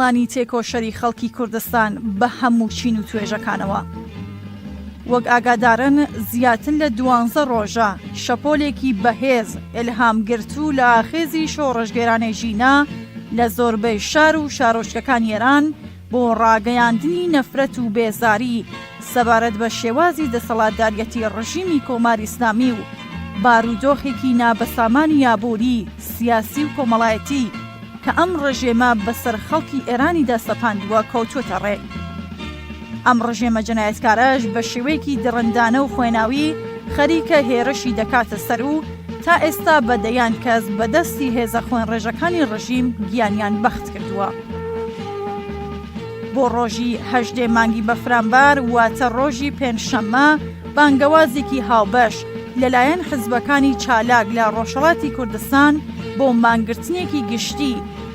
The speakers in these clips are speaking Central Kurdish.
کۆمەڵانی تێکۆشەری خەڵکی کوردستان بە هەموو چین و توێژەکانەوە. وەک ئاگادارن زیاتر لە 12 ڕۆژە شەپۆلێکی بەهێز ئیلهامگرتوو لە ئاخێزی شۆڕژگێرانەی ژینە لە زۆربەی شار و شارۆچکەکان ئێران بۆ ڕاگەیاندنی نەفرەت و بێزاری سەبارەت بە شێوازی دەسەڵاتداریەتی ڕژیمی کۆماری ئیسلامی و بارودۆخێکی نابەسامانی یابووری سیاسی و کۆمەڵایەتی کە ئەم ڕژێمە بەسەر خەڵکی ئێرانیدا سەپاندووە کەوتووەتە ڕێ. ئەم ڕژێمە جەنایەتکارەش بە شێوەیەکی دڕندانە و خوێناوی خەریکە هێرشی دەکاتە سەر و تا ئێستا بەدەیان کەس بەدەستی هێزە خوێن ڕێژەکانی ڕژیم گیانیان بەخت کردووە. بۆ ڕۆژی 18 مانگی بەفرامبار واتە ڕۆژی پێنجشەممە بانگەوازێکی هاوبەش لەلایەن حزبەکانی چالاک لە ڕۆژهەڵاتی کوردستان بۆ مانگرتنێکی گشتی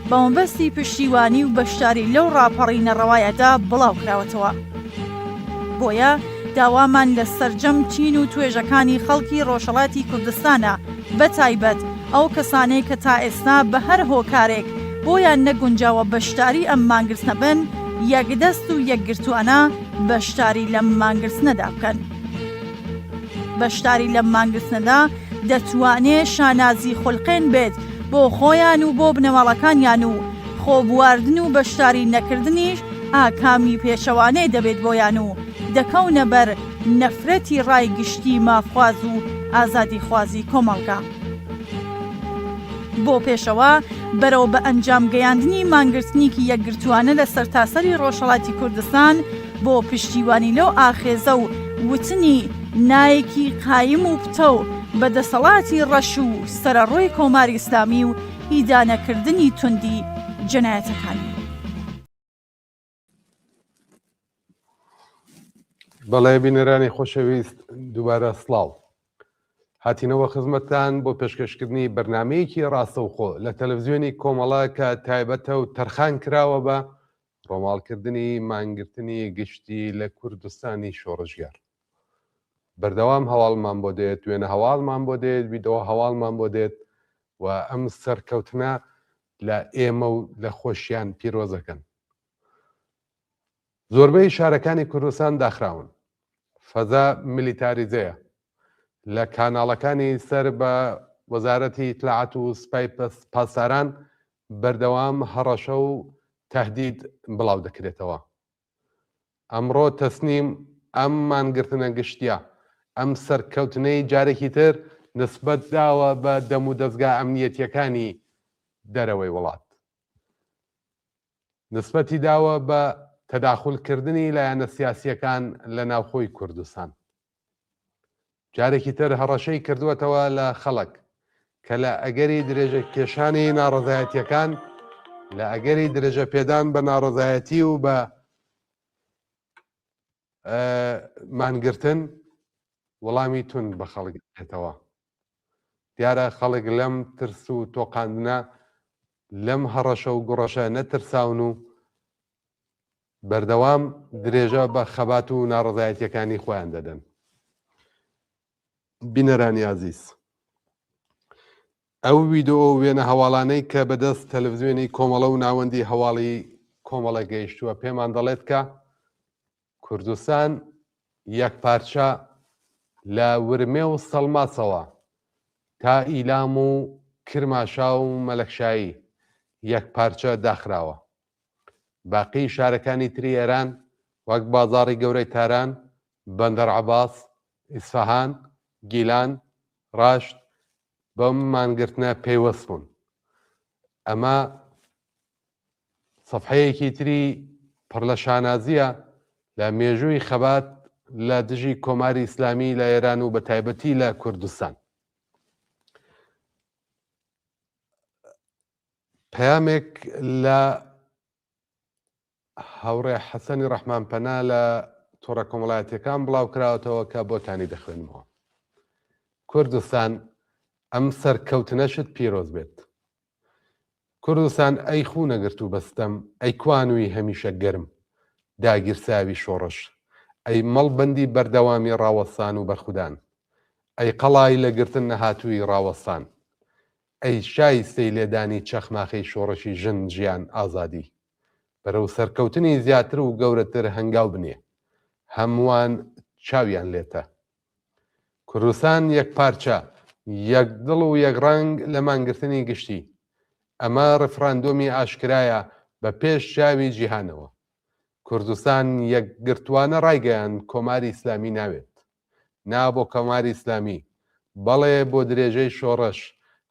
بە مەبەستی پشتیوانی و بەشداری لەو ڕاپەڕی نەڕەوایەدا بڵاو کراوەتەوە. بۆیە داوامان لە سەرجەم چین و توێژەکانی خەڵکی ڕۆژهەڵاتی کوردستانە بەتایبەت ئەو کەسانەی کە تا ئێستا بە هەر هۆکارێک بۆیان نەگونجاوە بەشداری ئەم مانگرتنە بن یەکدەست و یەکگرتوانە بەشداری لەم مانگرتنەدا بکەن. بەشداری لەم مانگرتنەدا دەتوانێت شانازی خوڵقێن بێت بۆ خۆیان و بۆ بنەماڵەکانیان و خۆبواردن و بەشداری نەکردنیش ئاکامی پێشەوانەی دەبێت بۆیان و دەکەونە بەر نەفرەتی ڕایگشتی مافخواز و ئازادی خوازی کۆمەڵگا. بۆ پێشەوە بەرەو بە ئەنجام گەیاندنی مانگرتنیکی یەکگرتوانە لە سەرتاسەری ڕۆژهەڵاتی کوردستان بۆ پشتیوانی لەو ئاخێزە و وتنی نایەکی قایم و پتە و بەدەسەڵاتی ڕەش و سەرەڕۆی کۆماری ئیسلامی و ئیدانەکردنی توندی جەنایەتەکانی. بەڵێ بینەرانی خۆشەویست دووبارە سڵاو هاتینەوە خزمەتتان بۆ پێشکەشکردنی بەرنامەیەکی ڕاستەوخۆ لە تەلەڤیزیۆنی کۆمەڵە کە تایبەتە و تەرخان کراوە بە ڕۆماڵکردنی مانگرتنی گشتی لە کوردستانی شۆڕژگار. بەردەوام هەواڵمان بۆ دێت، وێنە هەواڵمان بۆ دێت، ویدەوە هەواڵمان بۆ دێت و ئەم سەرکەوتنە لە ئێمە و لە خۆشیان پیرۆزەکەن. زۆربەی شارەکانی کوردستان داخراون، فەزا میلیتاریزەیە، لە کاناڵەکانی سەر بە وەزارەتی ئیتلاعات و سوپای پاسداران بەردەوام هەڕەشە و تەهدید بڵاو دەکرێتەوە. ئەمڕۆ تەسنیم ئەم مانگرتنە گشتیە، ئەم سەرکەوتنەی جارێکی تر نسبەت داوە بە دەم و دەستگا ئەمنیەتیەکانی دەرەوەی وڵات، نسبەتی داوە بە تەداخولکردنی لایەنە سیاسیەکان لە ناوخۆی کوردستان. جارێکی تر هەڕەشەی کردووەتەوە لە خەڵک کە لە ئەگەری درێژە کێشانی ناڕەزایەتیەکان، لە ئەگەری درێژە پێدان بە ناڕەزایەتی و بە مانگرتن وەڵامی تون بە خەڵک دێتەوە. دیارە خەڵک لەم ترس و تۆقاندنە لەم هەڕەشە و گوڕەشە نەترساون و بەردەوام درێژە بە خەبات و ناڕەزایەتیەکانی خۆیان دەدەن. بینەرانی عەزیز، ئەو ویدۆ وێنە هەواڵانەی کە بەدەست تەلەڤیزیۆنی کۆمەڵە و ناوەندی هەواڵی کۆمەڵە گەیشتووە پێمان دەڵێت کە کوردستان یەکپارچە لە ورمێ و سەڵماسەوە تا ئیلام و کرماشا و مەلەکشایی یەکپارچە داخراوە. باقی شارەکانی تری ئێران وەک بازاڕی گەورەی تاران، بەندەر عەباس، ئیسفەهان، گیلان، ڕاشت بەم مانگرتنە پەیوەست بوون. ئەمە سەفحەیەکی تری پڕ لە شانازیە لە مێژووی خەبات لە دژی کۆماری ئیسلامی لە ئێران و بە تایبەتی لە کوردستان. پەیامێک لە هاوڕێ حەسەنی ڕەحمانپەنا لە تۆڕە کۆمەڵایەتیەکان بڵاو کراوەتەوە کە بۆتانی دەخوێنمەوە. کوردستان ئەم سەرکەوتنەشت پیرۆز بێت. کوردستان ئەی خوو نەگرت و بەستەم، ئەی کوانووی هەمیشە گەرم، داگیرساوی شۆڕش، ئەی مەڵبەندی بەردەوامی ڕاوەستان و بەرخودان، ئەی قەڵای لەگرتن نەهاتووی ڕاوەستان، ئەی شایستەی لێدانی چەخماخەی شۆڕشی ژن ژیان ئازادی، بەرەو سەرکەوتنی زیاتر و گەورەتر هەنگاو بنێ هەمووان چاویان لێتە. کوردستان یەک پارچە، یەک دڵ و یەک ڕەنگ لە مانگرتنی گشتی. ئەمە ڕفراندۆمی ئاشکرایە بە پێش چاوی جیهانەوە. کوردستان یەکگرتوانە ڕایگەیان کۆماری ئیسلامی ناوێت. نا بۆ کۆماری ئیسلامی، بەڵێ بۆ درێژەی شۆڕش،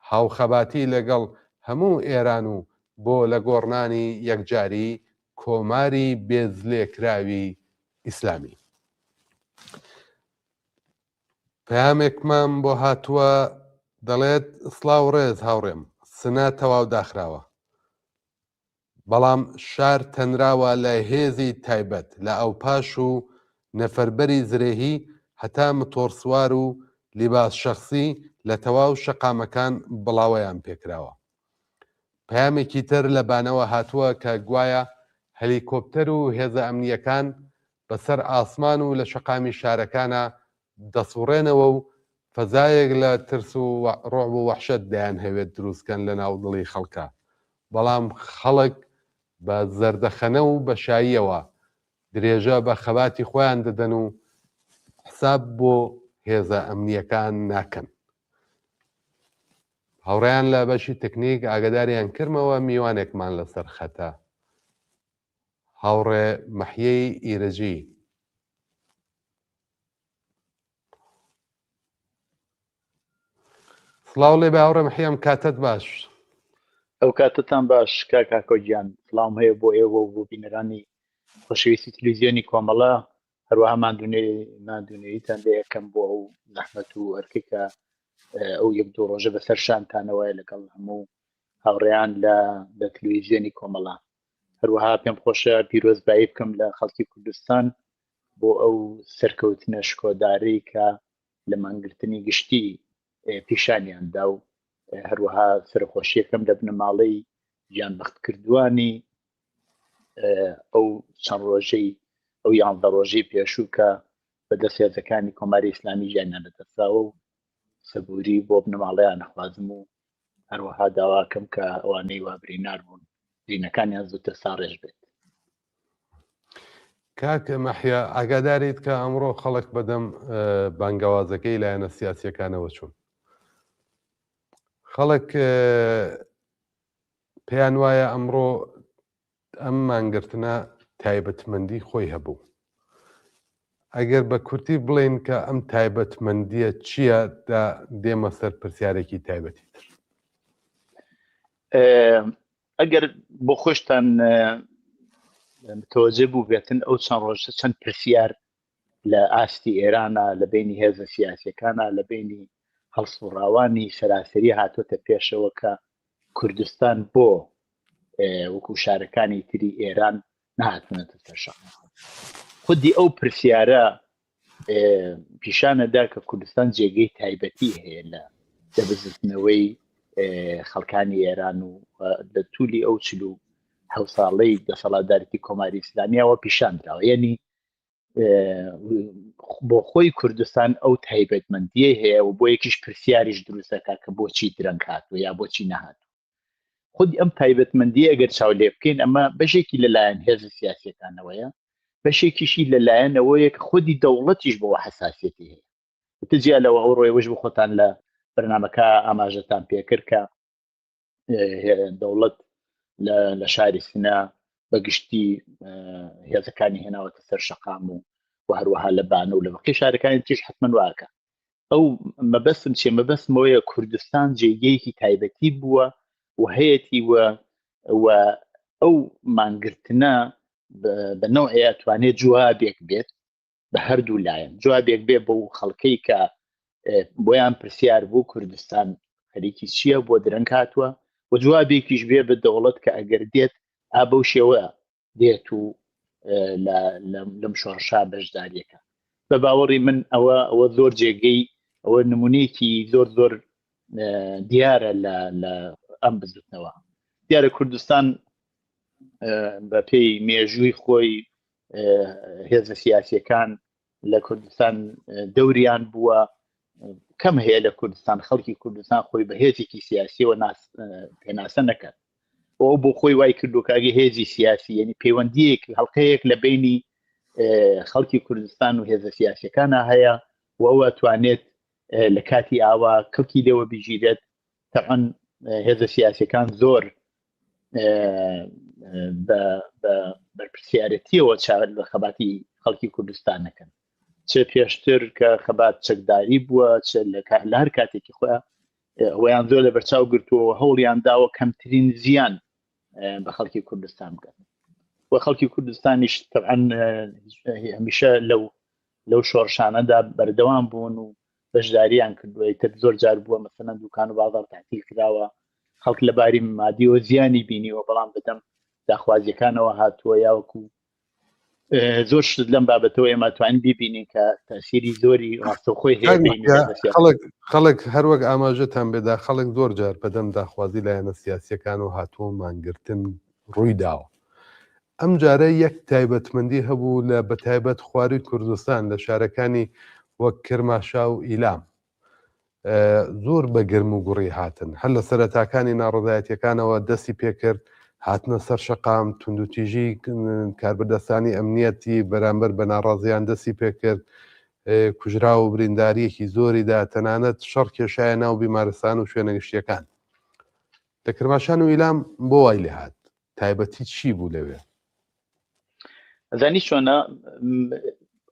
هاوخەباتی لەگەڵ هەموو ئێران و بۆ لە گۆڕنانی یەکجاری کۆماری بێزلێکراوی ئیسلامی. پەیامێکمان بۆ هاتووە دەڵێت سڵاو ڕێز هاوڕێم، سنە تەواو داخراوە، بەڵام شار تەنراوە لە هێزی تایبەت لە ئەوپاش و نەفەربەری زرێهی هەتا متۆرسوار و لیباس شەخسی لە تەواو شەقامەکان بڵاوەیان پێکراوە. پەیامێکی تر لە بانەوە هاتووە کە گوایە هەلیکۆپتەر و هێزە ئەمنیەکان بەسەر ئاسمان و لە شەقامی شارەکانە دەسوڕێنەوە و فەزایەک لە ترس و ڕۆعب و وەحشەت دەیان هەوێت دروستکەن لە ناو دڵی خەڵکە، بەڵام خەڵک بە زەردەخەنە و بەشاییەوە درێژە بە خەباتی خۆیان دەدەن و حساب بۆ هێزە ئەمنیەکان ناکەن. هاوڕێیان لە بەشی تەکنیک ئاگاداریان کردمەوە میوانێکمان لەسەر خەتە. هاوڕێ مەحیەی ئیرەجی. سڵاو لێ بە هاوڕێ مەحیەم، کاتت باش. ئەو کاتتان باش کاکۆگیان. سڵام هەیە بۆ ئێوە و بۆ بینەرانی خۆشەویستی تەلەڤیزیۆنی کۆمەڵە، هەروەها مادوونێیتان لێ یەکەم بۆ ئەو زەحمەت و ئەرکێکە ئەو یەک دوو ڕۆژە بەسەر شانتانەوەی لەگەڵ هەموو هاوڕێیان لە تەلەڤیزیۆنی کۆمەڵە. هەروەها پێم خۆشە پیرۆزبایی بکەم لە خەڵکی کوردستان بۆ ئەو سەرکەوتنە شکۆدارەی کە لە مانگرتنی گشتی پیشانیاندا و هەروەها سەرخۆشیەکەم لە بنەماڵەی گیانبەخت کردوانی ئەو چەند ڕۆژەی ئەو 11 ڕۆژەی پێشوو کە بەدەست هێزەکانی کۆماری ئیسلامی ژیانیان لەدەستراوە و سەبووری بۆ بنەماڵەیان نەخوازم و هەروەها داواکەم کە ئەوانەی وابرینار بوون زینەکانیان زووتر ساڕێژ بێت. کاک مەحیا، ئاگاداریت کە ئەمڕۆ خەڵک بەدەم بانگەوازەکەی لایەنە سیاسیەکانەوە چوون. خەڵک پێیان وایە ئەمڕۆ ئەم مانگرتنە تایبەتمەندی خۆی هەبوو. ئەگەر بە کورتی بڵێن کە ئەم تایبەتمەندیە چییە، دێمە سەر پرسیارێکی تایبەتی تر. ئەگەر بۆ خۆشتان متوەجه بوو بێتن ئەو چەند ڕۆژە چەند پرسیار لە ئاستی ئێرانە، لە بینی هێزە سیاسیەکانە، لە بینی هەڵسوڕاوانی سەراسەری هاتوۆتە پێشەوە کە کوردستان بۆ وەکو شارەکانی تری ئێران نهاتونەتە سەر شەق. خودی ئەو پرسیارە پیشانەدا کە کوردستان جێگەی تایبەتی هەیە لە دەبزتنەوەی خەڵکانی ئێران و لە توولی ئەو 47 ساڵەی دەسەڵاتدارێتی کۆماری ئیسلامیەوە پیشاندراوە. یعنی بۆ خۆی کوردستان ئەو تایبەتمەندیە هەیە و بۆ یەکیش پرسیاریش دروستەکە کە بۆچی درەنگ هاتووە یا بۆچی نەهاتوو. خودی ئەم تایبەتمەندیە ئەگەر چاو لێ بکەین ئەمە بەشێکی لەلایەن هێزە سیاسیەکانەوەیە، بەشێکیشی لەلایەنەوەیە کە خودی دەوڵەتیش بۆ حساسیەتی هەیە. تجیا لەوە ئەو ڕۆیوەش بۆ خۆتان لە بەرنامەکە ئاماژەتان پێکرد کە دەوڵەت لە شاری سنە بەگشتی هێزەکانی هێناوەتە سەر شەقام و هەروەها لە بانە و لە بەقی شارەکانی تریش حتمەن واکە. ئەو مەبەستم چێ؟ مەبەستمەوەیە کوردستان جێگەیەکی تایبەتی بووە و هەیەی و ئەو مانگرتنە بە نەوعی ئەتوانێت جوابێک بێت بە هەردوو لایەن، جوابێک بێ بۆ خەڵکەی کە بۆیان پرسیار بوو کوردستان خەریکی چییە بۆ درەنگ هاتووە، و جوابێکیش بێ بە دەوڵەت کە ئەگەر دێت ئابە و شێوە دێت و لەم شۆڕشا بەشداریەکە. بە باوەڕی من ئەوە زۆر جێگەی ئەوە نمونەیەکی زۆر دیارە لە ئەم بزوتنەوە. دیارە کوردستان بە پێی مێژووی خۆی هێزە سیاسیەکان لە کوردستان دەوریان بووە، کەم هەیە لە کوردستان خەڵکی کوردستان خۆی بە هێزێکی سیاسیەوە پێناسە نەکرد. ئەو بۆ خۆی وای کردو کاگە هێزی سیاسی یعنی پەیوەندیەک هەڵقەیەک لە بینی خەڵکی کوردستان و هێزە سیاسیەکانە هەیە و ئەوە توانێت لە کاتی ئاوا کەڵکی لێوە بژیرێت تەعەن هێزە سیاسیەکان زۆر بەرپرسیارەتیەوە چاوەڕ بە خەباتی خەڵکی کوردستانەکەن چه پێشتر کە خەبات چەکداری بووە لە هەر کاتێکی خۆیان ئەویان زۆر لە بەرچاو گرتووە هەوڵیان داوە کەمترین زیان بە خەڵکی کوردستان بکەن و خەڵکی کوردستانیش تەعەن هەمیشە لەو شۆڕشانەدا بەردەوام بوون و بەشداریان کردووە تر زۆر جار بووە مەسەلەن دوکان و بازاڕ تاعتیل کراوە خەڵک لەباری مادیەوە زیانی بینیوە بەڵام بەدەم داخوازیەکانەوە هاتووە یاوەکو زۆر شت لەم بابەتەوە ئێمە توانین ببینین کە تاسیری زۆری ڕاستەوخۆی هەیە خەڵک هەروەک ئاماژەتان بێدا خەڵک زۆر جار بەدەم داخوازی لایەنە سیاسیەکان و هاتووە مانگرتن ڕووی داوە ئەم جارە یەک تایبەتمەندی هەبوو لە بەتایبەت خواری کوردستان لە شارەکانی وەک کرماشا و ئیلام زۆر بە گرم و گوڕی هاتن هەر لە سەرەتاکانی ناڕزایەتیەکانەوە دەستی پێکرد هاتنە سەر شەقام توندوتیژی کاربەدەستانی ئەمنیەتی بەرامبەر بە ناڕازیان دەستی پێکرد کوژرا و برینداریەکی زۆریدا تەنانەت شەڕ کێشایە ناو بیمارستان و شوێنە گشتیەکان لە کرماشان و ئیلام بۆ وای لێ هات تایبەتی چی بوو لەوێ زانی چۆنە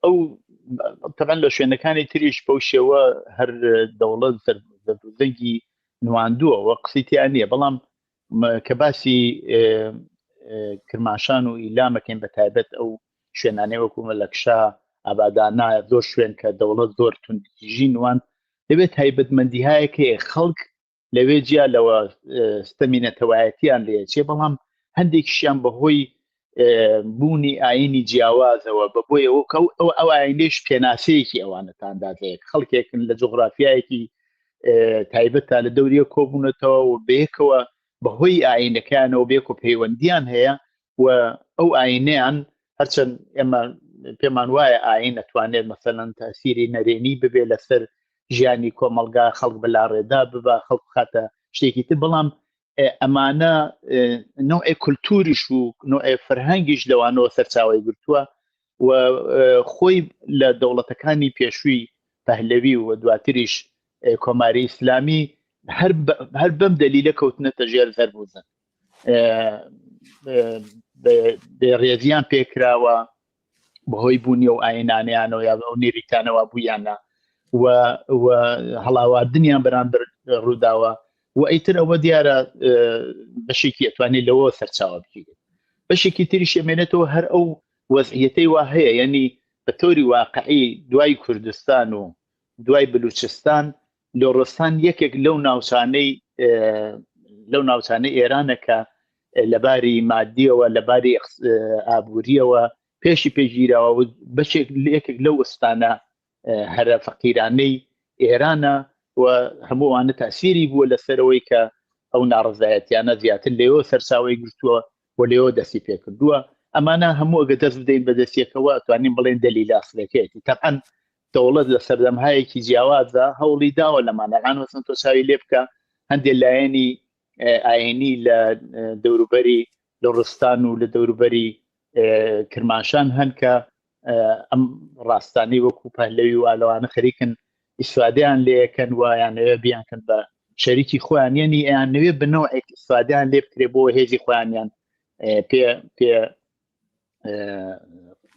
ئەو تەبەن لە شوێنەکانی تریش بەو شێوە هەر دەوڵەت زەنگی نواندووە وە قسەیتیان نییە بەڵام کە باسی کرماشان و ئیلامەکەین بە تایبەت ئەو شوێنانەی وەکو مەلەکشا ئابادانە زۆر شوێن کە دەوڵەت زۆر توندتیژی نوان دەبێت تایبەتمەندیهایەکەی خەڵک لەوێ جیا لەوە ستەمینەتەوایەتیان لێچێ بەڵام هەندێکیشیان بەهۆی بوونی ئاینی جیاوازەوە بەبۆی ئەو ئاینێش پێناسەیەکی ئەوانەتاندازەیە خەڵکێکن لە جوغرافیایەکی تایبەت تا لە دەوریە کۆبوونەتەوە و بەیەکەوە بەهۆی ئاینەکانەوە بێک و پەیوەندیان هەیە و ئەو ئاینەیان هەرچەند ئێمە پێمان وایە ئاین نەتوانێت مەسەلەن تاسیری نەرێنی ببێ لەسەر ژیانی کۆمەلگا خەڵک بەلا ڕێدا ببە خەڵک خاتە شتێکی تر بەڵام ئەمانە نوعی کولتوریش و نوعی فەرهەنگیش لەوانەوە سەرچاوی گرتووە و خۆی لە دەوڵەتەکانی پێشووی پەهلەوی و دواتریش کۆماری ئیسلامی هەر بەم دەلیلە کەوتنەتە ژێر زەربوزن ڕێزیان پێکراوە بەهۆی بوونی و ئاینانیانەوە یا ئەو نێریتانەوە بوویانە و هەڵاواردنیان بەرامبەر ڕووداوە و ئەیتر ئەوە دیارە بەشێکی ئەتوانێت لەوە سەرچاوە بگیرێت بەشێکی تریش ئەمێنێتەوە هەر ئەو وەزعیەتەی وا هەیە یعنی بە تۆری واقعی دوای کوردستان و دوای بلوچستان لۆڕستان یەکێک لەو ناوچانەی ئێرانە کە لەباری مادیەوە لەباری ئابووریەوە پێشی پێگیرەوە بەشێک یەکێک لەو وستانە هەرە فەقیرانەی ئێرانە و هەمووانە تاسیری بووە لەسەرەوەی کە ئەو ناڕزایەتیانە زیاتر لێەوە سەرچاوی گرتووە و لێەوە دەستی پێکردووە ئەمانە هەموو ئەگە دەست بدەین بە دەستیەکەوە توانین بڵێن دەلیلە ئەسڵەکەیەتی تەبعەن دەوڵەت لە سەردەمهایەکی جیاوازە هەوڵی داوە لەمانەکان وەسن تۆ چاوی لێ بکە هەندێک لایەنی ئاینی لە دەوروبەری لۆڕستان و لە دەوروبەری کرماشان هەن کە ئەم ڕاستانی وەکو پەهلەوی و ئالەوانە خەریکن ئیسفادەیان لێەکەن وایانەوێ بیانکەن بە شەریکی خۆیان یعنی ئەیانەوێ بنەوەی ئیسفادەیان لێ بکرێ بۆ هێزی خۆیانیان پێ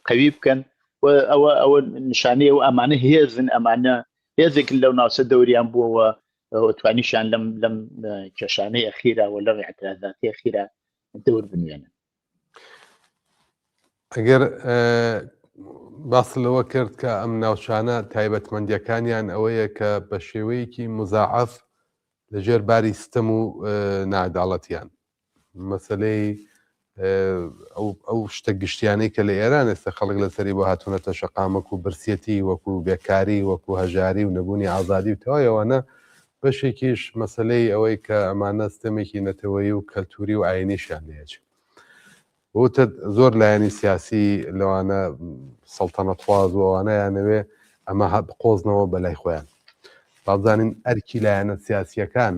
قەوی بکەن و ئەوە نیشانەیە و ئەمانە هێزن ئەمانە هێزێک لەو ناوچە دەوریان بووەوە توانیشان لەم کێشانەی ئەخیرا و لەم اعتراضاتی ئەخیرا دەور بنوێنن ئەگەر باس لەوە کرد کە ئەم ناوچانە تایبەتمەندیەکانیان ئەوەیە کە بە شێوەیەکی مزاعەف لەژێر باری ستەم و نائەداڵەتیان مەسەلەی ئەو شتە گشتیانەی کە لە ئێران ئێستا خەڵک لەسەری بۆ هاتوونەتە شەقامەک و برسێتی وەکو بێکاری وەکو هەژاری و نەبوونی ئازادی و تەوایەوانە بەشێکیش مەسەلەی ئەوەی کە ئەمانە ستەمێکی نەتەوەیی و کەلتوری و ئاینیشیان لێچێت بۆتە زۆر لایەنی سیاسی لەوانە سەڵتەنەتواز و ئەوانەیانەوێ ئەمە بقۆزنەوە بەلای خۆیان بازانین ئەرکی لایەنە سیاسیەکان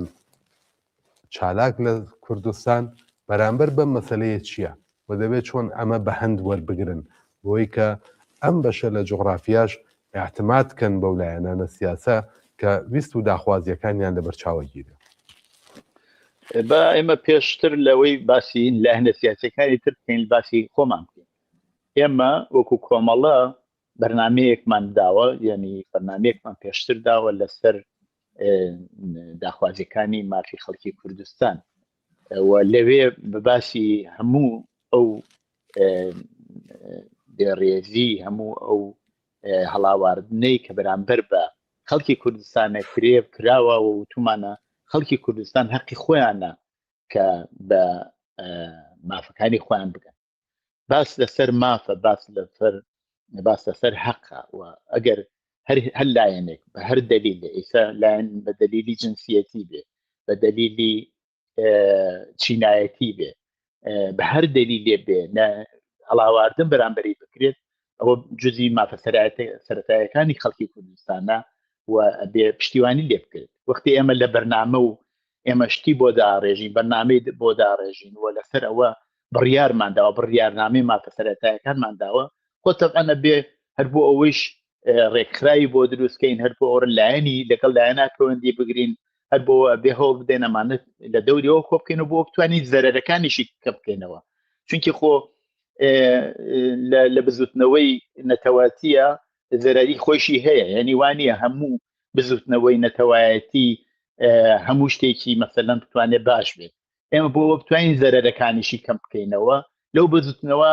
چالاک لە کوردستان بەرامبەر بەم مەسەلەیە چییە و دەبێت چۆن ئەمە بە هەند وەربگرن بۆی کە ئەم بەشە لە جغرافیاش احتماد کەن بەو لایەنانە سیاسە کە ویست و داخوازیەکانیان لە بەرچاوە گیرە. بە ئێمە پێشتر لەوەی باسی لایەنە سیاسەکانی تر بکەین باسی خۆمان بکەین. ئێمە وەکو کۆمەڵە بەرنامەیەکمان داوە، یعنی بەرنامەیەکمان پێشتر داوە لەسەر داخوازیەکانی مافی خەڵکی کوردستان و لەوێ بەباسی هەموو ئەو بێڕێزی هەموو ئەو هەڵاواردنەی کە بەرامبەر بە خەڵکی کوردستانە کراوە و وتومانە خەڵکی کوردستان حەقی خۆیانە کە بە مافەکانی خۆیان بگەن. باس لەسەر مافە باس لەسەر حەقە و ئەگەر هەر لایەنێک بە هەر دلیل ئێستا لایەن بە دلیلی جنسیەتی بێ، بە دلیلی چینایەتی بێ، بە هەر دلیلێ بێ هەڵاواردن بەرامبەری بکرێت، ئەوە جزئی مافە سەرەتاییەکانی خەڵکی کوردستانە و بێ پشتیوانی لێ بکرێت. وەختی ئێمە لە بەرنامە و ئێمە شتی بۆ داڕێژین، بەرنامەی بۆ داڕێژین و لەسەر ئەوە بڕیارمانداوە، بڕیارنامەی مافە سەرەتاییەکانمانداوە، خۆ تەبعەنە بێ هەر بۆ ئەوەیش ڕێکخراوی بۆ دروستکەین، هەر بۆ ئەوە لایەنی لەگەڵ لایەنە پەیوەندی بگرین، هەر بۆ بێ هەوڵ بدەین ئەمانەت لە دەوریەوە کۆ بکەین و بۆ بتوانین زەرەرەکانیشی کە بکەینەوە. چونکی خۆ لە بزوتنەوەی نەتەواتیە زەرەری خۆشی هەیە، یعنی وانە هەموو بزوتنەوەی نەتەوایەتی هەموو شتێکی مەسەلەن بتوانێت باش بێت. ئێمە بۆ بتوانین زەرەرەکانیشی کەم بکەینەوە، لەو بزوتنەوە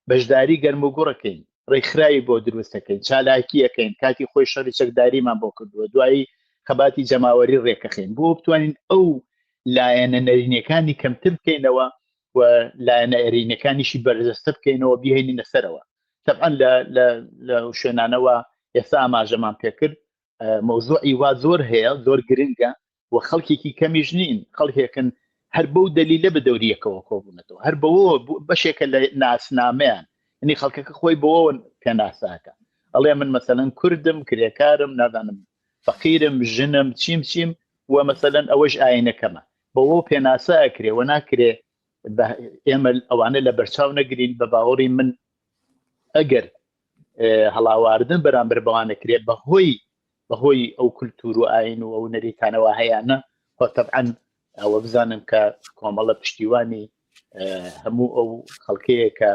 بەشداری گەرم و گوڕەکەین، ڕێکخراوی بۆ دروستەکەین، چالاکیەکەین، کاتی خۆی شەڕی چەکداریمان بۆ کردووە، دوایی خەباتی جەماوەری ڕێکەخین بۆ بتوانین ئەو لایەنە نەرینەکانی کەمتر بکەینەوە و لایەنە ئەرینەکانیشی بەرجەستە بکەینەوە بیهێنینە سەرەوە. طبعاً لە شوێنانەوە ئێستا ئاماژەمان پێکرد مەوزوعی وا زۆر هەیە، زۆر گرنگە و خەڵکێکی کەمیش نین، خەڵکێکن هەر بەو دەلیلە بە دەوریەکەوە کۆبوونەتەوە، هەر بەوە بەشێکە لە ناسنامەیان، نی خەڵکەکە خۆی بەوە پێناساکە، ئەڵێ من مەسەلەن کوردم، کرێکارم، نازانم فەقیرم، ژنم، چیم و مەسەلەن ئەوەش ئاینەکەمە، بەوە پێناسا ئەکرێ و ناکرێ ئێمە ئەوانە لە بەرچاو نەگرین. بە باوەڕی من ئەگەر هەڵاواردن بەرامبەر بەوانەکرێت بەهۆی ئەو کولتور و ئاین و ئەو نەریتانەوە هەیەە، خۆ تەبعەن ئەوە بزانم کە کۆمەڵە پشتیوانی هەموو ئەو خەڵکەیەکە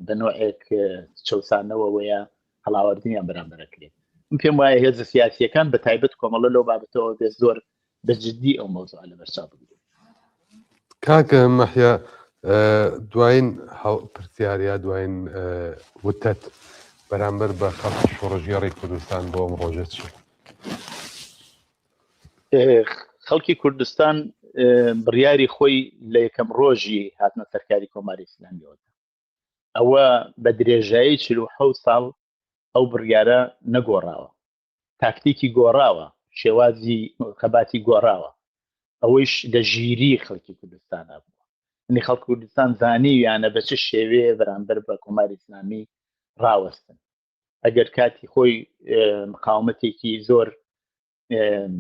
بە نوعێک چەسانەوە وەیە هەڵاوردنیان بەرامبەرەکرێت. من پێم وایە هێز سیاسیەکان بە تایبەت کۆمەڵە لەو بابەتەوە بێت زۆر بەجددی ئەو مەوزوعە لە بەرچاو بگرێت. کاکە مەحیا دوایین پرسیاریا دوایین وتەت بەرامبەر بە خەڵکی شۆڕژیێڕی کوردستان بۆ ئەم ڕۆژە چی؟ خەڵکی کوردستان بڕیاری خۆی لە یەکەم ڕۆژی هاتنە سەرکاری کۆماری ئیسلامیەوە، ئەوە بە درێژایی 47 ساڵ ئەو بڕیارە نەگۆڕاوە، تاکتیکی گۆڕاوە، شێوازی خەباتی گۆڕاوە، ئەوەیش لە ژیری خەڵکی کوردستانە بووە. نی خەڵکی کوردستان زانیویانە بە چ شێوەیە بەرامبەر بە کۆماری ئیسلامی ڕاوەستن. ئەگەر کاتی خۆی مقاومەتێکی زۆر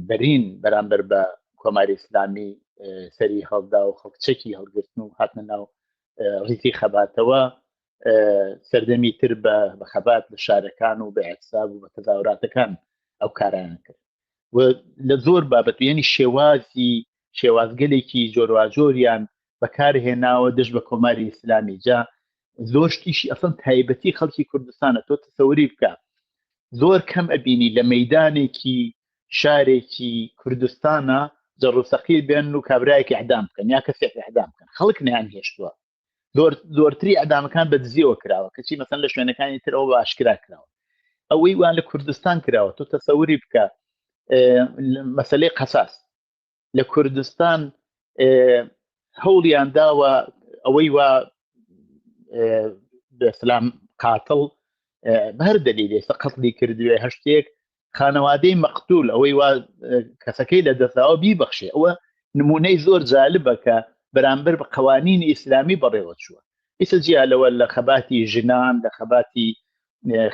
بەرین بەرامبەر بە کۆماری ئیسلامی سەری هەڵدا و خەڵکچەکی هەڵگرتن و هاتنە ناو ڕیزی خەباتەوە، سەردەمی تر بە خەبات لە شارەکان و بە عەکساب و بە تەزاوراتەکان ئەو کارانە کرد و لە زۆر بابەت، یعنی شێوازگەلێکی جۆرواجۆریان بەکارهێناوە دەست بە کۆماری ئیسلامی. جا زۆر شتیشی ئەسڵ تایبەتی خەڵکی کوردستانە، تۆ تەسەوری بکە زۆر کەم ئەبینی لە مەیدانێکی شارێکی کوردستانە جەڕوسەقیر بێن و کابرایەکی ئەعدام بکەن یا کەسێک ئەعدام بکەن، خەڵک نەیان هێشتووە. زۆرتری ئەعدامەکان بە دزیەوە کراوە، کەچی مەسەن لە شوێنەکانی تر ئەوە ئاشکرا کراوە، ئەوەی وان لە کوردستان کراوە. تۆ تەسەوری بکە مەسەلەی قەساس لە کوردستان هەوڵیان داوە ئەوەی وا بەسلام قاتڵ بە هەر دەلیلێ قەتڵی کردوێ هەشتێک خانەوادەی مەقتول ئەوەی وا کەسەکەی لە دەستاوە بیبەخشێ. ئەوە نمونەی زۆر جالبە کە بەرامبەر بە قوانینی ئیسلامی بەڕێوە چووە. ئیسە جیالەوە لە خەباتی ژنان، لە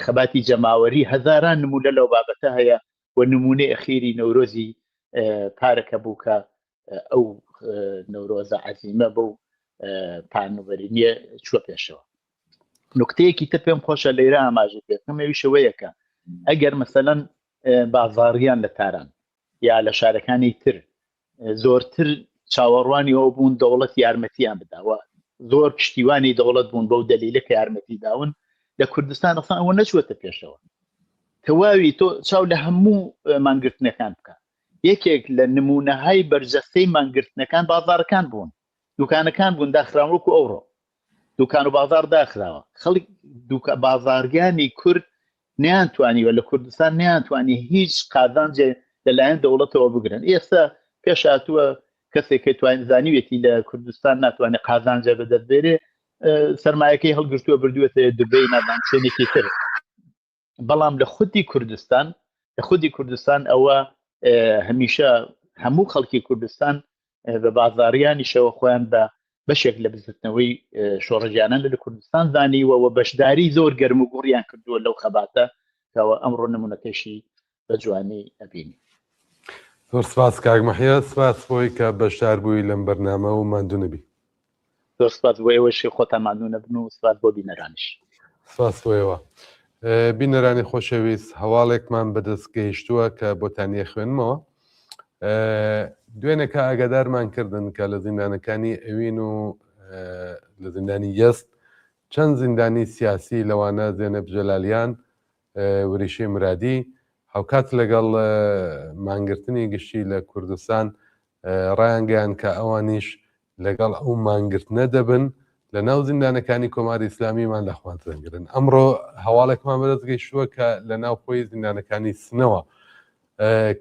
خەباتی جەماوەری هەزاران نمونە لەو بابەتە هەیە و نمونەی ئەخیری نەورۆزی پارەکە بوو کە ئەو نەورۆزە عەزیمە بەو پانوبەرینیە چووە پێشەوە. نکتەیەکی تر پێم خۆشە لەیرە ئاماژە پێکەمەوی شەوەیەکە ئەگەر مەسەلەن بازاڕیان لە تاران یا لە شارەکانی تر زۆرتر چاوەڕوانی ئەو بوون دەوڵەت یارمەتیان بداوە زۆر پشتیوانی دەوڵەت بوون بەو دەلیلە کە یارمەتی داون لە کوردستان ئەسان ئەوە نەچوەتە پێشەوە تەواوی تۆ چاو لە هەموو مانگرتنەکان بکە یەکێک لە نمونەهای بەرجەستەی مانگرتنەکان بازاڕەکان بوون دوکانەکان بوون داخراون وەکو ئەوڕۆ دوکان و بازار داخراوە خەڵک بازارگانی کورد نیانتوانیوە لە کوردستان نیانتوانی هیچ قازانجێ لەلایەن دەوڵەتەوە بگرن ئێستا پێش هاتووە کەسێک توانین زانیوێتی لە کوردستان ناتوانێت قازانجە بەدەستبێرێ سەرمایەکەی هەڵگرتووە بردووەتە دوبەی نادان شوێنێکی تر بەڵام لە خودی کوردستان ئەوە هەمیشە هەموو خەڵکی کوردستان بە بازاڕیانیشەوە خۆیان بە بەشێک لە بزتنەوەی شۆڕەجیانان لە کوردستان زانیوە و بەشداری زۆر گەرم و گوڕیان کردووە لەو خەباتە کەەوە ئەمڕۆ نمونەکەشی بە جوانی ئەبینی. زۆر سپاس کاک مەحیا سپاس بۆی کە بەشدار بووی لەم بەرنامە و ماندوو نەبی. زۆر سپاس بۆ ئێوەشی خۆتان ماندوو نەبن و سپاس بۆ بینەرانیش. سپاس بۆیەوە. بینەرانی خۆشەویست هەواڵێکمان بەدەست گەیشتووە کە بۆتانیە خوێنمەوە. دوێنێکە ئاگادارمان کردن کە لە زیندانەکانی ئەوین و لە زیندانی یەست چەند زیندانی سیاسی لەوانە زێنەب جەلالیان وریشی مرادی هەوکات لەگەڵ مانگرتنی گشتی لە کوردستان ڕایانگەیان کە ئەوانیش لەگەڵ ئەو مانگرتنە دەبن لە ناو زیندانەکانی کۆماری ئیسلامیمان لەخوان دەنگرن. ئەمڕۆ هەواڵێکمان بەدەست گەیشتووە کە لە ناو خۆی زیندانەکانی سنەوە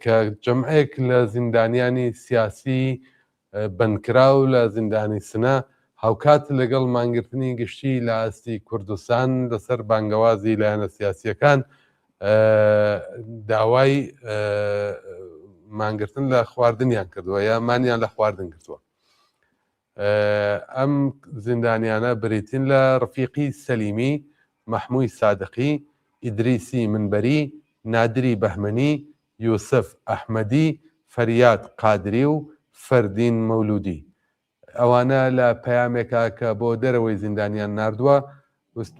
کە جەمعێک لە زیندانیانی سیاسی بنکرا و لە زیندانی سنە هاوکات لەگەڵ مانگرتنی گشتی لە ئاستی کوردستان لەسەر بانگەوازی لایەنە سیاسیەکان داوای مانگرتن لە خواردنیان کردووە یا مانیان لە خواردن کردووە. ئەم زیندانیانە بریتین لە ڕفیقی سەلیمی، مەحمووی سادقی، ئیدریسی منبەری، نادری بەهمەنی، یوسف ئەحمەدی، فەریاد قادری و فەردین مەولودی. ئەوانە لە پەیامێکە کە بۆ دەرەوەی زیندانیان ناردووە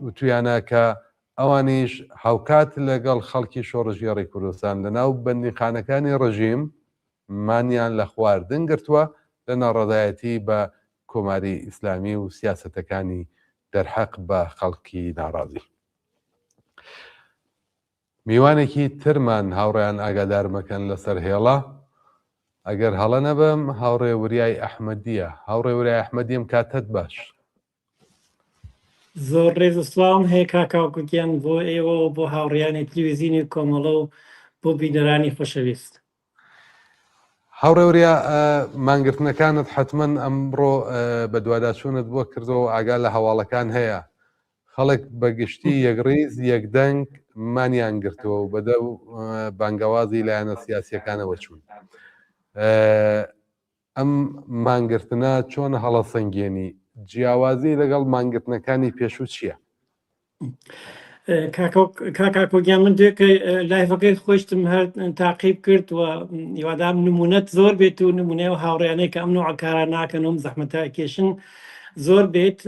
وتویانە کە ئەوانیش هاوکات لەگەڵ خەڵکی شۆڕژگەڕی کوردستان لە ناو بەندیخانەکانی ڕژیم مانیان لە خواردن گرتووە لە ناڕەدایەتی بە کۆماری ئیسلامی و سیاسەتەکانی دەرحەق بە خەڵکی ناڕازی. میوانێکی ترمان هاوڕێیان ئاگادار مەکەن لەسەر هێڵە ئەگەر هەڵە نەبم هاوڕێوریای ئەحمەدیە. هاوڕێوریای ئەحمەدیم کاتت باش. زۆر ڕێز و سڵام هەیە کاکاوکوتیان بۆ ئێوە و بۆ هاوڕێیانی تلویزیونی کۆمەڵە و بۆ بینەرانی خۆشەویست. هاوڕێوریا مانگرتنەکانت حتمما ئەمڕۆ بە دوواداچوونت بۆ کردەوە ئاگا لە هەواڵەکان هەیە خەڵک بەگشتی یەکڕیز یەکدەنگ مانیان گرتووە و بەدە بانگەوازی لایەنە سیاسیەکانەوە چوون. ئەم مانگرتنە چۆن هەڵە سەنگێنی جیاوازی لەگەڵ مانگرتنەکانی پێشوو چییە؟ کاکۆگیان من دوێکە لایفەکەی خۆشتم هەر تاقیب کرد و هیوادام نمونەت زۆر بێت و نمونێ و هاوڕێیانەی کە ئەم نوع کارە ناکەن و زەحمەتە کێشن زۆر بێت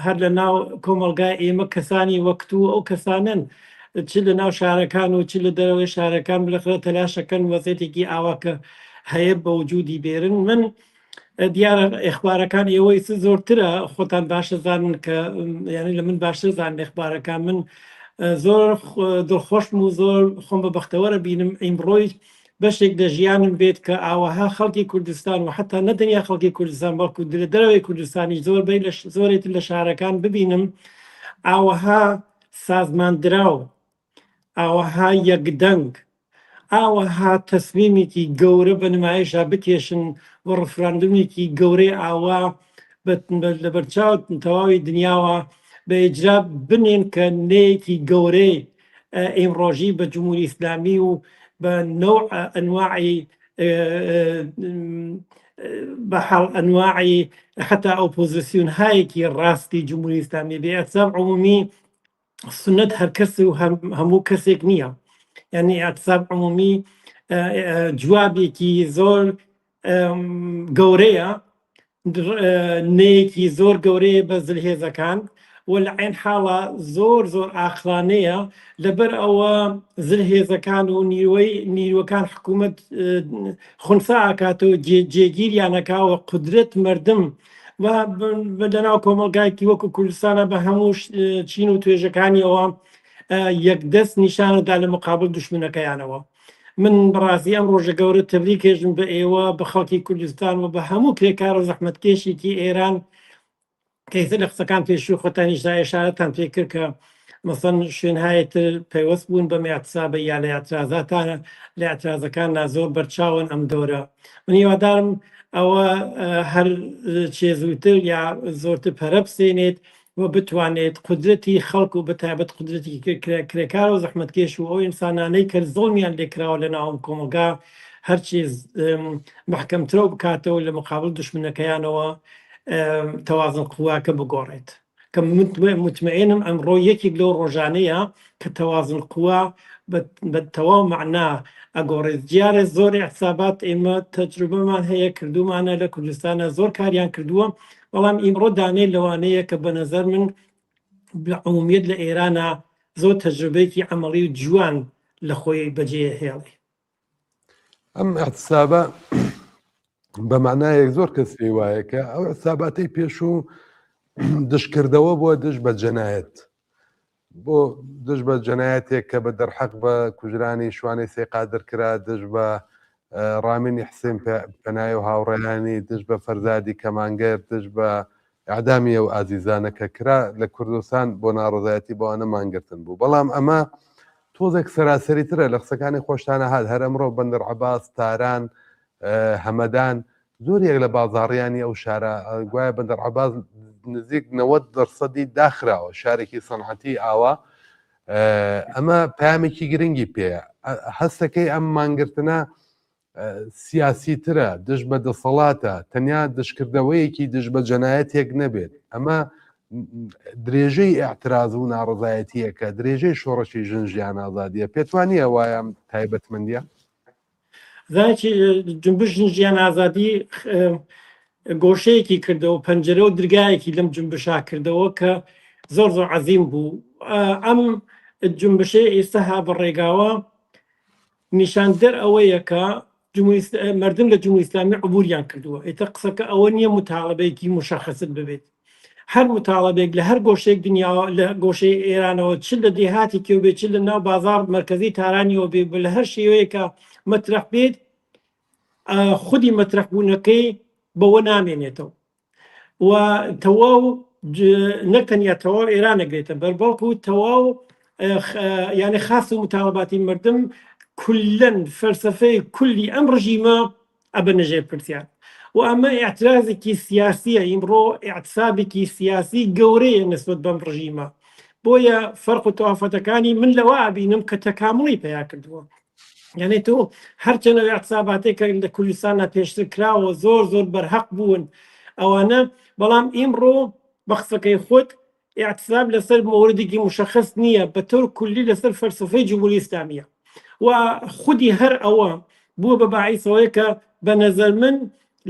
هەر لە ناو کۆمەلگای ئێمە کەسانی وەکتو ئەو کەسانن چ لە ناو شارەکان و چ لە دەرەوەی شارەکان بلەخرە تەلاشەکەن وەزێتێکی ئاواکە هەیە بە وجودی بێرن. من دیارە ئێخبارەکان ئێوەی زۆرترە خۆتان باشە زانن کە یعنی لە من باشتر زان ئێخبارەکان من زۆر دڵخۆشم و زۆر خۆم بە بەختەوەرە بینم ئیمڕۆی بەشێک لە ژیانم بێت کە ئاوەها خەڵکی کوردستان و حتا نەتەنیا خەڵکی کوردستان بەڵکو لە دەرەوەی کوردستانی زۆربەی زۆرێت لە شارەکان ببینم ئاوەها سازماندراو ئاوەها یەکدەنگ ئاوەها تەسمیمێکی گەورە بە نمایشە بکێشن بۆ ڕفراندومێکی گەورەی ئاوا لە بەرچاو تەواوی دنیاوە بە ئیجرا بنێن کە نەیەکی گەورەی ئیمڕۆژی بە جمهوری ئیسلامی و بە نوع ئەنواعی بەحاڵ ئەنواعی حتا ئۆپۆزیسیۆن هایەکی ڕاستی جمهوری ئیسلامی بێ ئەحساب عمومی سنەت هەر کەس و هەموو کەسێک نییە یعنی ئەحساب عمومی جوابێکی زۆر گەورەیە نەیەکی زۆر گەورەیە بە زلهێزەکان و لە عین حاڵە زۆر زۆر ئاخلانەیە لەبەر ئەوە زلهێزەکان و نیروەکان حکوومەت خونسا ئاکاتەوە جێگیریانەکاوە قدرت مردم و لەناو کۆمەلگایکی وەکو کوردستانە بە هەموو چین و توێژەکانیەوە یەکدەست نیشانەدا لە مقابل دوشمنەکەیانەوە. من بەڕاستی ئەم ڕۆژە گەورە تەبریکێژم بە ئێوە بە خەڵکی کوردستان و بە هەموو کرێکار و زەحمەتکێشێکی ئێران کەیتر لە قسەکان پێشوو خۆتانیشدا ئێشارەتان پێ کرد کە مەسەن شوێنهایەتر پەیوەست بوون بە میاتسابە یا لە ئەترازاتانە لە ئەترازەکاننا زۆر بەرچاون ئەم دەورە. من هیوادارم ئەوە هەر چێزووتر یا زۆرتر پەرە بسێنێت و بتوانێت قدرەتی خەڵک و بەتایبەت قدرەتی کرێکار و زەحمەتکێش و ئەو ئینسانانەی کە زۆڵمیان لێکراوە لە ناوم کۆمەلگا هەرچی محکەمترە بکاتەوە لە مقابل دوشمنەکەیانەوە تەوازن قواکە بگۆڕێت کە متمئێنم ئەمڕۆ یەکێک لەو ڕۆژانەیە کە تەوازن قوا بە تەواو معنا ئەگۆڕێت. جیارە زۆر حسابات ئێمە تەجروبەمان هەیە کردومانە لە کوردستانە زۆر کاریان کردووە، بەڵام ئیمڕۆ دانێ لەوانەیە کە بە نەزەر من عمومیت لە ئێرانە زۆر تەجروبەیەکی عملی و جوان لە خۆی بەجێ هێڵێ. ئەم احتسابە بە معنایەک زۆر کەس پێی وایە کە ئەو حساباتی پێشوو دشکردەوە بۆ دش بە جەنایەت، بۆ دش بە جەنایەتێک کە بە دەرحەق بە کوژرانی شوانەی سێ قادر کرا، دش بە ڕامینی حسێن پەنای و هاوڕێیانی، دش بە فەرزادی کەمانگەر، دش بە ئەعدامی ئەو ئازیزانە کە کرا لە کوردستان بۆ ناڕزایەتی بۆوانە مانگرتن بوو. بەڵام ئەمە تۆزێک سەراسەریترە لە قسەکانی خۆشتانە هات. هەر ئەمڕۆ بەندر عەباس، تاران، هەمەدان زۆریەک لە بازاڕیانی ئەو شارە گوایە بەندر عەباس نزیک 90% داخراوە، شارێکی سەنعەتی ئاوا. ئەمە پامێکی گرنگی پێەیە. هەستەکەی ئەم مانگرتنە سیاسیترە، دش بە دەسەڵاتە، تەنیا دشکردەوەیەکی دش بە جەنایەتێک نەبێت. ئەمە درێژەی ئاعتراز و ناڕزایەتیەکە، درێژەی شۆڕەشی ژنجیان ئازادیە. پێتوانیە وایە تایبەتمەندیە؟ زانکی جنبش ژنجیان ئازادی گۆشەیەکی کردەوە، پەنجەرە و درگایەکی لەم جنبشا کردەوە کە زۆر زۆر عەزیم بوو. ئەم جنبشەیە ئێستا ها بەڕێگاوە نیشاندەر ئەوەیە کە مردم لە جمهوری ئیسلامی عبوریان کردووە. ئێتە قسەکە ئەوە نییە متاڵبەیەکی مشخصت ببێت. هەر متاڵبێک لە هەر گۆشەیەک دنیاوە لە گۆشەی ئێرانەوە چ لە دێهاتی کێو بێت، چ لە ناو بازار مرکزی تارانیەوە بێ، لە هەر شێوەیەکە مەترەح بێت، خودی مەترەحبوونەکەی بەوە نامێنێتەوە و تەواو نەتەنیا تەواو ئێرانەگرێتە بەربەڵکو و تەواو یعنی خاص و متاڵباتی مردم کولەن فەلسەفەی کولی ئەم ڕژیمە ئەبەنەژێ پرسیار و ئەمە ئاعترازێکی سیاسیە. ئیمڕۆ ئاعتسابێکی سیاسی گەورەیە نسبەت بەم ڕژیمە، بۆیە فەرق و تەوافەتەکانی من لەوە ئابینم کە تەکامڵی پیا کردووە. یعنی تۆ هەرچەنە ئاعتساباتێکە لە کوردستانە پێشتر کراوە زۆر زۆر بەرهەق بوون ئەوانە، بەڵام ئیمڕۆ بە قسەکەی خۆت ئاعتساب لەسەر مۆردێکی مشخص نییە، بە تۆر کولی لەسەر فەلسەفەی جمهوری ئیسلامیە و خودی هەر ئەوە بووە بە باعیسەوەی کە بە نەزەر من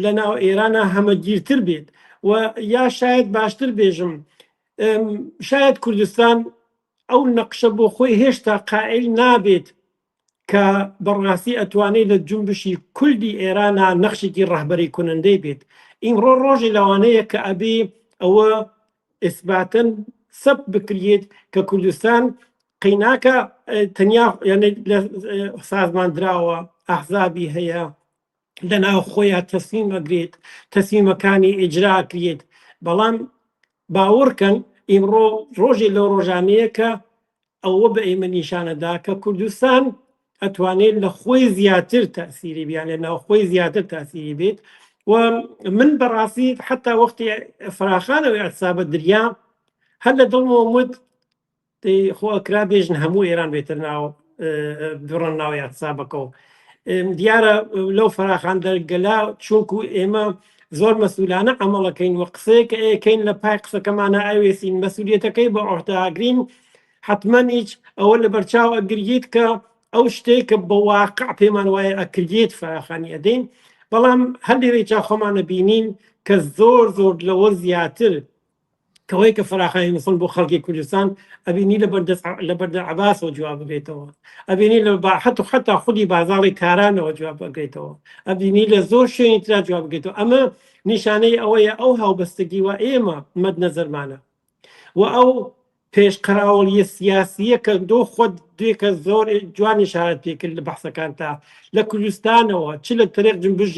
لە ناو ئێرانە هەمەگیرتر بێت و یا شاید باشتر بێژم شاید کوردستان ئەو نەقشە بۆ خۆی هێشتا قائل نابێت کە بەڕاستی ئەتوانێت لە جنبشی کوردی ئێرانە نەخشێکی ڕەهبەری کنندەی بێت. ئیمڕۆ ڕۆژی لەوانەیە کە ئەبێ ئەوە ئیسباتەن سەب بکرێت کە کوردستان قەیناکە تەنیا سازماندراوە، ئەحزابی هەیە، لەناو خۆیان تەسلیم ئەگرێت، تەسلیمەکانی ئیجرا کرێت. بەڵام باوەڕکەن ئیمڕۆ ڕۆژی لەو ڕۆژانەیە کە ئەوە بە ئێمە نیشانەدا کە کوردستان ئەتوانێت لە خۆی زیاتر تەسیری بیان، لە ناو خۆی زیاتر تاسیری بێت. و من بەڕاستی حتا وەختی فراخانەوەی ئەحسابە دریا هەر لە دڵمەوە وت خۆ ئەکرا بێژن هەموو ئێران بێتە ناو بڕن ناوی ئەحسابەکەەوە. دیارە لەو فراخان دەرگەلا چونکو ئێمە زۆر مەسئولانە عەمەڵەکەین و قسەیەکە ئەیەکەین لە پای قسەکەمانە ئاوێسین، مەسئولیەتەکەی بە عوهدەگرین حتمەن هیچ ئەوە لە بەرچاو ئەگریت کە ئەو شتێک کە بە واقع پێمان وایە ئەکرێت فراخانی ئەدەین. بەڵام هەندێک چا خۆمانە بینین کە زۆر لەوە زیاتر کەوەی کە فراخانی مسڵ بۆ خەڵکی کوردستان ئەبینی لە بەردە عەباسەوە جواب بگرێتەوە، ئەبینی لە حتا خودی بازاڕی کارانەوە جواب بگرێتەوە، ئەبینی لە زۆر شوێنی ترا جواب بگرێتەوە. ئەمە نیشانەی ئەوەیە ئەو هاوبەستگی و ئێمە مەدنەزەرمانە و ئەو پێشقراوەڵیە سیاسیە کە دۆ خۆت دوێکە زۆر جوانی شارەت پێکرد لە بەحسەکان تا لە کوردستانەوە چ لە طرێق جنبش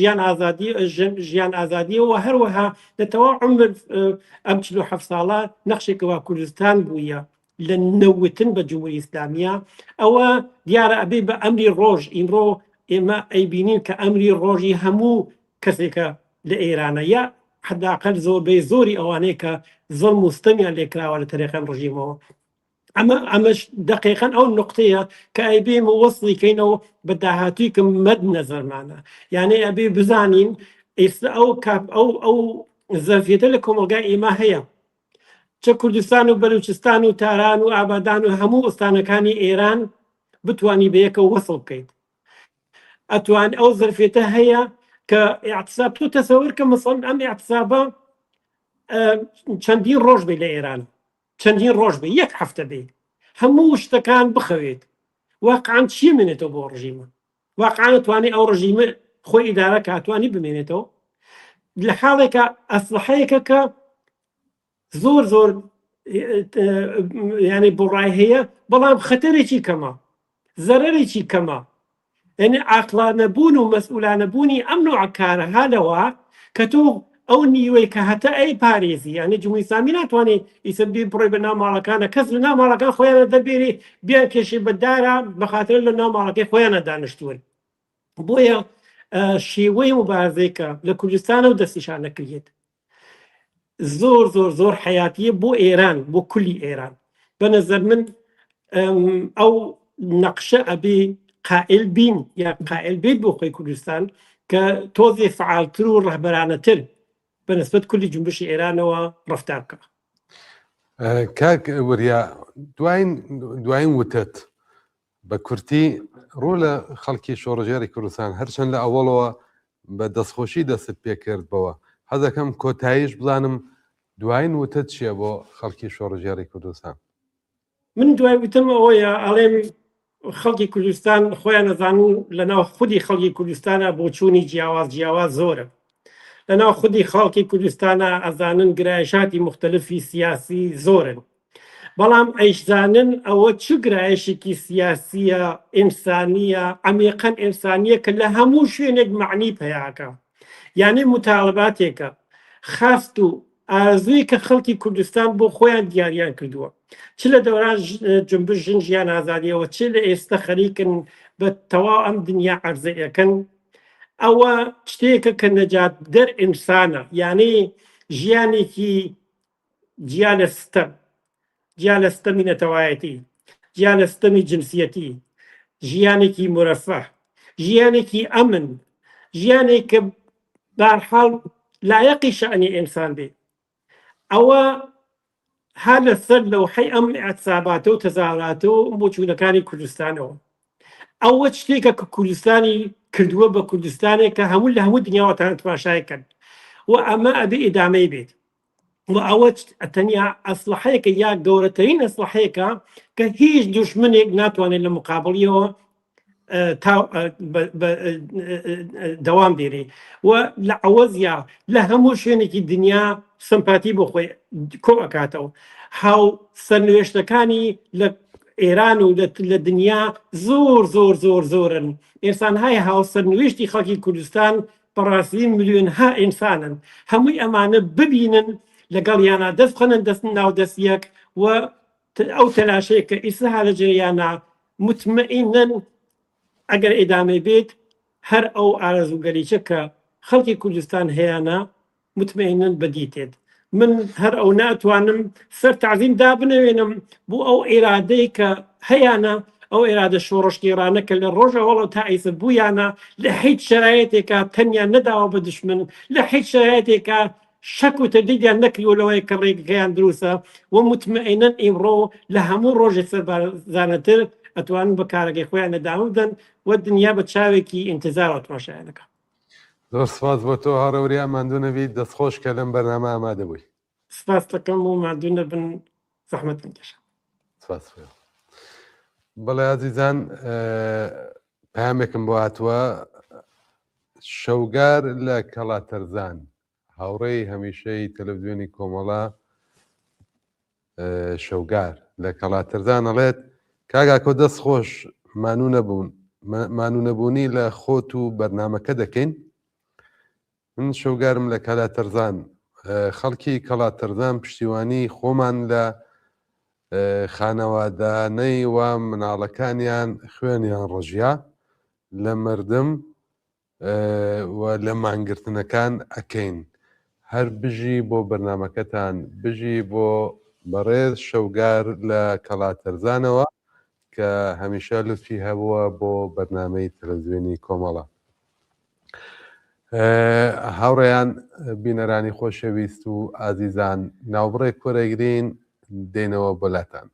ژیان ئازادیەوە هەروەها لە تەواو عمر ئەم 47 ساڵە نەخشێکەوە کوردستان بوویە لە نەوتن بە جمهوری ئیسلامیە. ئەوە دیارە ئەبێ بە ئەمری ڕۆژ ئیمڕۆ ئێمە ئەیبینین کە ئەمری ڕۆژی هەموو کەسێکە لە ئێرانە یا حداقل زۆربەی زۆری ئەوانەیە کە زڵم مستەمیان لێکراوە لە تەرێقەن ڕژیمەوە. ئەمەش دقیقەن ئەو نقطەیە کە ئەیبێ وەسڵیکەینەوە بە داهاتووی کە مەدنەزەرمانە، یانەی ئەبێ بزانین ئێستا ئەو زەرفیەتە لە کۆمەلگای ئێمە هەیە، چه کوردستان و بەلوچستان و تاران و ئابادان و هەموو ئۆستانەکانی ئێران بتوانی بەیەکە وەسڵ بکەیت. ئەتوان ئەو زەرفێتە هەیە کە ئیعتساب تۆ تەسەور کە مەسەڵەن ئەم ئیعتسابە چەندین ڕۆژ بێ لە ئێران، چەندین ڕۆژ بێ، یەک هەفتە بێ، هەموو شتەکان بخەوێت، واقعاً چی بمێنێتەوە بۆ ڕژیمە؟ واقعاً توانی ئەو ڕژیمە خۆی ئیدارە کە ئەتوانی بمێنێتەوە لە حاڵێکە ئەسلحەیەکە کە زۆر یعنی بڕای هەیە، بەڵام خەتەرێکی کەمە، زەرەرێکی کەمە. یعنی عاقلانەبوون و مەسئولانەبوونی ئەم نوع کارە هالەوە کە تۆ ئەو نیوەی کە هەتا ئەی پارێزی، یعنی جمهوری ئیسلامی ناتوانێت ئیسە بڕۆی بە ناو ماڵەکانە، کەس لە ناو ماڵەکان خۆیانە دەبێری بیان کێشی بەدارە بەخاتر لە ناو ماڵەکەی خۆیانە دانیشتوون. بۆیە شێوەی مبارزەیەکە لە کوردستانە و دەستیشان نەکرێت زۆر حیاتیە بۆ ئێران، بۆ کولی ئێران. بە نەزەر من ئەو نەقشە ئەبێ قائل بین یا قائل بێت بۆ خۆی کوردستان کە تۆزێ فعالتر و ڕەهبەرانەتر بەنسبەت کولی جنبشی ئێرانەوە ڕەفتار بکە. کاک وەریا دوایین وتت بە کورتی ڕۆ لە خەڵکی شۆڕژێری کوردستان هەرچەند لە ئەوڵەوە بە دەستخۆشی دەست پێکردبەوە، حەزەکەم کۆتاییش بڵانم دوایین وتت چییە بۆ خەڵکی شۆڕژێری کوردستان؟ من دوای وتم ئەوەیە ئەڵێم خەڵکی کوردستان خۆیان نەزانون لەناو خودی خەڵکی کوردستانە بۆ چوونی جیاواز زۆرە، لەناو خودی خەڵکی کوردستانە ئەزانن گرایشاتی مختلفی سیاسی زۆرن، بەڵام ئەیشزانن ئەوە چ گرایشێکی سیاسیە ئینسانیە عەمیقەن ئینسانیە کە لە هەموو شوێنێک معنی پەیاکە، یعنی متاڵباتێکە خاست و ئارزووی کە خەڵکی کوردستان بۆ خۆیان دیاریان کردووە، چ لە دەوران جنبش ژیان ئازادیەوە چ لە ئێستا خەریکن بە تەواو ئەم دنیا عەرزەیەکەن. ئەوە شتێکە کە نەجات دەر ئینسانە، یعنی ژیانێکی جیا لە ستەم، جیا لە ستەمی نەتەوایەتی، جیا لە ستەمی جنسیەتی، ژیانێکی مرەفەه، ژیانێکی ئەمن، ژیانێک کە بەهەرحاڵ لایەقی شەئنی ئینسان بێ. ئەوە ها لەسەر لەوحەی ئەم ئەعتساباتە و تەزاهوراتەوە بۆ چوونەکانی کوردستانەوە. ئەوە شتێکە کە کوردستانی کردووە بە کوردستانێک کە هەموو لە هەموو دنیاوەتان تەماشایکەن و ئەمە ئەبێ ئیدامەی بێت و ئەوە تەنیا ئەسلحەیەکە یا گەورەترین ئەسلحەیەکە کە هیچ دوژمنێک ناتوانێت لە مقابڵیەوە دەوام بێری و لە عەوەزیا لە هەموو شوێنێکی دنیا سمپاتی بۆ خۆی کۆ ئەکاتەوە. هاو سەرنوێشتەکانی لە ئێران و لە دنیا زۆرن. ئێسانهای هاو سەرنوێشتی خەڵکی کوردستان بەڕاستی ملیۆنها ئینسانن، هەمووی ئەمانە ببینن لەگەڵ یانە دەست بخەنن دەستن ناو دەستیەک و ئەو تەلاشەیە کە ئیسها لە جریانە متمەئینن ئەگەر ئیدامەی بێت هەر ئەو ئارەزوگەریچە کە خەڵکی کوردستان هەیەە متمەئینن بەدیتێت. من هەر ئەو ناتوانم سەر تعزیم دابنەوێنم بۆ ئەو ئێرادەی کە هەیەە، ئەو ئێرادە شۆڕشتێرانە کە لە ڕۆژەوەڵە تا ئیسە بوویانە لە هیچ شرایەتێکە تەنیان نەداوە بە دشمن، لە هیچ شرایەتێکە شەک و تەردیدیان نەکردەوەی کە ڕێگەکەیان دروستە و متمەئینن ئیمڕۆ لە هەموو ڕۆژێک سەربازانەتر ئەتوانن بە کارەکەی خۆیان نەدام بدەن و دنیا بە چاوێکی ئینتزارەوە تەماشایانەکە. زۆر سپاس بۆ تۆ هاڕەوریان ماندوو نەبی دەستخۆش کە لەم بەرنامە ئامادە بووی. سپاس دەکەم و مادوو نەبن زەحمەت بکەشە. سپاس. بەڵێ عەزیزان، پامێکم بۆ هاتووە. شەوگار لە کەڵاتەرزان، هاوڕێی هەمیشەی تەلەڤیزیۆنی کۆمەڵە شەوگار لە کەڵاتەرزان ئەڵێت کاگاکۆ دەست خۆش مانوو نەبوونی لە خۆت و بەرنامەکە دەکەین. من شەوگارم لە کەڵاتەرزان، خەڵکی کەڵاتەرزان پشتیوانی خۆمان لە خانەوادانەی و مناڵەکانیان خوێنیان ڕژیا لە مردم و لە مانگرتنەکان ئەکەین. هەر بژی بۆ بەرنامەکەتان، بژی بۆ بەڕێز شەوگار لە کەڵاتەرزانەوە کە هەمیشە لوتفی هەبووە بۆ بەرنامەی تەلەڤیزیۆنی کۆمەڵە. هاوڕێیان بینەرانی خۆشەویست و ئازیزان، ناوبڕێک وەرەگرین دێنەوە بۆلاتان.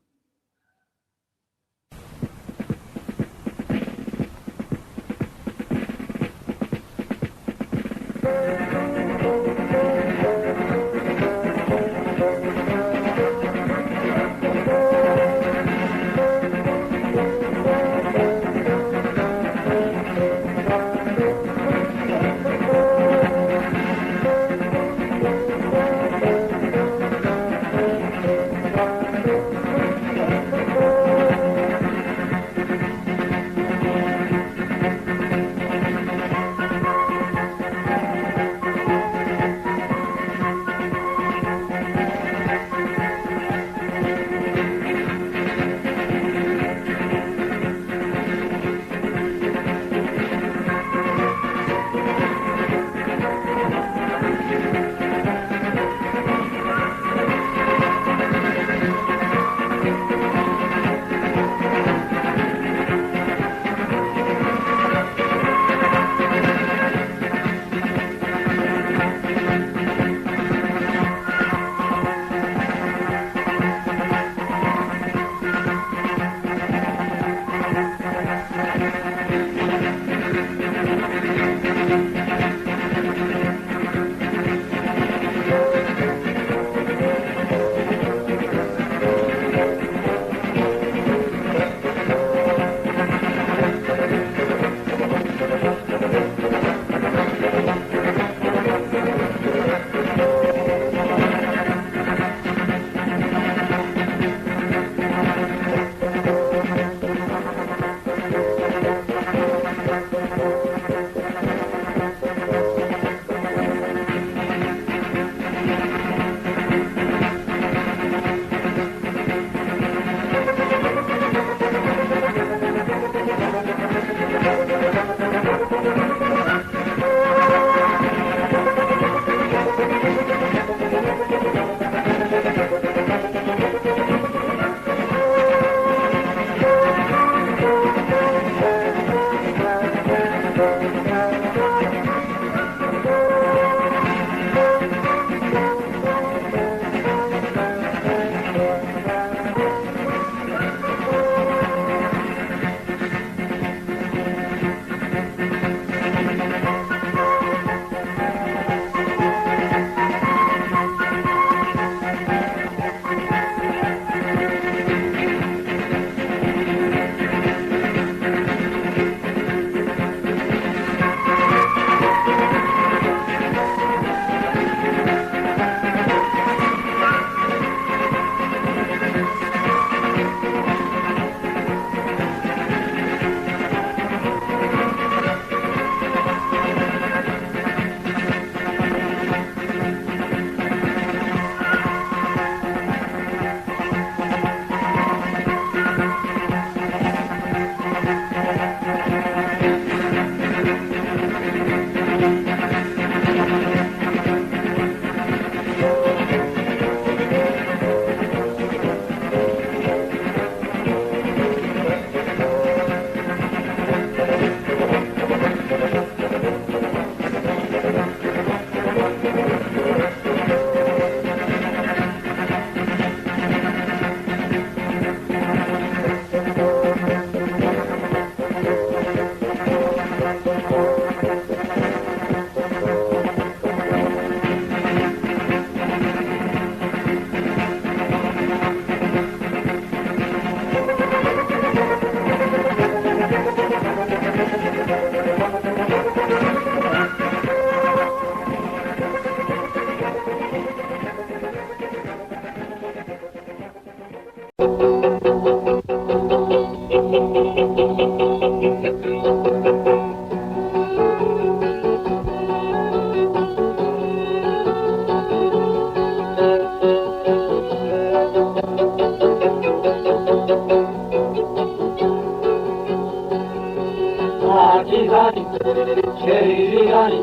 شیریانی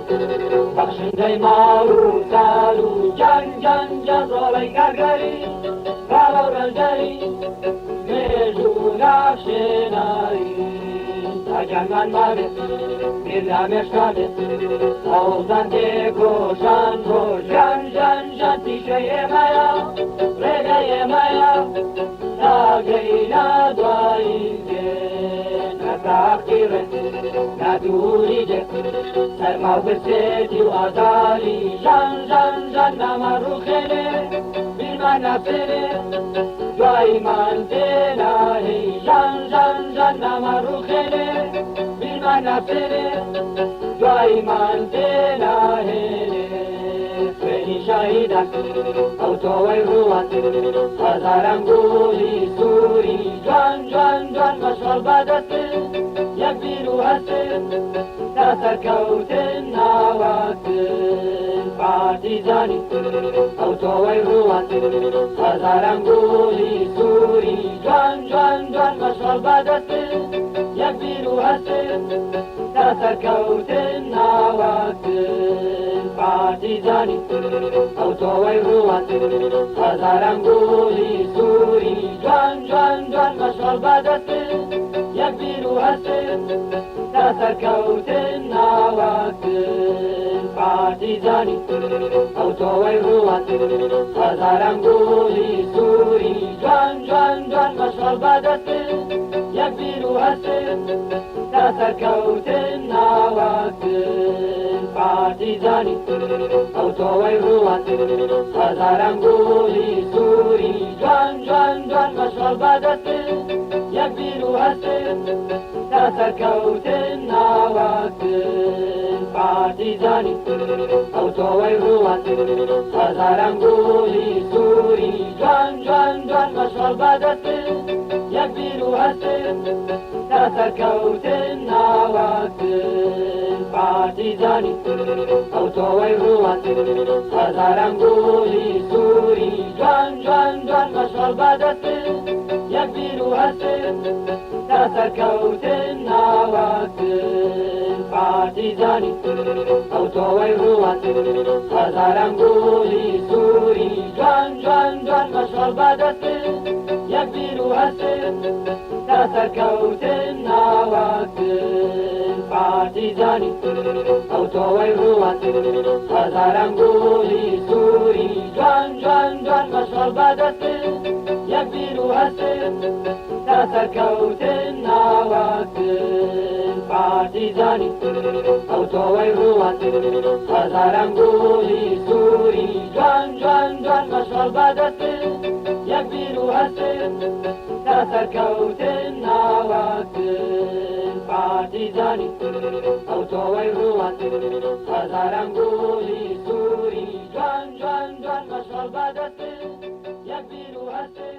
بخشنده ما و سالو جان جان جان روی کارگری کارو رنجری مجونا شنایی جانان ماله میرامش کاله آوزان دکوشان رو جان جان جان تیشه مایا رگای مایا ناگینا دواییده نتاخیره ندوریده سرما بسیدی و آزاری جان جان جان نمارو خیله بیرمان نفسیره دوای من دلایی جان جان جان نمارو خیله بیرمان نفسیره دوای من دلایی فری شهیدن او توی روان هزارم گولی سوری جان جان جان مشغل بدسته یک بیرو هسته تسر کوتن نواکتن پارتیزانی او توی روان هزارم گولی سوری جان جان جان مشغل بدسته یک بیرو هسته تسر کوتن نواکتن پارتیزانی او توی روان هزارم گولی سوری جان جان جان مشغل بدسته یک بیرو هسته تسر کوتن نواکتن پارتیزانی او توی روان هزارم گولی سوری جان جان جان مشغل بدسته یک بیرو هسته تسر کوتن نواکتن پارتیزانی او توی روان هزارم گولی سوری جان جان جان مشغل بدسته یک بیرو هسته تسر کوتن نواکتن پارتیزانی او توی روان هزارم گولی سوری جان جان جان مشغل بدسته یک بیرو هسته تسر کوتن نواکتن پارتیزانی او توی روان هزارم گولی سوری جان جان جان مشغل بدسته یک بیرو هسته تسر کوتن نواکتن پارتیزانی او توی روان هزارم گولی سوری جان جان جان مشغل بدسته یک بیرو هسته تسر کوتن نواکتن پارتیزانی او توی روان هزارم گولی سوری جان جان جان مشغل بدسته یک بیرو هسته تسر کوتن نواکتن پارتیزانی او توی روان هزارم گولی سوری جان جان جان مشغل بدسته یک بیرو هسته تسر کوتن نواکتن پارتیزانی او توی روان هزارم گولی سوری جان جان جان مشغل بدسته یک بیرو هسته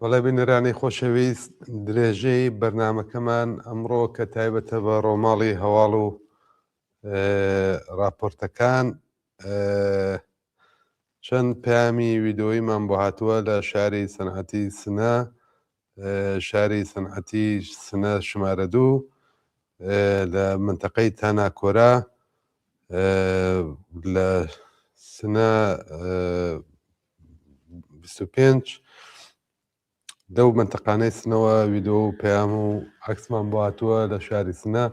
وەڵای بینەرانی خۆشەویست درێژەی بەرنامەکەمان ئەمڕۆ کە تایبەتە بە ڕۆماڵی هەواڵ و راپۆرتەکان چەند پامی ویدۆیمان بۆ هاتووە لە شاری سەنعەتی سنە، شاری سەنعەتی سنە شمارە 2 لە منتەقەی تاناکۆرا لە سنە 25 دەو منتەقانەی سنەوە ویدۆ و پەیام و عەکسمان بۆ هاتووە لە شاری سنە،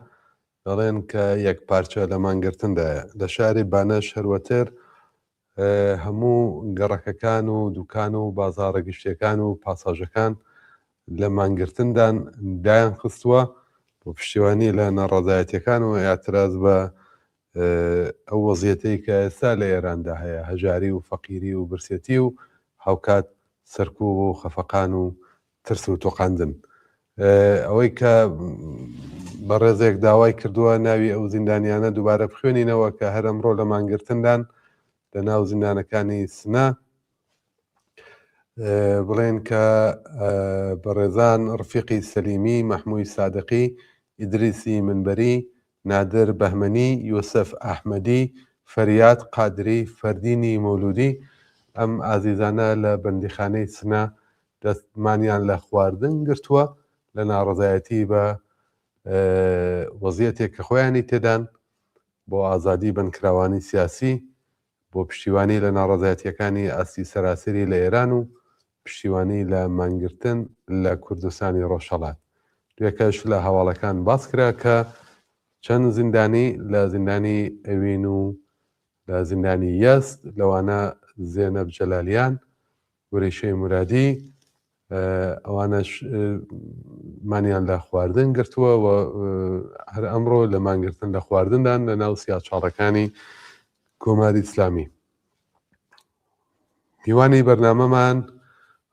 دەڵێن کە یەک پارچە لە مانگرتندایە. لە شاری بانەش هەروەتر هەموو گەڕەکەکان و دوکان و بازاڕە گشتیەکان و پاساژەکان لە مانگرتندان دایان خستووە بۆ پشتیوانی لە ناڕەزایەتیەکان و ئاعتراز بە ئەو وەزیەتەی کە ئێستا لە ئێراندا هەیە، هەژاری و فەقیری و برسێتی و هاوکات سەرکوب و خەفەقان و ترس و تۆقاندن. ئەوەی کە بە ڕێزێک داوای کردووە ناوی ئەو زیندانیانە دووبارە بخوێنینەوە کە هەر ئەمڕۆ لە مانگرتندان لە ناو زیندانەکانی سنە، بڵێن کە بەڕێزان ڕفیقی سەلیمی، مەحمووی سادقی، ئیدریسی منبەری، نادر بەهمەنی، یوسف ئەحمەدی، فەریاد قادری، فەردینی مەولودی ئەم ئازیزانە لە بەندیخانەی سنە دەستمانیان لە خواردن گرتووە لە ناڕەزایەتی بە وەزیەتێک کە خۆیانی تێدان بۆ ئازادی بنکراوانی سیاسی، بۆ پشتیوانی لە ناڕەزایەتیەکانی ئاستی سەراسەری لە ئێران و پشتیوانی لە مانگرتن لە کوردستانی ڕۆژهەڵات. دوێکەش لە هەواڵەکان باس کرا کە چەند زیندانی لە زیندانی ئەوین و لە زیندانی یەست، لەوانە زێنەب جەلالیان، وەریشەی مرادی، ئەوانەش مانیان لە خواردن گرتووە و هەر ئەمڕۆ لە مانگرتن لە خواردندان لە ناو سیاچاڵەکانی کۆماری ئیسلامی. میوانی بەرنامەمان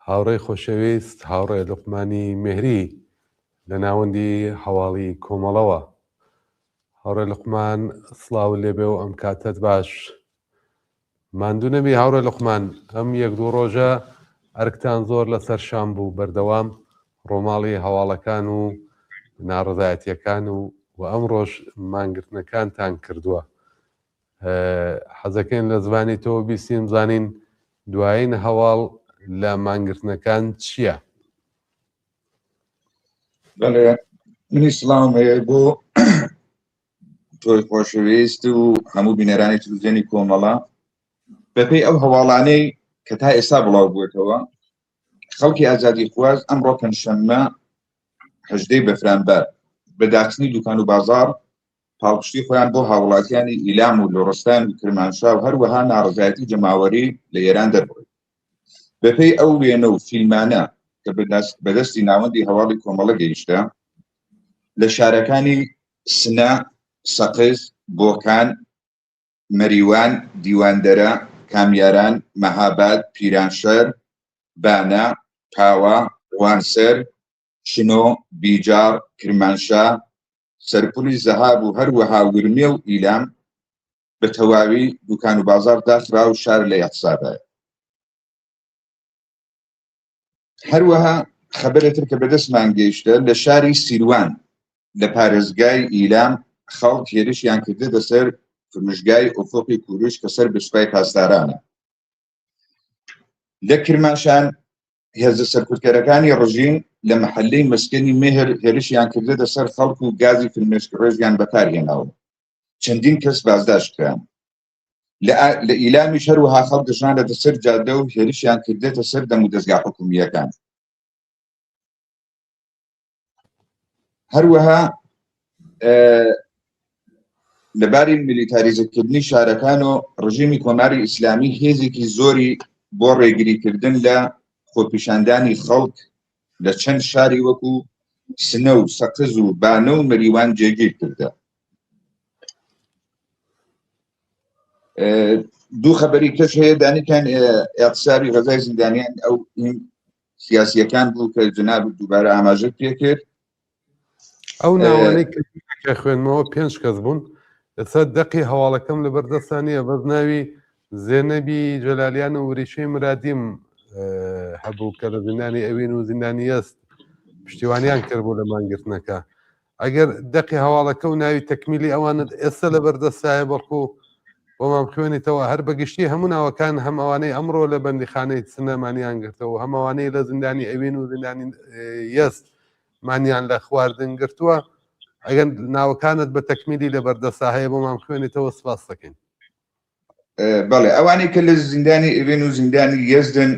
هاوڕێی خۆشەویست هاوڕێ لوقمانی مێهری لە ناوەندی هەواڵی کۆمەڵەوە. هاوڕێ لوقمان سڵاو لێبێ و ئەم کاتت باش. ماندوو نەبی هاوڕێ لوقمان، ئەم یەک دوو ڕۆژە ئەرکتان زۆر لەسەر شام بوو، بەردەوام ڕۆماڵی هەواڵەکان و ناڕەزایەتیەکان و ئەم ڕۆژ مانگرتنەکانتان کردووە. حەزەکەین لە زمانی تۆ بیستیم زانین دوایین هەواڵ لە مانگرتنەکان چییە؟ بەڵێ، منی سڵاوم هەیە بۆ تۆی خۆشەویست و هەموو بینەرانی تەلەڤیزیۆنی کۆمەڵە. بەپێی ئەو هەواڵانەی کە تا ئێستا بڵاو بووێتەوە، خەڵکی ئازادی خواز ئەمڕۆ پەنجشەممە 18 بەفرانبەر بە داچنی دوکان و بازار پاڵپشتی خۆیان بۆ هاوڵاتیانی ئیلام و لۆڕستان و کرمانشا و هەروەها ناڕەزایەتی جەماوەری لە ئێران دەربڕێت. بەپێی ئەو وێنە و فیلمانە کە بەدەستی ناوەندی هەواڵی کۆمەڵە گەیشتە، لە شارەکانی سنە، سەقز، بۆکان، مەریوان، دیواندەرە، کامیاران، مەهاباد، پیرانشەر، بانە، پاوە، ڕوانسەر، شنۆ، بیجار، کرمانشا، سەرپولی زەهاب و هەروەها ورمێ و ئیلام بە تەواوی دوکان و بازار داخرا و شار لە یەخسابایە. هەروەها خەبەرێتر کە بەدەستمان گەیشتە لە شاری سیروان لە پارێزگای ئیلام خەڵک هێرشیان کردێتە سەر فرمشگای ئۆفۆقی کوروش کە سەر بەسوپای پاسدارانە. لە کرمانشان هێزە سەرکوتکەرەکانی ڕژیم لە مەحەلەی مەسکەنی مێهر هێرشیان کردێتە سەر خەڵک و گازی فرمێسکڕێژیان بەکارهێناوە. چەندین کەس بازداشتکران. لە ئیلامیش هەروەها خەڵک دەژانێتە سەر جادە و هێرشیان کردێتە سەر دەم و دەستگا حکوومیەکان. هەروەها لەباری میلیتاریزەکردنی شارەکان و ڕژیمی کۆماری ئیسلامی هێزێکی زۆری بۆ ڕێگریکردن لە خۆپیشاندانی خەڵک لە چەند شاری وەکو سنە و سەقز و بانە و مەریوان جێگیر کردە. دوو خەبەری کەش هەیە دانیکان ئاقساری غەزای زیندانیان ئەو سیاسیەکان بوو کە جناب دووبارە ئاماژە پێکرد. ئەو ناوانەی کە خوێنمەوە 5 کەس بوون. ئێستا دەقی هەواڵەکەم لە بەردەستانیە بەس ناوی زێنەبی جەلالیان و وریشەی مرادیم هەبوو کە لە زیندانی ئەوین و زیندانی ئەست پشتیوانیان کردبوو لە مانگرتنەکە ئەگەر دەقی هەواڵەکە و ناوی تەکمیلی ئەوانت ئێستا لە بەردەستایە بەڵکو بۆمان خوێنیتەوە هەر بەگشتی هەموو ناوەکان هەم ئەوانەی ئەمڕۆ لە بەندیخانەی سنەمانیان گرتەوە هەم ئەوانەی لە زیندانی ئەوین و زیندانی یەست مانیان لە خواردن گرتووە ئەگەر ناوەکانت بە تەکمیلی لە بەردەستا هەیە بۆمان خوێنیتەوە سپاس دەکەین بەڵێ ئەوانەی کە لە زیندانی ئەوێن و زیندانی یەزدن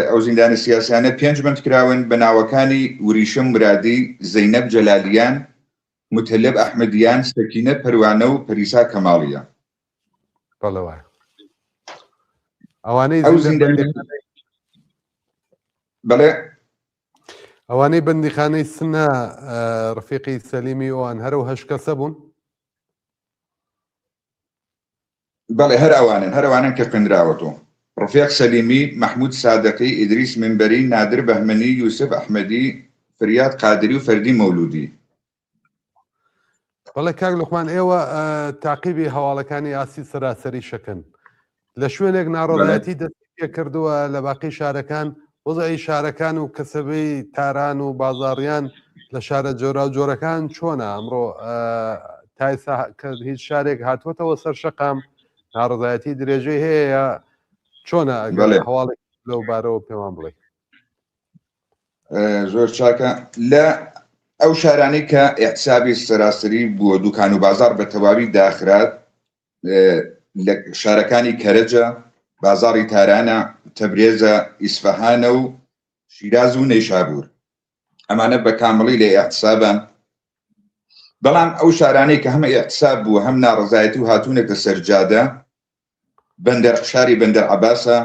ئەو زیندانی سیاسیانە 5 بند کراون بە ناوەکانی وریشە مرادی زەینەب جەلالیان متەلەب ئەحمەدیان سەکینە پەروانە و پەریسا کەماڵیە بەڵێ ئەوانەی بەڵێ ئەوانەی بەندیخانەی سنە ڕفیقی سەلیمی ئەوان هەرو هەش کەسە بوون بەڵێ هەروانن کە خوێنراوەتەوە ڕفیق سەلیمی محمود سادقی ئیدریس منبەری نادر بەهمەنی یوسف ئەحمەدی فریاد قادری و فەردی مەولودی بەڵێ کاک لوقمان ئێوە تاقیبی هەواڵەکانی ئاسی سەراسەری شەکەن لە شوێنێک ناڕۆڵایەتی دەستی پێ کردووە لە باقی شارەکان وەزعی شارەکان و کەسەبەی تاران و بازاڕیان لە شارە جۆرا و جۆرەکان چۆنە ئەمڕۆ تایسا کە هیچ شارێک هاتووەتەوە سەر شەقام ناڕزایەتی درێژەی هەیە چۆنە هەواڵێک لەو بارەوە پێمان بڵێ زۆر چاکە لە ئەو شارانەی کە ئیحتسابی سەراسەری بووە دوکان و بازار بە تەواوی داخرات لە شارەکانی کەرەجە بازاڕی تارانە تەبرێزە ئیسفەهانە و شیراز و نەیشابور ئەمانە بە کامڵی لە ئیحتسابن بەڵام ئەو شارانەی کە هەمە ئیحتساب بووە هەم ناڕزایەتی و هاتوونێتە سەرجادە شاری بەندەر عەباسە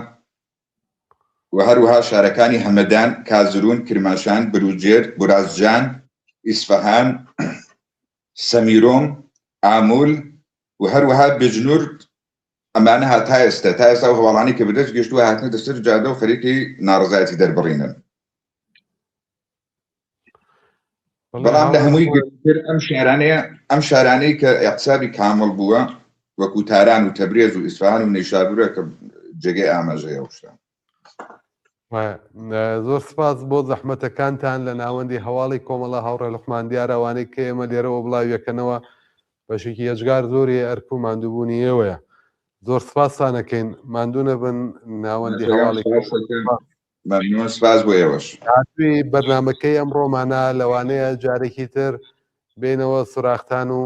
و هەروەها شارەکانی هەمەدان کازرون کرماشان بروجێر بورازجان ئیسفەهان سەمیرۆم ئامول و هەروەها بجنور ئەمانە تا ئێستا و هەواڵانی کە بەدەست گەشتووە هاتنە دەسەر جادە و خەریکی ناڕزایەتی دەربڕینن بەڵام لە هەمووی گرتر ئەم شارانەی کە ئیحتسابی کامڵ بووە وەکو تاران و تەبرێز و ئیسفەهان و نەیشابورە کە جێگەی ئاماژەیە شتان زۆر سپاس بۆ زەحمەتەکانتان لە ناوەندی هەواڵی کۆمەڵە هاوڕێ لوقمان دیارەوانەی کە ئێمە لێرەوە بڵاویەکەنەوە بەشێکی ئەجگار زۆری ئەرک و ماندووبوونی ئێوەیە زۆر سپاسانەکەین ماندوونە بن ناوەندی هەواڵی سپاس بۆ ئێوەش هاتووی بەرنامەکەی ئەمڕۆمانە لەوانەیە جارێکی تر بینەوە سوراختان و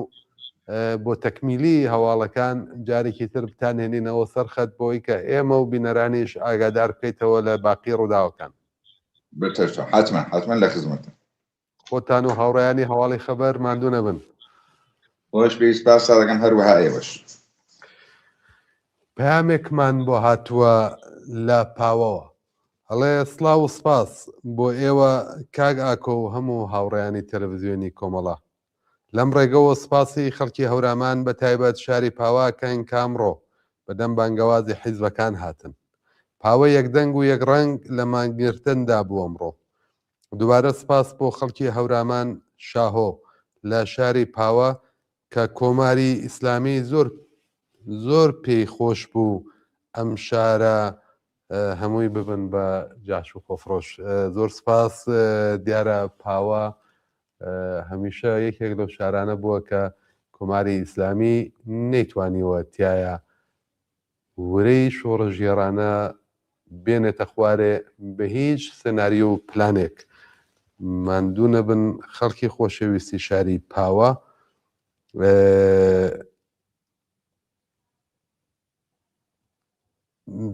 بۆ تەکمیلی هەواڵەکان جارێکی تر بتانهێنینەوە سەرخەت بۆی کە ئێمە و بینەرانیش ئاگادار بکەیتەوە لە باقی ڕووداوەکان حتما لە خزمەتە خۆتان و هاوڕێیانی هەواڵی خەبەر ماندوونە بن خۆش پێی سپاس دەکەم هەروەها ئێوەش پەیامێکمان بۆ هاتووە لە پاوەوە هەڵێ سڵاو و سپاس بۆ ئێوە کاگ ئاکۆ و هەموو هاوڕێیانی تەلەڤیزیۆنی کۆمەڵە لەم ڕێگەوە سپاسی خەڵکی هەورامان بە تایبەت شاری پاواکەین کامڕۆ بەدەم بانگەوازی حیزبەکان هاتن پاوە یەکدەنگ و یەک ڕەنگ لە مانگرتندا بوو ئەمڕۆ دووبارە سپاس بۆ خەڵکی هەورامان شاهۆ لە شاری پاوە کە کۆماری ئیسلامی زۆر پێی خۆش بوو ئەم شارە هەمووی ببن بە جاش و خۆفرۆش زۆر سپاس دیارە پاوە هەمیشە یەکێک لەو شارانە بووە کە کۆماری ئیسلامی نەیتوانیوە تایە ورەی شۆڕەژێرانە بێنێتە خوارێ بە هیچ سناریۆ و پلانێک ماندوونە بن خەڵکی خۆشەویستی شاری پاوە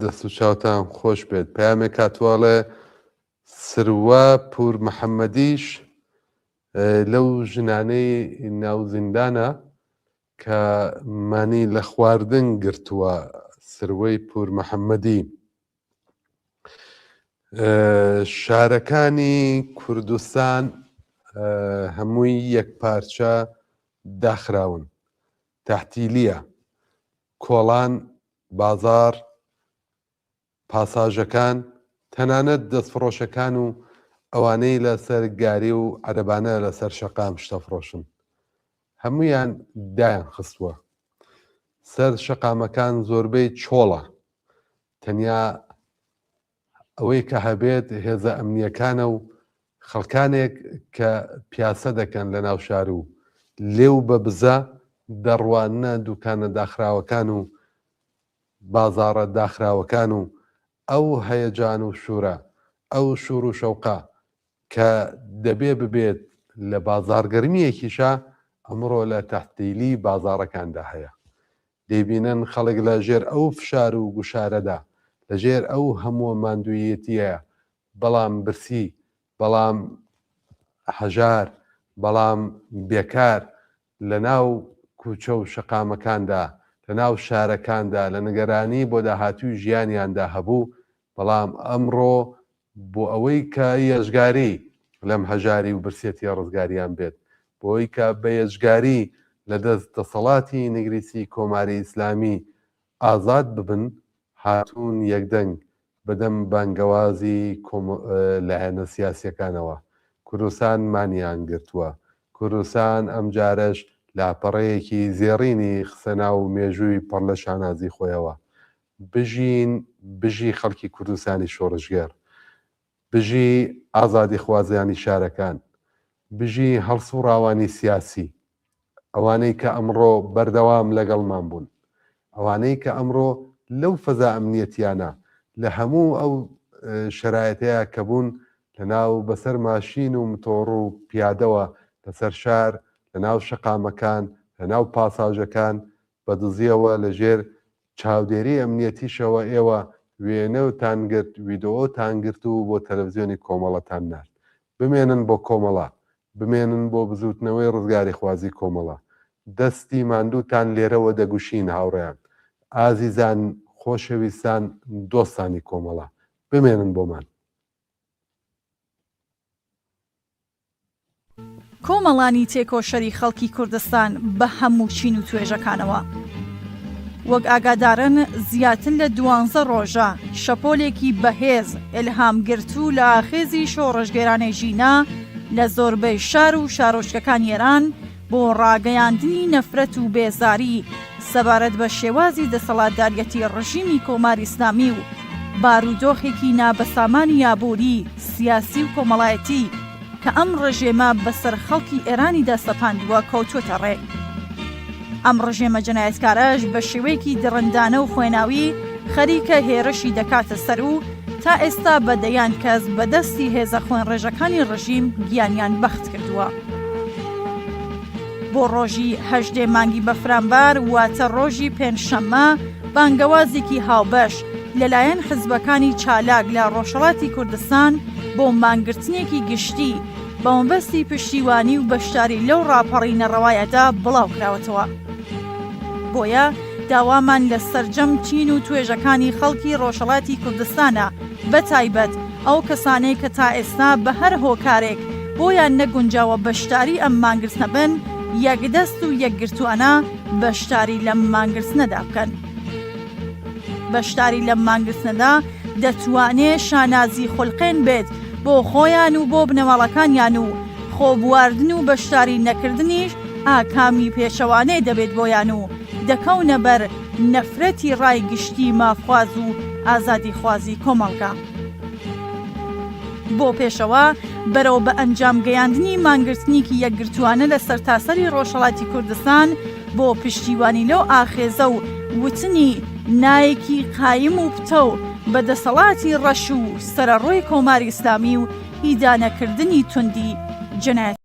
دەست و چاوتان خۆش بێت پەیامێک هاتووەڵێ سروە پور محەممەدیش لەو ژنانەی ناوزیندانە کە مانی لە خواردن گرتووە سروەی پور محەممەدی شارەکانی کوردستان هەمووی یەک پارچە داخراون تەحتیلیە کۆڵان بازار پاساژەکان تەنانەت دەستفرۆشەکان و ئەوانەی لەسەر گاری و عەرەبانە لەسەر شەقام شتەفرۆشن هەمویان دایان خستووە سەر شەقامەکان زۆربەی چۆڵە تەنیا ئەوەی کە هەبێت هێزە ئەمنیەکانە و خەڵکانێک کە پیاسە دەکەن لە ناو شار و لێو بە بزە دەڕوانە دوکانە داخراوەکان و بازاڕە داخراوەکان و ئەو هەیەجان و شورە ئەو شور و شەوقە کە دەبێ ببێت لە بازارگەرمیەکیشە ئەمڕۆ لە تەحتیلی بازارەکاندا هەیە. دەیبینن خەڵک لە ژێر ئەو فشار و گوشارەدا لە ژێر ئەو هەموو ماندوویەتیە، بەڵام برسی، بەڵام هەژار، بەڵام بێکار لە ناو کوچە و شەقامەکاندا، لە ناو شارەکاندا لە نگەرانی بۆ داهاتووی ژیانیاندا هەبوو. بەڵام ئەمڕۆ بۆ ئەوەی کە یەژگاری لەم هەژاری و برسێتی ڕزگاریان بێت، بۆ ئەوەی کە بە یەژگاری لە دەست دەسەڵاتی نگریسی کۆماری ئیسلامی ئازاد ببن، هاتوون یەکدەنگ بەدەم بانگەوازی لایەنە سیاسیەکانەوە. کوردستان مانیان گرتووە. کوردستان ئەم جارەش لاپەڕەیەکی زێڕینی خسەنا و مێژووی پڕ لە شانازی خۆیەوە. بژی خەڵکی کوردستانی شۆڕژگەر، بژی ئازادی خوازیانی شارەکان، بژی هەڵسوڕاوانی سیاسی، ئەوانەی کە ئەمڕۆ بەردەوام لەگەڵمان بوون، ئەوانەی کە ئەمڕۆ لەو فەزا ئەمنیەتیانە لە هەموو ئەو شرایەتەیە کە بوون لە ناو بەسەر ماشین و متۆڕ و پیادەوە لەسەر شار، لە ناو شەقامەکان، لە ناو پاساژەکان بەدزیەوە لە ژێر چاودێری ئەمنیەتیشەوە ئێوە وێنەوتان گرت، ویدۆتان گرت و بۆ تەلەڤیزیۆنی کۆمەڵەتان نرد. بمێنن بۆ کۆمەڵە، بمێنن بۆ بزوتنەوەی ڕزگاری خوازی کۆمەڵە. دەستی ماندووتان لێرەوە دەگوشین هاوڕێیان. ئازیزان، خۆشەویستان، دۆستانی کۆمەڵە، بمێنن بۆمان. کۆمەڵانی تێکۆشەری خەڵکی کوردستان بە هەموو چین و توێژەکانەوە. وەک ئاگادارن زیاتر لە 12 ڕۆژە شەپۆلێکی بەهێز ئیلهامگرتوو لە ئاخێزی شۆڕژگەرانەی ژینا لە زۆربەی شار و شارۆچکەکان ئێران بۆ ڕاگەیاندنی نەفرەت و بێزاری سەبارەت بە شێوازی دەسەڵاتداریەتی ڕژیمی کۆماری ئیسلامی و بارودۆخێکی نابەسامانی یابووری سیاسی و کۆمەڵایەتی کە ئەم ڕژێمە بەسەر خەڵکی ئێرانیدا سەپاندووە کەوتووەتە ڕێ. ئەم ڕژێمە جەنایەتکارەش بە شێوەیەکی دڕندانە و خوێناوی خەریکە هێرشی دەکاتە سەر و تا ئێستا بەدەیان کەس بەدەستی هێزە خوێن ڕێژەکانی ڕژیم گیانیان بەخت کردووە. بۆ ڕۆژی 18 مانگی بەفرامبار واتە ڕۆژی پێنجشەممە بانگەوازێکی هاوبەش لەلایەن حزبەکانی چالاک لە ڕۆژهەڵاتی کوردستان بۆ مانگرتنێکی گشتی بە مەبەستی پشتیوانی و بەشداری لەو ڕاپەڕی نەڕەوایەدا بڵاو کراوەتەوە. بۆیە داوامان لە سەرجەم چین و توێژەکانی خەڵکی ڕۆژهەڵاتی کوردستانە، بەتایبەت ئەو کەسانەی کە تا ئێستا بە هەر هۆکارێک بۆیان نەگونجاوە بەشداری ئەم مانگرتنە بن، یەکدەست و یەکگرتووانە بەشداری لەم مانگرتنەدا بکەن. بەشداری لەم مانگرتنەدا دەتوانێت شانازی خوڵقێن بێت بۆ خۆیان و بۆ بنەماڵەکانیان و خۆبواردن و بەشداری نەکردنیش ئاکامی پێشەوانەی دەبێت بۆیان و دەکەونە بەر نەفرەتی ڕایگشتی مافخواز و ئازادی خوازی کۆمەڵگا. بۆ پێشەوە بەرەو بە ئەنجام گەیاندنی مانگرتنیکی یەکگرتووانە لە سەرتاسەری ڕۆژهەڵاتی کوردستان بۆ پشتیوانی لەو ئاخێزە و وتنی نایەکی قایم و پتە و بەدەسەڵاتی ڕەش و سەرەڕۆی کۆماری ئیسلامی و ئیدانەکردنی توندی جەنایەت.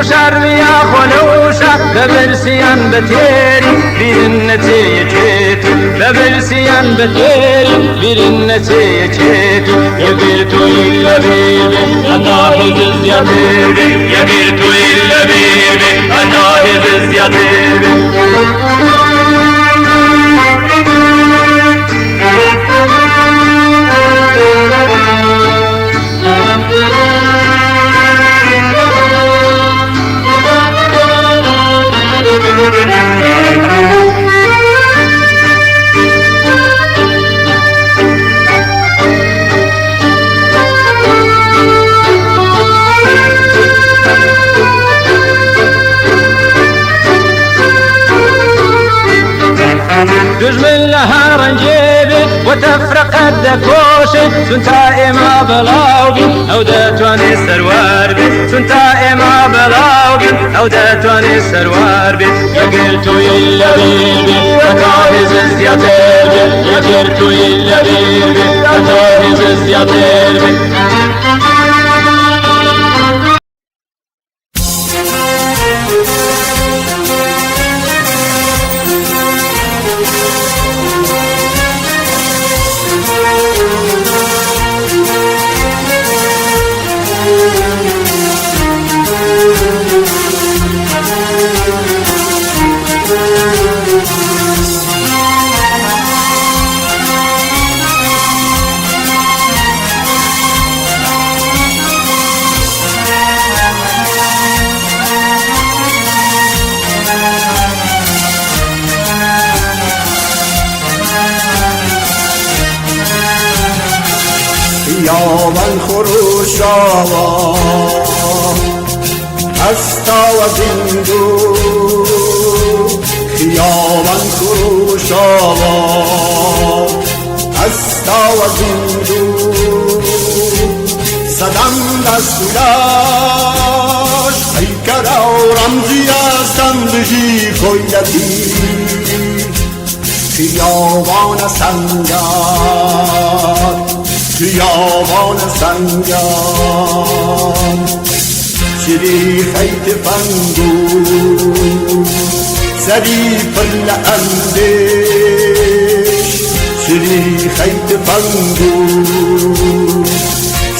شربيا خلوشا ببرسيان بتيري بيرنتي يجيتو ببرسيان بتيري بيرنتي يجيتو يبيتو إلا بيبي أنا هدز يا بيبي يبيتو إلا بيبي أنا هدز يا بيبي دجمن لها رنجيبي وتفرق الدكوشي سنتا إما بلاوبي أو داتواني سروار بي سنتا إما بلاوبي أو داتواني سروار بي يقلتو إلا بيبي أتاهز الزيادير بي يقلتو إلا بيبي أتاهز الزيادير بي خیابان خروشاوا هستا و زندو خیابان خروشاوا هستا و زندو صدم دستولاش پیکر و رمزی هستم بجی خویتی خیابان سنگر خیابان سنگان شری خیت فنگو سری پر اندیش شری خیت فنگو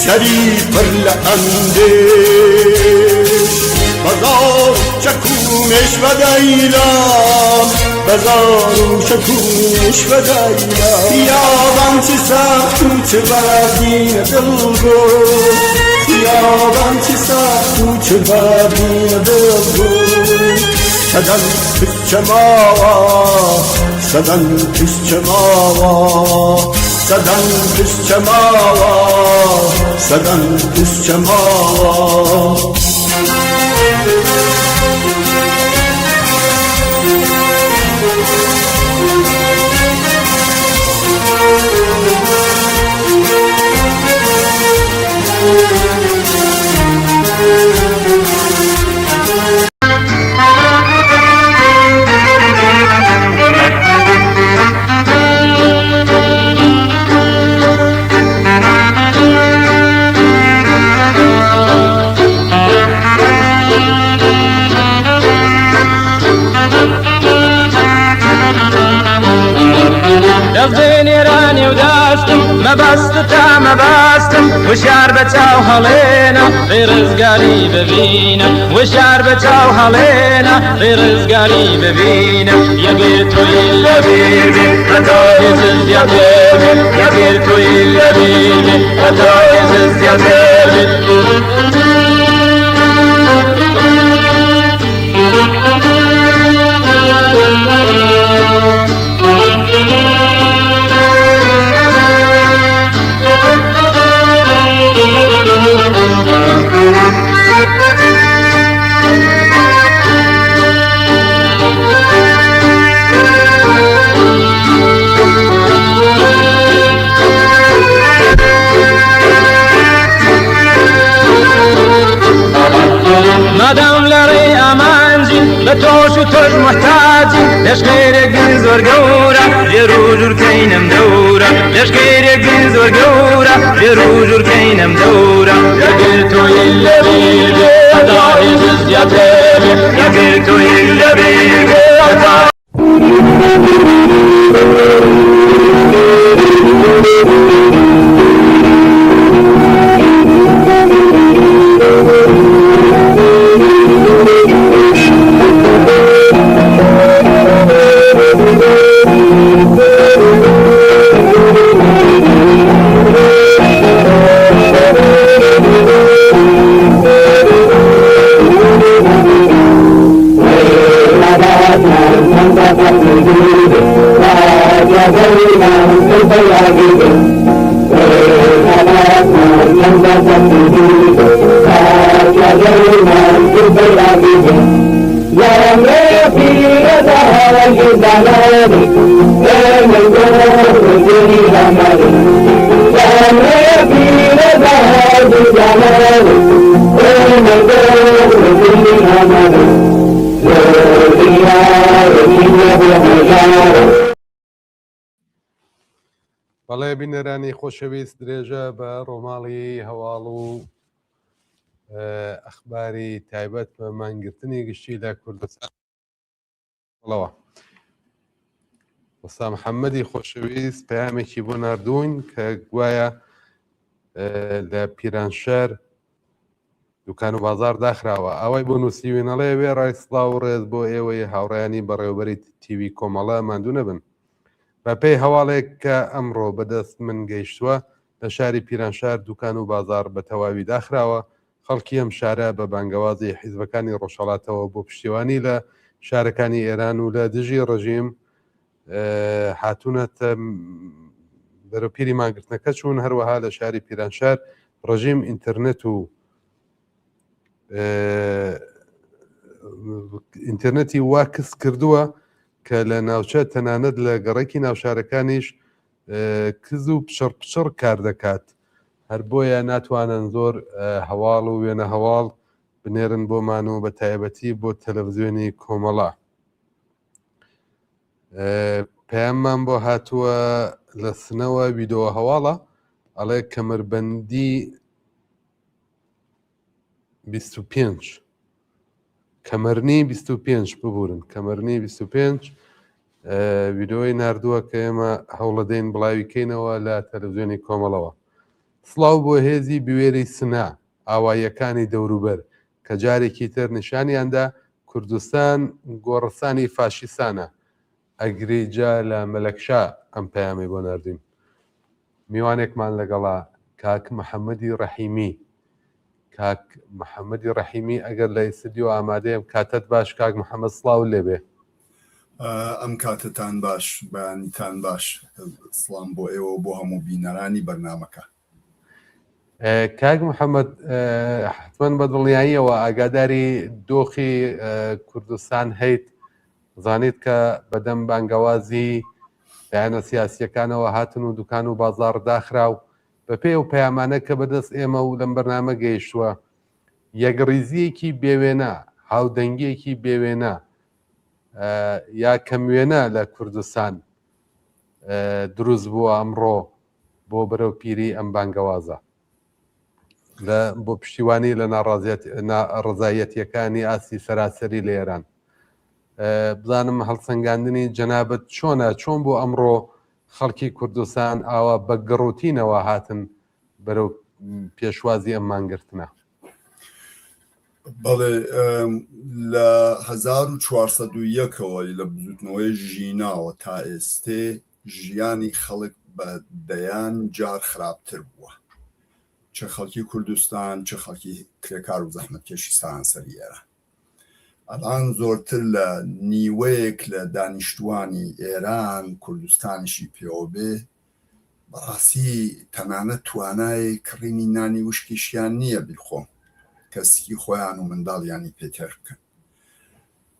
سری پر اندیش بازار چکونش و دیلم بازار شکونش و دیلم خیابان چه سخت و چه بردین دلگو خیابان چه سخت و چه بردین دلگو سدن پشت ماوا سدن پشت ماوا سدن پشت ماوا سدن پشت ماوا مباستم وشار بتاو هلينا غير رزقالي ببينا وشار بتاو هلينا غير رزقالي ببينا يا بيتو إلا بيبي أتاهز يا بيبي يا بيتو إلا بيبي أتاهز يا بيبي مادام لري امانجي لتوش وتوش محتاجي ليش غيرك زور قورة جروجر كينا مدورة ليش غيرك زور قورة جروجر كينا مدورة يا قلتو إلا بيبي أداهي تبي نقلت إلا بيك بەڵێ بینەرانی خۆشەویست درێژە بە ڕۆماڵی هەواڵ و ئەخباری تایبەت بە مانگرتنی گشتی لە کوردستانەوە. وەستا محەممەدی خۆشەویست پەیامێکی بۆ نردوون کە گوایە لە پیرانشار دوکان و بازار داخراوە. ئەوەی بۆ نووسیوێنەڵێ وێ ڕای سڵاو و ڕێز بۆ ئێوەی هاوڕێیانی بەڕێوەبەری تیوی کۆمەڵە ماندوو نەبن. بە پێی هەواڵێک کە ئەمڕۆ بەدەست من گەیشتووە لە شاری پیرانشار دوکان و بازار بە تەواوی داخراوە. خەڵکی ئەم شارە بە بانگەوازی حیزبەکانی ڕۆژهەڵاتەوە بۆ پشتیوانی لە شارەکانی ئێران و لە دژی ڕژیم هاتوونەتە بەرەپیری ماگرتنەکە چوون. هەروەها لە شاری پیرانشار ڕژیم ئینتەرنێت و ئینتەرنێتی وا کەس کردووە کە لە ناوچە تەنانەت لە گەڕێکی ناوشارەکانیش کز و پچڕ کار دەکات. هەر بۆیە ناتوانن زۆر هەواڵ و وێنە هەواڵ بنێرن بۆمان و بە تایبەتی بۆ تەلەڤیزیۆنی کۆمەڵە. پەیاممان بۆ هاتووە لە سنەوە ویدۆوە هەواڵە ئەڵێ کەمەربەندی 25 کەمەرنی 25 ببورن کەمەرنی 25 ویدۆی نردووە کە ئێمە هەوڵەدەین بڵاویکەینەوە لە تەلەڤیزیۆنی کۆمەڵەوە. سڵاو بۆ هێزی بوێری سنا ئاواییەکانی دەوروبەر کە جارێکی تر نیشانیاندا کوردستان گۆڕستانی فاشیسانە ئەگریجا لە مەلەکشا. ئەم پەیامی بۆ نردین. میوانێکمان لەگەڵا کاک محەممەدی ڕەحیمی. کاک محەممەدی ڕەحیمی ئەگەر لە ئیستودیۆ ئامادەیەم کاتت باش کاک محەممەد سڵاو لێبێ. ئەم کاتتان باش بەیانیتان باش. سڵام بۆ ئێوە بۆ هەموو بینەرانی بەرنامەکە. کاک محەممەد حتمەن بە دڵنیاییەوە ئاگاداری دۆخی کوردستان هەیت زانیت کە بەدەم بانگەوازی بەیانە سیاسیەکانەوە هاتن و دوکان و بازار داخراو بە پێی و پەیامانە کە بەدەست ئێمە و لەم بەرنامە گەیشتووە یەکڕیزیەکی بێوێنە هاودەنگیەکی بێوێنە یا کەموێنە لە کوردستان دروست بووە ئەمڕۆ بۆ بەرەو پیری ئەم بانگەوازە بۆ پشتیوانی لە ڕزایەتیەکانی ئاسی سەراسەری لە ئێران. بزانم هەڵسەنگاندنی جەنابەت چۆنە چۆن بۆ ئەمڕۆ خەڵکی کوردستان ئاوا بە گەڕوتینەوە هاتن بەرەو پێشوازی ئەم مانگرتنە؟ بەڵێ لە 1401ەوە لە بزوتنەوەی ژیناوە تا ئێستێ ژیانی خەڵک بە دەیان جار خراپتر بووە، چه خەڵکی کوردستان چه خەڵکی کرێکار و زەحمەتکێشی سەرانسەری ئێران. ئەڵان زۆرتر لە نیوەیەک لە دانیشتوانی ئێران کوردستانیشی پێوە بێ بەڕاستی تەنانەت توانای کڕینی نانی وشکیشیان نییە بیخۆم کەسکی خۆیان و منداڵیانی پێتر بکەن.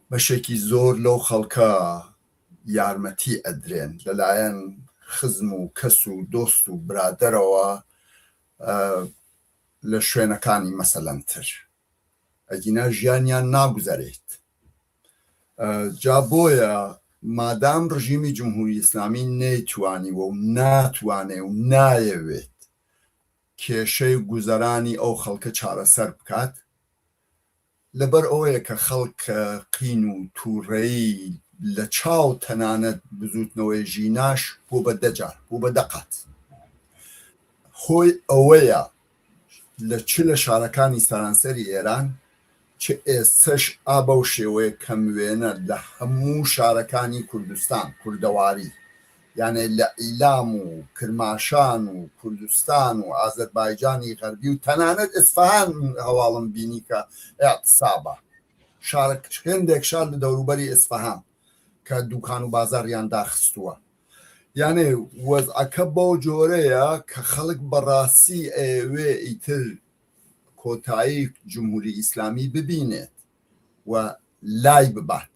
بەشێکی زۆر لەو خەڵکە یارمەتی ئەدرێن لەلایەن خزم و کەس و دۆست و برادەرەوە لە شوێنەکانی مەسەلەنتر ئەگینا ژیانیان ناگوزارێت. جا بۆیە مادام ڕژیمی جمهوری ئیسلامی نەیتوانیوە و ناتوانێ و نایەوێت کێشەی گوزەرانی ئەو خەڵکە چارەسەر بکات، لەبەر ئەوەیە کە خەڵک قین و تووڕێی لە چاو تەنانەت بزوتنەوەی ژیناش بۆ بە دەجار بۆ بە دەقات هۆی ئەوەیە لە شارەکانی سەرانسەری ئێران چ ئێستش ئابە و شێوەیە کەموێنە لە هەموو شارەکانی کوردستان کوردەواری یانێ لە ئیلام و کرماشان و کوردستان و ئازەربایجانی غەربی و تەنانەت ئیسفەهان هەواڵم بینی کە ئێعتسابە هێندێک شار لە دەوروبەری ئیسفەهان کە دوکان و بازاڕیان داخستووە یانێ وەزعەکە بەو جۆرەیە کە خەڵک بەڕاستی ئەوێ ئیتر کۆتایی جمهوری ئیسلامی ببینێت و لای ببات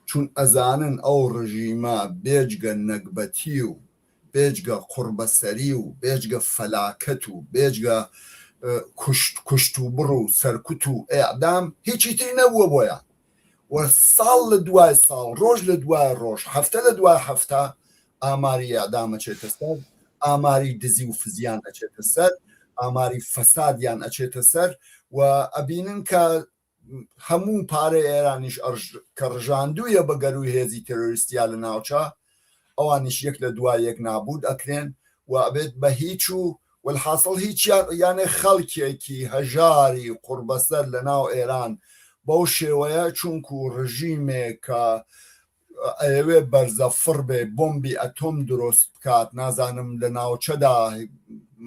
چون ئەزانن ئەو ڕژیمە بێجگە نەکبەتی و بێجگە قوربەسەری و بێجگە فەلاکەت و بێجگە کوشت و بڕ و سەرکوت و ئێعدام هیچی تری نەبووە بۆیان وە ساڵ لە دوای ساڵ ڕۆژ لە دوای ڕۆژ هەفتە لە دوای هەفتە ئاماری ئەعدامە چێتە سەر ئاماری دزی و فزیان ئەچێتە سەر ئاماری فەسادیان ئەچێتە سەر و ئەبینن کە هەموو پارەی ئێرانیش کە ڕژاندوویە بە گەروی هێزی تێرۆریستیا لە ناوچە ئەوانیش یەک لە دوای یەک نابود ئەکرێن و ئەبێت بە هیچ و والحاصل هیچ یانێ خەڵکێکی هەژاری قوربەسەر لە ناو ئێران بەو شێوەیە چونکو ڕژیمێک کە ئەوێ بەرزە فڕ بێ بۆمبی ئەتۆم دروست بکات نازانم لە ناوچەدا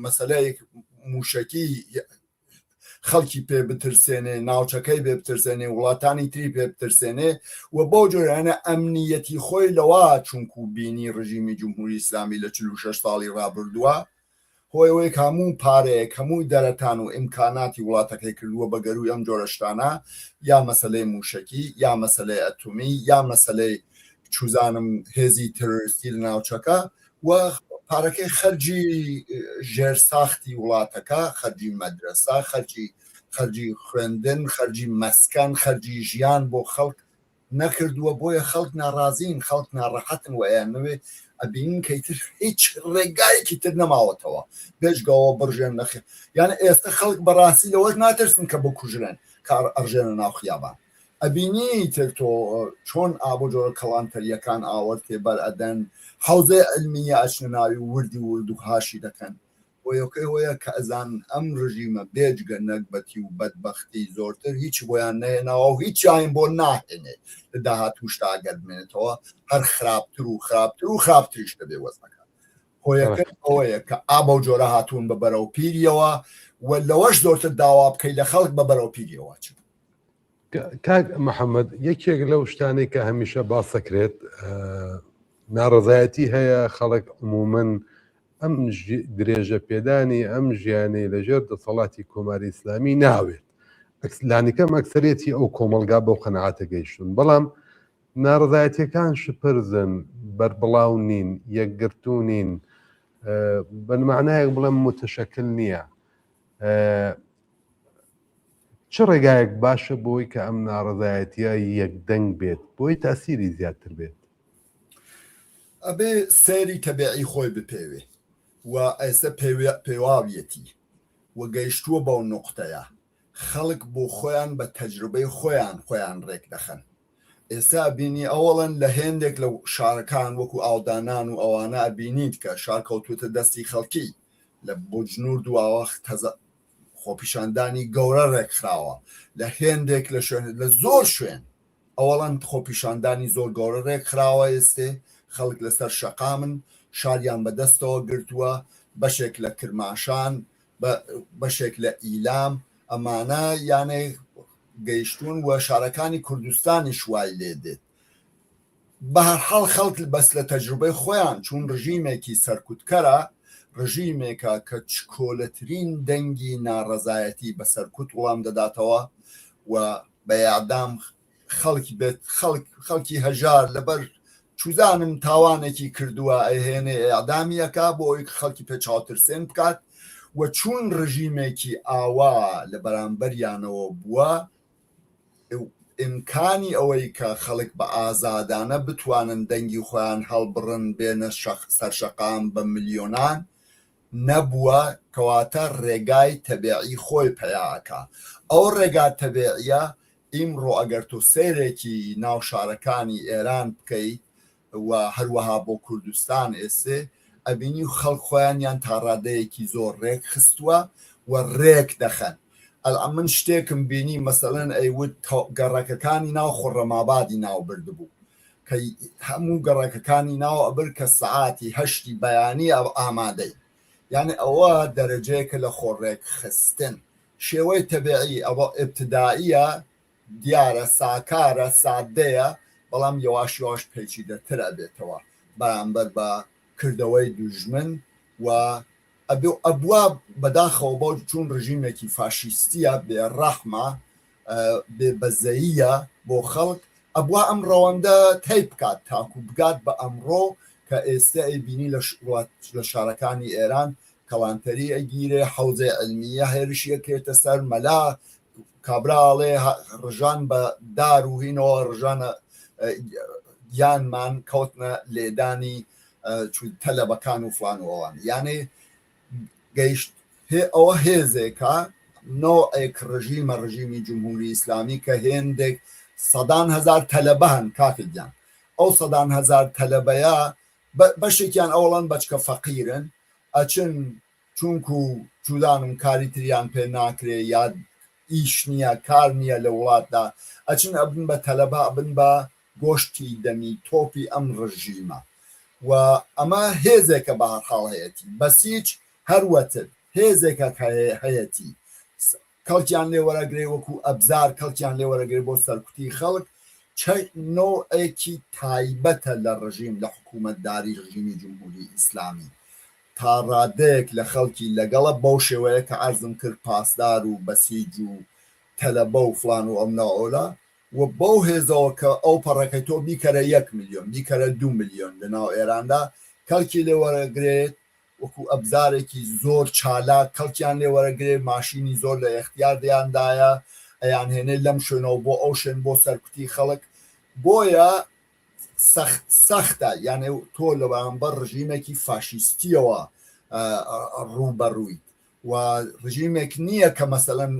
مەسەلەیەک موشکی خەڵکی پێ بترسێنێ ناوچەکەی بێ بترسێنێ وڵاتانی تری پێ بترسێنێ و بۆ جۆرانە ئەمنیەتی خۆی لەوە چونکو بینی ڕژیمی جمهوری ئیسلامی لە 46 ساڵی ڕابردووە هۆیەوەی هەموو پارەیەک هەمووی دەرەتان و ئیمکاناتی وڵاتەکەی کردووە بە گەروی ئەم جۆرەشتانە یا مەسەلەی موشکی یا مەسەلەی ئەتومی یا مەسەلەی چوزانم هێزی تەرۆریستی لە ناوچەکە و پارەکەی خەرجی ژێرساختی وڵاتەکە خەرجی مەدرسە خەرجی خوێندن خەرجی مەسکەن خەرجی ژیان بۆ خەڵک نەکردووە بۆیە خەڵک ناڕازین خەڵک ناڕەحەتن و ئەیانەوێ ئەبینین کەیتر هیچ ڕێگایەکی تر نەماوەتەوە پێشگەوە بڕژێن نەخێ یانە ئێستا خەڵک بەڕاستی لەوەش ناترسن کە بکوژرێن کار ئەڕژێنە ناو خیابان ئەبینی تر تۆ چۆن ئابۆ جۆرە کەڵانتەریەکان ئاوەر تێبەر ئەدەن حوزەی علمیە ئەچنە ناوی وردی ورد و هاشی دەکەن وەیەکەی وەیە کە ئەزان ئەم ڕژیمە بێجگە نەکبەتی و بەدبەختی زۆرتر هیچ بۆیان نێناوە و هیچ یاین بۆ ناهێنێت لە داهاتووشتا ئەگەردمێنێتەوە هەر خراپتر و خراپتر و خراپتریش دەبێ وەزنەکە هۆیەکە ئەوەیە کە ئابە و جۆرە هاتوون بە بەرەو پیریەوە و لەوەش زۆرتر داوا بکەی لە خەڵک بە بەرەو پیریەوە چ کاک محەممەد یەکێک لەو شتانەی کە هەمیشە باسەکرێت ناڕزایەتی هەیە خەڵک عمومەن ئەم درێژە پێدانی ئەم ژیانەی لەژێر دەسەڵاتی کۆماری ئیسلامی ناوێت لانیکەم ئەکسەرێتی ئەو کۆمەلگا بەو قەنەعاتە گەیشتون بەڵام ناڕزایەتیەکان شپرزن بربڵاو نین یەکگرتو نین بەمعنایەک بڵێم متشەکل نییە چ ڕێگایەک باشە بۆی کە ئەم ناڕزایەتیە یەکدەنگ بێت بۆی تاسیری زیاتر بێت ئەبێ سەیری تەبیعی خۆی بپێوێ و ئێستا پێواویەتی و گەیشتووە بەو نقطەیە خەڵک بۆ خۆیان بە تەجروبەی خۆیان ڕێک دەخەن ئێستا بینی ئەوڵەن لە هێندێک لە شارەکان وەکو ئاودانان و ئەوانە ئەبینیت کە شار کەوتوتە دەستی خەڵکی لە بۆ جنوور دواوەخت خۆپیشاندانی گەورە ڕێکخراوە لە هێندێک لە زۆر شوێن ئەوڵەن خۆپیشاندانی زۆر گەورە ڕێکخراوە ئێستێ خەڵک لەسەر شەقامن شاریان بەدەستەوە گرتووە بەشێک لە کرماشان بەشێک لە ئیلام ئەمانە یانێ گەیشتون و شارەکانی کوردستانی شوای لێدێت بەهەرحاڵ خەڵک بەس لە تەجروبەی خۆیان چون ڕژیمێکی سەرکوتکەرە ڕژیمێکە کە چکۆلەترین دەنگی ناڕەزایەتی بە سەرکوت وڵام دەداتەوە و بە یادام خەڵکی بێت خەڵکی هەژار لەبەر چوزانم تاوانێکی کردووە ئەهێنێ ئەعدامیەکە بۆ ئەوی خەڵکی پێ چاوترسێن بکات و چون ڕژیمێکی ئاوا لە بەرامبەریانەوە بووە ئیمکانی ئەوەی کە خەڵک بە ئازادانە بتوانن دەنگی خۆیان هەڵبڕن بێنە سەرشەقام بە ملیۆنان نەبووە کەواتە ڕێگای تەبیعی خۆی پەیاکە ئەو ڕێگا تەبیعیە ئیمڕۆ ئەگەر تۆ سێرێکی ناو شارەکانی ئێران بکەیت و هەروەها بۆ کوردستان ئێسێ ئەبینی و خەڵک خۆیانیان تا ڕادەیەکی زۆر ڕێک خستووە و ڕێک دەخەن. من شتێکم بینی مەسەڵەن ئەیوت گەڕەکەکانی ناو خۆڕەمابادی ناو بردبوو کە هەموو گەڕەکەکانی ناو ئەبر کە سەعاتی هەشتی بەیانی ئامادەی، یعنی ئەوە دەرەجەیەکە لە خۆڕێک خستن. شێوەی تەبیعی ئەوە ئبتدائیە، دیارە ساکارە، سادەیە، بەڵام یەواش یەواش پێچیدەتر ئەبێتەوە بەرامبەر بە کردەوەی دوژمن و ئەبووە بەداخەوە بۆ چون ڕژیمێکی فاشیستیە بێڕەحمە بێبەزەییە بۆ خەڵک، ئەبووە ئەم ڕەوەندە تەی بکات تاکو بگات بە ئەمڕۆ کە ئێستا ئەیبینی لە شارەکانی ئێران کەڵانتەری ئەگیرێ، حەوزێ علمیە هێرشیە کێتە سەر مەلا کابراڵێ ڕژان بە دار و هینەوە ڕژانە یانمان کەوتنە لێدانی تەلەبەکان و فلانەوەوان، یانێ گەیشت ئەوە هێزێکە نۆعێک ڕژیمی جمهوری ئیسلامی کە هێندێک سەدان هەزار تەلەبەن کاکەگیان، ئەو سەدان هەزار تەلەبەیە بەشێکیان ئەوڵەن بەچکە فەقیرن ئەچن چونکو جودانم کاری تریان پێ ناکرێ یا ئیش نییە کار نییە لە وڵاتدا ئەچن ئەبن بە تەلەبە ئەبن بە گۆشتی دەمی تۆپی ئەم ڕژیمە و ئەمە هێزێکە بە هەرحاڵ هەیەتی بەسیچ هەروەتر هێزێکە هەیەتی کەڵکیان لێ وەرەگرێ وەکو ئەبزار کەڵکیان لێ وەرەگرێ بۆ سەرکوتی خەڵک نۆعێکی تایبەتە لە ڕژیم لە حکوومەتداری ڕژیمی جمهوری ئیسلامی تا ڕادەیەک لە خەڵکی لەگەڵە بەو شێوەیە کە ئەرزم کرد پاسدار و بەسیج و تەلەبە و فلان و ئەم ناوەلا و بەو هێزەوە کە ئەو پەڕەکەی تۆ بیکەرە 1 ملیۆن بیکەرە 2 ملیۆن لەناو ئێراندا کەڵکی لێ وەرەگرێت وەکو ئەبزارێکی زۆر چالاک کەڵکیان لێ وەرەگرێ ماشینی زۆر لە اختیاردیاندایە ئەیان هێنێ لەم شوێنەوە بۆ ئەو شوێن بۆ سەرکوتی خەڵک بۆیە سەختە یانێ تۆ لە بەرامبەر ڕژیمێکی فاشیستیەوە ڕوبەڕوویت و ڕژیمێک نییە کە مەسەلەن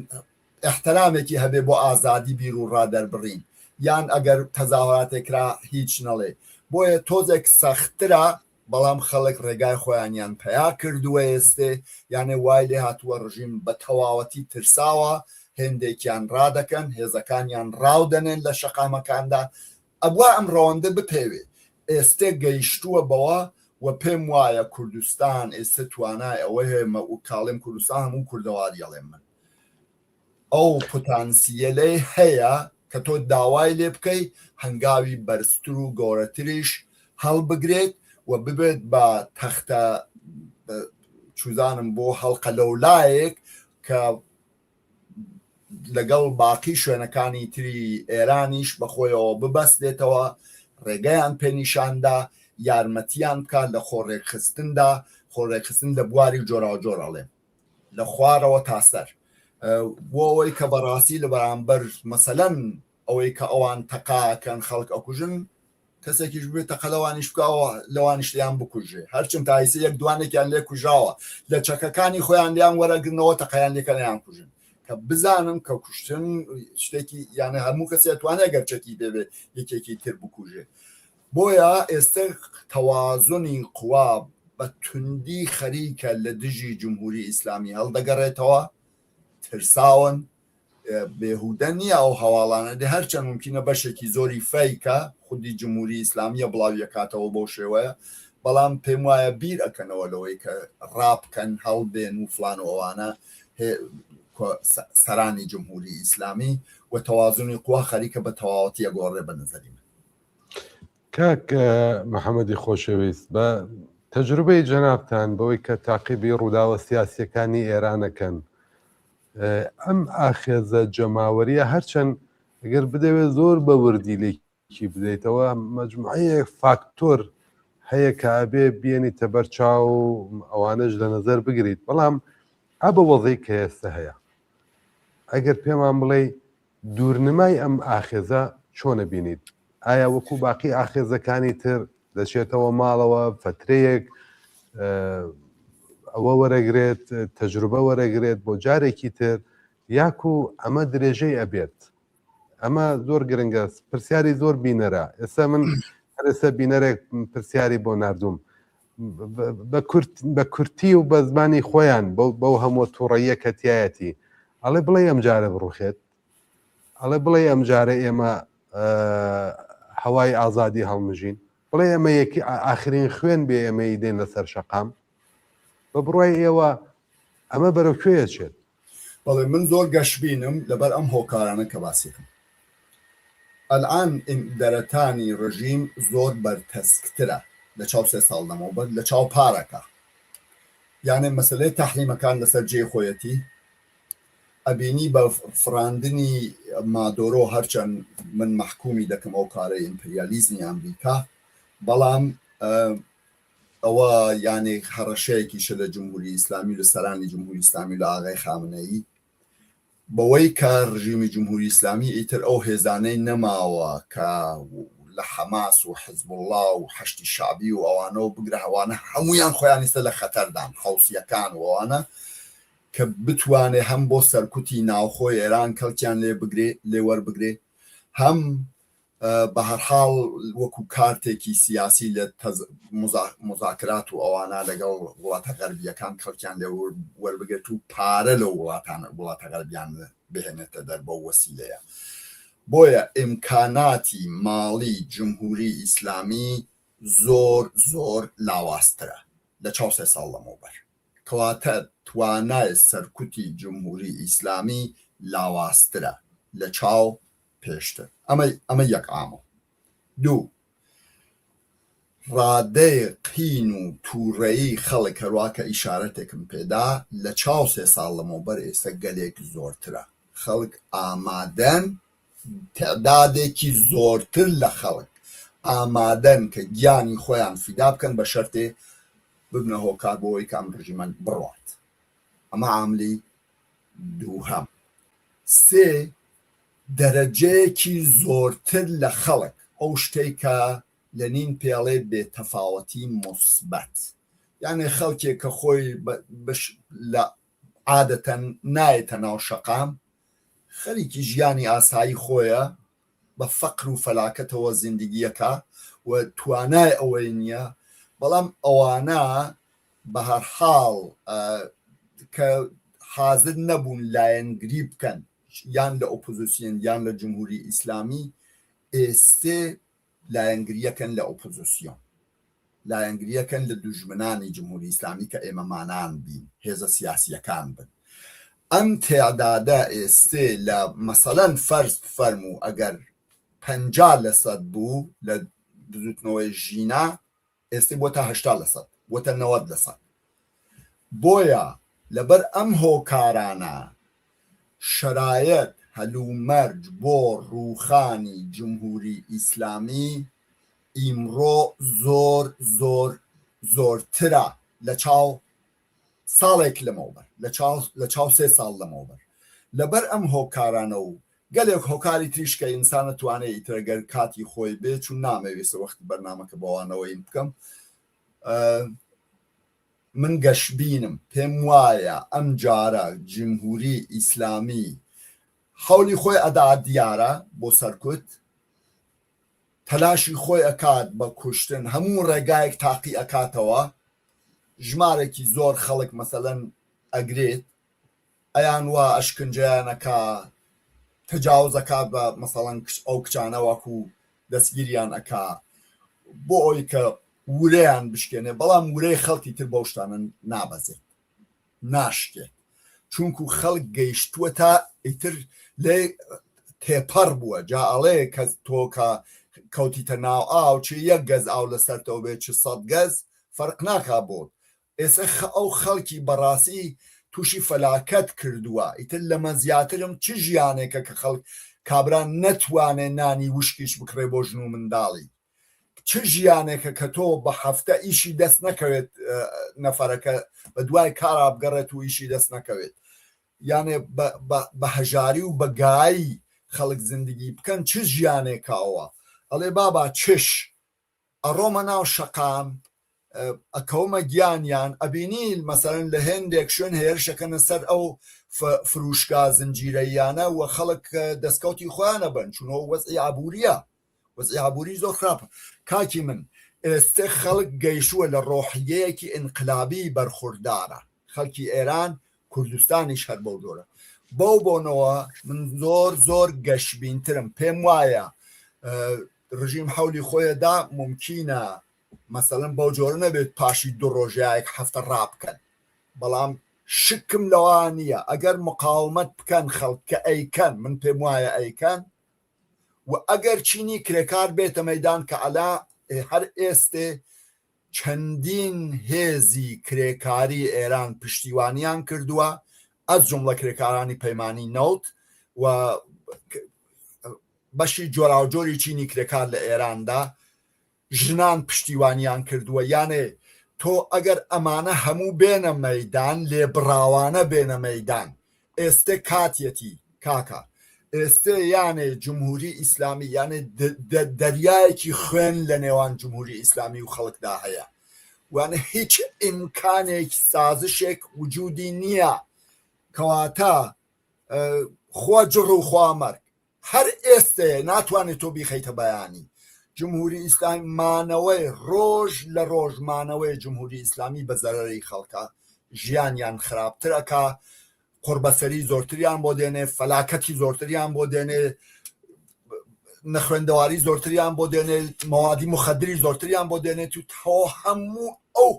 احترامێکی هەبێ بۆ ئازادی بیر و ڕادەربڕین یان ئەگەر تەزاواتێکرا هیچ نەڵێ بۆیە تۆزێک سەخترە بەڵام خەڵک ڕێگای خۆیانیان پیا کردووە ئێستێ یانێ وای لێ هاتووە ڕژیم بە تەواوەتی ترساوە هێندێکیان ڕادەکەن هێزەکانیان ڕاودەنێن لە شەقامەکاندا ئەبووە ئەم ڕەوەندە بپێوێ ئێستێ گەیشتووە بەوە و پێم وایە کوردستان ئێستا توانای ئەوە هێمە و کاڵێم کوردستان هەموو کوردەواریاڵێم من ئەو پۆتانسیەلەی هەیە کە تۆ داوای لێ بکەی هەنگاوی بەرزتر و گەورەتریش هەڵبگرێت و ببێت بە تەختە چوزانم بۆ هەڵقە لەولایەک کە لەگەڵ باقی شوێنەکانی تری ئێرانیش بەخۆیەوە ببەستێتەوە ڕێگەیان پێنیشاندا یارمەتیان بکات لە خۆڕێکخستندا خۆڕێکخستن لە بواری جۆراوجۆرەڵێ لە خوارەوە تاسەر بۆ ئەوەی کە بەڕاستی لە بەرامبەر مەسەلەن ئەوەی کە ئەوان تەقاکەن خەڵک ئەکوژن کەسێکیش بێت تەقەلەوانیش بکەوە لەوانیش لیان بکوژێ هەرچند تایسە یەک دوانێکیان لێ کوژاوە لە چەکەکانی خۆیان لیان وەرەگرنەوە تەقەیان لێکە لیان کوژن کە بزانم کە کوشتن شتێکی یانە هەموو کەسێت توانێت گەرچەکی بێبێ یەکێکی تر بکوژێ بۆیە ئێستا تەوازنی قوا بە توندی خەریکە لە دژی جمهوری ئیسلامی هەڵدەگەڕێتەوە ترساون بێهودە نییە ئەو هەواڵانە دێ هەرچەند ممکنە بەشێکی زۆری فەیکە خودی جمهوری ئیسلامیە بڵاو یەکاتەوە بۆ شێوەیە بەڵام پێم وایە بیر ئەکەنەوە لەوەی کە ڕابکەن هەڵدێن و فلانەوەوانە سەرانی جمهوری ئیسلامی و تەوازنی قوا خەریکە بە تەواوەتی ئەگۆڕێ بە نەزەری من. کاک محەممەدی خۆشەویست بە تەجروبەی جەنابتان بەوەی کە تاقیبی ڕووداوە سیاسیەکانی ئێرانەکەن ئەم ئاخێزە جەماوەریە هەرچەند ئەگەر بدەوێت زۆر بە وردی لێکی بدەیتەوە مەجموعەیەک فاکتۆر هەیە کە ئەبێ بێنیتە بەرچاو ئەوانش لە نەزەر بگریت بەڵام ئەبە وەزەی کە ئێستا هەیە ئەگەر پێمان بڵێ دوورنمای ئەم ئاخێزە چۆنە بینیت ئایا وەکو باقی ئاخێزەکانی تر دەچێتەوە ماڵەوە فترەیەک ئەوە وەرەگرێت تەجروبە وەرەگرێت بۆ جارێکی تر یاکو ئەمە درێژەی ئەبێت ئەمە زۆر گرنگە پرسیاری زۆر بینەرە ئێستا من هەرێستا بینەرێک پرسیاری بۆ نردوم بە کورتی و بە زمانی خۆیان بەو هەموو تووڕەیە کەتیایەتی ئەڵێ بڵێ ئەم جارە بڕوخێت ئەڵێ بڵێ ئەم جارە ئێمە هەوای ئازادی هەڵمژین بڵێ ئەمە یەکی ئاخرین خوێن بێ ئێمە دێن لەسەر شەقام بە بڕای ئێوە ئەمە بەرەو کوێیە چێت بەڵێ من زۆر گەشببینم لەبەر ئەم هۆکارانە کە باسیکم ئەلان دەرەتانی ڕژیم زۆر بەرتەسکترە لە چاو 3 ساڵ دەمەوە لە چاو پارەکە یانێ مەسلەی تەحریمەکان لەسەر جێ خۆیەتی ئەبینی بە فراندنی مادۆرۆ هەرچەند من محکومی دەکەم ئەو کارەی ئیمپریالیزمی ئەمریکا بەڵام ئەوە یانێ هەڕەشەیەکیشە لە جمهوری ئیسلامی لە سەرانی جمهوری ئیسلامی لە ئاغای خامنەیی بەوەی کە ڕژیمی جمهوری ئیسلامی ئیتر ئەو هێزانەی نەماوە کە لە حەماس و حزب الله و حەشتی شعبی و ئەوانەوە بگرە هەوانە هەمویان خۆیان ئێستا لە خەتەردان حوسیەکان و ئەوانە کە بتوانێ هەم بۆ سەرکوتی ناوخۆی ئێران کەڵکیان لێ وەربگرێ هەم بە هەرحاڵ وەکو کارتێکی سیاسی لە مذاکرات و ئەوانە لەگەڵ وڵاتە غەربیەکان کەڵکیان لێ وەربگرێت و پارە لە وڵاتە غەربیان بهێنێتە دەر بە وەسیلەیە بۆیە ئیمکاناتی ماڵی جمهوری ئیسلامی زۆر زۆر لاواسترە لە چاو 3 ساڵ لەمەوبەر کەواتە توانای سەرکوتی جمهوری ئیسلامی لاواسترە لە چاو پێشتر ئەمە یەک ئامە دوو ڕادەی قین و تووڕەیی خەڵک هەروواکە ئیشارەتێکم پێدا لە چاو 3 ساڵ لەمەوبەر ئێستا گەلێک زۆرترە خەڵک ئامادەن تعدادێکی زۆرتر لە خەڵک ئامادەن کە گیانی خۆیان فیدا بکەن بە شەرتێ ببنە هۆکار بۆەوەی کە ئەم ڕژیمە بڕوات ئەمە عاملی دووهەم سێ دەرەجەیەکی زۆرتر لە خەڵک ئەو شتەی کە لە نین پێڵێ بێتەفاوەتی مثبەت یعنی خەڵکێک کە خۆی لە عادەتەن نایەتە ناو شەقام خەریکی ژیانی ئاسایی خۆیە بە فەقر و فەلاکەتەوە زیندگیەکە و توانای ئەوەی نییە بەڵام ئەوانە بە هەرحاڵ کە حاضر نەبوون لایەنگری بکەن یان لە ئۆپۆزیسیۆن یان لە جمهوری ئیسلامی ئێستێ لایەنگریەکەن لە ئۆپۆزیسیۆن لایەنگریەکەن لە دوژمنانی جمهوری ئیسلامی کە ئێمەمانان بین هێزە سیاسیەکان بن ئەم تعدادە ئێستێ لە مەسەلەن فەرز فەرموو ئەگەر 50% بوو لە دروستنەوەی ژینا ئێستی بۆ تا 80% بۆ تا 90%. بۆیە لەبەر ئەم هۆکارانە شرایەت هەلومەرج بۆ ڕووخانی جمهوری ئیسلامی ئیمڕۆ زۆر زۆر زۆرترە لە چاو ساڵێک لەمەوبەر لە چاو 3 ساڵ لەمەوبەر لەبەر ئەم هۆکارانە و گەلێک هۆکاری تریشکە ئینسانە توانێت ئیترەگەر کاتی خۆی بێ چون نامەوێستە وەختی بەرنامەکە بەوانەوەی بکەم من گەشببینم پێم وایە ئەم جارە جمهوری ئیسلامی حولی خۆی ئەدا دیارە بۆ سەرکوت تەلاشی خۆی ئەکات بە کوشتن هەموو ڕێگایەک تاقی ئەکاتەوە ژمارێکی زۆر خەڵک مەسەلەن ئەگرێت ئەیان وا ئەشکنجیانەکە تجاوزەکە بە مەسەڵەن ئەو کچانەوەکو دەستگیریان ئەکا بۆ ئەوی کە ورەیان بشکێنێ بەڵام ورەی خەڵکی تر بەو شتانە نابەزێت ناشکێت چونکو خەڵک گەیشتووە تا ئیتر لێ تێپەڕ بووە جا ئەڵێ کە تۆکە کەوتیتە ناو ئاو چ 1 گەز ئاو لەسەرتەوە بێت چ 100 گەز فەرق ناکا بۆت ئێستا ئەو خەڵکی بەڕاستی تووشی فەلاکەت کردووە ئیتر لەمە زیاترم چ ژیانێکە کە خەڵک کابران نەتوانێ نانی وشکیش بکڕێ بۆ ژن و منداڵی چ ژیانێکە کە تۆ بە هەفتە ئیشی دەست نەکەوێت نەفەرەکە بە دوای کارا بگەڕێت و ئیشی دەست نەکەوێت یانێ بە هەژاری و بەگایی خەڵک زندگی بکەن چ ژیانێکەوە ئەڵێ بابا چش ئەڕۆمە ناو شەقام ئەکەومە گیانیان ئەبینی مەسەرەن لە هێندێک شوێن هێرشەکەنە سەر ئەو فروشگا زنجیرەیانە و خەڵک دەستکەوتی خۆیانە بن چونەوە وەزعی ئابووریە وەزعی ئابووری زۆر خراپە. کاکی من ئێستا خەڵک گەیشووە لە ڕۆحیەیەکی ئینقلابی بەرخوردارە خەڵکی ئێران کوردستانیش هەر بەو جۆرە بەو بۆنەوە من زۆر گەشبینترم پێم وایە ڕژیم حولی خۆیەدا ممکینە مەسەڵەن بەو جۆرە نەبێت پاشی دوو ڕۆژایەک هەفتە ڕابکەن بەڵام شکم لەوە نییە ئەگەر مقاومەت بکەن خەڵکە ئەیکەن من پێم وایە ئەیکەن و ئەگەر چینی کرێکار بێتە مەیدان کە ئەلا هەر ئێستێ چەندین هێزی کرێکاری ئێران پشتیوانیان کردووە ئەس جملە کرێکارانی پەیمانی نەوت و بەشی جۆراوجۆری چینی کرێکار لە ئێراندا ژنان پشتیوانیان کردووە یانێ تۆ ئەگەر ئەمانە هەموو بێنە مەیدان لێبڕاوانە بێنە مەیدان ئێستێ کاتیەتی کاکە ئێستێ یانێ جمهوری ئیسلامی یانێ دەریایەکی خوێن لە نێوان جمهوری ئیسلامی و خەڵکدا هەیە وانە هیچ ئیمکانێک سازشێک وجودی نییە کەواتە خوا جڕ و خوا مەرگ هەر ئێستێ ناتوانێت تۆ بیخەیتە بەیانی جمهوری ئیسلامی مانەوەی ڕۆژ لە ڕۆژمانەوەی جمهوری ئیسلامی بە زەرەری خەڵکە ژیانیان خراپترەکە قوربەسەری زۆرتریان بۆ دێنێ فەلاکەتی زۆرتریان بۆ دێنێ نەخوێندەواری زۆرتریان بۆ دێنێ مەوادی مخەدری زۆرتریان بۆ دێنێت و تا هەموو ئەو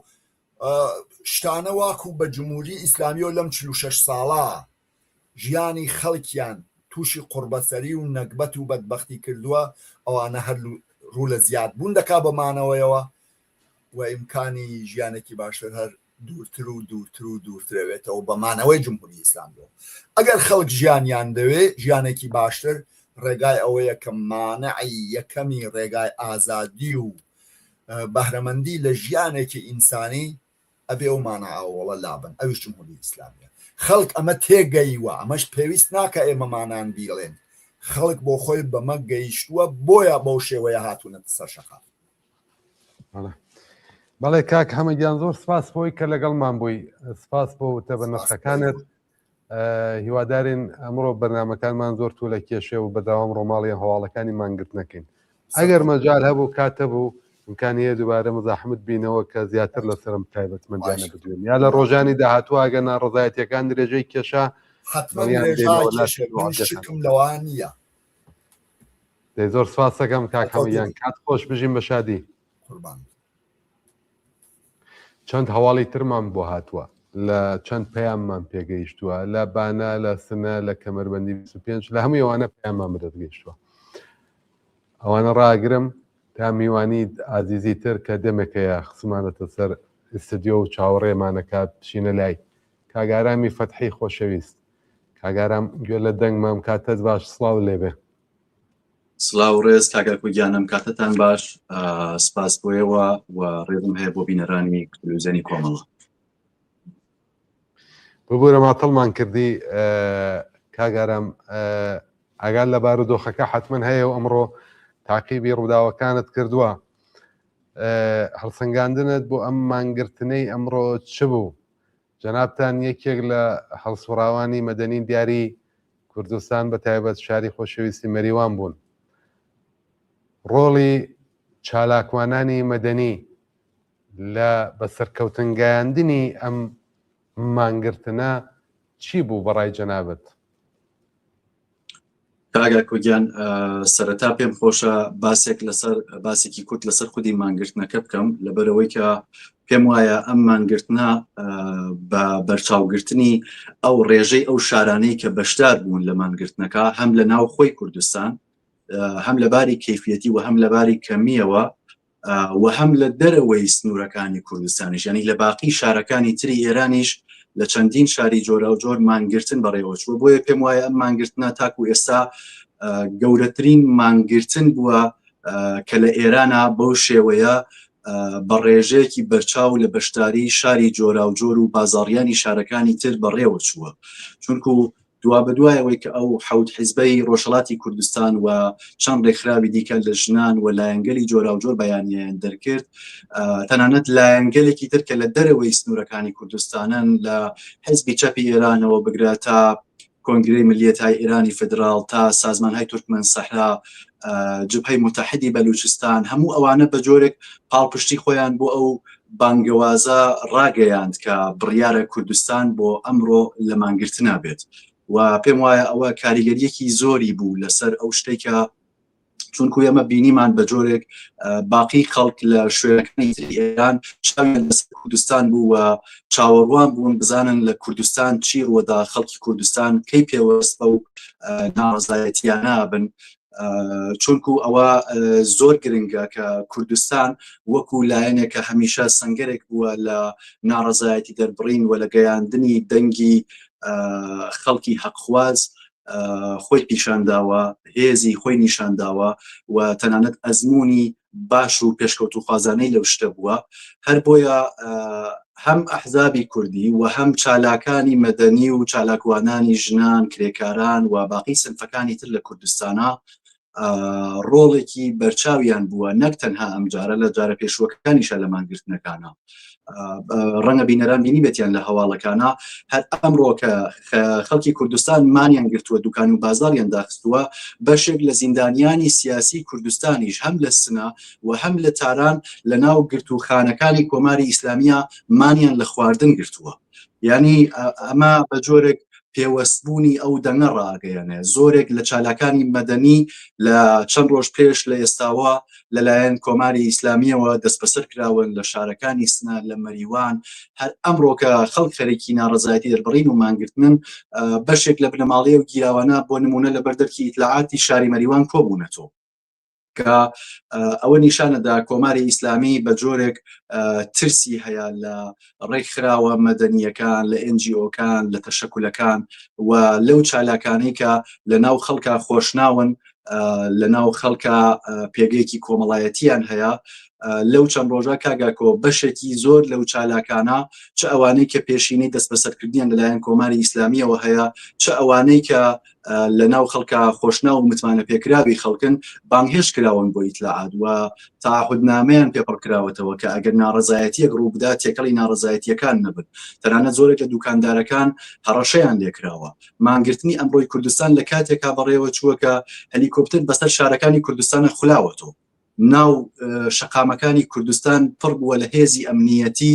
شتانە واکو بە جمهوری ئیسلامی و لەم 46 ساڵە ژیانی خەڵکیان تووشی قوربەسەری و نەکبەت و بەدبەختی کردووە ئەوانە هەر ڕوو لە زیاد بوون دەکا بەمانەوەیەوە و ئیمکانی ژیانێکی باشتر هەر دوورتر و دوورتر و دوورترەوێتەوە بەمانەوەی جمهوری ئیسلامیەوە ئەگەر خەڵک ژیانیان دەوێت ژیانێکی باشتر ڕێگای ئەوەیە کە مانعی یەکەمی ڕێگای ئازادی و بەهرەمەندی لە ژیانێکی ئینسانی ئەبێ ئەو مانەعاوەڵە لابن ئەویش جمهوری ئیسلامیە خەڵک ئەمە تێگەیوە ئەمەش پێویست ناکە ئێمەمانان بیڵێن خەڵک بۆ خۆی بەمە گەیشتووە بۆیە بەو شێوەیە هاتوونەتە سەر شەقام. بەڵێ کاک هەمەگیان زۆر سپاس بۆی کە لەگەڵمان بووی سپاس بۆ وتە بەنرخەکانت هیوادارین ئەمڕۆ بەرنامەکانمان زۆر توو لە کێشێ و بەداوام ڕۆماڵی هەواڵەکانی مانگرت نەکەین ئەگەر مەجال هەبوو کاتە بوو امکانیە دووبارە مزاحمت بینەوە کە زیاتر لەسرم تایبەتمەندانە بدوێن یا لە ڕۆژانی داهاتوو ئەگە ناڕزایەتیەکان درێژەی کێشا شکم لەوان نییە دەی زۆر سپاس دەکەم کاک هەمەگیان کات خۆش بژین بە شادی چەند هەواڵی ترمان بۆ هاتووە لە چەند پەیاممان پێگەیشتووە لە بانە لە سنە لە کەمەربەندی 25 لە هەمووی ئەوانە پەیاممان بدەگەیشتووە ئەوانە ڕاگرم تا میوانی ئازیزی تر کە دەمێکەیە خسمانەتە سەر ئستدیۆ و چاوەڕێمانەکە بچینە لای کاگارامی فەتحی خۆشەویست کاگارام گوێ لە دەنگمام کاتت باش سڵاو لێبێ سڵاو ڕێز کاگەکو گیانم کاتتان باش سپاس بۆیەوە و ڕێزم هەیە بۆ بینەرانی تەلەڤیزیۆنی کۆمەڵە ببوورە ماتەڵمان کردی کاگارام ئەگەر لە بارودۆخەکە حتمما هەیە و ئەمڕۆ تاقیبی ڕووداوەکانت کردووە هەڵسەنگاندنت بۆ ئەم مانگرتنەی ئەمڕۆ چ بوو جەنابتان یەکێک لە هەڵسوڕاوانی مەدەنی دیاری کوردستان بە تایبەت شاری خۆشەویستی مەریوان بوون ڕۆڵی چالاکوانانی مەدەنی لە بەسەرکەوتنگایاندنی ئەم مانگرتنە چی بوو بەڕای جەنابەت کاگا کوگیان سەرەتا پێم خۆشە باسێک لەسەر باسێکی کورت لەسەر خودی مانگرتنەکە بکەم لەبەرەوەی کە پێم وایە ئەم مانگرتنە بە بەرچاوگرتنی ئەو ڕێژەی ئەو شارانەی کە بەشدار بوون لە مانگرتنەکە هەم لە ناو خۆی کوردستان هەم لەباری کەیفیەتی و هەم لەباری کەمیەوە و هەم لە دەرەوەی سنوورەکانی کوردستانیش یعنی لە باقی شارەکانی تری ئێرانیش لە چەندین شاری جۆرە و جۆر مانگرتن بەڕێوەچوە بۆیە پێم وایە ئەم مانگرتنە تاکو ئێستا گەورەترین مانگرتن بووە کە لە ئێرانە بەو شێوەیە بە ڕێژەیەکی بەرچاو لە بەشداری شاری جۆرا و جۆر و بازاڕیانی شارەکانی تر بەڕێوە چووە چونکو دوا بەدوایەوەی کە ئەو حەوت حیزبەی ڕۆژهەڵاتی کوردستان و چەند ڕێکخراوی دیکە لە ژنان و لایەنگەلی جۆرا و جۆر بەیانیان دەرکرد تەنانەت لایەنگەلێکی تر کە لە دەرەوەی سنوورەکانی کوردستانن لە حیزبی چەپی ئێرانەوە بگرە تا کۆنگرەی ملیەتای ئێرانی فدرال تا سازمانهای تورکمن سەحرا جبهەی متحدی بەلوچستان هەموو ئەوانە بە جۆرێک پاڵپشتی خۆیان بۆ ئەو بانگەوازە ڕاگەیاند کە بڕیارە کوردستان بۆ ئەمڕۆ لە مانگرتنا بێت و پێم وایە ئەوە کاریگەریەکی زۆری بوو لەسەر ئەو شتێکە چونکو ئێمە بینیمان بە جۆرێک باقی خەڵک لە شوێنەکانی ئێران چاویان لەسەر کوردستان بوو و چاوەڕوان بوون بزانن لە کوردستان چی ڕوەدا خەڵکی کوردستان کەی پێوەستە و ناڕزایەتیان نابن چونکو ئەوە زۆر گرنگە کە کوردستان وەکو لایەنێک کە هەمیشە سنگەرێک بووە لە ناڕزایەتی دەربڕین و لە گەیاندنی دەنگی خەڵکی حەقخواز خۆی پیشانداوە هێزی خۆی نیشانداوە و تەنانەت ئەزمموی باش و پێشکەوت و خوازانەی لەو شتە بووە هەر بۆیە هەم ئەحزابی کوردی و هەم چالاکانی مەدەنی و چالاکوانانی ژنان کرێکاران و باقی سنفەکانی تر لە کوردستانە ڕۆڵێکی بەرچاویان بووە نەک تەنها ئەم جارە لە جارە پێشوەکانیشە لە مانگرتنەکانە ڕەنگە بینەران بینی بێتیان لە هەواڵەکانە هەر ئەمڕۆ کە خەڵکی کوردستان مانیان گرتووە دوکان و بازاریان داخستووە بەشێک لە زیندانیانی سیاسی کوردستانیش هەم لە سنە و هەم لە تاران لە ناو گرتوخانەکانی کۆماری ئیسلامیە مانیان لە خواردن گرتووە یعنی ئەمە بە جۆرێک پێوەستبوونی ئەو دەنگە ڕاگەیەنێ زۆرێک لە چالاکانی مەدەنی لە چەند ڕۆژ پێش لە ئێستاوە لەلایەن کۆماری ئیسلامیەوە دەستبەسەر کراون لە شارەکانی سنە لە مەریوان هەر ئەمڕۆکە خەڵک خەرێکی ناڕزایەتی دەربڕین و مانگرتنن بەشێک لە بنەماڵیە و گیراوانە بۆ نمونە لە بەردەرکی ئیتلاعاتی شاری مەریوان کۆبوونەتەوە کە ئەوە نیشانەدا کۆماری ئیسلامی بە جۆرێک ترسی هەیە لە ڕێکخراوە مەدەنیەکان لە NGOکان لە تەشەکولەکان و لەو چالاکانەی کە لە ناو خەڵکە خۆشناون لە ناو خەڵکە پێگەیەکی کۆمەڵایەتیان هەیە لەو چەند ڕۆژە کاگاکۆ بەشێکی زۆر لەو چالاکانە چ ئەوانەی کە پێشینەی دەست بەسەرکردیان لەلایەن کۆماری ئیسلامیەوە هەیە چ ئەوانەی کە لە ناو خەڵکە خۆشنا و متمانە پێکراوی خەڵکن بانگهێش کراون بۆ ئیتلاعات و تاعهودنامەیان پێپڕکراوەتەوە کە ئەگەر ناڕزایەتیەک ڕوو بدا تێکەڵی ناڕزایەتیەکان نەبن تەنانەت زۆرێک لە دوکاندارەکان هەڕەشەیان لێکراوە مانگرتنی ئەمڕۆی کوردستان لە کاتێکا بەڕێوە چووەکە هەلیکۆپتر بەسەر شارەکانی کوردستانە خولاوەتەوە ناو شەقامەکانی کوردستان پڕ بووە لە هێزی ئەمنیەتی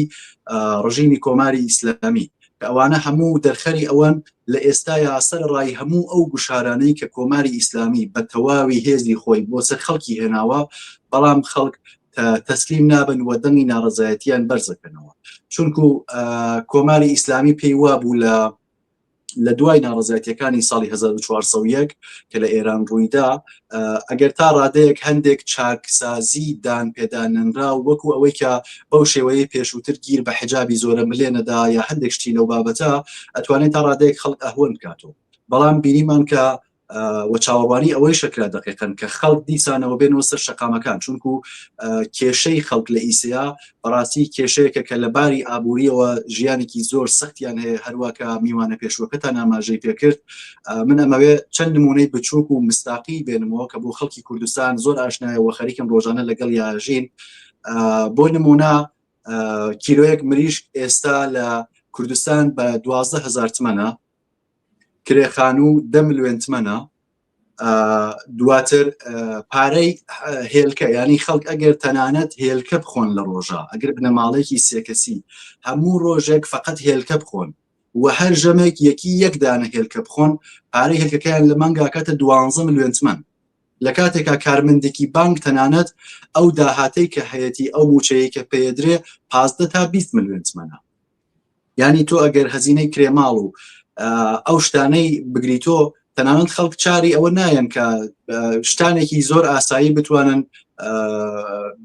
ڕژیمی کۆماری ئیسلامی کە ئەوانە هەموو دەرخەری ئەوەن لە ئێستایا سەرڕای هەموو ئەو گوشارانەی کە کۆماری ئیسلامی بە تەواوی هێزی خۆی بۆ سەر خەڵکی هێناوە بەڵام خەڵک تەسلیم نابن و دەنگی ناڕزایەتیان بەرزەکەنەوە چونکو کۆماری ئیسلامی پێی وابوو لە دوای ناڕزایەتیەکانی ساڵی 1401 کە لە ئێران ڕوویدا ئەگەر تا ڕادەیەک هەندێک چاکسازی دان پێداننرا وەکو ئەوەی کە بەو شێوەیە پێشووتر گیر بە حجابی زۆرە ملێنەدا یا هەندێک شتی لەو بابەتە ئەتوانێت تا ڕادەیەک خەڵک ئەهون بکاتەوە بەڵام بینیمان کە و چاوەڕوانی ئەوەی شکرا دقیقاً کە خەڵک دیسانەوە بێنەوە سەر شەقامەکان چونکو کێشەی خەڵک لە ئیسیا بەڕاستی کێشەیەکە کە لە باری ئابووریەوە ژیانێکی زۆر سەختیان هەیە هەروەکە میوانە پێشوەکەتان ئاماژەی پێکرد من ئەمەوێ چەند نمونەی بچووک و مستاقی بێنمەوە کە بۆ خەڵکی کوردستان زۆر ئاشنایەوە خەریکم ڕۆژانە لەگەڵ یاژین بۆ نمونە کیلۆیەک مریشک ئێستا لە کوردستان بە 12,000 تمەنە کرێخان و 10 ملیۆن تمەنە دواتر پارەی هێلکە ینی خەڵک ئەگەر تەنانەت هێلکە بخۆن لە ڕۆژە ئەگەر بنەماڵێکی سێکەسی هەموو ڕۆژێک فقط هێلکە بخۆن و هەر ژەمێک یەکی یەک دانە هێلکە بخۆن پارەی هێلکەکەیان لە مانگا کاتە 12 ملیۆن تمەن لە کاتێکا کارمەندێکی بانک تەنانەت ئەو داهاتەی کە هەیەی ئەو موچەیە کە پێدرێ 15 تا 20 ملیۆن تمەنە ینی تۆ ئەگەر هەزینەی کرێماڵ و ئەو شتانەی بگریتۆ تەنانەت خەڵک چاری ئەوە نایەن کە شتانێکی زۆر ئاسایی بتوانن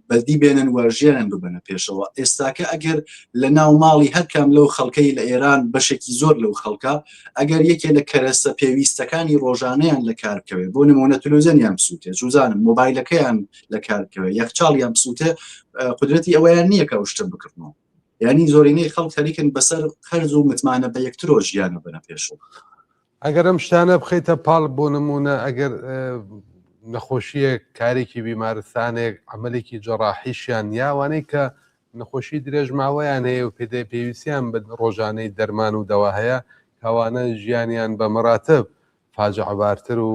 بەدی بێنن و ژیانیان ببنە پێشەوە ئێستاکە ئەگەر لە ناو ماڵی هەرکام لەو خەڵکەی لە ئێران بەشێکی زۆر لەو خەڵکە ئەگەر یەکێ لە کەرەسە پێویستەکانی ڕۆژانەیان لە کار بکەوێت بۆ نمونە تەلەڤیزیۆنیان بسووتێ جوزانم مۆبایلەکەیان لە کار بکەوێت یەخچاڵیان بسووتێ قدرەتی ئەوەیان نییە کە ئەو شتە بکردنەوە ینی زۆرینەی خەڵک خەریکن بەسەر خەرج و متمانە بە یەکترۆ ژیانە بنە پێشەوە ئەگەر ئەم شتانە بخەیتە پاڵ بۆ نمونە ئەگەر نەخۆشیە کارێکی بیمارستانێک عملێکی جەڕاحیشیان یاوانەی کە نەخۆشی درێژ ماوەیان هەیە و پێویستیان بە ڕۆژانەی دەرمان و دەوا هەیە کەوانە ژیانیان بە مەراتب فاجعەبارتر و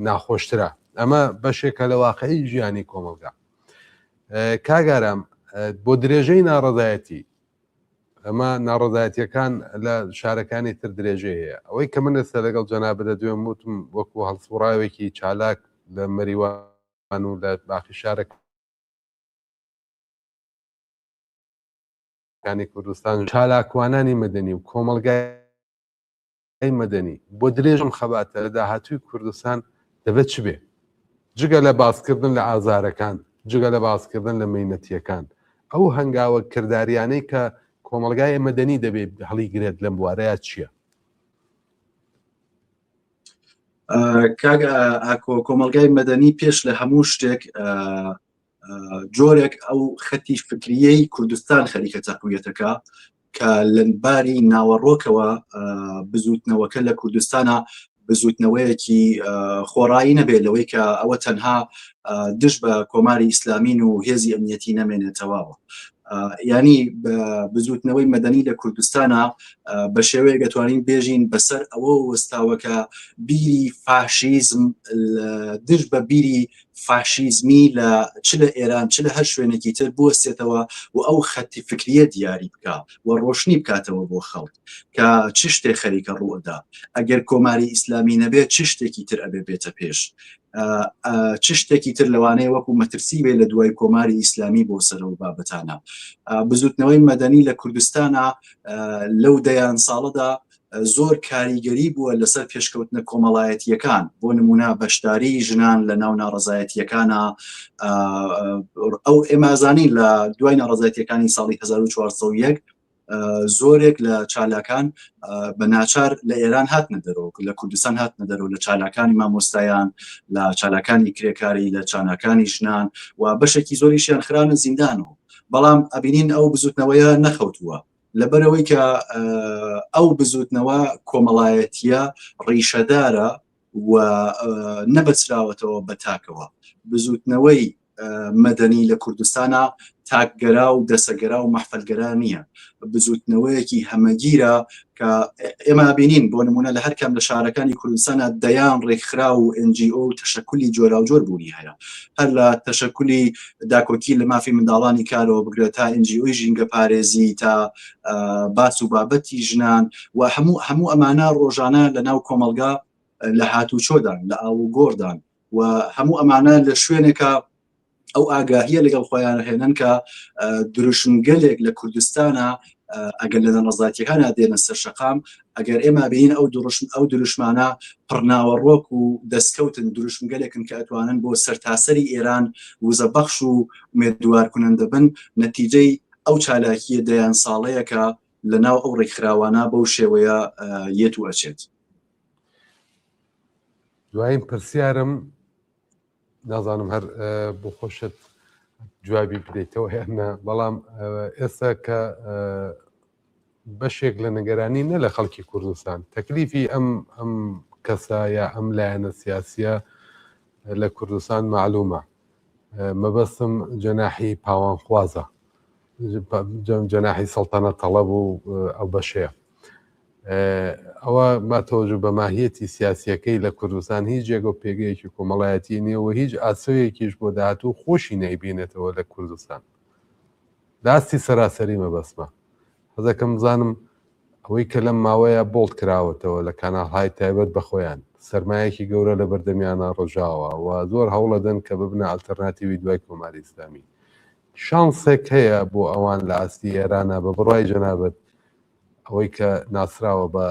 ناخۆشترە. ئەمە بەشێکە لە واقعی ژیانی کۆمەلگا. کاگارام بۆ درێژەی ناڕەزایەتی ئەمە ناڕەزایەتیەکان لە شارەکانی تر درێژە هەیە. ئەوەی کە من ئێستا لەگەڵ جەنابەتە دوێم وتم وەکو هەڵسوڕاوێکی چالاک لە مەریوان و لە باقی شارەکانی کوردستان چالاکوانانی مەدەنی و کۆمەلگای مەدەنی بۆ درێژم خەباتە لە داهاتووی کوردستان دەبێت چ بێ؟ جگە لە باسکردن لە ئازارەکان، جگە لە باسکردن لە مەینەتیەکان، ئەو هەنگاوە کرداریانەی کە کۆمەلگای مەدەنی دەبێت هەڵی گرێت لەم بوارەیە چییە؟ ئاکۆ کۆمەلگای مەدەنی پێش لە هەموو شتێک جۆرێک ئەو خەتی فکریەی کوردستان خەریکە تەقویەتەکە کە لەباری ناوەڕۆکەوە بزوتنەوەکە لە کوردستانە بزوتنەوەیەکی خۆڕایی نەبێت لەوەی کە ئەوە تەنها دش بە کۆماری ئیسلامین و هێزی ئەمنیەتی نەمێنێتەوەوە. ینی بزوتنەوەی مەدەنی لە کوردستانە بە شێوەیە دەتوانین بێژین بەسەر ئەوە وەستاوەکە بیری فاشیزم دش بە بیری فاشیزمی لە چ لە ئێران چ لە هەر شوێنێکی تر بوەستێتەوە و ئەو خەتی فکریە دیاری بکە و ڕۆشنی بکاتەوە بۆ خەڵک کە چ شتێک خەریکە ڕوئەدا. ئەگەر کۆماری ئیسلامی نەبێت چ شتێکی تر ئەبێ بێتە پێش، چ شتێکی تر لەوانەیە وەکو مەترسی بێ لە دوای کۆماری ئیسلامی بۆ سەرەوە بابەتانە. بزوتنەوەی مەدەنی لە کوردستانە لەو دەیان ساڵەدا زۆر کاریگەری بووە لەسەر پێشکەوتنە کۆمەڵایەتیەکان، بۆ نمونە بەشداری ژنان لە ناو ناڕەزایەتیەکانە. ئەو ئێمازانی لە دوای ناڕەزایەتیەکانی ساڵی 1401 زۆرێک لە چالاکان بە ناچار لە ئێران هاتنە دەرەوە، لە کوردستان هاتنە دەرەوە، لە چالاکانی مامۆستایان، لە چالاکانی کرێکاری، لە چانەکانی ژنان و بەشێکی زۆریشیان خرانە زیندانەوە. بەڵام ئەبینین ئەو بزوتنەوەیە نەخەوتووە لەبەرەوەی کە ئەو بزوتنەوە کۆمەڵایەتیە ڕیشەدارە و نەبەچراوەتەوە بە تاکەوە. بزوتنەوەی مەدەنی لە کوردستانە تاکگەرا و دەسەگەرا و مەحفەلگەرا نییە، بزوتنەوەیەکی هەمەگیرە کە ئێمە بینین بۆ نمونە لە هەرکەم لە شارەکانی کوردستانە دەیان ڕێکخرا و NGO و تەشەکولی جۆرا و جۆر بوونی هەیە، هەر لە تەشەکولی داکۆکی لە مافی منداڵانی کارەوە بگرێت تا NGOی ژینگە پارێزی تا باس و بابەتی ژنان و هەموو ئەمانە ڕۆژانە لە ناو کۆمەلگا لە هاتوچۆدان لە ئاو و گۆڕدان و هەموو ئەمانە لە شوێنێکە ئەو ئاگاهیە لەگەڵ خۆیان هێنن کە دروشمگەلێک لە کوردستانە ئەگەر لە نەڕەزایەتیەکانە دێنە سەر شەقام، ئەگەر ئێمە بین ئەو دروشمانە پڕناوەڕۆک و دەستکەوتن دروشمگەلێکن کە ئەتوانن بۆ سەرتاسەری ئێران وزە بەخش و مێردوار کننده بن، نەتیجەی ئەو چالاکیە دەیان ساڵەیەکە لە ناو ئەو ڕێکخراوانە بەو شێوەیە یەت و ئەچێت. دوایین پرسیارم نازانم هەر بۆ خۆشت جوابی بدەیتەوە هێنە، بەڵام ئێستا کە بەشێک لە نەگەرانی نە لە خەڵکی کوردستان تەکلیفی ئەم کەسە یا ئەم لایەنە سیاسیە لە کوردستان معلومە، مەبەستم جەناحی پاوانخوازە، جەناحی سەڵتەنە تەڵەب و ئەو بەشەیە. ئەوە ماتۆژ بە ماهیەتی سیاسیەکەی لە کوردستان هیچ جێگە و پێگەیەکی کۆمەڵایەتی نییەوە، هیچ ئاسۆیەکیش بۆ داهاتوو خۆشی نەیبینێتەوە لە کوردستان. داستی سەراسەری مەبەستمە. حەزەکەم بزانم ئەوەی کە لەم ماوەیە بۆڵت کراوەتەوە لە کاناڵهای تایبەت بە خۆیان سەرمایەکی گەورە لە بەردەمیانە ڕۆژاوە و زۆر هەوڵەدەن کە ببنە ئالتەرناتیوی دوای کۆماری ئیسلامی. شانسێک هەیە بۆ ئەوان لە ئاستی ئێرانە بە بڕای جەنابەت ئەوەی کە ناسراوە بە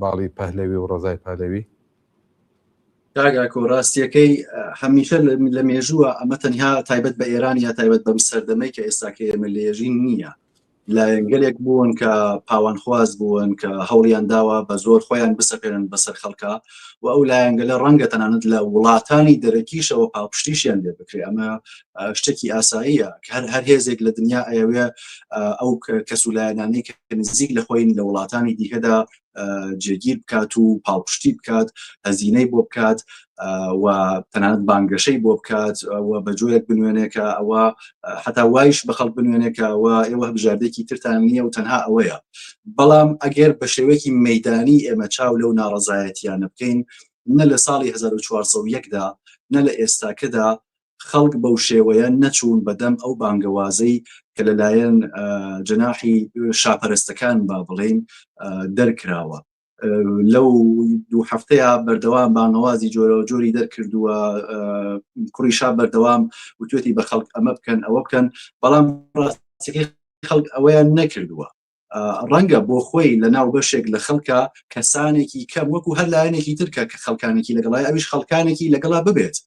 باڵی پەهلەوی و ڕۆزای پەهلەوی؟ کاگاکۆ ڕاستیەکەی هەمیشە لە مێژووە ئەمە تەنها تایبەت بە ئێران یا تایبەت بەم سەردەمەی کە ئێستاکە ئێمە لێژین نییە. لایەنگەلێک بوون کە پاوانخواز بوون کە هەوڵیان داوە بە زۆر خۆیان بسەپێنن بەسەر خەڵکە و ئەو لایەنگەلە ڕەنگە تەنانەت لە وڵاتانی دەرەکیشەوە پاڵپشتیشیان لێ بکرێ. ئەمە شتێکی ئاساییە کە هەر هێزێک لە دنیا ئەوێ ئەو کەسولایەنانەی کە نزیک لە خۆین لە وڵاتانی دیکەدا جێگیر بکات و پاڵپشتی بکات هەزینەی بۆ بکات و تەنانەت بانگەشەی بۆ بکات و بە جۆرێک بنوێنێکە ئەوە حتا وایش بە خەڵک بنوێنێکە ئەوە ئێوە بژاردێکی ترتان نییە و تەنها ئەوەیە بەڵام ئەگەر بە شێوەیەکی مەیدانی ئێمە چاو لەو ناڕەزایەتیانە بکەین نە لە ساڵی 1400دا نە لە ئێستاکەدا خەڵک بەو شێوەیە نەچوون بەدەم ئەو بانگەوازەی کە لەلایەن جەناحی شاپەرستەکان با بڵێن دەرکراوە لەو دوو هەفتەیە بەردەوام بانگەوازی جۆرە جۆری دەرکردووە کوڕی شا بەردەوام وتوێتی بە خەڵک ئەمە بکەن ئەوە بکەن بەڵام ڕاستیەکەی خەڵک ئەوەیان نەکردووە ڕەنگە بۆ خۆی لە ناو بەشێک لە خەڵکە کەسانێکی کەم وەکو هەر لایەنێکی ترکە کە خەڵکانێکی لەگەڵای ئەویش خەڵکانێکی لەگەڵا ببێت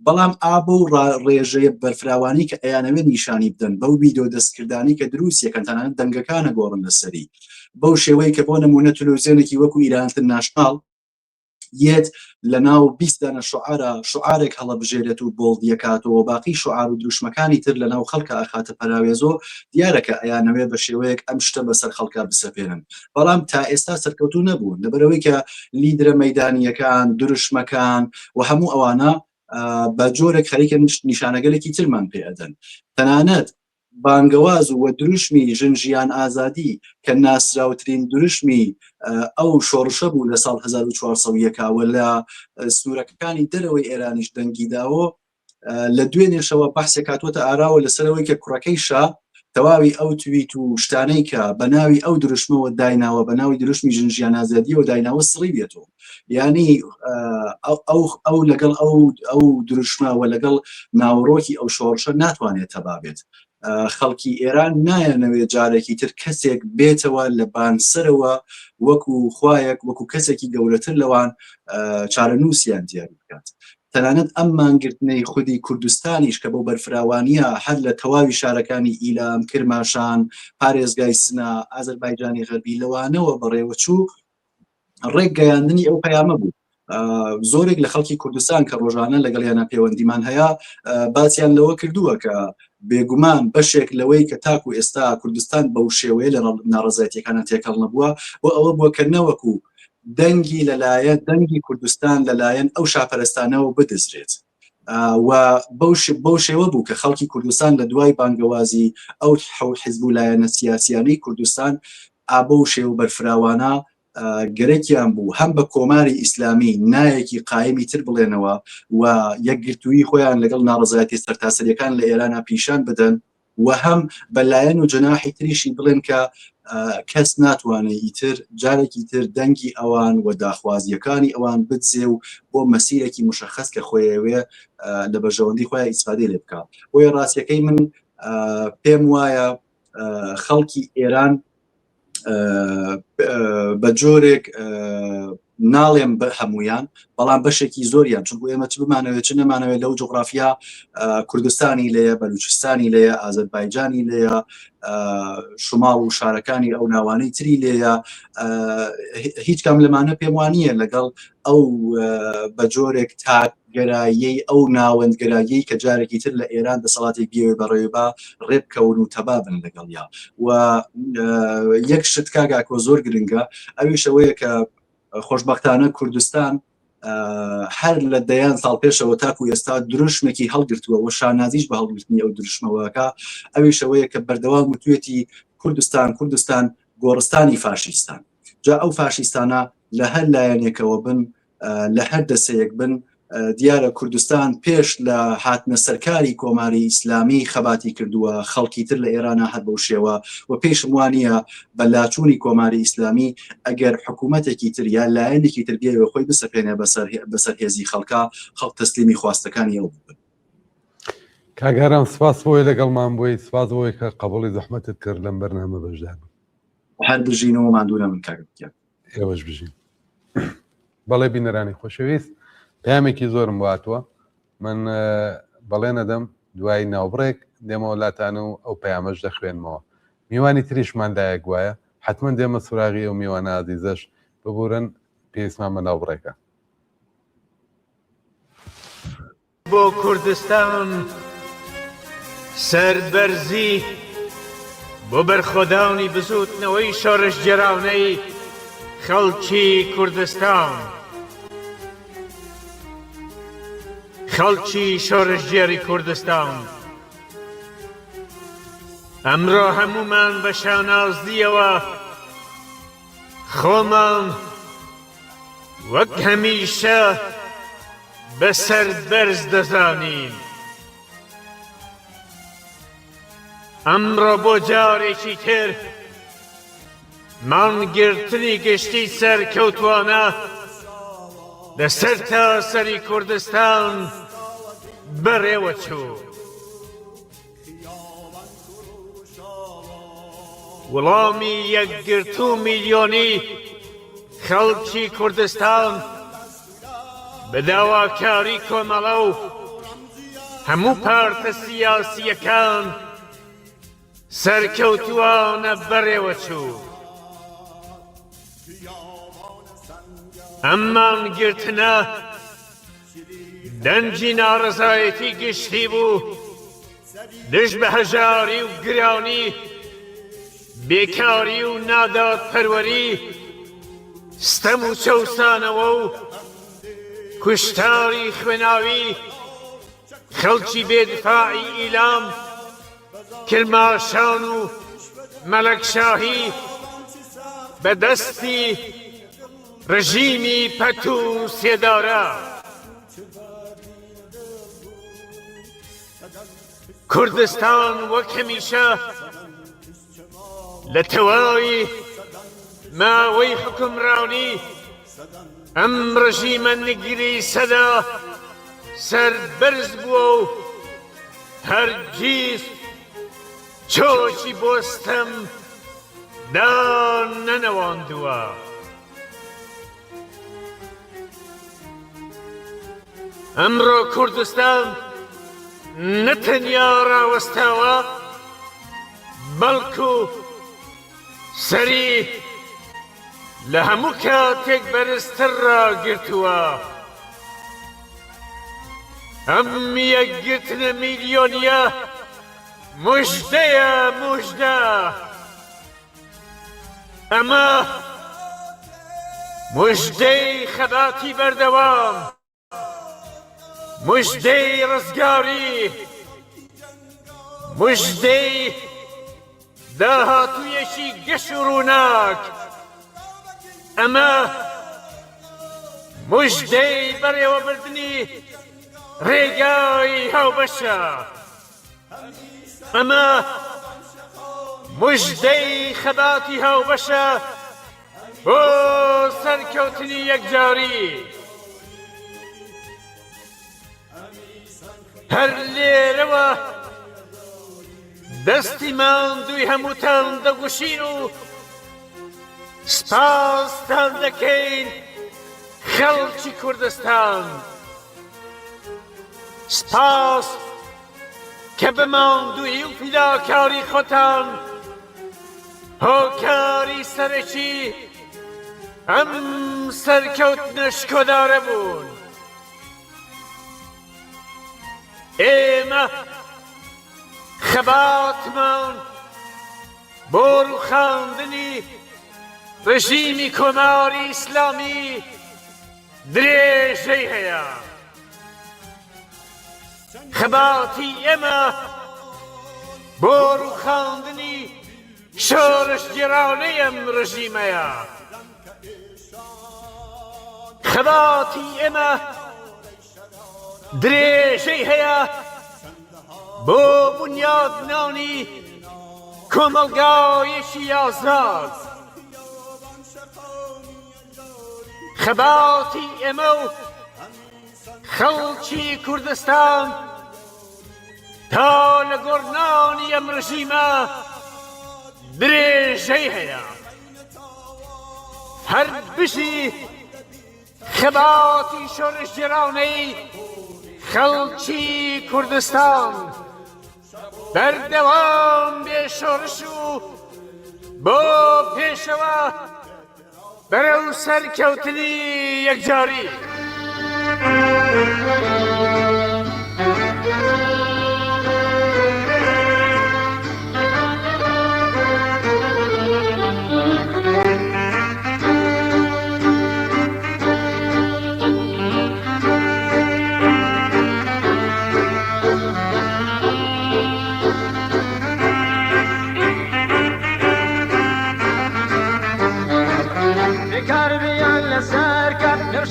بەڵام ئابە و ڕێژەیە بەرفراوانی کە ئەیانەوێت نیشانی بدەن بەو بیدۆ دەستکردانی کە دروستیەکەن تەنانەت دەنگەکانە گۆڕن لەسەری بەو شێوەی کە بۆ نمونە تەلەڤیزیۆنێکی وەکو ئیرانتر ناشناڵ یەت لە ناو 20 دانە شعارێک هەڵەبژێرێت و بۆڵدیەکاتەوە باقی شعار و دروشمەکانی تر لە ناو خەڵکە ئاخاتە پەراوێزۆ دیارەکە ئەیانەوێت بە شێوەیەک ئەم شتە بەسەر خەڵکە بسەپێنن بەڵام تا ئێستا سەرکەوتوو نەبوون لەبەرەوەی کە لیدرە مەیدانیەکان دروشمەکان و هەموو ئەوانە بە جۆرێک خەریکە نیشانەگەلێکی ترمان پێ ئەدەن تەنانەت بانگەواز و دروشمی ژنجیان ئازادی کە ناسراوترین دروشمی ئەو شۆڕشە بوو لە ساڵ 1400ەوە لە سنوورەکانی دەرەوەی ئێرانیش دەنگیداوە لە دوێنێشەوە بەحسێک هاتووەتە ئاراوە لەسەرەوەی کە کوڕەکەی شا تەواوی ئەو تویت و شتانەی کە بە ناوی ئەو دروشمەوە دایناوە بە ناوی دروشمی ژنجیان ئازادیەوە دایناوە سڕی بێتەوە یعنی ئەو لەگەڵ ئەو دروشمەوە لەگەڵ ناوڕۆکی ئەو شۆڕشە ناتوانێت تەبابێت خەڵکی ئێران نایەنەوێت جارێکی تر کەسێک بێتەوە لە بانسەرەوە وەکو خوایەک وەکو کەسێکی گەورەتر لەوان چارەنووسیان دیاری بکات تەنانەت ئەم مانگرتنەی خودی کوردستانیش کە بۆ بەرفراوانیە هەر لە تەواوی شارەکانی ئیلام کرماشان پارێزگای سنا ئازەربایجانی غەربی لەوانەوە بەڕێوەچوو ڕێک گەیاندنی ئەو پەیامە بوو زۆرێک لە خەڵکی کوردستان کە ڕۆژانە لەگەڵیانە پەیوەندیمان هەیە باسییان لەوە کردووە کە بێگومان بەشێک لەوەی کە تاکو ئێستا کوردستان بەو شێوەیە لە ناڕەزایەتیەکانە تێکەڵ نەبووە بۆ ئەوە بووە کە نەوەکو دەنگی لەلایەن دەنگی کوردستان لەلایەن ئەو شاپەرستانەوە بدەزرێت و بەو شێوە بوو کە خەڵکی کوردستان لە دوای بانگەوازی ئەو حیزب و لایەنە سیاسیانەی کوردستان ئابە و شێوە بەرفراوانە گەرەکیان بوو هەم بە کۆماری ئیسلامی نایەکی قایمی تر بڵێنەوە و یەکگرتووی خۆیان لەگەڵ ناڕەزایەتی سەرتاسەریەکان لە ئێرانە پیشان بدەن و هەم بەلایەن و جەناحی تریشی بڵێن کە کەس ناتوانێت ئیتر جارێکی تر دەنگی ئەوان و داخوازیەکانی ئەوان بجێ و بۆ مەسیرێکی مشخص کە خۆیەوێ لە بەژەوەندی خۆیان ئیسپادەی لێ بکات بۆیە ڕاستیەکەی من پێم وایە خەڵکی ئێران بە جۆرێک ناڵێم بە هەمویان بەڵام بەشێکی زۆریان چونکو ئێمە چ بمانەوێت چ نەمانەوێت لەو جغرافیا کوردستانی لەیە بەلوچستانی لەیە ئازەربایجانی لەیە شماڵ و شارەکانی ئەو ناوانەی تری لێیە هیچ کام لەمانە پێم وانییە لەگەڵ ئەو بە جۆرێک تاگەرایی ئەو ناوەندگەرایی کە جارێکی تر لە ئێران دەسەڵاتی بیەوێ بەڕێوەبا ڕێبکەون و تەبابن لەگەڵیا و یەک شت کاگاکۆ زۆر گرنگە ئەویشەوەیە کە خۆشبەختانە کوردستان هەر لە دەیان ساڵ پێشەوە تاکو ئێستا دروشمێکی هەڵگرتووە و شانازیش بە هەڵگرتنی ئەو دروشمەوەکە ئەویشەوەیە کە بەردەوام وتوێتی کوردستان گۆڕستانی فاشیستان جا ئەو فاشیستانە لە هەر لایەنێکەوە بن لە هەر دەسەیەک بن دیارە کوردستان پێش لە هاتنە سەرکاری کۆماری ئیسلامی خەباتی کردووە خەڵکی تر لە ئێرانە هەر بەو شێوە و پێشم وانە بە لاچوونی کۆماری ئیسلامی ئەگەر حکوومەتێکی تر یا لایەنێکی تر بێوە خۆی بسەپێنێ بەسەر هێزی خەڵک تەسلیمی خواستەکانی ئەو بن. کاگەران سپاس بۆی لەگەڵمان بووی سپاس بۆی کە قبوڵی زەحمەتت کرد لەم بەرنامە بەشدار هەر بژینەوە مادوونە من کاگە بکەم ئێوەش بژین. بەڵێ بینەرانی خۆشەویست پامێکی زۆرم واتوە من بەڵێ نەدەم دوای ناوبڕێک دێمە وڵاتانە و ئەو پەیامەش دەخوێنمەوە میوانی تریشماندایە گوایە حتمما دێمە سوراغی ئەو میوانە ئازیزەش ببورن پێویستمان بە ناوبڕێکە. بۆ کوردستان سەربەرزی بۆ بەرخۆداونی بزوتنەوەی شۆڕش جێراونەی خەڵکی کوردستان، خەڵکی شۆڕژگێری کوردستان، ئەمڕۆ هەمومان بە شانازیەوە خۆمان وەک هەمیشە بەسەر بەرز دەزانین. ئەمڕۆ بۆ جارێکی تر مانگرتنی گشتی سەرکەوتوانە لەسەر تاسەری کوردستان بەڕێوە چوو. وەڵامی یەکگرتو میلیۆنی خەڵکی کوردستان بە داواکاری کۆمەڵە و هەموو پارتە سیاسیەکان سەرکەوتووانە بەڕێوە چوو. ئەم مانگرتنە دەنجی ناڕەزایەتی گشتی بوو دژ بە هەژاری و گرانی، بێکاری و نادادپەروەری، ستەم و چەوسانەوە و کوشتاری خوێناوی خەڵکی بێدفاعی ئیلام، کرماشان و مەلەکشاهی بەدەستی ڕژیمی پەت و سێدارە. کوردستان وەک هەمیشە لە تەواوی ماوەی حکومڕانی ئەم ڕژیمە نگریسەدا سەربەرز بووە و هەرگیز چۆچی بۆستەم دان نەنەواندووە. ئەمڕۆ کوردستان نەتەنیا ڕاوەستاوە، بەڵکو سەری لە هەموو کاتێک بەرزتر ڕاگرتووە. ئەم یەکگرتنە میلیۆنیە موژدەیە موژدە. ئەمە موژدەی خەباتی بەردەوام، موژدەی ڕزگاری، موژدەی داهاتوویەکی گەش و ڕووناک. ئەمە موژدەی بەڕێوەبردنی ڕێگای هاوبەشە. ئەمە موژدەی خەباتی هاوبەشە بۆ سەرکەوتنی یەکجاری. هەر لێرەوە دەستی ماندووی هەمووتان دەگوشین و سپاستان دەکەین خەڵکی کوردستان. سپاس کە بە ماندووی و فیداکاری خۆتان هۆکاری سەرەکی ئەم سەرکەوتنە شکۆدارە بوون. ئێمە خەباتمان بۆ ڕووخاندنی ڕژیمی کۆماری ئیسلامی درێژەی هەیە. خەباتی ئێمە بۆ ڕووخاندنی شۆڕشگێرانەی ئەم ڕژیمەیە. خەباتی ئێمە درێژەی هەیە بۆ بنیادنانی کۆمەلگایەکی ئازاد. خەباتی ئێمە و خەڵکی کوردستان تا لە گۆڕنانی ئەم ڕژیمە درێژەی هەیە. هەر بژی خەباتی شۆڕشگێرانەی خەڵکی کوردستان بەردەوام بێشۆڕش و بۆ پێشەوە بەرەو سەرکەوتنی یەکجاری.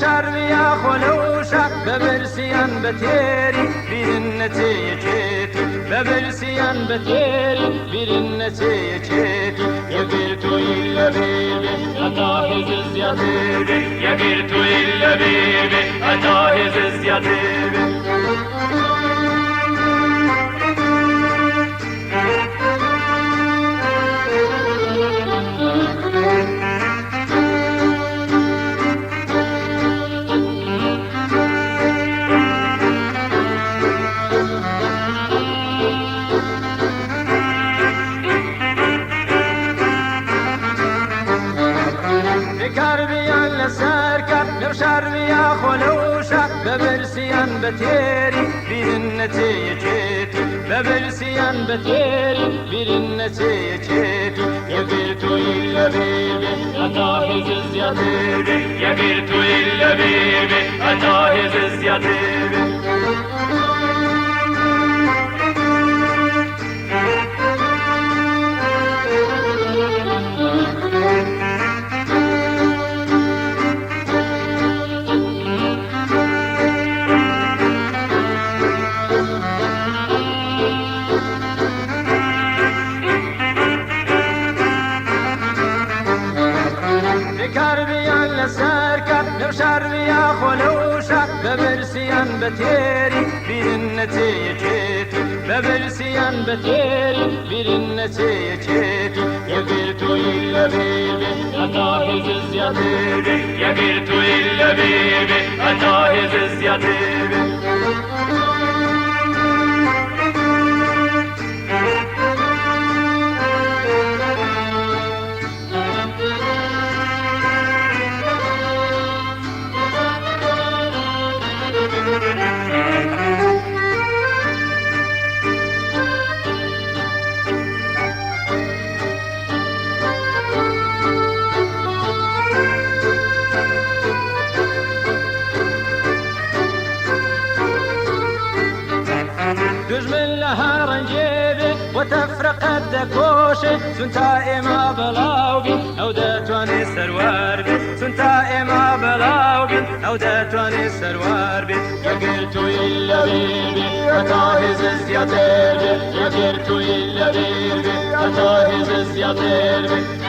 شەرویا خۆلەوشە بە برسیان بە تێری بیرن نەچێیەکێتی بە برسیان بە تێری بیرن نەچێیەکێتی یەگەر توی لە بێبێ هەتا هێز زیاتر بێ یەگەر توی لە بێبێ هەتا هێز زیاتر بێ شەرویا خۆلەوشە بە برسیان بە تێری بیرن نەچێیەکێتی بە برسیان بە تێری بیرن نەچێیەکێتی یەگەر توی لە بێبێ هەتا هێز زیاتر بێ یەگەر توی لە بێبێ هەتا هێز زیاتر بێ شەرویا خۆلەوشە بە برسیان بە تێری بیرن نەچێیەکێتی بە برسیان بە تێری بیرن نەچێیەکێتی یەگەر توی لە بێبێ هەتا هێز زیاتر بێ یەگەر توی لە بێبێ هەتا هێز زیاتر بێ دژمن لە هەڕەنجێبێ وەتەفرەقەت دەکۆشێ چون تا ئێمە بەڵاو بین ئەو دەتوانێت سەروار بێت چون تا ئێمە بەڵاو بین ئەو دەتوانێت سەروار بێت یەگەر توی لە بێبێ هەتا هێز زیاتر بێت یەگەر توی لە بێبێ هەتا هێز زیاتر بێت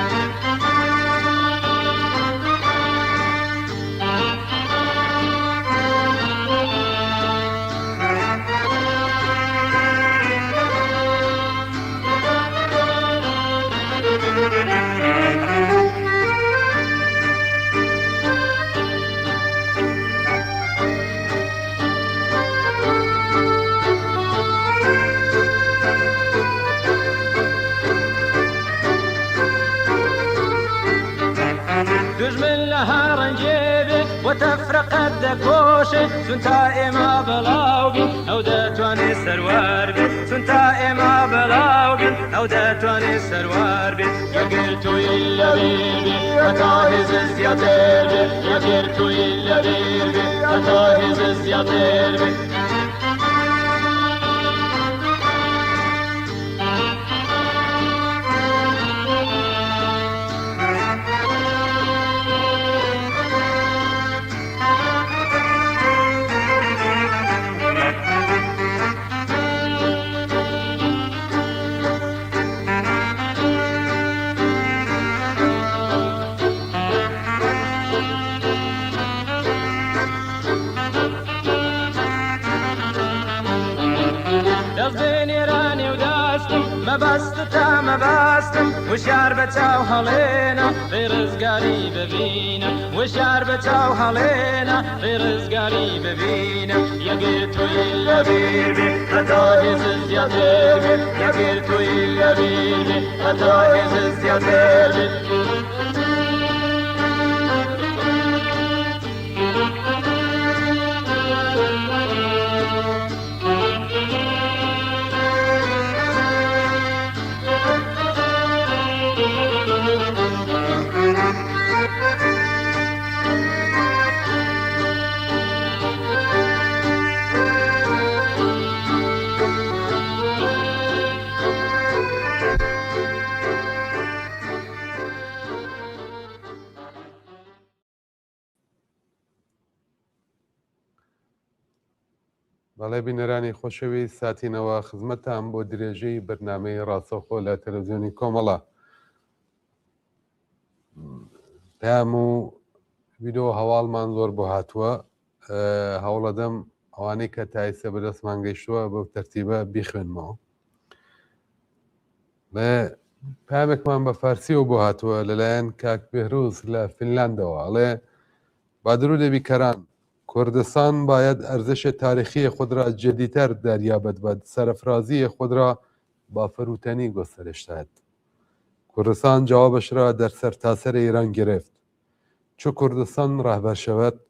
دژمن لە هەڕەنجێبێ وەتەفرەقەت دەکۆشێ چون تا ئێمە بەڵاو بین ئەو دەتوانێت سەروار بێت چون تا ئێمە بەڵاو بین ئەو دەتوانێت سەروار بێت یەگەر توی لە بێبێ هەتا هێز زیاتر بێت یەگەر توی لە بێبێ هەتا هێز زیاتر بێت مەباستم وشار بە چاو هەڵێنە ڕێڕزگاری ببینە وشار بە چاو هەڵێنە ڕێڕزگاری ببینە یەگەر توی لە بێبێ هەتا هێز زیاتر بێ یەگەر توی لە بێبێ هەتا هێز زیاتر بێ بەڵێ بینەرانی خۆشەویست ساتینەوە خزمەتان بۆ درێژەی بەرنامەی ڕاستەوخۆ لە تەلەڤیزیۆنی کۆمەڵە. پێم و ویدۆ هەواڵمان زۆر بۆ هاتووە، هەوڵەدەم ئەوانەی کە تایسە بەدەستمان گەیشتووە بە تەرتیبە بیخوێنمەوە. پامێکمان بە فارسیەوە بۆ هاتووە لەلایەن کاک بێهروز لە فینلاندەوە، ئەڵێ با درود بیکەران، کوردستان باید ارزش تاریخی خود را جدی‌تر دریابد و سرفرازی خود را با فروتنی گسترش دهد. کردستان جوابش را در سرتاسر ایران گرفت. چو کردستان رهبر شود،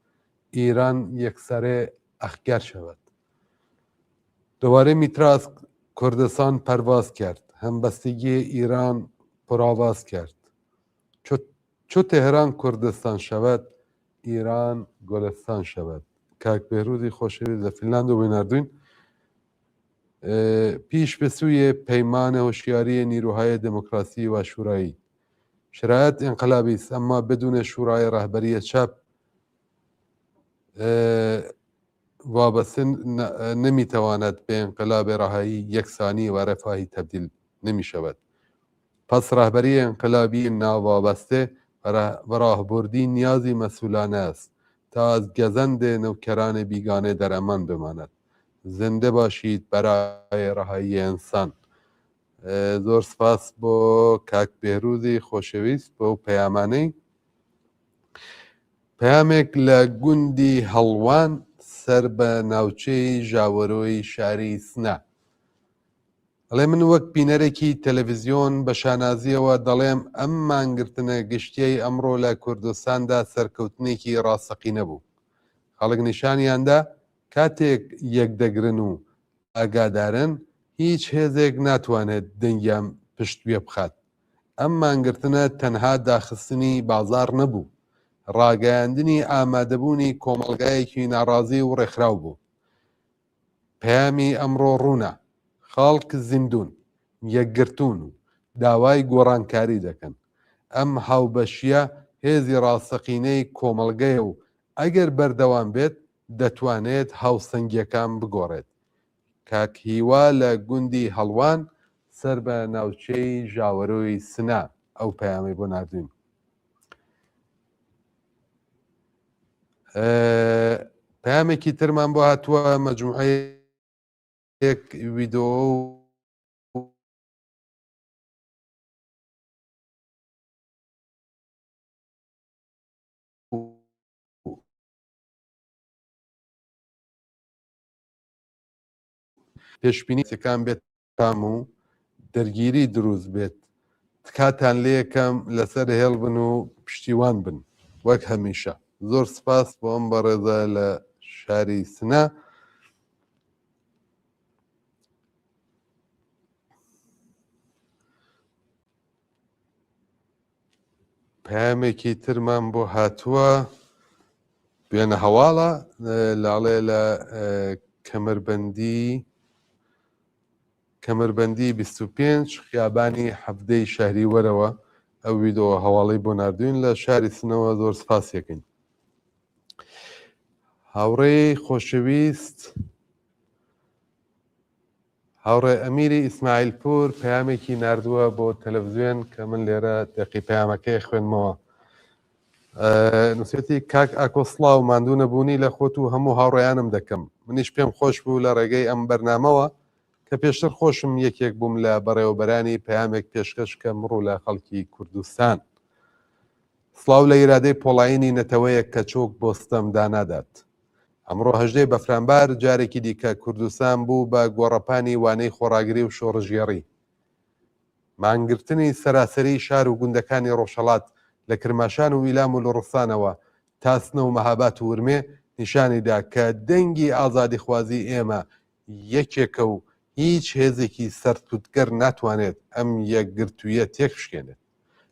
ایران یکسره اخگر شود. دوباره میتر از کردستان پرواز کرد، همبستگی ایران پرآواز کرد. چو تهران کردستان شود، ایران گلستان شود. کاک بهروزی خۆشەویست لە فینلاند و بیناردوین. پیش به سوی پیمان هوشیاری نیروهای دموکراسی و شورایی. شرایط انقلابی است، اما بدون شورای رهبری چپ وابسته نمیتواند به انقلاب رهایی یکسانی و رفاهی تبدیل نمی شود. پس رهبری انقلابی ناوابسته و راهبردی نیازی مسئولانه است تا از گزند نوکران بیگانه در امان بماند. زنده باشید برای رهایی انسان. زۆر سپاس بۆ کاک بێهروزی خۆشەویست بۆ پەیامانەی. پەیامێک لە گوندی هەڵوان سەر بە ناوچەی ژاوەرۆی شاری سنە. ئەڵێ من وەک بینەرێکی تەلەڤیزیۆن بە شانازیەوە دەڵێم ئەم مانگرتنە گشتیەی ئەمڕۆ لە کوردستاندا سەرکەوتنێکی ڕاستەقینە بوو. خەڵک نیشانیاندا کاتێک یەکدەگرن و ئاگادارن هیچ هێزێک ناتوانێت دەنگیان پشتگوێ بخات. ئەم مانگرتنە تەنها داخستنی بازار نەبوو، ڕاگەیاندنی ئامادەبوونی کۆمەڵگایەکی ناڕازی و ڕێکخراو بوو. پەیامی ئەمڕۆ ڕوونە، خەڵک زیندوون، یەکگرتوون و داوای گۆڕانکاری دەکەن. ئەم هاوبەشیە هێزی ڕاستەقینەی کۆمەڵگەیە و ئەگەر بەردەوام بێت دەتوانێت هاوسەنگیەکان بگۆڕێت. کاک هیوا لە گوندی هەڵوان سەر بە ناوچەی ژاوەرۆی سنە ئەو پەیامی بۆ ناردوین. پەیامێکی ترمان بۆ هاتووە مەجموعەیەک ویدۆ پێشبینی سەکان بێت پام و دەرگیری دروست بێت. تکاتان لێ یەکەم لەسەر هێڵ بن و پشتیوان بن وەک هەمیشە. زۆر سپاس بۆ ئەم بەڕێزە لە شاری سنە. پەیامێکی ترمان بۆ هاتووە بێنە هەواڵە لاڵێ لە کەمەربەندی 25 خیابانی حەفدەی شاری وەرەوە. ئەو ویدۆ هەواڵەی بۆ ناردوین لە شاری سنەوە. زۆر سپاس یەکەین. هاوڕێی خۆشەویست هاوڕێ ئەمیری ئیسماعیلپور پەیامێکی ناردووە بۆ تەلەڤیزیۆن کە من لێرە دەقی پەیامەکەی خوێنمەوە. نووسێتی کاک ئاکۆسڵاو ماندوو نەبوونی لە خۆت و هەموو هاوڕێیانم دەکەم. منیش پێم خۆش بوو لە ڕێگەی ئەم بەرنامەوە کە پێشتر خۆشم یەکێک بووم لە بەڕێوەبەرانی پەیامێک پێشکەش کە مڕوو لە خەڵکی کوردستان. سڵاو لە ئیرادەی پۆڵایینی نەتەوەیەک کە چۆک بۆستەم دانادات. ئەمڕۆ 18 بەفرامبار جارێکی دیکە کوردستان بوو بە گۆڕەپانی وانەی خۆڕاگری و شۆڕژگێڕی. مانگرتنی سەراسەری شار و گوندەکانی ڕۆژهەڵات لە کرماشان و ئیلام و لوڕستانەوە تاسنە و مەهابات و ورمێ نیشانیدا کە دەنگی ئازادی خوازی ئێمە یەکێکە و هیچ هێزێکی سەرتوتگەر ناتوانێت ئەم یەکگرتوویە تێک بشکێنێت.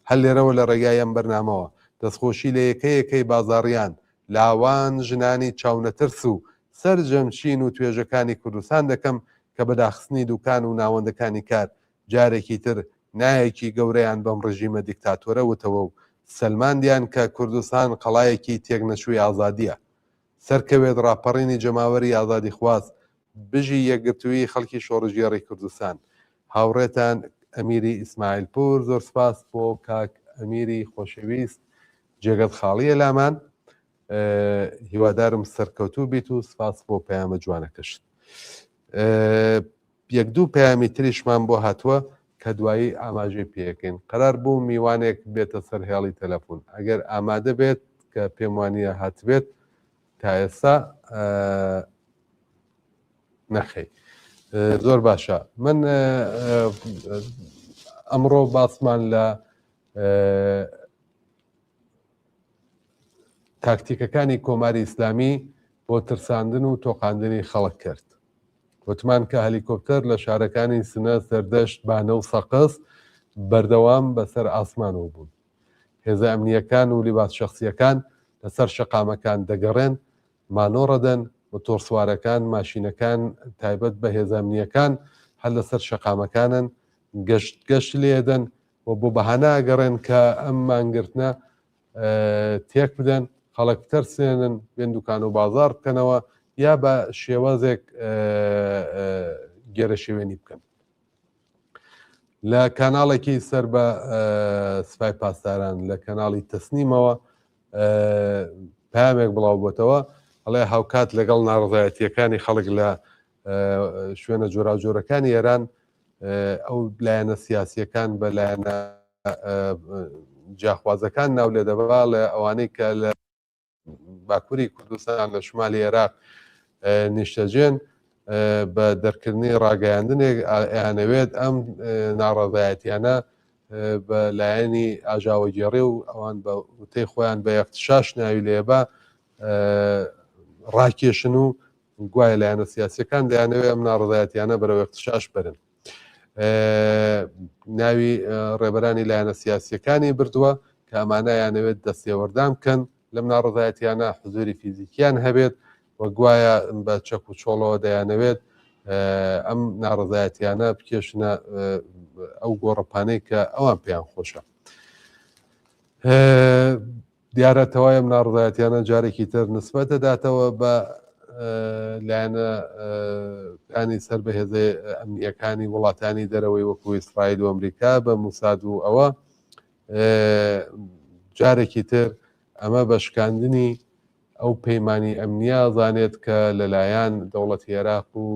هەر لێرەوە لە ڕێگای ئەم بەرنامەوە دەستخۆشی لە یەکەیەکەی بازاڕیان لاوان ژنانی چاونەترس و سەرجەمچین و توێژەکانی کوردستان دەکەم کە بەداخستنی دوکان و ناوەندەکانی کار جارێکی تر نایەکی گەورەیان بەم ڕژیمە دیکتاتۆرە وتەوە و سەلماندیان کە کوردستان قەڵایەکی تێک نەچووی ئازادیە. سەرکەوێت ڕاپەڕینی جەماوەری ئازادی خواست بژی یەکگرتووی خەڵکی شۆڕژگێڕی کوردستان هاوڕێتان ئەمیری ئیسماعیل پور زۆر سپاس بۆ کاک ئەمیری خۆشەویست جێگەت خاڵیە لامان هیوادارم سەرکەوتوو بیت و سپاس بۆ پەیامە جوانەکەشت یەک دوو پەیامی تریشمان بۆ هاتووە کە دوایی ئاماژەی پێەکەین قەرار بوو میوانێک بێتە سەر هێڵی تەلەفۆن ئەگەر ئامادە بێت کە پێم وانە هاتبێت تا ئێستا نەخەی زۆر باشە من ئەمڕۆ باسمان لە تاکتیکەکانی کۆماری ئیسلامی بۆ ترساندن و تۆقاندنی خەڵک کرد وتمان کە هەلیکۆپتەر لە شارەکانی سنە سەردەشت بانە و سەقس بەردەوام بەسەر ئاسمانەوە بوون هێزە ئەمنیەکان و لیباس شەخسیەکان لەسەر شەقامەکان دەگەڕێن مانۆڕەدەن و تۆرسوارەکان ماشینەکان تایبەت بە هێزە ئەمنیەکان هەر لەسەر شەقامەکانن گەشت لێدەن و بۆ بەهانە ئەگەڕێن کە ئەم مانگرتنە تێک بدەن خەڵک تەرسێنن بێن دوکان و بازار بکەنەوە یا بە شێوازێک گێرە شێوێنی بکەن لە کاناڵێکی سەر بە سوپای پاسداران لە کەناڵی تەسنیمەوە پامێک بڵاو بۆتەوە ئەڵێ هاوکات لەگەڵ ناڕزایەتیەکانی خەڵک لە شوێنە جۆراوجۆرەکانی ئێران ئەو لایەنە سیاسیەکان بە لایەنە جاخوازەکان ناو لێ دەبا لە ئەوانەی کە لە باکووری کوردستان لە شمالی عێراق نیشتەجێن بە دەرکردنی ڕاگەیاندنێک ئەیانەوێت ئەم ناڕەزایەتیانە بە لایەنی ئاژاوەگێڕێ و ئەوان بە وتەی خۆیان بە یەفتشاش ناوی لێبە ڕاکێشن و گوایە لایەنە سیاسیەکان دەیانەوێت ئەم ناڕەزایەتیانە بەرەو یەفتشاش برن ناوی ڕێبەرانی لایەنە سیاسیەکانی بردووە کە ئەمانە یانەوێت دەستێوەردان بکەن لەم ناڕزایەتیانە حزوری فیزیکیان هەبێت وە گوایە بە چەک و چۆڵەوە دەیانەوێت ئەم ناڕزایەتیانە بکێشنە ئەو گۆڕەپانەی کە ئەوان پێیان خۆشە دیارەتەوەی ئەم ناڕزایەتیانە جارێکی تر نسبەت دەداتەوە بە لایەنەکانی سەر بە هێزە ئەمنیەکانی وڵاتانی دەرەوەی وەکو ئیسرائیل و ئەمریکا بە موساد و ئەوە جارێکی تر ئەمە بەشکاندنی ئەو پەیمانی ئەمنیە زانێت کە لەلایەن دەوڵەتی عێراق و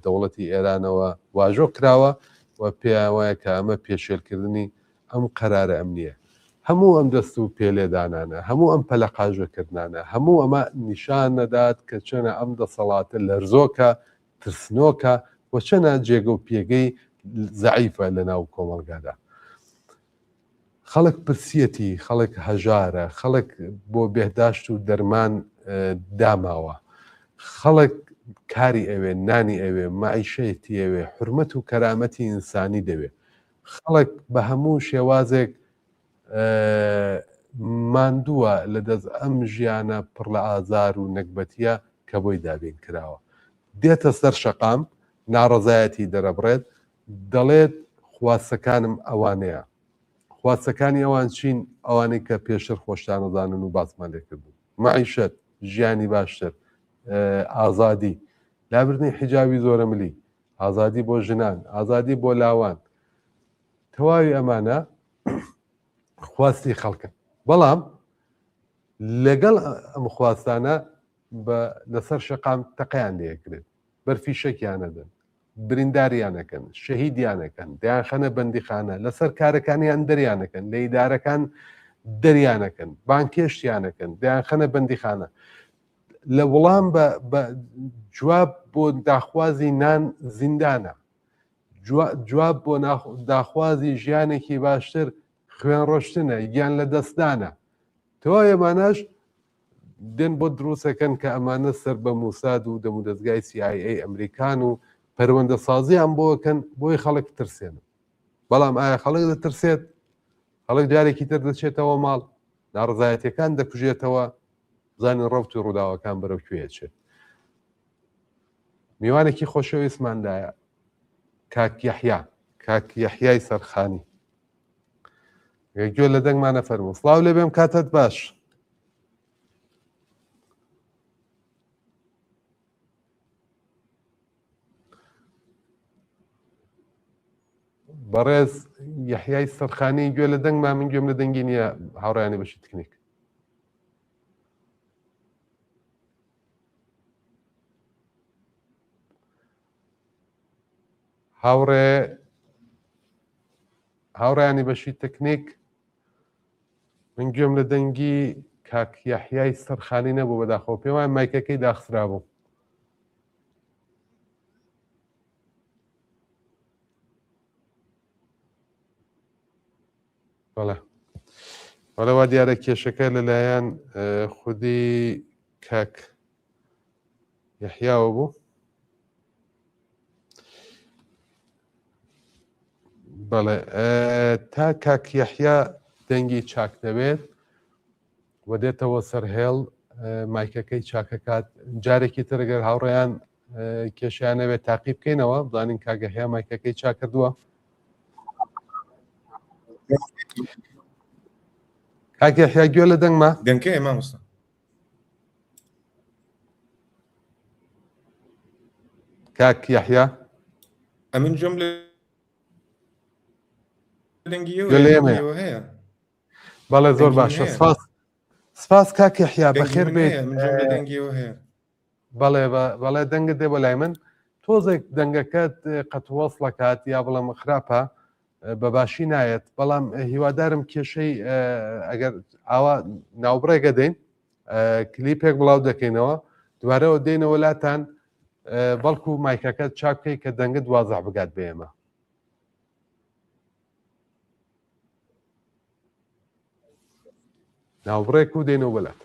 دەوڵەتی ئێرانەوە واژۆ کراوە و پێیان وایە کە ئەمە پێشێلکردنی ئەم قەرارە ئەمنیە هەموو ئەم دەست و پێلێدانانە هەموو ئەم پەلە قاژۆکردانە هەموو ئەمە نیشان نەدات کە چەنە ئەم دەسەڵاتە لەرزۆکە ترسنۆکە و چەنە جێگە و پێگەی زەعیفە لە ناو کۆمەڵگادا خەڵک پرسیەتی خەڵک هەژارە خەڵک بۆ بێداشت و دەرمان داماوە خەڵک کاری ئەوێ نانی ئەوێ مەعیشەتی ئەوێ حرمەت و کەرامەتی ئینسانی دەوێ خەڵک بە هەموو شێوازێک ماندووە لە دەست ئەم ژیانە پڕ لە ئازار و نەکبەتیە کە بۆی دابین کراوە دێتە سەر شەقام ناڕەزایەتی دەرەبڕێت دەڵێت خواستەکانم ئەوانەیە خواستەکانی ئەوان چین ئەوانەی کە پێشتر خۆشتان نەزانن و باسمان لێکردبوو مەعیشەت ژیانی باشتر ئازادی لابردنی حیجابی زۆرە ملی ئازادی بۆ ژنان ئازادی بۆ لاوان تەواوی ئەمانە خواستی خەڵکن بەڵام لەگەڵ ئەم خواستانە لەسەر شەقام تەقیان لێکرێت بەرفی شەکیانەدەن برینداریانەکەن شەهیدیانەکەن دەیانخەنە بەندیخانە لەسەر کارەکانیان دەریانەکەن لە ئیدارەکان دەریانەکەن بانکێشتیانەکەن دەیانخەنە بەندیخانە لە وەڵام بە جواب بۆ داخوازی نان زیندانە جواب بۆ داخوازی ژیانێکی باشتر خوێن ڕۆشتنە گیان لە دەستدانە تەواو ئێمانەش دێن بۆ دروستەکەن کە ئەمانە سەر بە موساد و دەمودەستگای CIA ئەمریکان و پەروەندە سازیان بۆکەن بۆی خەڵک ترسێنن بەڵام ئایا خەڵک دەترسێت خەڵک جارێکی تر دەچێتەوە ماڵ ناڕزایەتیەکان دەکوژێتەوە زانین ڕەوت و ڕووداوەکان بەرەو کوێچێت میوانێکی خۆشەویستماندایە کاک یەحیای سەرخانی گوێ لە دەنگمانە فەرموو سڵاو لێ بێم کاتت باش. بەڕێز یەحیای سەرخانی گوێ لە دەنگما من گوێم لە دەنگی نییە هاوڕێیانی بەشی تکنیک هاوڕێیانی بەشی تەکنیک من گوێم لە دەنگی کاک یەحیای سەرخانی نەبوو بەداخەوە پێم وایە مایکەکەی داخسترا بوو بەڵێ وا دیارە کێشەکە لەلایەن خودی کاک یەحیاوە بوو بەڵێ تا کاک یەحیا دەنگی چاک دەبێت و دێتەوە سەر هێڵ مایکەکەی چاکەکات جارێکی تر ئەگەر هاوڕێیان کێشیان نەوێت تاقی بکەینەوە بزانین کاک یەحیا مایکەکەی چاک کردووە کاک یەحیا گوێ لە دەنگما دەنگکەیە مامۆستا کاک یەحیا ئەمن جۆم لە دەنگیەوە هەیە بەڵێ زۆر باشە سپاس کاک یەحیا بەخێر بێت بەڵێ دەنگت دێ بۆ لای من تۆزێک دەنگەکەت قەتوەسڵەکات یا بڵێم خراپە بەباشی نایەت بەڵام هیوادارم کێشەی ئەگەر ئاوا ناوبڕێگە دەین کلیپێک بڵاو دەکەینەوە دوارەوە دێنەوە لاتان بەڵکو مایکەکەت چاکەی کە دەنگت وازع بگات بێمە ناوبڕێک و دێنەوە بەلات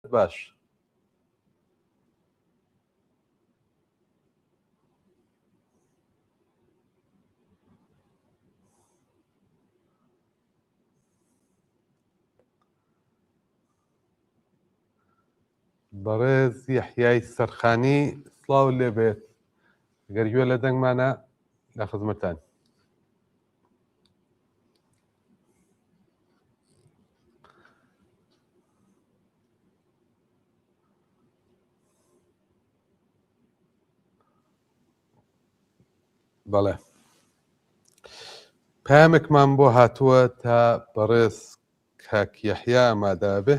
باش بەڕێز یەحیای سەرخانی سڵاو لێبێت گەر گوێ لە دەنگمانە لە خزمەتان بەڵێ پامێکمان بۆ هاتووە تا بەڕێز کاک یەحیا ئامادە بێ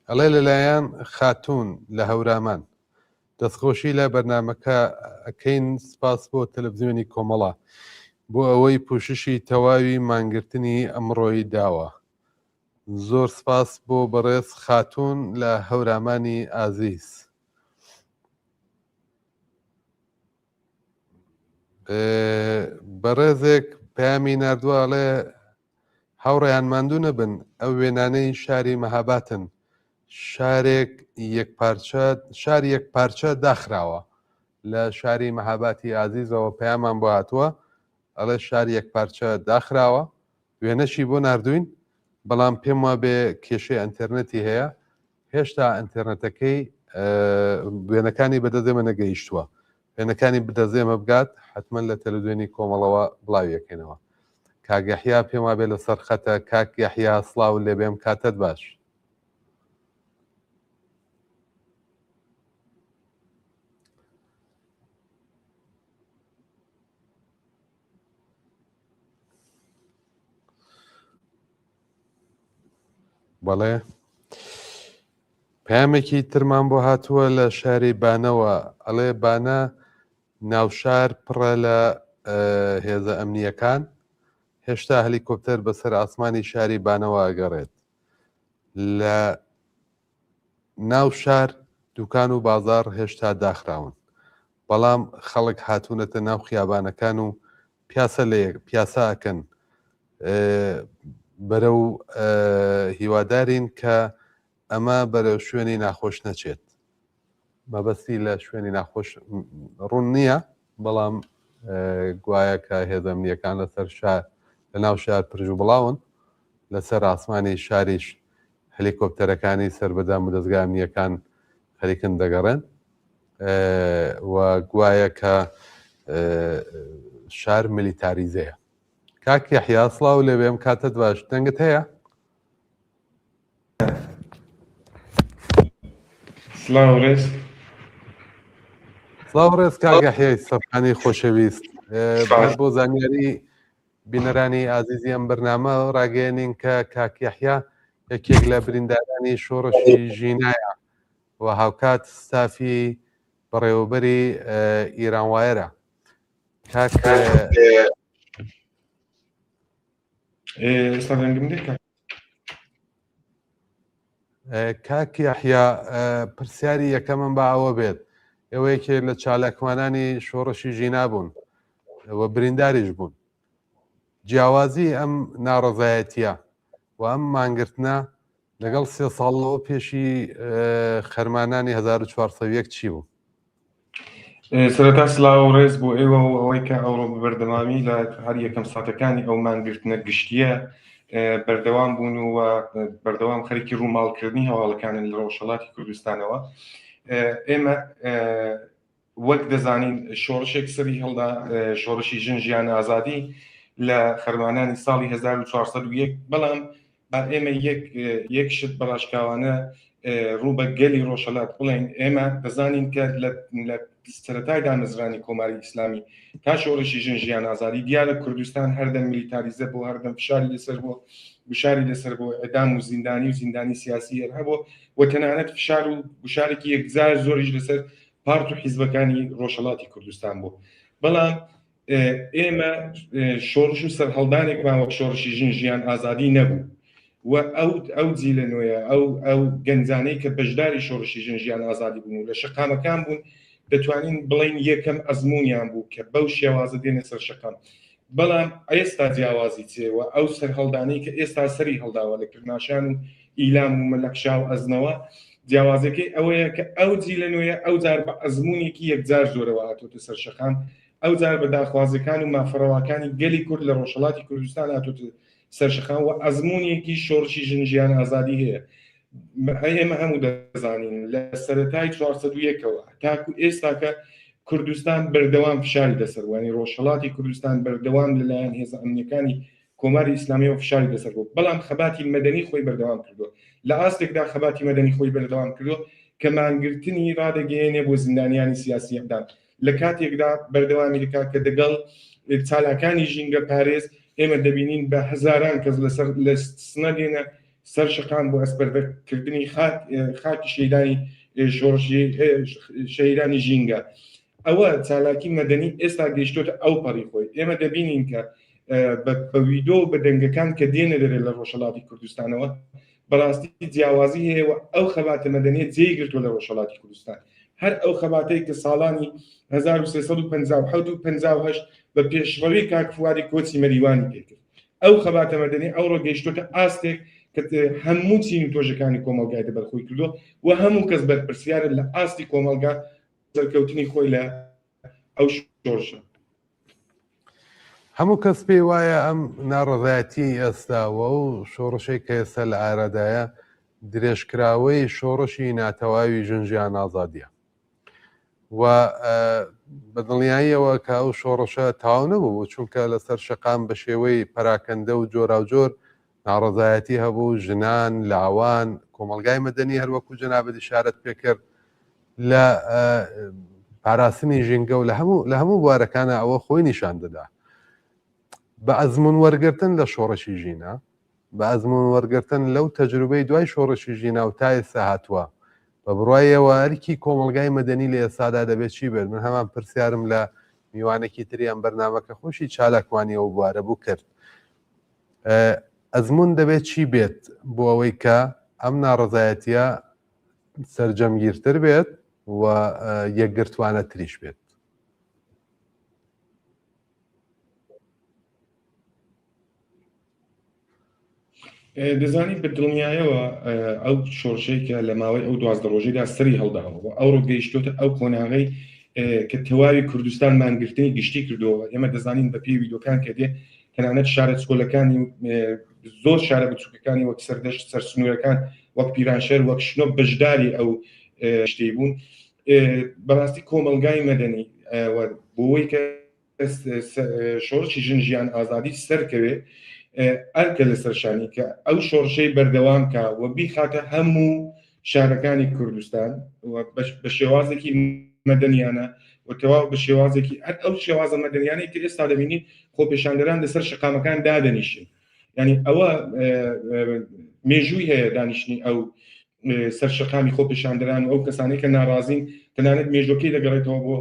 ئەڵێ لەلایەن خاتوون لە هەورامان دەستخۆشی لە بەرنامەکە ئەکەین سپاس بۆ تەلەڤیزیۆنی کۆمەڵە بۆ ئەوەی پوششی تەواوی مانگرتنی ئەمڕۆی داوە زۆر سپاس بۆ بەڕێز خاتوون لە هەورامانی ئازیز بەڕێزێک پەیامی ناردووە ئەڵێ هاوڕێیان ماندوو نەبن ئەو وێنانەی شاری مەهاباتن شاری یەک پارچە داخراوە لە شاری مەهاباتی ئازیزەوە پەیامان بۆ هاتووە ئەڵێ شاری یەک پارچە داخراوە وێنەشی بۆ ناردوین بەڵام پێم وا بێ کێشەی ئەنتەرنێتی هەیە هێشتا ئەنتەرنێتەکەی وێنەکانی بەدەستێمە نەگەیشتووە وێنەکانی بدەزێمە بگات حتمما لە تەلەڤیزیۆنی کۆمەڵەوە بڵاویەکەنەوە کاک یەحیا پێم وا بێ لەسەر خەتە کاک یەحیا سڵاو لێبێم کاتت باش بەڵێ پامێکی ترمان بۆ هاتووە لە شاری بانەوە ئەڵێ بانە ناوشار پڕە لە هێزە ئەمنیەکان هێشتا هەلیکۆپتەر بەسەر ئاسمانی شاری بانەوە ئەگەڕێت لە ناو شار دوکان و بازار هێشتا داخراون بەڵام خەڵک هاتوونەتە ناو خیابانەکان و پیاسە ئەکەن بەرەو هیوادارین کە ئەمە بەرەو شوێنی ناخۆش نەچێت مەبەستی لە شوێنی ناخۆش ڕوون نییە بەڵام گوایە کە هێزە ئەمنیەکان لەسەر لە ناو شار پرژ و بڵاون لەسەر ئاسمانی شاریش هەلیکۆپتەرەکانی سەربەدام و دەستگا ئەمنیەکان خەریکن دەگەڕێن و گوایە کە شار میلیتاریزەیە کاک یەحیا سڵاو لێبێم کاتت باش دەنگت هەیە سڵاو ڕێز سڵاو ڕێز کاک یەحیای سەرخانی خۆشەویست بۆ زانیاری بینەرانی ئازیزی ئەم بەرنامە ڕاگەیەنین کە کاک یەحیا یەکێک لە بریندارانی شۆڕشی ژینایە و هاوکات ستافی بەڕێوەبەری ئیرانوایەرە کاک یەحیا پرسیاری یەکەمم بە ئەوە بێت ئەوەیەکێ لە چالاکوانانی شۆڕشی ژینا بوون و برینداریش بوون جیاوازی ئەم ناڕەزایەتیە و ئەم مانگرتنە لەگەڵ 3 ساڵەوە پێشی خەرمانانی 1401 چی بوو؟ سەرەتا سڵاو ڕێز بۆ ئێوە و ئەوەی کە ئەوڕۆ بەردەوامی لە هەر یەکەم ساتەکانی ئەو مانگرتنە گشتیە بەردەوام بوون و بەردەوام خەریکی ڕووماڵکردنی هەواڵەکانن لە ڕۆژهەڵاتی کوردستانەوە ئێمە وەک دەزانین شۆڕشێک سەری هەڵدا شۆڕشی ژن ژیان ئازادی لە خەرمانانی ساڵی 1401 بەڵام ئێمە یەک شت بەڕاشکاوانە ڕوو بە گەلی ڕۆژهەڵات بڵێن ئێمە دەزانین کە لە سەرەتای دامەزرانی کۆماری ئیسلامی تا شۆڕشی ژن ژیان ئازادی دیارە کوردستان هەردەم میلیتاریزە بۆ هەردەم فشاری لەسەر بۆ بشاری لەسەر بۆ ئەدام و زیندانی سیاسی هەبوو و تەنانەت فشار و بشارێکی یەکجار زۆریش لەسەر پارت و حیزبەکانی ڕۆژهەڵاتی کوردستان بوو بەڵام ئێمە شۆڕش و سەرهەڵدانێکمان وەک شۆڕشی ژن ژیان ئازادی نەبوو و ئەو جیلە نوێیە ئەو گەنجانەی کە بەشداری شۆڕشی ژن ژیان ئازادی بوون و لە شەقامەکان بوون دەتوانین بڵین یەکەم ئەزمونیان بوو کە بەو شێوازە دێنە سەر شەقام بەڵام ئێستا جیاوازی چێوە ئەو سەرهەڵدانەی کە ئێستا سەری هەڵداوە لە کرماشان و ئیلام و مەلەکشا و ئەزنەوە جیاوازەکەی ئەوەیە کە ئەو جی لە نوێیە ئەو جار بە ئەزمموونێکی یەکجار زۆرەوە هاتوتە سەر شەقام ئەو جار بە داخوازەکان و مافەڕەوەکانی گەلی کورد لە ڕۆژهەڵاتی کوردستان هاتوتە سەر شەقام و ئەزمموونێکی شۆڕشی ژنجیان ئازادی هەیە ئێمە هەموو دەزانین لە سەرەتای 401ەوە تاکو ئێستاکە کوردستان بەردەوام فشاری دەسەروانی ڕۆژهەڵاتی کوردستان بەردەوام لەلایەن هێزە ئەمنیەکانی کۆماری ئیسلامیەوە فشاری دەسەر بوو بەڵام خەباتی مەدەنی خۆی بەردەوام کردو لە ئاستێکدا خەباتی مەدەنی خۆی بەردەوام کردو کە مانگرتنی ڕادەگەیەنێ بۆ زیندانیانی سیاسی ئەمدان لە کاتێکدا بەردەوامی دەکا کە دەگەڵ چالاکانی ژینگە پارێز ئێمە دەبینین بە هەزاران کەس لەسەر لە سنەدێنە سەر شەقام بۆ ئەسپەردەکردنی خاکی شەیدانی شۆڕشی شەیدانی ژینگە ئەوە چالاکی مەدەنی ئێستا گەیشتۆتە ئەو پەڕی خۆی ئێمە دەبینین کە بە ویدۆ بە دەنگەکان کە دێنە دەرێت لە ڕۆژهەڵاتی کوردستانەوە بەڕاستی جیاوازی هەیە و ئەو خەباتە مەدەنیە جێی گرتووە لە ڕۆژهەڵاتی کوردستان هەر ئەو خەباتەی کە ساڵانی 1357 و 58 بە پێشڕەوی کاکفواری کۆچی مەریوانی پێکرد ئەو خەباتە مەدەنی ئەوڕۆ گەیشتۆتە ئاستێک کە هەموو چین و تۆژەکانی کۆمەلگای دەبەرخۆی کردو و هەموو کەس بەرپرسیارە لە ئاستی کۆمەلگا سەرکەوتنی خۆی لە ئەو شۆڕشە هەموو کەس پێی وایە ئەم ناڕەزایەتی ئێستاوە و شۆڕشەی کە ئێستا لە ئارادایە درێژکراوەی شۆڕشی ناتەواوی ژنجیان ئازادیە و بەدڵنیاییەوە کە ئەو شۆڕشە تاو نەبوو چونکە لەسەر شەقام بە شێوەی پەراکەندە و جۆرا و جۆر ناڕەزایەتی هەبوو ژنان لاوان کۆمەلگای مەدەنی هەروەکو جەنابەت ئیشارەت پێکرد لە پاراستنی ژینگە و لە هەموو بوارەکانە ئەوە خۆی نیشان دەدا بە ئەزمون وەرگرتن لە شۆڕشی ژینە بە ئەزمون وەرگرتن لەو تەجروبەی دوای شۆڕشی ژینە و تا ئێستا هاتووە بە بڕایەوە هەرکی کۆمەلگای مەدەنی لە ئێستادا دەبێت چی بێت من هەمان پرسیارم لە میوانێکی تریان بەرنامەکە خۆشی چالاکوانی ئەو بوارە بوو کرد ئەزمون دەبێت چی بێت بۆ ئەوەی کە ئەم ناڕەزایەتیە سەرجەمگیرتر بێت و یەکگرتوانە تریش بێت دەزانی بە دڵنیایەوە ئەو شۆڕشەی کە لە ماوەی ئەو 12 ڕۆژەیدا سەری هەڵداوە ئەوڕۆ گەیشتۆتە ئەو کۆناغی کە تەواوی کوردستان مانگرتنی گشتی کردەوە ئێمە دەزانین بە پێی ویدۆکان کە دێ تەنانەت شارە چکۆلەکانی زۆر شارە بچووکەکانی وەک سەردەشت سەرسنوورەکان وەک پیرانشەر وەک شنۆ بەشداری ئەو شتەی بوون بەڕاستی کۆمەلگای مەدەنی بۆەوەی کە شۆڕشی ژنجیان ئازادی سەرکەوێ ئەرکە لەسەرشانی کە ئەو شۆڕشەی بەردەوام کا و بیخاتە هەموو شارەکانی کوردستان بە شێوازێکی مەدەنیانە و تەواو بە شێوازێکی ئەو شێوازە مەدەنیانەی کە ئێستا دەبینین خۆپێشاندەران لەسەر شەقامەکان دادەنیشن ینی ئەوە مێژووی هەیە دانیشتنی ئەو سەر شەقامی خۆپێشاندەران و ئەو کەسانی کە ناڕازین تەنانەت مێژوەکەی دەگەڕێتەوە بۆ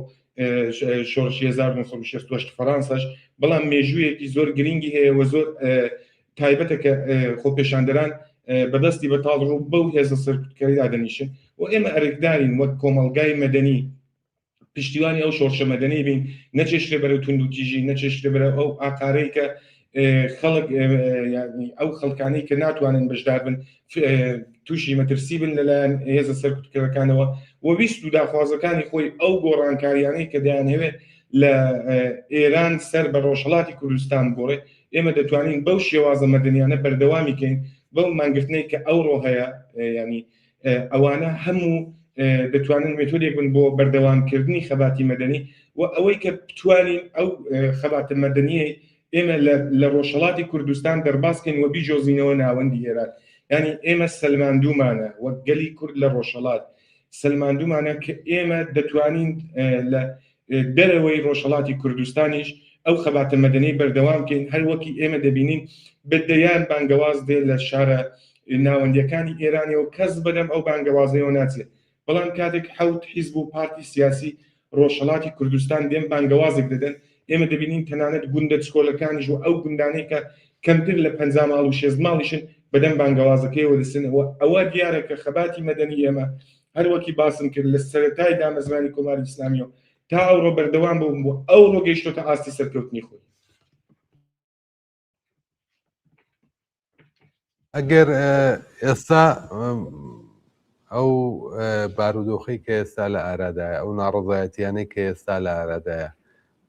شۆڕشی 1968 فەرانساش بەڵام مێژوویەکی زۆر گرنگی هەیە و زۆر تایبەتە کە خۆپێشاندەران بەدەستی بەتاڵ ڕوو بەو هێزە سەرکردکاریدا دەنیشن و ئێمە ئەرکدارین وەک کۆمەلگای مەدەنی پشتیوانی ئەو شۆڕشە مەدەنی بین نەچێشتێ بەرەو توندوتیژی نەچێشتێ بەرە ئەو ئاقارەی کە خەڵک ئەو خەڵکانی کە ناتوانن بەشدار بن تووشی مەترسی بن لەلایەن هێزە سەرکردەکانەوە و ویست و داخوازەکانی خۆی ئەو گۆڕانکاریانەی کە دەیانەوێت لە ئێران سەر بە ڕۆژهەڵاتی کوردستان بۆڕێ ئێمە دەتوانین بەو شێوازە مەدەنیانە بەردەوامی بکەین بەو مانگرتنەی کە ئەوڕۆ هەیە ینی ئەوانە هەموو دەتوانن مێتۆدێک بن بۆ بەردەوامکردنی خەباتی مەدەنی و ئەوەی کە بتوانین ئەو خەباتە مەدەنیە ئێمە لە ڕۆژهەڵاتی کوردستان دەرباسکەین و بیجۆزینەوە ناوەندی ئێران ینی ئێمە سەلماندوومانە وەک گەلی کورد لە ڕۆژهەڵات سەلماندوومانە کە ئێمە دەتوانین لە دەرەوەی ڕۆژهەڵاتی کوردستانیش ئەو خەباتە مەدەنی بەردەوام بکەین هەر وەکی ئێمە دەبینین بەدەیان بانگەواز دێ لە شارە ناوەندیەکانی ئێرانیەوە کەس بەدەم ئەو بانگەوازەیەوە ناچێت بەڵام کاتێک حەوت حیزب و پارتی سیاسی ڕۆژهەڵاتی کوردستان دێن بانگەوازێک دەدەن ئێمە دەبینین تەنانەت گوندە چکۆلەکانیش و ئەو گوندانەی کە کەمتر لە 50 ماڵ و 60 ماڵیشن بەدەم بانگەوازەکەیەوە دەستنەوە ئەوە دیارە کە خەباتی مەدەنی ئێمە هەر وەکی باسم کرد لە سەرەتای دامەزرانی کۆماری ئیسلامیەوە تا ئەوڕۆ بەردەوام بووم بۆ ئەوڕۆ گەیشتۆتە ئاستی سەرکەوتنی خۆی ئەگەر ئێستا ئەو بارودۆخی کە ئێستا لە ئارادایە، ئەو ناڕزایەتیانەی کە ئێستا لە ئارادایە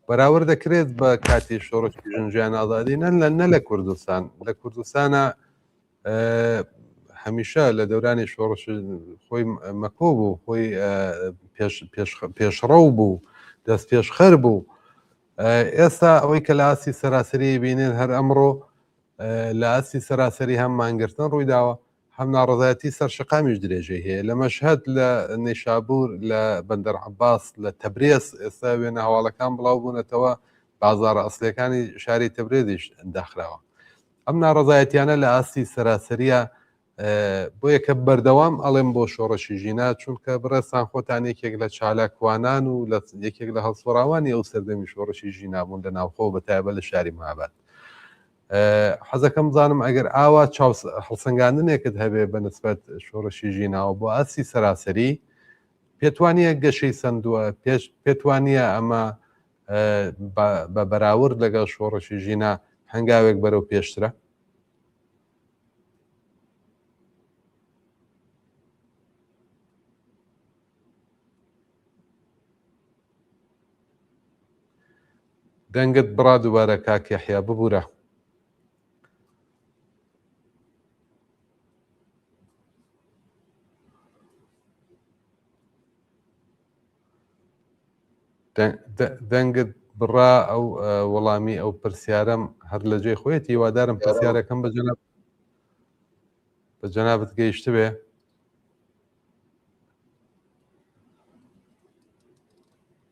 بەراورد دەکرێت بە کاتی شۆڕشی ژنجیان ئازادی نە لە کوردستان. لە کوردستانە هەمیشە لە دەورانی شۆڕش خۆی مەکۆ بوو، خۆی پێشڕەو بوو، دەست پێشخەر بوو. ئێستا ئەوەی کە لە ئاسی سەراسەری بینێن هەر ئەمڕۆ لە ئاسی سەراسەری هەم مانگرتن ڕووی داوە، هەم ناڕزایەتی سەرشقامیش درێژەی هەیە. لە مەشهەد، لە نەیشابور، لە بەندەر عەباس، لە تەبرێز ئێستا وێنە هەواڵەکان بڵاو بوونەتەوە، بازاڕە ئەسڵیەکانی شاری تەبرێزیش داخراوە. ئەم ناڕزایەتیانە لە ئاسی سەراسەریە بۆ یەکە بەردەوام ئەڵێم بۆ شۆڕەشی ژینا، چونکە بڕێستان خۆتان یەکێک لە چالاکوانان و یەکێک لە هەڵسوڕاوانی ئەو سەردەمی شۆڕەشی ژینا بوون لە ناوخۆ بەتایبەت لە شاری مەهاباد. حەزەکەم بزانم ئەگەر ئاوا هەڵسەنگاندنێکت هەبێ بە نسبەت شۆڕەشی ژیناوە بۆ ئاسی سەراسەری، پێتوانیە گەشەی سندووە، پێتوانیە ئەمە بە بەراورد لەگەڵ شۆڕەشی ژینا هەنگاوێک بەرەو پێشترە؟ دەنگت بڕا دووبارە کاک یەحیا ببوورە. دەنگت بڕا ئەو وەڵامی ئەو پرسیارەم هەر لە جێی خۆیەتی، هیوادارم پرسیارەکەم بە جەنابەت گەیشت بێ.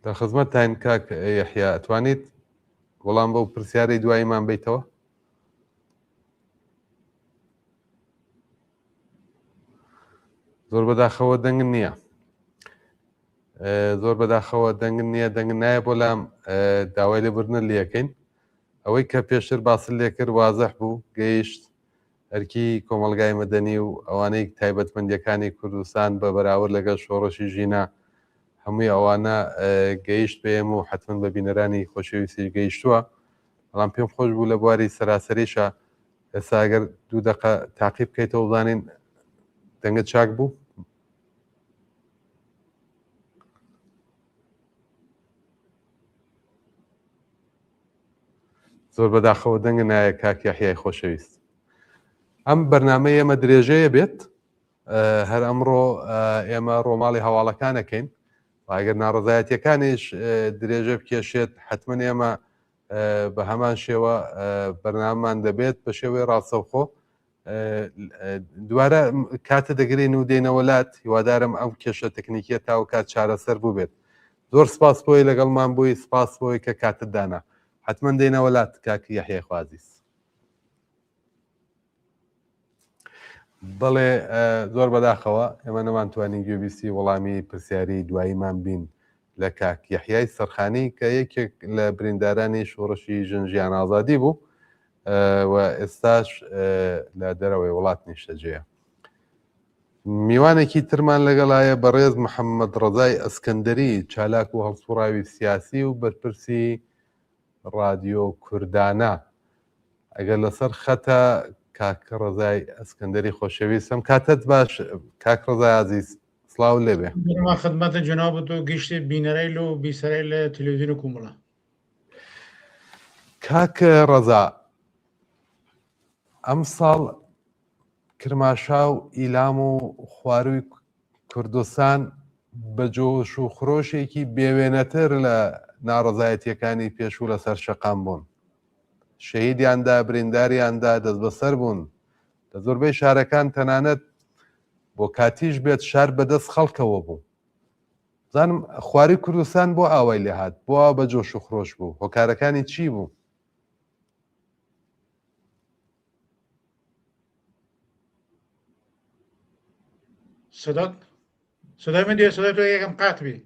لە خزمەتتان کاک یەحیا، ئەتوانیت وەڵام بەو پرسیارەی دواییمان بیتەوە؟ زۆر بەداخەوە دەنگن نییە، زۆر بەداخەوە دەنگن نییە، دەنگن نایە بۆ لام داوای لێبوردنە لەکەین. ئەوەی کە پێشتر باسن لێ کرد وازەح بوو، گەیشت ئەرکی کۆمەلگای مەدەنی و ئەوانەی تایبەتمەندیەکانی کوردستان بە بەراورد لەگەڵ شۆڕەشی ژینا هەمووی ئەوانە گەیشت پێم و حتمما بە بینەرانی خۆشەویستی گەیشتووە. بەڵام پێم خۆش بوو لە بواری سەراسەریشە ئێستا ئەگەر 2 دقە تاقیب بکەیتەوە بزانین دەنگت چاک بوو. زۆر بەداخەوە دەنگە نایە کاک یەحیای خۆشەویست. ئەم بەرنامەی ئێمە درێژەیە بێت، هەر ئەمڕۆ ئێمە ڕۆماڵی هەواڵەکانەکەین، ئەگەر ناڕزایەتیەکانیش درێژە بکێشێت حتمما ئێمە بە هەمان شێوە بەرنامەمان دەبێت بە شێوەی ڕاستەوخۆ. دوارە کاتە دەگرین و دێنەوەلات، هیوادارم ئەم کێشە تەکنیکیە تاو کات چارەسەر بوو بێت. زۆر سپاس بۆی لەگەڵمان بووی، سپاس بۆی کە کاتت دانا. حتمما دێنەوەلات کاک یەحیای خوازیز. بەڵێ زۆر بەداخەوە ئێمە نەمانتوانین گوێبیستی وەڵامی پرسیاری دواییمان بین لە کاک یەحیای سەرخانی کە یەکێک لە بریندارانی شۆڕەشی ژنجیان ئازادی بوو و ئێستاش لە دەرەوەی وڵات نیشتەجێە. میوانێکی ترمان لەگەڵایە بەڕێز محەممەد ڕەزای ئەسکەندەری، چالاک و هەڵسوڕاوی سیاسی و بەرپرسی ڕادیۆ کوردانە. ئەگەر لەسەر خەتە کاک ڕەزای ئەسکەندەری خۆشەویستم، کاتت باش کاک ڕەزای عەزیز، سڵاو لێبێ. خدمەتە جەنابەت و گەیشتێ بینەرەی و بیسەرەی لە تەلەڤیزیۆنی کومەڵە. کاک ڕەزا، ئەم ساڵ کرماشا و ئیلام و خواروی کوردستان بە جۆش و خرۆشێکی بێوێنەتر لە ناڕزایەتیەکانی پێشوو لەسەر شەقام بوون. شەهیدیاندا، برینداریاندا دەست بەسەر بوون. لە زۆربەی شارەکان تەنانەت بۆ کاتیش بێت شار بەدەست خەڵکەوە بوو. زانم خواری کوردستان بۆ ئاوای لێ هات، بۆ ئاوا بە جۆش و خرۆش بوو. هۆکارەکانی چی بوو؟ سەدای من دێ، سەدای تۆ یەکەم قاتبی.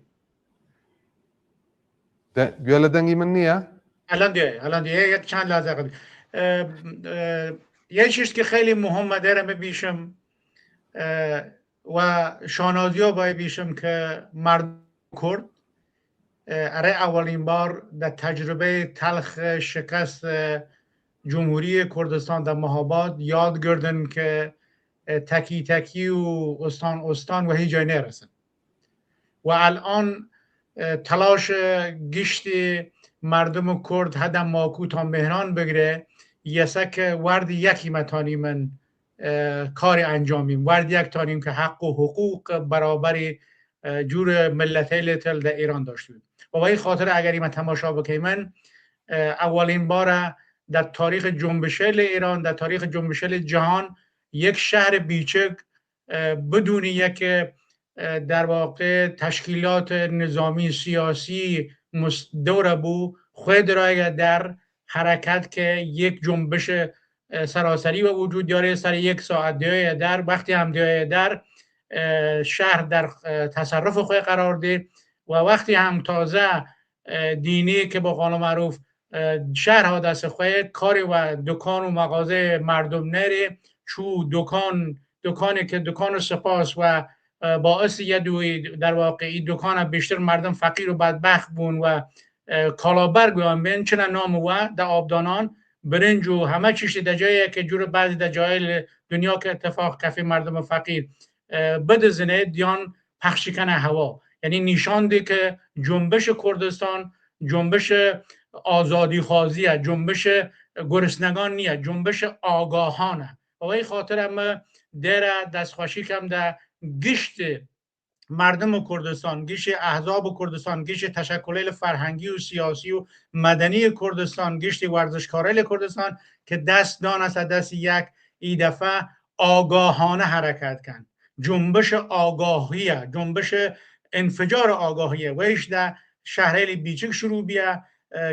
گوێ لە دەنگی من نییە؟ هەڵەندێ یەک چند لازەقت. یەکیش کە خیلی مهمە دەرەمە بیشم و شانازیۆ باید بیشم کە مردم کورد ئەرێ ئەوەڵین بار لە تەجربەی تەلخ شکست جمهوری کوردستان در مهاباد یاد گردن که تکی تکی و استان استان و هیچ جای نرسن و الان تلاش گشت مردم کرد هدم ماکو تا مهران بگیره یسک ورد یکی متانی من کار انجامیم ورد یک تانیم که حق و حقوق برابری جور ملتای لتل در ایران داشتیم و این خاطر اگر این تماشا بکنیم من اولین بار در تاریخ جنبشل ایران در تاریخ جنبشل جهان یک شهر بیچک بدون یک در واقع تشکیلات نظامی سیاسی دور بو خود رای در حرکت که یک جنبش سراسری و وجود داره سر یک ساعت دیای در وقتی هم دیای در شهر در تصرف خود قرار ده و وقتی هم تازه دینی که با قول معروف شهرها دست خود کاری و دکان و مغازه مردم نره چو دکانی که دکان سپاس و باعث یدوی در واقعی دکان بیشتر مردم فقیر و بدبخت بون و کالابر گویم بین چنان نام و در آبدانان برنج و همه چیزی در جایی که جور بعضی در جای دنیا که اتفاق کفی مردم فقیر بدزنه دیان پخشیکن هوا یعنی نشان ده که جنبش کردستان جنبش آزادی خوازیه جنبش گرسنگان نیه جنبش آگاهانه و این خاطر هم در دستخوشی کم در گشت مردم کردستان گشت احزاب کردستان گشت تشکلات فرهنگی و سیاسی و مدنی کردستان گشت ورزشکارای کردستان که دست دان است دست یک ای دفعه آگاهانه حرکت کن جنبش آگاهیه جنبش انفجار آگاهیه و ایش در شهرهای بیچک شروع بیه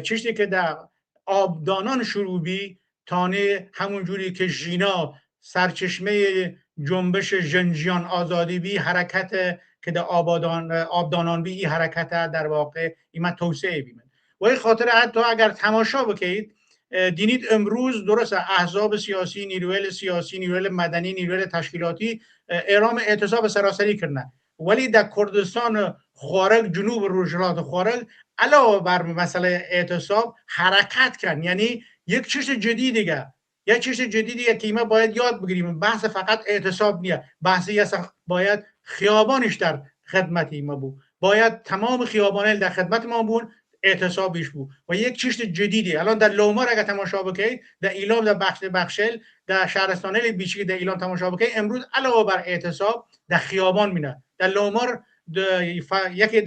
چیزی که در آبدانان شروع بی تانه همون جوری که ژینا سرچشمه جنبش جنجیان آزادی بی حرکت که در آبدانان بی این حرکت در واقع ایمه توسعه بیمن و این خاطر حتی اگر تماشا بکنید دینید امروز درست احزاب سیاسی نیروی سیاسی نیروی مدنی نیروی تشکیلاتی اعلام اعتصاب سراسری کردن ولی در کردستان خوارگ جنوب روجلات خوارگ علاوه بر مسئله اعتصاب حرکت کردن یعنی یک چیز جدیدیه یک چیز جدیدیه که ما باید یاد بگیریم بحث فقط اعتصاب نیه بحثی است باید خیابانش در خدمت ما بود باید تمام خیابانه در خدمت ما بود اعتصابش بود و یک چیز جدیدی الان در لومار اگه تماشا بکنید در ایلام در بخشل در شهرستانه بیچی در ایلام تماشا بکنید امروز علاوه بر اعتصاب در خیابان مینه در لومار یکی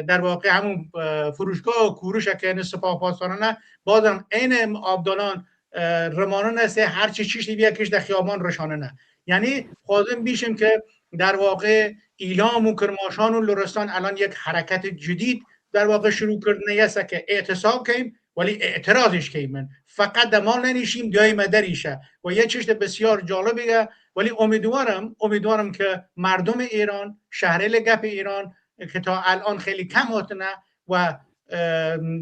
در واقع همون فروشگاه و کوروش که سپاه پاسدارانه بازم عین آبدانان رمانان است هر چیزی بیا کش در خیابان رشانه نه یعنی خواهیم بیشیم که در واقع ایلام و کرماشان و لرستان الان یک حرکت جدید در واقع شروع کردنه است که اعتصاب کنیم ولی اعتراضش کنیم فقط دمال ننیشیم دیای مدریشه و یه چیز بسیار جالبه ولی امیدوارم که مردم ایران شهرهای گپ ایران که تا الان خیلی کم هاتنه و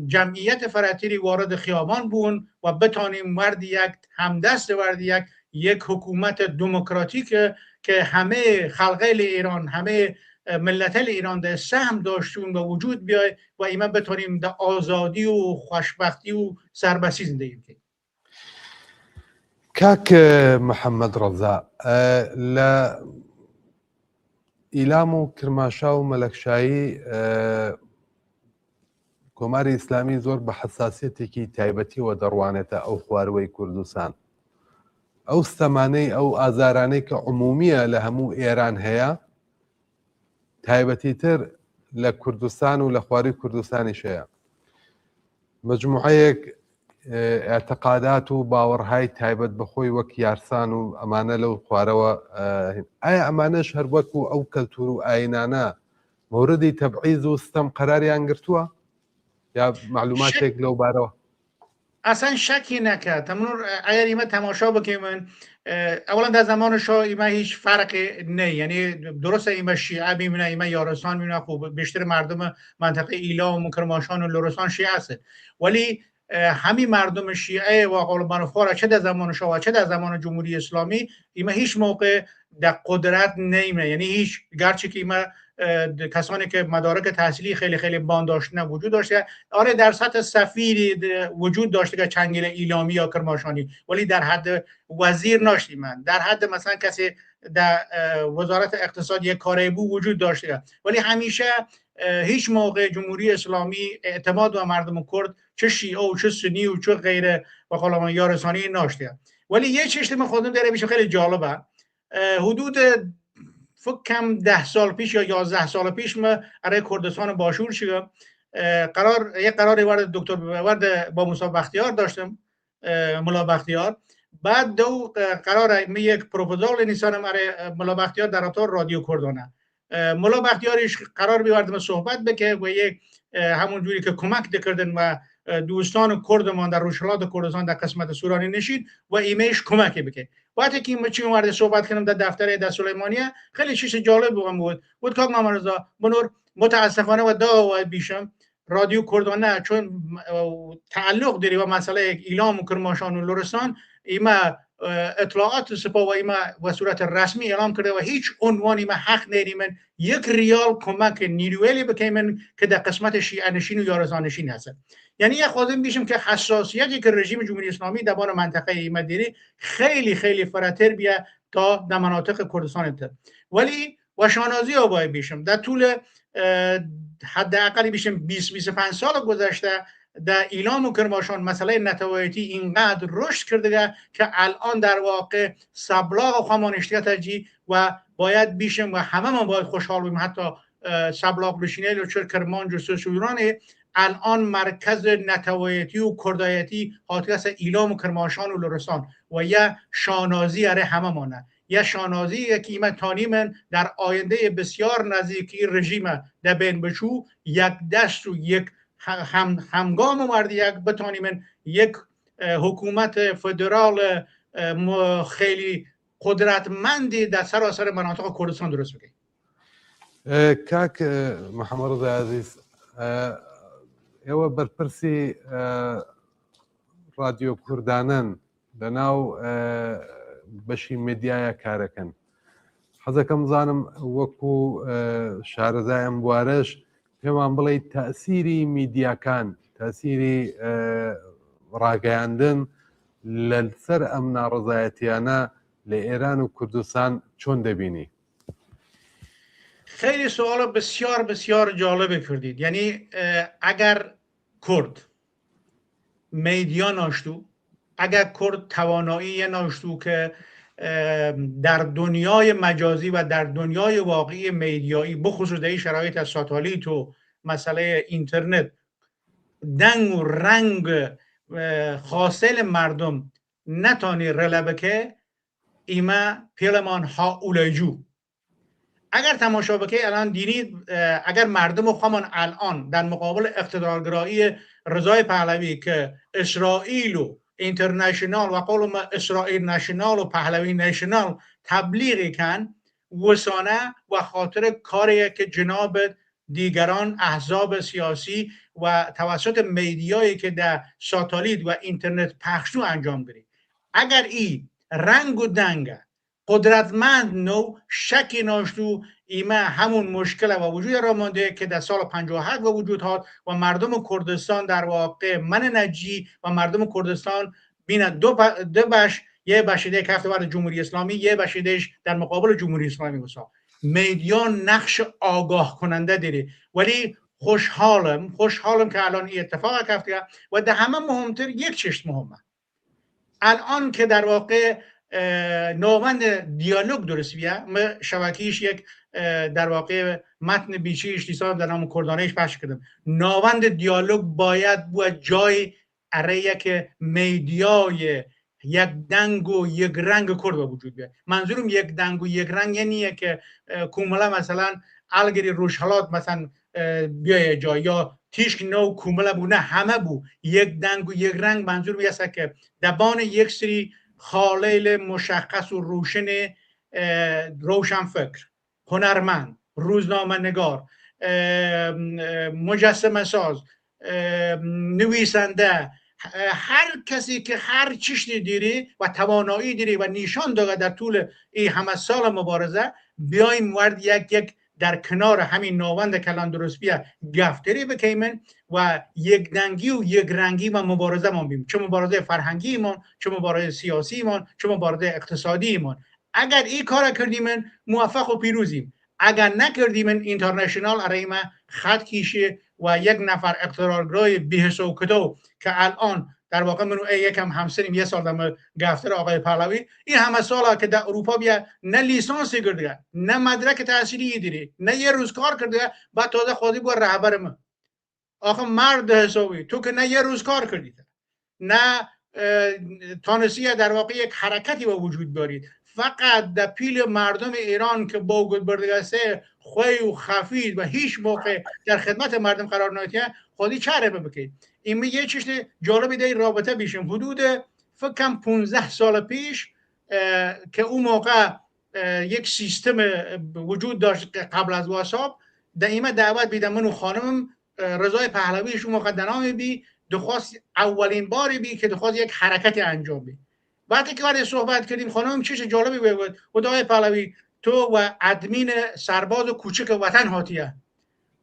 جمعیت فراتری وارد خیابان بون و بتانیم ورد یک همدست ورد یک حکومت دموکراتیک که همه خلقه ایران همه ملت ایران در سهم داشتون و وجود بیای و اینا بتونیم در آزادی و خوشبختی و سربستی زندگی کنیم. کاک محمد رضا ل ئیلام و کرماشا و مەلەکشایی کۆماری ئیسلامی زۆر بە حساسیەتێکی تایبەتیەوە دەڕوانێتە ئەو خواروەی کوردستان ئەو ستەمانەی ئەو ئازارانەی کە عمومیە لە هەموو ئێران هەیە تایبەتیتر لە کوردستان و لە خواری کوردستانیش هەیە مجموعەیەک اعتقادات و باوەڕهای تایبەت بەخۆی وەک یارسان و ئەمانە لەو خوارەوە ئایا ئەمانەش هەر وەکو ئەو کەلتور و ئاینانە موردی تەبعیز و ستەم قەراریان گرتووە یا معلوماتێک لەو بارەوە اصلا شکی نکرد اگر ایمه تماشا بکنیم اولا در زمان شاه ایمه هیچ فرق نه یعنی درسته ایمه شیعه میمونه ایمه یارستان میمونه خوب بیشتر مردم منطقه ایلام و کرماشان و لرستان شیعه هست ولی همین مردم شیعه و قول منفوره چه در زمان شاه و چه در زمان جمهوری اسلامی ایمه هیچ موقع در قدرت نیمه، یعنی هیچ گرچه که ما کسانی که مدارک تحصیلی خیلی خیلی باند داشتن وجود داشته، آره در سطح سفیر وجود داشته که چنگیل ایلامی یا کرماشانی، ولی در حد وزیر ناشتی من، در حد مثلا کسی در وزارت اقتصاد یک کاری بود وجود داشته، ولی همیشه هیچ موقع جمهوری اسلامی اعتماد و مردم کرد چه شیعه و چه سنی و چه غیره و خلاما یارسانی ناشته. ولی یه چیزی من خودم داره میشه خیلی جالبه، حدود فکر کم 10 سال پیش یا 11 سال پیش ما برای کردستان باشور شدم، قراری وارد دکتر با موسی بختیار داشتم، ملا بختیار. بعد قرار می یک پروپوزال نیسانم برای ملا بختیار در اطار رادیو کردانه. ملا بختیارش قرار بیاردم صحبت بکه و یک همون جوری که کمک دکردن و دوستان کردمان در روشلات کردستان در قسمت سورانی نشید و ایمیش کمکی بکه. وقتی که من چی وارد صحبت کردم در دفتر در سلیمانیه، خیلی چیز جالب بود که محمد رضا بنور متاسفانه و دعوا بیشم رادیو کردانه چون تعلق داری و مسئله ایلام و کرماشان و لرستان، ایما اطلاعات سپاه و ایما و صورت رسمی اعلام کرده و هیچ عنوانی ما حق نداریم یک ریال کمک نیرویلی بکنیم که در قسمت شیعه نشین و یارزان نشین هست. یعنی یه خواهیم بیشم که حساسیتی که رژیم جمهوری اسلامی در بان منطقه ایما داری خیلی خیلی فراتر بیا تا در مناطق کردستان تر. ولی و شانازی آبای بیشم در طول حداقل بیشم 20-25 سال گذشته در ایلام و کرماشان مسئله نتوایتی اینقدر رشد کرده که الان در واقع سبلاغ و خمانشتیت جی و باید بیشم و همه ما باید خوشحال بیم، حتی سبلاغ بشینه و چر کرمان جسو سورانه الان مرکز نتوایتی و کردایتی حاطقه ایلام و کرماشان و لرستان و یا شانازی اره همه مانه، یا شانازی که ایمه تانی من در آینده بسیار نزدیکی رژیم در بین بچو یک دست و یک همگام مرد یک بتانی من یک حکومت فدرال خیلی قدرتمندی در سراسر مناطق کردستان درست بکنه. کاک محمد رضا عزیز، ئێوە بەرپرسی رادیۆ کوردانن لەناو بەشی مێدیایە کارەکەن. حەزەکەم زانم وەکو شارەزای ئەم بوارەش پێمان بڵێ تەئسیری میدیاکان، تەئسیری ڕاگەیاندن لەسەر ئەم ناڕەزایەتیانە لە ئێران و کوردستان چۆن دەبینی؟ خیلی سوال بسیار بسیار جالب کردید. یعنی اگر کرد میدیا ناشتو، اگر کرد توانایی ناشتو که در دنیای مجازی و در دنیای واقعی میدیایی بخصوص در شرایط از ساتالیت و مسئله اینترنت دنگ و رنگ حاصل مردم نتانی رلبه که ایما پیلمان ها اولیجو. اگر تماشا بکنید الان دینید اگر مردم خواهمان الان در مقابل اقتدارگرایی رضای پهلوی که اسرائیل و اینترنشنال و قول ما اسرائیل نشنال و پهلوی نشنال تبلیغی کن وسانه و خاطر کاری که جناب دیگران احزاب سیاسی و توسط میدیایی که در ساتالیت و اینترنت پخشو انجام گیرید. اگر این رنگ و دنگ قدرتمند نو شکی ناشتو ایما همون مشکل و وجود را مانده که در سال 58 و وجود هات و مردم کردستان در واقع من نجی و مردم کردستان بین دو بش، یه بشیده که هفته بعد جمهوری اسلامی، یه بشیدهش در مقابل جمهوری اسلامی وسا. میدیا نقش آگاه کننده داره، ولی خوشحالم که الان این اتفاق هفته و در همه مهمتر یک چیز مهمه الان که در واقع نوبند دیالوگ درست بیه. ما شبکیش یک در واقع متن بیچیش لیسان در نام کردانهش پخش کردم. نوبند دیالوگ باید بود جای اره که میدیای یک دنگ و یک رنگ کرد وجود بیاد. منظورم یک دنگ و یک رنگ یعنی که کوملا مثلا الگری روشحالات مثلا بیای جای یا تیشک نو کوملا بو، نه همه بو یک دنگ و یک رنگ. منظورم یه که دبان یک سری خالیل مشخص و روشن روشن فکر، هنرمند، روزنامه نگار، مجسمه ساز، نویسنده، هر کسی که هر چیزی دیری و توانایی دیری و نشان داده در طول این همه سال مبارزه، بیایم ورد یک در کنار همین ناوند کلان درست بیا گفتری بکیمن و یک دنگی و یک رنگی ما مبارزه ما بیم، چه مبارزه فرهنگی ما، چه مبارزه سیاسی ما، چه مبارزه اقتصادی ما. اگر این کار کردیم موفق و پیروزیم، اگر نکردیم اینترنشنال ارای ما خط کیشه و یک نفر اقتدارگرای بی‌حساب و کتو که الان در واقع منو یکم همسریم یه سال در گفتر آقای پهلوی، این همه سالا که در اروپا بیا نه لیسانسی کرده، نه مدرک تحصیلی دیده، نه یه روز کار کرده، بعد تازه خودی بود رهبر من. آخه مرد حسابی تو که نه یه روز کار کردید، نه تانسیه در واقع یک حرکتی با وجود دارید، فقط در پیل مردم ایران که با بردگسته خوی و خفید و هیچ موقع در خدمت مردم قرار نگیره خودی چاره بکید. این یه چیز جالبی در رابطه بیشم. حدود فکر کنم 15 سال پیش که اون موقع یک سیستم وجود داشت قبل از واتساپ، دائما دعوت بیدم من و خانمم رضای پهلویش اون موقع دنامی بی دخواست اولین باری بی که دخواست یک حرکتی انجام بی. وقتی که وارد صحبت کردیم خانم چیز جالبی بود، خدای پهلوی تو و ادمین سرباز کوچک وطن هاتیه،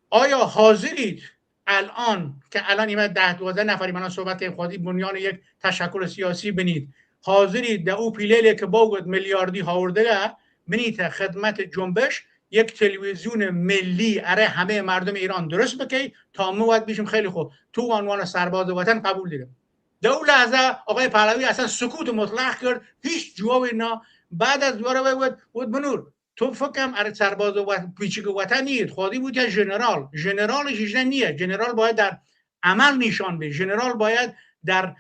آیا حاضرید الان که الان اینا 10-12 نفری من صحبت کردیم خودی بنیان یک تشکل سیاسی بنید، حاضرید در او پیلیلی که باید میلیاردی هاورده بنید خدمت جنبش یک تلویزیون ملی اره همه مردم ایران درست بکی تا مواد بیشم خیلی خوب تو عنوان سرباز وطن قبول دیدم. در اون لحظه آقای پهلوی اصلا سکوت مطلق کرد، هیچ جوابی نه. بعد از دوباره بود منور تو فکرم اره سرباز پیچیک وطن نیست، خودی بود که ژنرال جیجن نیه، ژنرال باید در عمل نشان بده، ژنرال باید در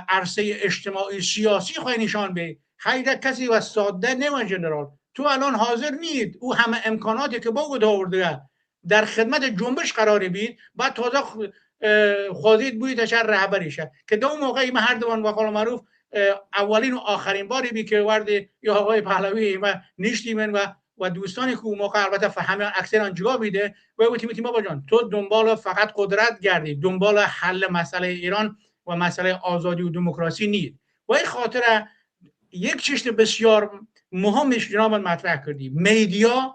عرصه اجتماعی سیاسی خواهی نشان بده، خیلی کسی و ساده نمه ژنرال. تو الان حاضر نید او همه امکاناتی که با آورده در خدمت جنبش قرار بید، بعد تازه خودید بوید تشر رهبریشه که دو موقعی ما هر دوان وقال معروف اولین و آخرین باری بی که ورد یا آقای پهلوی و نشتیمن و دوستانی که اون موقع البته فهمه اکثران جواب میده و تیمی بابا جان تو دنبال فقط قدرت گردی، دنبال حل مسئله ایران و مسئله آزادی و دموکراسی نیست. و این خاطر یک چیز بسیار مهمش جناب مطرح کردیم، میدیا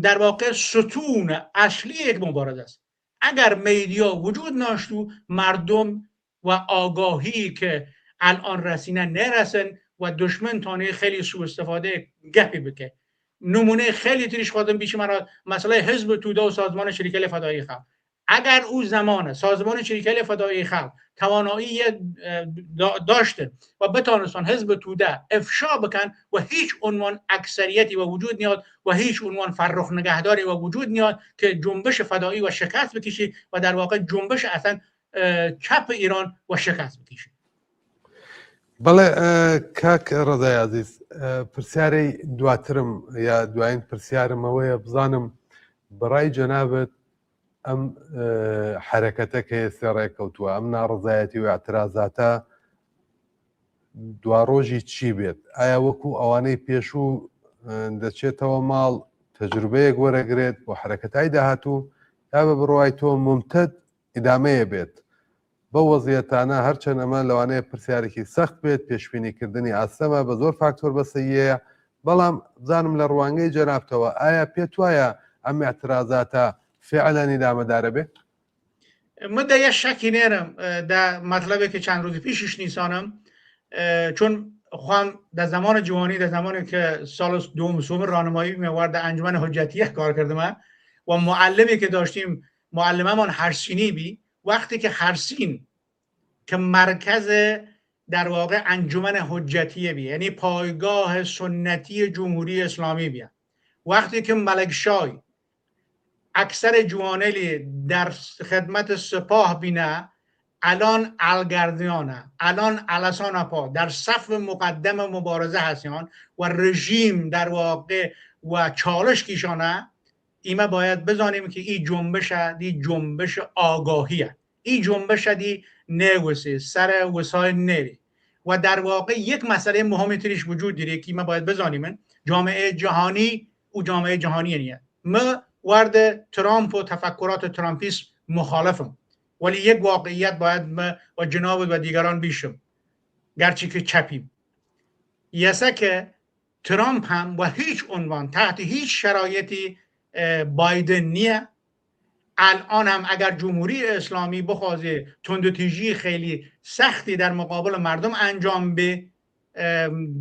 در واقع ستون اصلی یک مبارزه است. اگر میدیا وجود ناشتو مردم و آگاهی که الان رسینه نرسن و دشمن تانه خیلی سوء استفاده گپی بکه. نمونه خیلی تریش خواهدم بیش مرا مسئله حزب توده و سازمان شریکل فدایی خلق. اگر او زمان سازمان شریکل فدایی خلق توانایی داشته و بتانستان حزب توده افشا بکن و هیچ عنوان اکثریتی و وجود نیاد و هیچ عنوان فرخ نگهداری و وجود نیاد که جنبش فدایی و شکست بکشی و در واقع جنبش اصلا چپ ایران و شکست بکشی. بەڵێ کاک ڕەزای عەزیز پرسیارەی دواترم یا دوایین پرسیارمەوەیە بزانم بەڕای جەنابەت ئەم حرەکەتە کە ئێستا ڕێکەوتووە ئەم ناڕزایەتی و اعترازاتە دواڕۆژی چی بێت؟ ئایا وەکو ئەوانەی پێشوو دەچێتەوە ماڵ تەجروبەیەک وەرەگرێت بۆ حرەکەتای داهاتوو یا بە بڕوای تۆ ممتد ئیدامەیە بێت؟ بە وەزیەتانە هەرچەند ئەمە لەوانەیە پرسیارێکی سەخت بێت پێشبینیکردنی ئاستەمە بە زۆر فاکتۆر بەسەیەیە، بەڵام بزانم لە ڕوانگەی جەنابتەوە ئایا پێت وایە ئەم اعترازاتە فعلەن ئیدامەدارە بێت؟ من در یه شکی نرم در مطلبی که چند روز پیشش نیسانم، چون خواهم در زمان جوانی در زمانی که سال دوم راهنمایی می‌آورد در انجمن حجتیه کار کردم و معلمی که داشتیم معلممون هرسینی بی، وقتی که هرسین که مرکز در واقع انجمن حجتیه بی یعنی پایگاه سنتی جمهوری اسلامی بی، وقتی که ملکشای اکثر جوانلی در خدمت سپاه بینه الان الگردیانه الان علسان پا در صف مقدم مبارزه هستیان و رژیم در واقع و چالش کیشانه، ایما باید بزانیم که این جنبش دی جنبش آگاهیه، این جنبش دی نگوسی سر وسای نری و در واقع یک مسئله مهمی تریش وجود داره که ما باید بزانیم جامعه جهانی و جامعه جهانی نیه. ما ورد ترامپ و تفکرات ترامپیسم مخالفم ولی یک واقعیت باید ما و جناب و دیگران بیشم گرچه که چپیم یسا که ترامپ هم و هیچ عنوان تحت هیچ شرایطی بایدن نیه. الان هم اگر جمهوری اسلامی بخوازه تندوتیژی خیلی سختی در مقابل مردم انجام به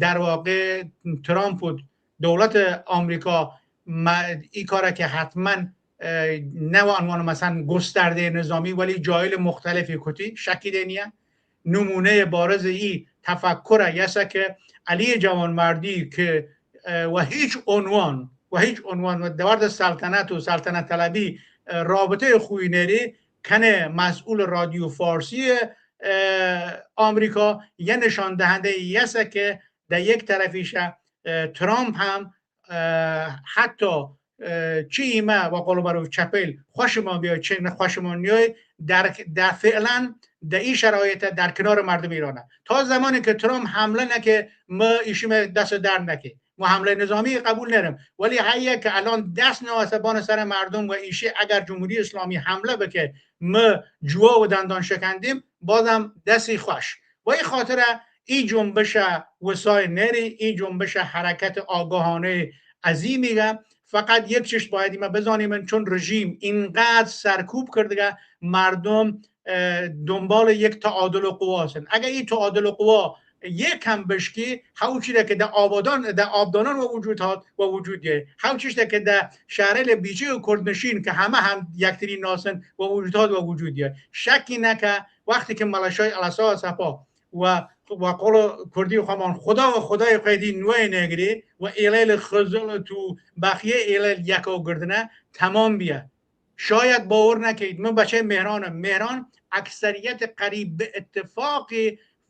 در واقع ترامپ و دولت آمریکا این کاره که حتما نه و عنوان مثلا گسترده نظامی ولی جایل مختلفی کتی شکی دینیه. نمونه بارز ای تفکر یسا که علی جوانمردی که و هیچ عنوان و دوارد سلطنت و سلطنت طلبی رابطه خوی نری کنه مسئول رادیو فارسی آمریکا یه نشان دهنده یسا که در یک طرفیش ترامپ هم حتی چی ایمه و قلوبرو چپل خوشمان بیای چه خوشمان نیای در فعلا در این شرایط در کنار مردم ایرانه. تا زمانی که ترامپ حمله نکه ما ایشیم دست در نکه ما حمله نظامی قبول نرم ولی هایی که الان دست نواسبان سر مردم و ایشی اگر جمهوری اسلامی حمله بکه ما جوا و دندان شکندیم بازم دستی خوش و این خاطر این جنبش وسای نری این جنبش حرکت آگاهانه عظیمیه. فقط یک چیز باید ما بزنیم چون رژیم اینقدر سرکوب کرده مردم دنبال یک تعادل قوا هستند. اگر این تعادل قوا یک هم بشکی هاوچیده که در آبدانان و وجود هات و وجودیه هاوچیده که در شهر بیچه و کردنشین که هم یکتری ناسن و وجود هات و وجودیه شکی نکه وقتی که ملشای الاسا سپا و قول کردی خوامان خدا و خدای قیدی نوی نگری و ایلیل خزل تو بخیه ایلیل یکا گردنه تمام بیه. شاید باور نکید من بچه مهران اکثریت قریب به اتفاق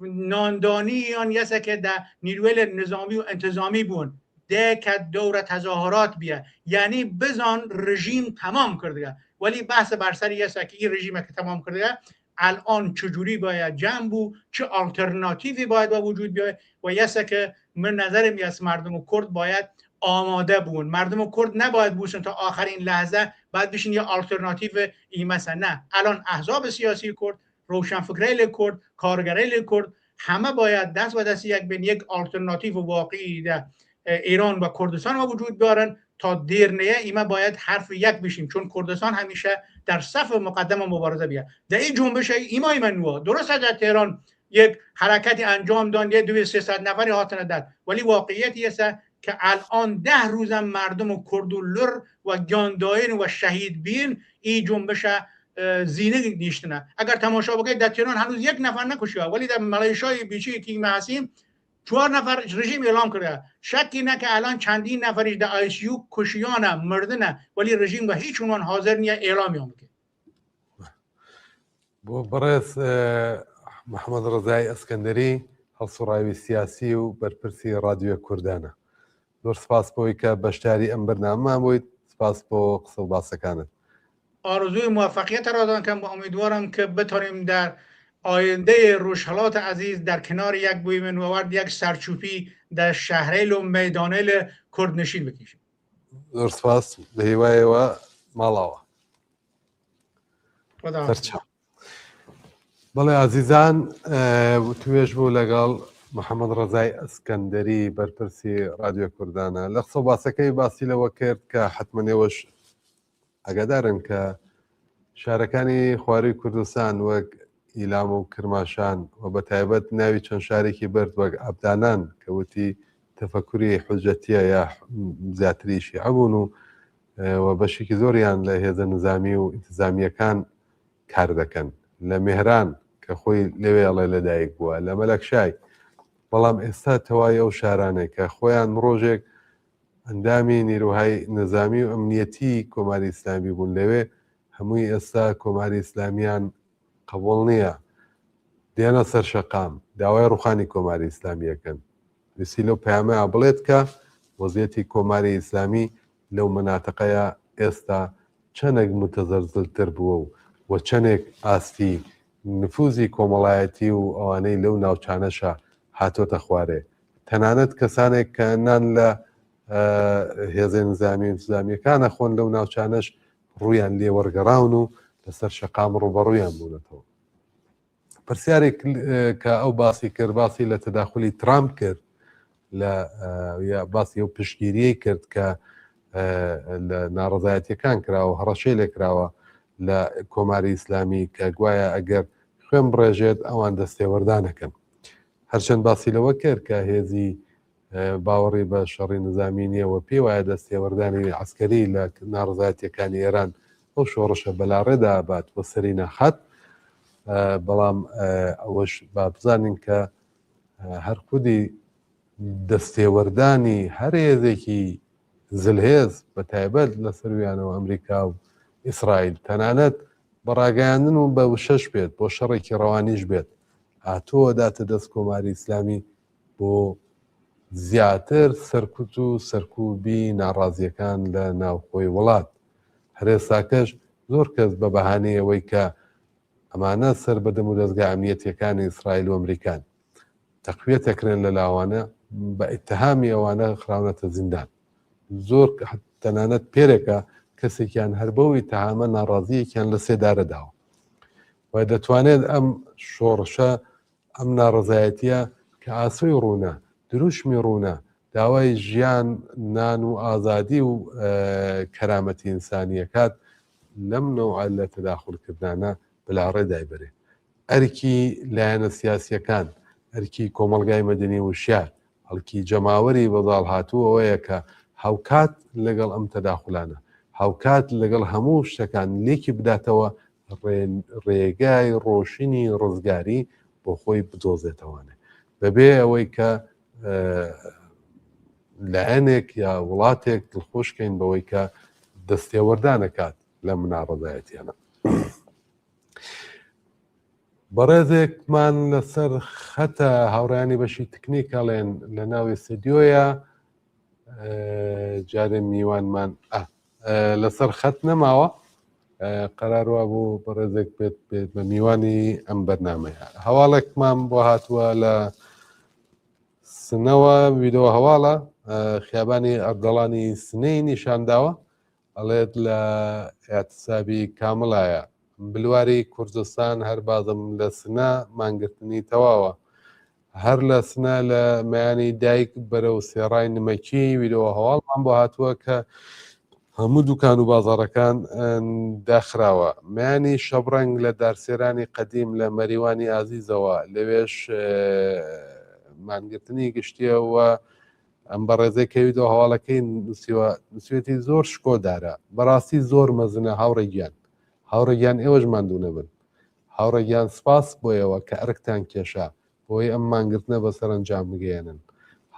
ناندانی آن یسه که در نیروی نظامی و انتظامی بون ده که دور تظاهرات بیه یعنی بزن رژیم تمام کرده ولی بحث بر سر یسه که این رژیم که تمام کرده الان چجوری باید جمع بود چه آلترناتیوی باید با وجود بیاید و یسه که من نظرم از مردم کرد باید آماده بون. مردم کرد نباید بوشن تا آخرین لحظه باید بشین یه آلترناتیو این مثلا نه. الان احزاب سیاسی کرد روشنفکرای کرد کارگرای کرد همه باید دست و دست یک آلترناتیو واقعی در ایران و کردستان و وجود بیارن تا دیر نیه ایما باید حرف یک بشیم چون کردستان همیشه در صف مقدم مبارزه بیاد. در این جنبش ایمای منوا درست در تهران یک حرکتی انجام داد یه 200-300 نفری هاتن داد ولی واقعیتی است که الان 10 روزم مردم و کرد و لر و گانداین و شهید بین این جنبش زینه نیشتنه. اگر تماشا بکنید در تهران هنوز 1 نفر نکشیده ولی در ملیشای بیچی که ما هستیم 4 نفر رژیم اعلام کرده. شکی نه که الان چندین نفرش در آی سی یو کشیانه مردنه ولی رژیم و هیچ عنوان حاضر نیه اعلامی هم بکنه. بۆ بەڕێز محەممەد ڕزای ئەسکەندەری هەڵسوڕاوی سیاسی و بەرپرسی رادیۆ کوردانە. زۆر سپاس بۆی کە بەشداری ئەم بەرنامەمان بوویت. سپاس بۆ قسە و باسەکانت. آرزوی موفقیت را دارم و امیدوارم که بتونیم در آینده روشحالات عزیز در کنار یک بوی منورد یک سرچوپی در شهریل و میدانیل کردنشین بکشیم. زۆر سپاس بە هیوایەوە ماڵاوە. بەڵێ عزیزان توێژ بوو لەگەڵ محەممەد ڕزای ئەسکەندەری بەرپرسی رادیۆ کوردانە لە قسە باسەکەی باسی لەوە کرد کە حتممەنێوەش ئەگەدارن کە شارەکانی خواری کوردستان وەک ئیلام و کرماشان و بە تایبەت ناوی چەند شارێکی برد وەک ئابدانان کە وتی تەفەکوری حوجەتیە یا زیاتریشی هەبوون و بەشێکی زۆریان لە هێزە نظامی و ئینتزامیەکان کار دەکەن لە مێهران کە خۆی لەوێ ئەڵێ لەدایک بووە لە مەلەکشای بەڵام ئێستا تەواوی ئەو شارانێک کە خۆیان ڕۆژێک ئەندامی نیروهای نظامی و ئەمنیەتی کۆماری ئیسلامی بوون لەوێ هەمووی ئێستا کۆماری ئیسلامیان قبول نییە دێنە سەر شەقام داوای ڕوخانی کۆماری ئیسلامیەکەن ویسی لەو پەیامەیە بڵێت کە وەزیەتی کۆماری ئیسلامی لەو مناتقەیە ئێستا چەندێک متەزەلزەلتر بووە و چەندێک ئاستی نفوزی کۆمەڵایەتی و ئەوانەی لەو ناوچانەشە هاتۆتە خوارێ تەنانەت کەسانێک کە نان لە هێزە نظامی و انتزامیەکانە خۆن لەو ناوچانەش ڕوویان لێ وەرگەڕاون و لەسەر شەقام ڕوبەڕوویان بوونەتەوە. پرسیارێک کە ئەو باسی کرد باسی لە تەداخلی ترامپ کرد لە باسی ئەو پشتگیریەی کرد کە لە ناڕزایەتیەکان کراوە هەڕەشەی لێکراوە لە کۆماری ئیسلامی کە گوایە ئەگەر خوێن بڕێژێت ئەوان دەستێوەردانەکەن. هەرچەند باسی لەوە کرد کە هێزی باوەڕی بە شەڕی نظامی نییەوە پێی وایە دەستێوەردانی عسکەری لە ناڕزایەتیەکانی ئێران ئەو شۆڕشە بەلاڕێدا بات بۆ سەری ناخات، بەڵام ئەوەش با بزانین کە هەر خودی دەستێوەردانی هەر هێزێکی زلهێز بە تایبەت لە سەرویانەوە ئەمریکا و ئیسرائیل تەنانەت بەڕاگەیاندن و بە وشەش بێت بۆ شەڕێکی ڕەوانیش بێت هاتووە داتە دەست کۆماری ئیسلامی بۆ زیاتر سەرکوت و سەرکوبی ناڕازیەکان لە ناوخۆی وڵات. هەرێساکەش زۆر کەس بە بەهانەیەوەی کە ئەمانە سەر بەدەم و دەستگا ئەمنیەتیەکانی ئیسرائیل و ئەمریکان تەقویەتەکرێن لە لاوانە بە ئیتهامی ئەوانە خراونەتە زیندان. زۆر تەنانەت پێرێکە کەسێکیان هەر بەوەی تەهامە ناڕازیەکیان لە سێدارەداوە و دەتوانێت ئەم شۆڕشە ئەم ناڕزایەتیە کە ئاسوی ڕوونە دروشمی ڕوونە داوای ژیان نان و ئازادی و کەرامەتی ئینسانیەکات لەم نەوعە لە تەداخولکردانە بەلاڕێدای بەرێ. ئەرکی لایەنە سیاسیەکان ئەرکی کۆمەڵگای مەدەنی وشیار هەڵکی جەماوەری بەداڵ هاتوو ئەوەیە کە هاوکات لەگەڵ ئەم تەداخولانە هاوکات لەگەڵ هەموو شتەکان لێکی بداتەوە ڕێگای ڕۆشنی ڕزگاری بۆ خۆی بدۆزێتەوەنێ بەبێ ئەوەی کە لایەنێک یا وڵاتێک دڵخۆشکەین بەوەی کە دەستێوەردانەکات لە مناڕەدایەتیانە. بەڕێزێکمان لەسەر خەتە هاوڕانی بەشی تکنیکەڵێن لە ناوی سیدیۆیە جارێ میوانمان لەسەر خەت نەماوە قەراروا بوو بەڕێزێک بێت بە میوانی ئەم بەرنامەیە. هەواڵێکمان بۆ هاتووە لە سنەوە ویدۆ هەواڵە خیابانی ئەردەڵانی سنەی نیشانداوە ئەڵێت لە ئاعتسابی کامڵایە بلواری کوردستان هەر بازم لە سنە مانگرتنی تەواوە هەر لە سنە لە مەیانی دایک بەرەو سێڕای نمەکی ویدۆ هەواڵمان بۆ هاتووە کە هەموو دوکان و بازاڕەکان داخراوە. مەیانی شەبڕەنگ لە دارسێرانی قەدیم لە مەریوانی ئازیزەوە لەوێش مانگرتنی گشتیەوە ئەم بەڕێزەی کەویدەوە هەواڵەکەی نووسێتی زۆر شکۆدارە بەڕاستی زۆر مەزنە هاوڕێگیان ئێوەش ماندوو نەبن هاوڕێگیان سپاس بۆیەوە کە ئەرکتان کێشا بۆی ئەم مانگرتنە بەسەر ئەنجام بگەێنن.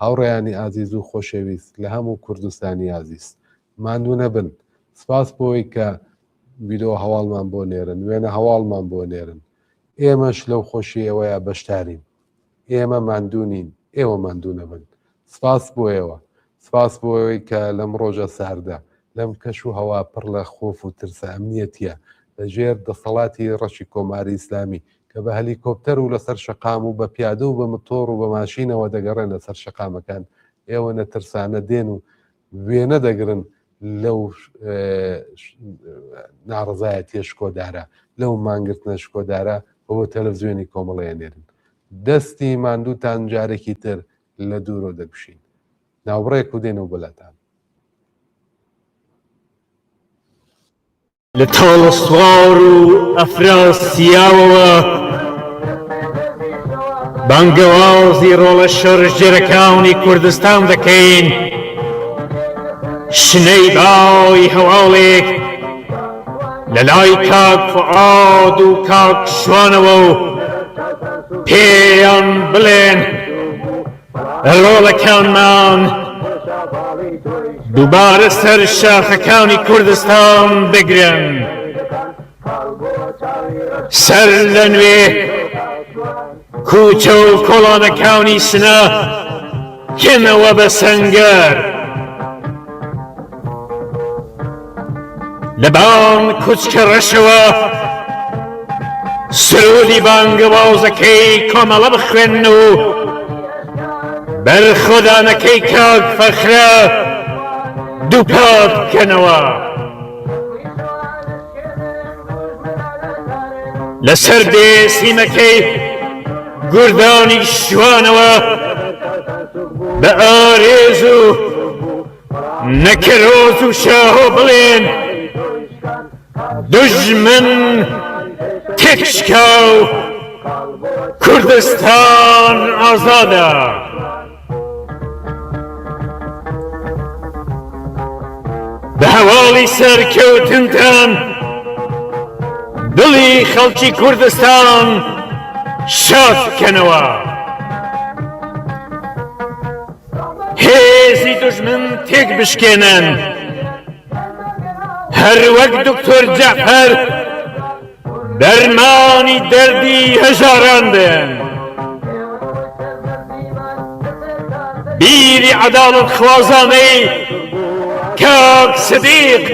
هاوڕێیانی ئازیز و خۆشەویست لە هەموو کوردستانی ئازیز ماندوو نەبن سپاس بۆی کە ویدۆ هەواڵمان بۆ نێرن وێنە هەواڵمان بۆ نێرن. ئێمەش لەو خۆشی ئەوەیە بەشدارین ئێمە ماندوونین ئێوە ماندوو نەبن. سپاس بۆیەوە سپاس بۆەوەی کە لەم ڕۆژە ساردا لەم کەش و هەوا پڕ لە خۆف و ترسە ئەمنیەتیە لەژێر دەسەڵاتی ڕەشی کۆماری ئیسلامی کە بە هەلیکۆپتەر و لەسەر شەقام و بە پیادە و بە متۆڕ و بە ماشینەوە دەگەڕێن لەسەر شەقامەکان ئێوە نەترسانە دێن و وێنە دەگرن لەو ناڕزایەتیە شکۆدارە لەو مانگرتنە شکۆدارە بۆ تەلەڤیزیۆنی کۆمەڵێنێرن. دەستی ماندووتان جارێکی تر لە دوورۆ دەگوشین ناوڕێک و دێن و بەلاتان لە تاڵە سوار و ئەفراسیاوەوە بانگەوازی ڕۆڵە شەڕژێرەکانی کوردستان دەکەین شنەی باوی هەواڵێک لە لای کاک فعاد و کاک شوانەوە و پێیان بڵێن ڕۆڵەکانمان دووبارە سەر شاخەکانی کوردستان بگرن سەر لە نوێ کوچە و کۆڵانەکانی سنە کێنەوە بە سەنگەر لە بان کوچکە ڕەشەوە سرودی بانگەوازەکەی کۆمەڵە بخوێن و بەرخۆدانەکەی کاک فەخرە دووپا بکەنەوە لەسەر دێ سیمەکەی گوردانی شوانەوە بە ئارێز و نەکەرۆز و شاهۆ بڵێن دژمن تێکشکا و کوردستان ئازادە. بە هەواڵی سەرکەوتنتان دڵی خەڵکی کوردستان شاد بکەنەوە. هێزی دژمن تێک بشکێنن، هەر وەک دکتۆر جەعفەر دەرمانی دەردی هەژاران بن. بیری عەدالەت خوازانەی کاک سدیق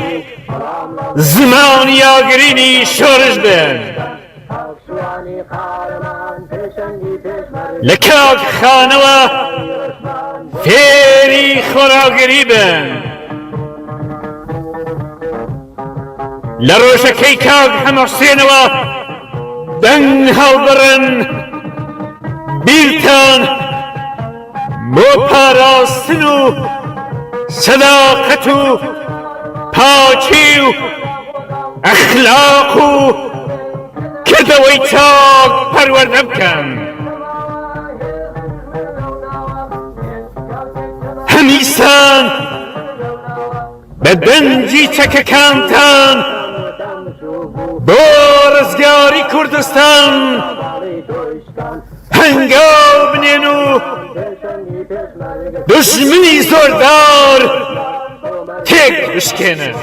زمانی ئاگرینی شۆرش بن. لە کاک خانەوە فێری خۆراگری بن. لە ڕۆژەکەی کاک هەمەحسێنەوە دەنگ هەڵبڕن، بیرتان بۆ پاراستن و سەداقەت و پاکی و ئەخلاق و کردەوەی چاک پەروەردە بکەن. هەمیسان بە دەنجی چەکەکانتان بۆ ڕزگاری کوردستان هەنگاو بنێن و دژمنی زۆردار تێک بشکێنن.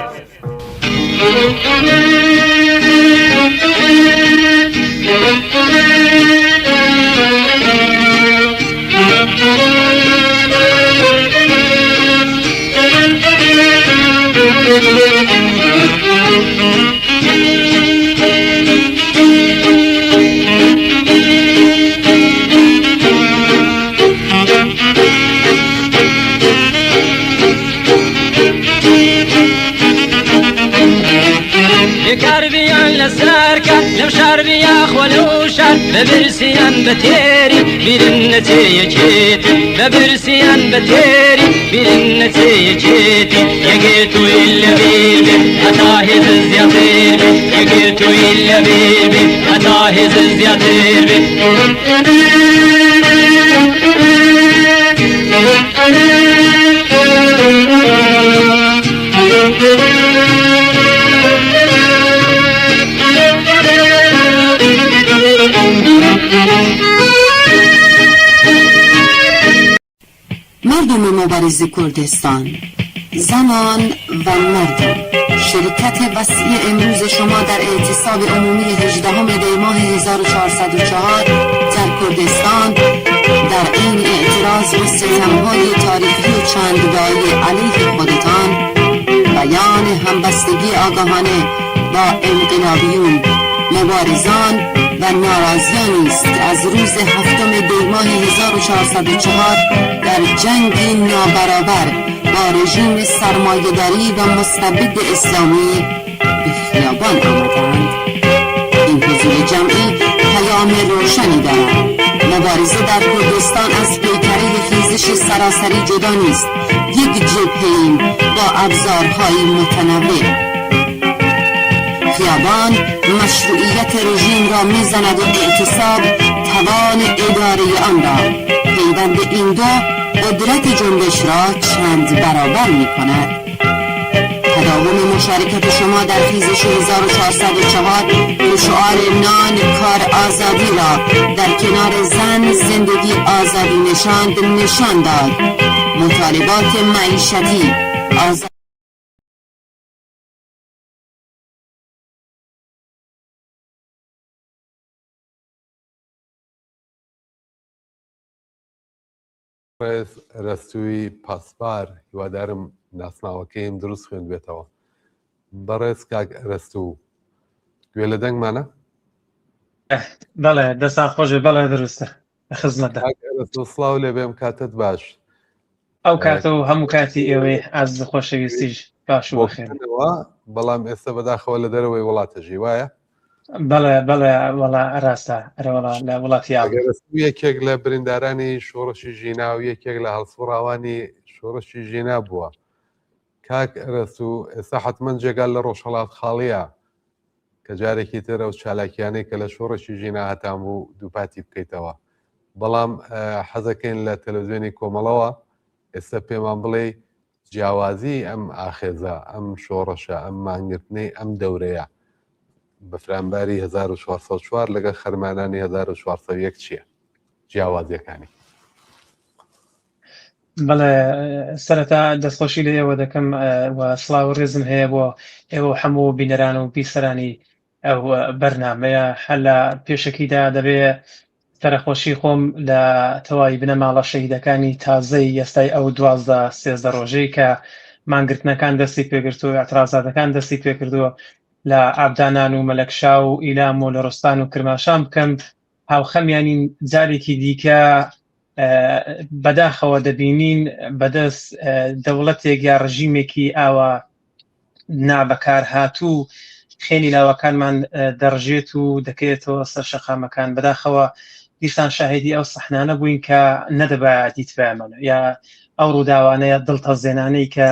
يكاربيان لساركا لم شاربيا خولوشا ببرسيان بتيري برنتي يجيتي ببرسيان بتيري برنتي يجيتي يجيتو إلا بيبي أتاهز الزياطيري يجيتو إلا بيبي أتاهز الزياطيري مردم مبارز کردستان، زنان و مردم، شرکت وسیع امروز شما در اعتصاب عمومی 18 دی ماه 1404 در کردستان در این اعتراض و ستم‌های تاریخی و چندگاهی علیه خودتان بیان همبستگی آگاهانه با انقلابیون، مبارزان و ناراضیانی است که از روز 7 دی ماه 1404 در جنگی نابرابر با رژیم سرمایه‌داری و مستبد اسلامی به خیابان آمدند. این حضور جمعی پیام روشنی دارد. مبارزه در کردستان از پیکره خیزش سراسری جدا نیست. یک جبهه‌ایم با ابزارهای متنوع. خیابان مشروعیت رژیم را میزند و اعتصاب توان اداره آن را. پیوند این دو قدرت جنبش را چند برابر می کند. تداوم مشارکت شما در خیزش 1404 به شعار نان کار آزادی را در کنار زن زندگی آزادی نشان داد. مطالبات معیشتی آزادی ڕێز ڕستووی پاسپار هیوادارم ناسناوەکەیم دروست خوێن بێتەوە. بەڕێز کاک ڕستوو گوێ لە دەنگمانە؟ بەڵێ دەستان خۆشێ بەڵێ دروستە خزمەتە. سڵاو لێ بێم کاتت باش. ئەو کاتە و هەموو کاتی ئێوەی ئاز خۆشەویستیش باش و بەخێر. بەڵام ئێستا بەداخەوە لە دەرەوەی وڵاتەژی وایە؟ بەڵێ بەڵێ وڵا ڕاستە ئەرەوەڵا لە وڵاتی ئەگەر یەکێک لە بریندارانی شۆڕشی ژینا و یەکێک لە هەڵسوڕاوانی شۆڕشی ژینا بووە کاک ئەرەس و ئێستا حتمما جێگال لە ڕۆژهەڵات خاڵیە کە جارێکی تر ئەو چالاکیانەی کە لە شۆڕشی ژینا هەتان بوو دووپاتی بکەیتەوە بەڵام حەزەکەین لە تەلەڤیزیۆنی کۆمەڵەوە ئێستا پێمان بڵێ جیاوازی ئەم ئاخێزە ئەم شۆڕەشە ئەم مانگرتنەی ئەم دەورەیە بەفرامباری 1404 لەگەڵ خەرمانانی 1401 چییە جیاوازیەکانی؟ بەڵێ سەرەتا دەستخۆشی لە ئێوە دەکەم و سڵاو ڕێزم هەیە بۆ ئێوە هەموو بینەران و بیسەرانی ئەو بەرنامەیە هەر لە پێشەکیدا دەبێ تەرەخۆشی خۆم لە تەواوی بنە ماڵە شەهیدەکانی تازەی ئێستای ئەو 12 ڕۆژەی کە مانگرتنەکان دەستی پێگرتووە ئەترازاتەکان دەستی پێکردووە لە ئابدانان و مەلەکشا و ئیلام و لە ڕۆستان و کرماشان بکەم هاوخەمیانین جارێکی دیکە بەداخەوە دەبینین بەدەست دەوڵەتێک یا ڕژیمێکی ئاوە نابەکار هاتوو خێنی لاوەکانمان دەڕژێت و دەکەوێتەوە سەر شەقامەکان بەداخەوە دیسان شاهدی ئەو سەحنانە بووین کە نەدەبایە دیتبایمەوە یا ئەو ڕووداوانەیە دڵتەزێنانەی کە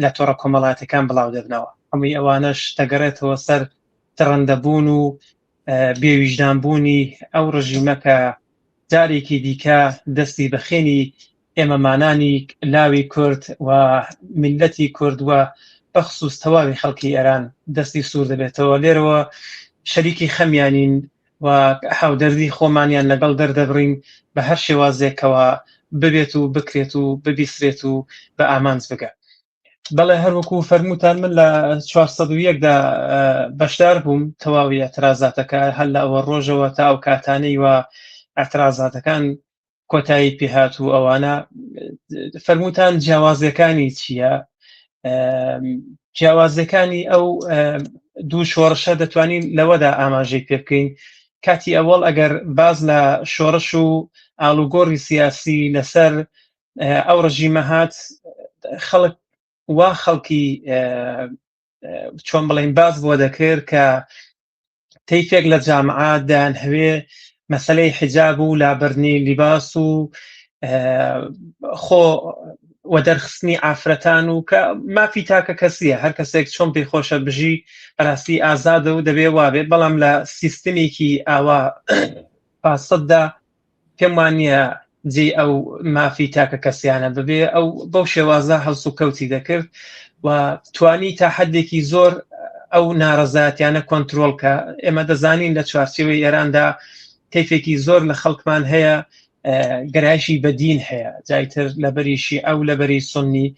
لە تۆڕە کۆمەڵاتەکان بڵاو دەبنەوە هەمووی ئەوانەش دەگەڕێتەوە سەر تڕەندەبوون و بێویژدانبوونی ئەو ڕژیمە کە جارێکی دیکە دەستی بە خێنی ئێمەمانانی لاوی کورد و میلەتی کورد و بەخسووس تەواوی خەڵکی ئێران دەستی سوور دەبێتەوە لێرەوە شەریکی خەمیانین و هاودەردی خۆمانیان لەگەڵ دەردەبڕین بە هەر شێوازێکەوە ببێت و بکرێت و ببیسرێت و بە ئامانج بگە بەڵێ هەروەکو فەرمووتان من لە 401دا بەشدار بووم تەواوی ئەترازاتەکە هەر لە ئەوە ڕۆژەوە تا ئەو کاتانەی و ئەترازاتەکان کۆتایی پێهات و ئەوانە فەرمووتان جیاوازەکانی چییە؟ جیاوازەکانی ئەو دوو شۆڕشە دەتوانین لەوەدا ئاماژەی پێ بکەین کاتی ئەوەڵ ئەگەر باز لە شۆڕش و ئاڵوگۆڕی سیاسی لەسەر ئەو ڕژیمە هات خەڵک وا خەڵکی چۆن بڵین باز بۆ دەکرد کە تەیفێک لە جامعادان هەوێ مەسەلەی حجاب و لابردنی لیباس و خۆ و دەرخستنی ئافرەتان و کە مافی تاکە کەسیە هەر کەسێک چۆن پێی خۆشە بژی بەڕاستی ئازادە و دەبێ وابێت بەڵام لە سیستمێکی ئاوا پاسەتدا پێم وانە جێ ئەو مافی تاکە کەسیانە ببێ ئەو بەو شێوازە هەڵس و کەوتی دەکرد و توانی تا حدێکی زۆر ئەو ناڕەزایەتیانە کۆنتترۆل کە ئێمە دەزانین لە چوارچێوەی ئێراندا تەیفێکی زۆر لە خەڵکمان هەیە گەرایشی بەدین هەیە جایتر لەبەریشی ئەو لەبەری سنی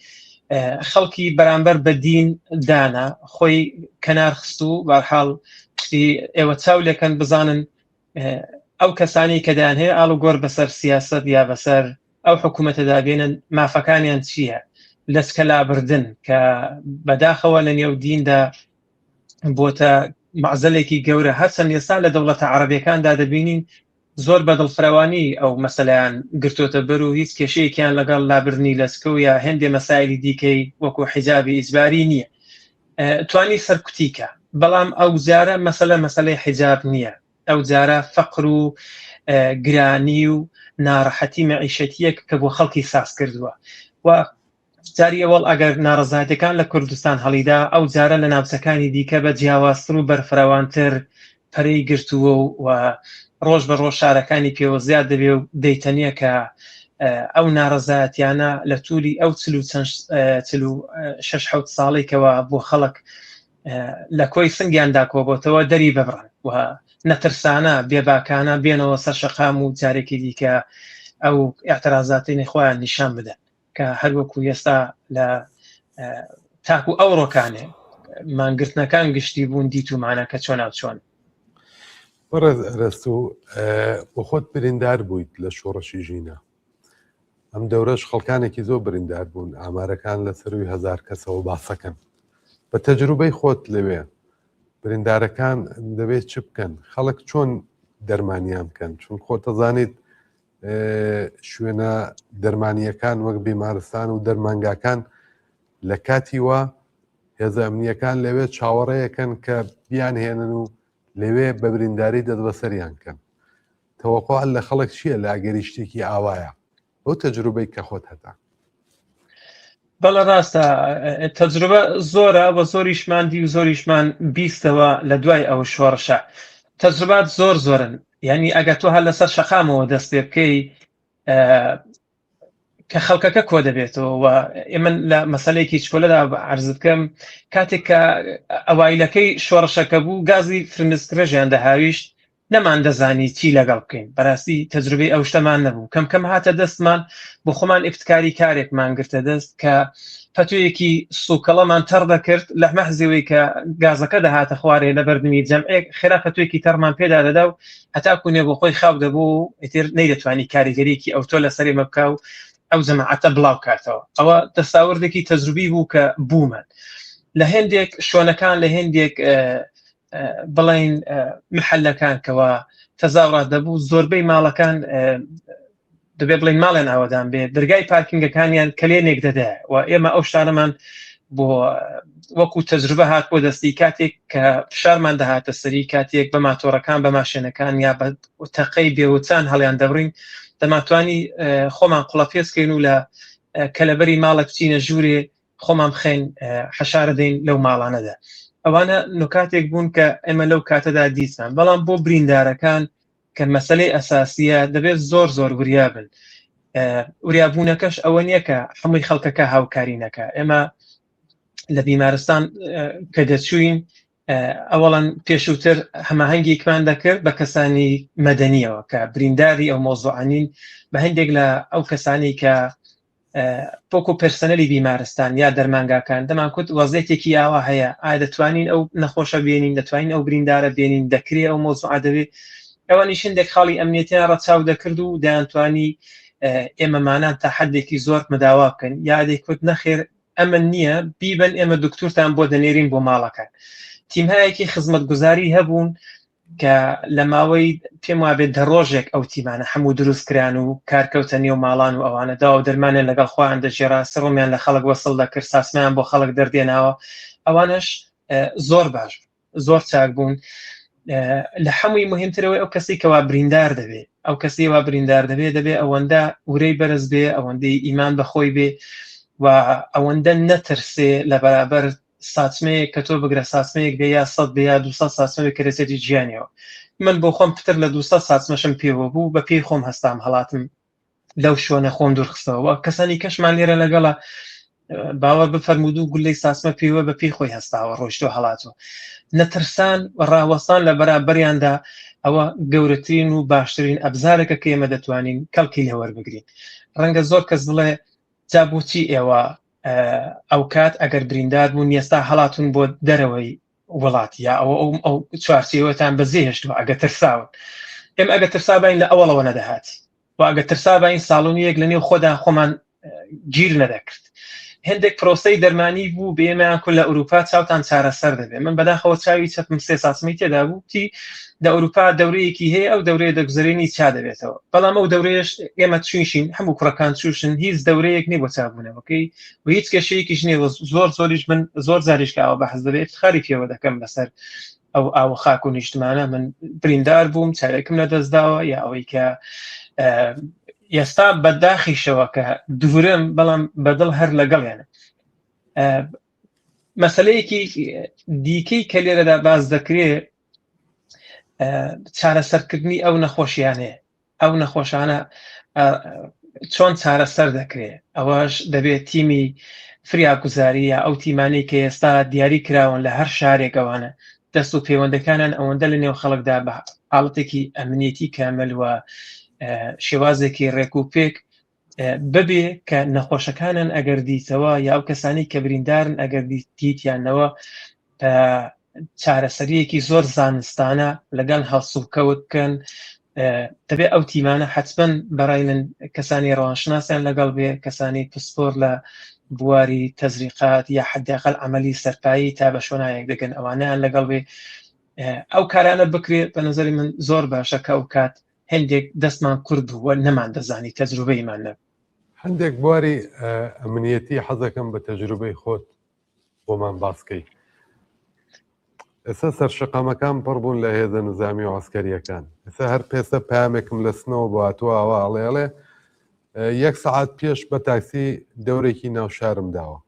خەڵکی بەرامبەر بەدین دانا خۆی کەنار خست و بەرحاڵ ئێوە چاولێکەن بزانن ئەو کەسانی کە دایان هەیە ئاڵوگۆڕ بەسەر سیاست یا بەسەر ئەو حکوومەتەدا بێنن مافەکانیان چییە لەسکە لابردن کە بەداخەوە لە نێو دیندا بۆتە معزەلێکی گەورە هەرچەند ئێستا لە دەوڵەتە عەرەبیەکاندا دەبینین زۆر بەدڵفراوانی ئەو مەسەلەیان گرتوتە بەر و هیچ کێشەیەکیان لەگەڵ لابردنی لەسکە و یا هێندێ مەسایلی دیکەی وەکو حیجابی ئیجباری نییە توانی سەرکوتیکە بەڵام ئەو جارە مەسەلەی حیجاب نییە ئەو جارە فەقر و گرانی و ناڕەحەتی مەعیشەتیەک کە بۆ خەڵکی ساز کردووە و جاری ئەوەڵ ئەگەر ناڕەزایەتەکان لە کوردستان هەڵیدا ئەو جارە لە ناوچەکانی دیکە بە جیاوازتر و بەرفراوانتر پەرەی گرتووە و ڕۆژ بە ڕۆژ شارەکانی پێوە زیاد دەبێ و دەیتەنیە کە ئەو ناڕەزایەتیانە لە تووری ئەو 46 ساڵێکەوە بۆ خەڵک لە کۆی سنگیاندا کۆبۆتەوە دەری ببڕن و نەترسانە بێباکانە بێنەوە سەر شەقام و جارێکی دیکە ئەو ئاعترازاتینی خۆیان نیشان بدەن کە هەروەکو ئێستا لە تاکو ئەو ڕۆکانێ مانگرتنەکان گشتی بوون دیتومانە کە چۆن چۆن ڕستو بۆ خۆت بریندار بوویت لە شۆڕشی ژینە ئەم دەورەش خەڵکانێکی زۆر بریندار بوون ئامارەکان لە سەروی 1000 کەسەوە باسەکەن بە تەجروبەی خۆت لەوێ بریندارەکان دەبێت چ بکەن خەڵک چۆن دەرمانیان بکەن چون خۆت دەزانیت شوێنە دەرمانیەکان وەک بیمارستان و دەرمانگاکان لە کاتی وە هێزە ئەمنیەکان لەوێ چاوەڕێیەکەن کە بیان هێنن و لەوێ بە برینداری دەست بەسەریان کەن تەوەقع لە خەڵک چییە لە ئەگەری شتێکی ئاوایە ئەو تەجروبەی کە خۆت هەتا بەڵە ڕاستە تەجروبە زۆرە بە زۆریشماندی و زۆریشمان بیستەوە لە دوای ئەو شۆڕشە تەجروبات زۆرن یعنی ئەگە تۆ هەر لەسەر شەقامەوە دەست پێ بکەی کە خەڵکەکە کۆ دەبێتەوە و ئێمە لە مەسەلەیەکی چکۆلەدا عەرز بکەم کاتێک کە ئەوایلەکەی شۆڕشەکە بوو گازی فرمێسکرێژیان دەهاویشت نەمان دەزانی چی لەگەڵ بکەین بەڕاستی تەجروبەی ئەو شتەمان نەبوو کەم هاتە دەستمان بۆ خۆمان ئیفتکاری کارێکمان گرتە دەست کە پەتویەکی سوکەڵەمان تەڕ دەکرد لە مەحزەوەی کە گازەکە دەهاتە خوارێ لە بەردەمی جەمعێک خێرا پەتوێکی تەڕمان پێدا دەدا و هەتاکو نێ بۆ خۆی خاو دەبوو ئیتر نەیدەتوانی کاریگەریەکی ئەو تۆ لەسەری مەبکا و ئەو جەماعەتە بڵاو کاتەوە ئەوە دەستاوردێکی تەجروبی بوو کە بوومان لە هێندێک شوێنەکان لە هێندێک بڵین محلەکان کەەوە تەزاوڕات دەبوو زۆربەی ماڵەکان دەبێ بڵین ماڵێن ئاوادان بێ دەرگای پارکینگەکانیان کلێنێک دەدا و ئێمە ئەو شتانەمان بۆ وەکو تەجروبە هات بۆ دەستی کاتێک کە فشارمان دەهاتە سەری کاتێک بە ماتۆڕەکان بە ماشێنەکان یا بە تەقەی بێوچان هەڵیان دەبڕین دەماتوانی خۆمان قوڵەپێسکەین و لە کەلەبەری ماڵە بچینە ژوورێ خۆمان بخەین حەشارە دەین لەو ماڵانەدا ئەوانە نکاتێک بوون کە ئێمە لەو کاتەدا دیسان بەڵام بۆ بریندارەکان کە مەسەلەی ئەساسیە دەبێت زۆر وریابن وریابوونەکەش ئەوە نییە کە هەمووی خەڵکەکە هاوکاری نەکە ئێمە لە بیمارستان کە دەچوین ئەوەڵەن پێشووتر هەماهەنگێکمان دەکرد بە کەسانی مەدەنیەوە کە برینداری ئەو مۆزوعانین بە هەندێک لە ئەو کەسانی کە پۆکو پرسنەلی بیمارستان یا دەرمانگاکان دەمانکوت وەزێتێکی ئاوا هەیە ئایا دەتوانین ئەو نەخۆشە بێنین دەتوانین ئەو بریندارە بێنین دەکرێت ئەو مۆزوع دەبێت ئەوە نیشندێک خاڵی ئەمنیەتیان ڕەچاو دەکرد و دەیانتوانی ئێمەمانان تا حدێکی زۆر مەداوا بکەن یادێکوت نەخێر ئەمە نییە بیبن ئێمە دکتورتان بۆ دەنێرین بۆ ماڵەکان تیمهایەکی خزمەتگوزاری هەبوون کە لە ماوەی پێم وابێت دە ڕۆژێک ئەو تیمانە هەموو دروستکران و کارکەوتە نێو ماڵان و ئەوانەدا و دەرمانیان لەگەڵ خۆیان دەژێرا سڕۆمیان لە خەڵک وەسڵ دەکرد ساسمیان بۆ خەڵک دەردێناوە ئەوانش زۆر باش زۆر چاک بوون لە هەمووی مهمترەوەی ئەو کەسی کەوا بریندار دەبێت ئەو کەسیەوە بریندار دەبێت ئەوەندە ورەی بەرز بێ ئەوەندەی ئیمان بەخۆی بێ و ئەوەندە نەترسێ لە بەرابەر ساچمەیە کە تۆ بگرە ساسمەیەک بێ یا 100 بێ یا 200 ساسمەوێک کەرەسێتی گیانیەوە من بۆ خۆم پتر لە 200 ساسمەشم پێوە بوو بە پێی خۆم هەستام هەڵاتم لەو شوێنە خۆم دوورخستەوە کەسانی کەشمان لێرە لەگەڵە باوەڕ بفەرمود و گولەی ساسمە پێوە بە پێی خۆی هەستاوە ڕۆیشتەوە هەڵاتەوە نەترسان ڕاوەستان لە بەرابەریاندا ئەوە گەورەترین و باشترین ئەبزارێکە کە ئێمە دەتوانین کەڵکی لێ وەربگرین ڕەنگە زۆر کەس بڵێ جا بۆچی ئێوە ئەو کات ئەگەر بریندار بوون ئێستا هەڵاتون بۆ دەرەوەی وڵاتی یا ئەو چوارچێوەتان بەزێهێشتوە ئەگە ترساون ئێمە ئەگە ترسابین لە ئەوڵەوە نەدەهاتی و ئەگە ترسابین ساڵونیەک لە نێو خۆدا خۆمان گیر نەدەکرد هەندێک پرۆسەی دەرمانی بوو بێمەیان کول لە ئەوروپا چاوتان چارەسەر دەبێت من بەداخەوە چاوی چەپم 3 ساسمی تێدا بوو تی لە ئەوروپا دەورەیەکی هەیە ئەو دەورەیە دەگوزارێنی چا دەبێتەوە بەڵام ئەو دەورەیەش ئێمە چوینشین هەموو کوڕەکان چوشن هیچ دەورەیەک نیە بۆ چابوونەوەکەی و هیچ کێشەیەکیش نیە زۆریش من زۆر زاریشکەوە بەحەز دەبێت خەری پێوە دەکەم لەسەر ئەو ئاوە خاک و نیشتمانە من بریندار بووم چارێکم لەدەستداوە یا ئەوەی کە ئێستا بەداخیشەوە کە دوورم بەڵام بەدڵ هەر لەگەڵیانە مەسەلەیەکی دیکەی کە لێرەدا باز دەکرێت چارەسەرکردنی ئەو نەخۆشیانەیە ئەو نەخۆشانە چۆن چارەسەر دەکرێت ئەوەش دەبێت تیمی فریاگوزاری یا ئەو تیمانەی کە ئێستا دیاری کراون لە هەر شارێکەوانە دەست و پەیوەندەکانن ئەوەندە لە نێو خەڵکدا بە حاڵەتێکی ئەمنیەتی کامل و شێوازێکی ڕێکوپێک ببێ کە نەخۆشەکانن ئەگەر دیتەوە یا ئەو کەسانی کە بریندارن ئەگەر دیتیانەوە چارەسەریەکی زۆر زانستانە لەگەڵ هەڵسوکەوت بکەن دەبێت ئەو تیمانە حتمەن بەڕای من کەسانی ڕەوانشناسیان لەگەڵ بێ کەسانی پسپۆر لە بواری تەزریقات یا حداقل عملی سەرپایی تا بە شوێنایەک دەگەن ئەوانیان لەگەڵ بێ ئەو کارانە بکرێت بە نظری من زۆر باشە کە ئەو کات هەندێک دەستمان کورد بووە نەمان دەزانی تەجروبەیمان نەبوو هەندێک بواری ئەمنیەتی حەزەکەم بە تەجروبەی خۆت بۆمان باسکەی ئێستا سەرشقامەکان پڕ بوون لە هێزە نظامی و عسکەریەکان ئێستا هەر پێسە پامێکم لە سنەوە بۆهاتوە ئەوە ئەڵێڵێ 1 سەعات پێش بە تاکسی دەورێکی ناو شارم داوە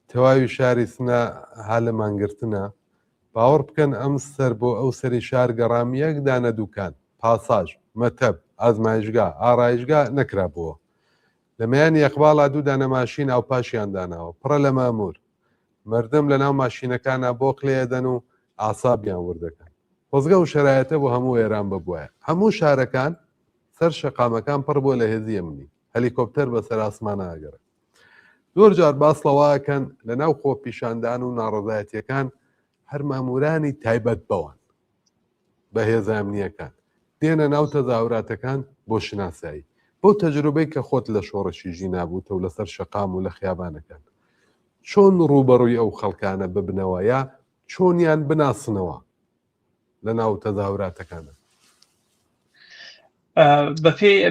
تەواوی شاری سنە هالە مانگرتنە باوەڕ بکەن ئەم سەر بۆ ئەو سەری شار گەڕام یەک دانە دووکان پاساژ مەتەب ئازمایشگا ئاڕایشگا نەکرابووە لەمەیان یەقباڵا دوو دانە ماشین ئەو پاشیان داناوە پڕە لە مامور مردم لە ناو ماشینەکانە بۆ قلێدەن و ئاسابیان وردەکەن خۆزگە و شەرایەتە بۆ هەموو ئێران ببووە هەموو شارەکان سەر شەقامەکان پڕ بۆ لە هێزی ئەمنی هەلیکۆپتەر بەسەر ئاسمانە ئاگەرە زۆر جار باس لەواکەن لە ناو خۆ پیشاندان و ناڕەزایەتیەکان هەر مامورانی تایبەت بەوان بە هێزە ئەمنیەکان دێنە ناو تەزاوراتەکان بۆ شناسایی بەو تەجروبەی کە خۆت لە شۆڕشی ژی نابووتە و لەسەر شەقام و لە خیابانەکان چۆن ڕوبەڕووی ئەو خەڵکانە ببنەوە یا چۆنیان بناسنەوە لە ناو تەزاوراتەکانە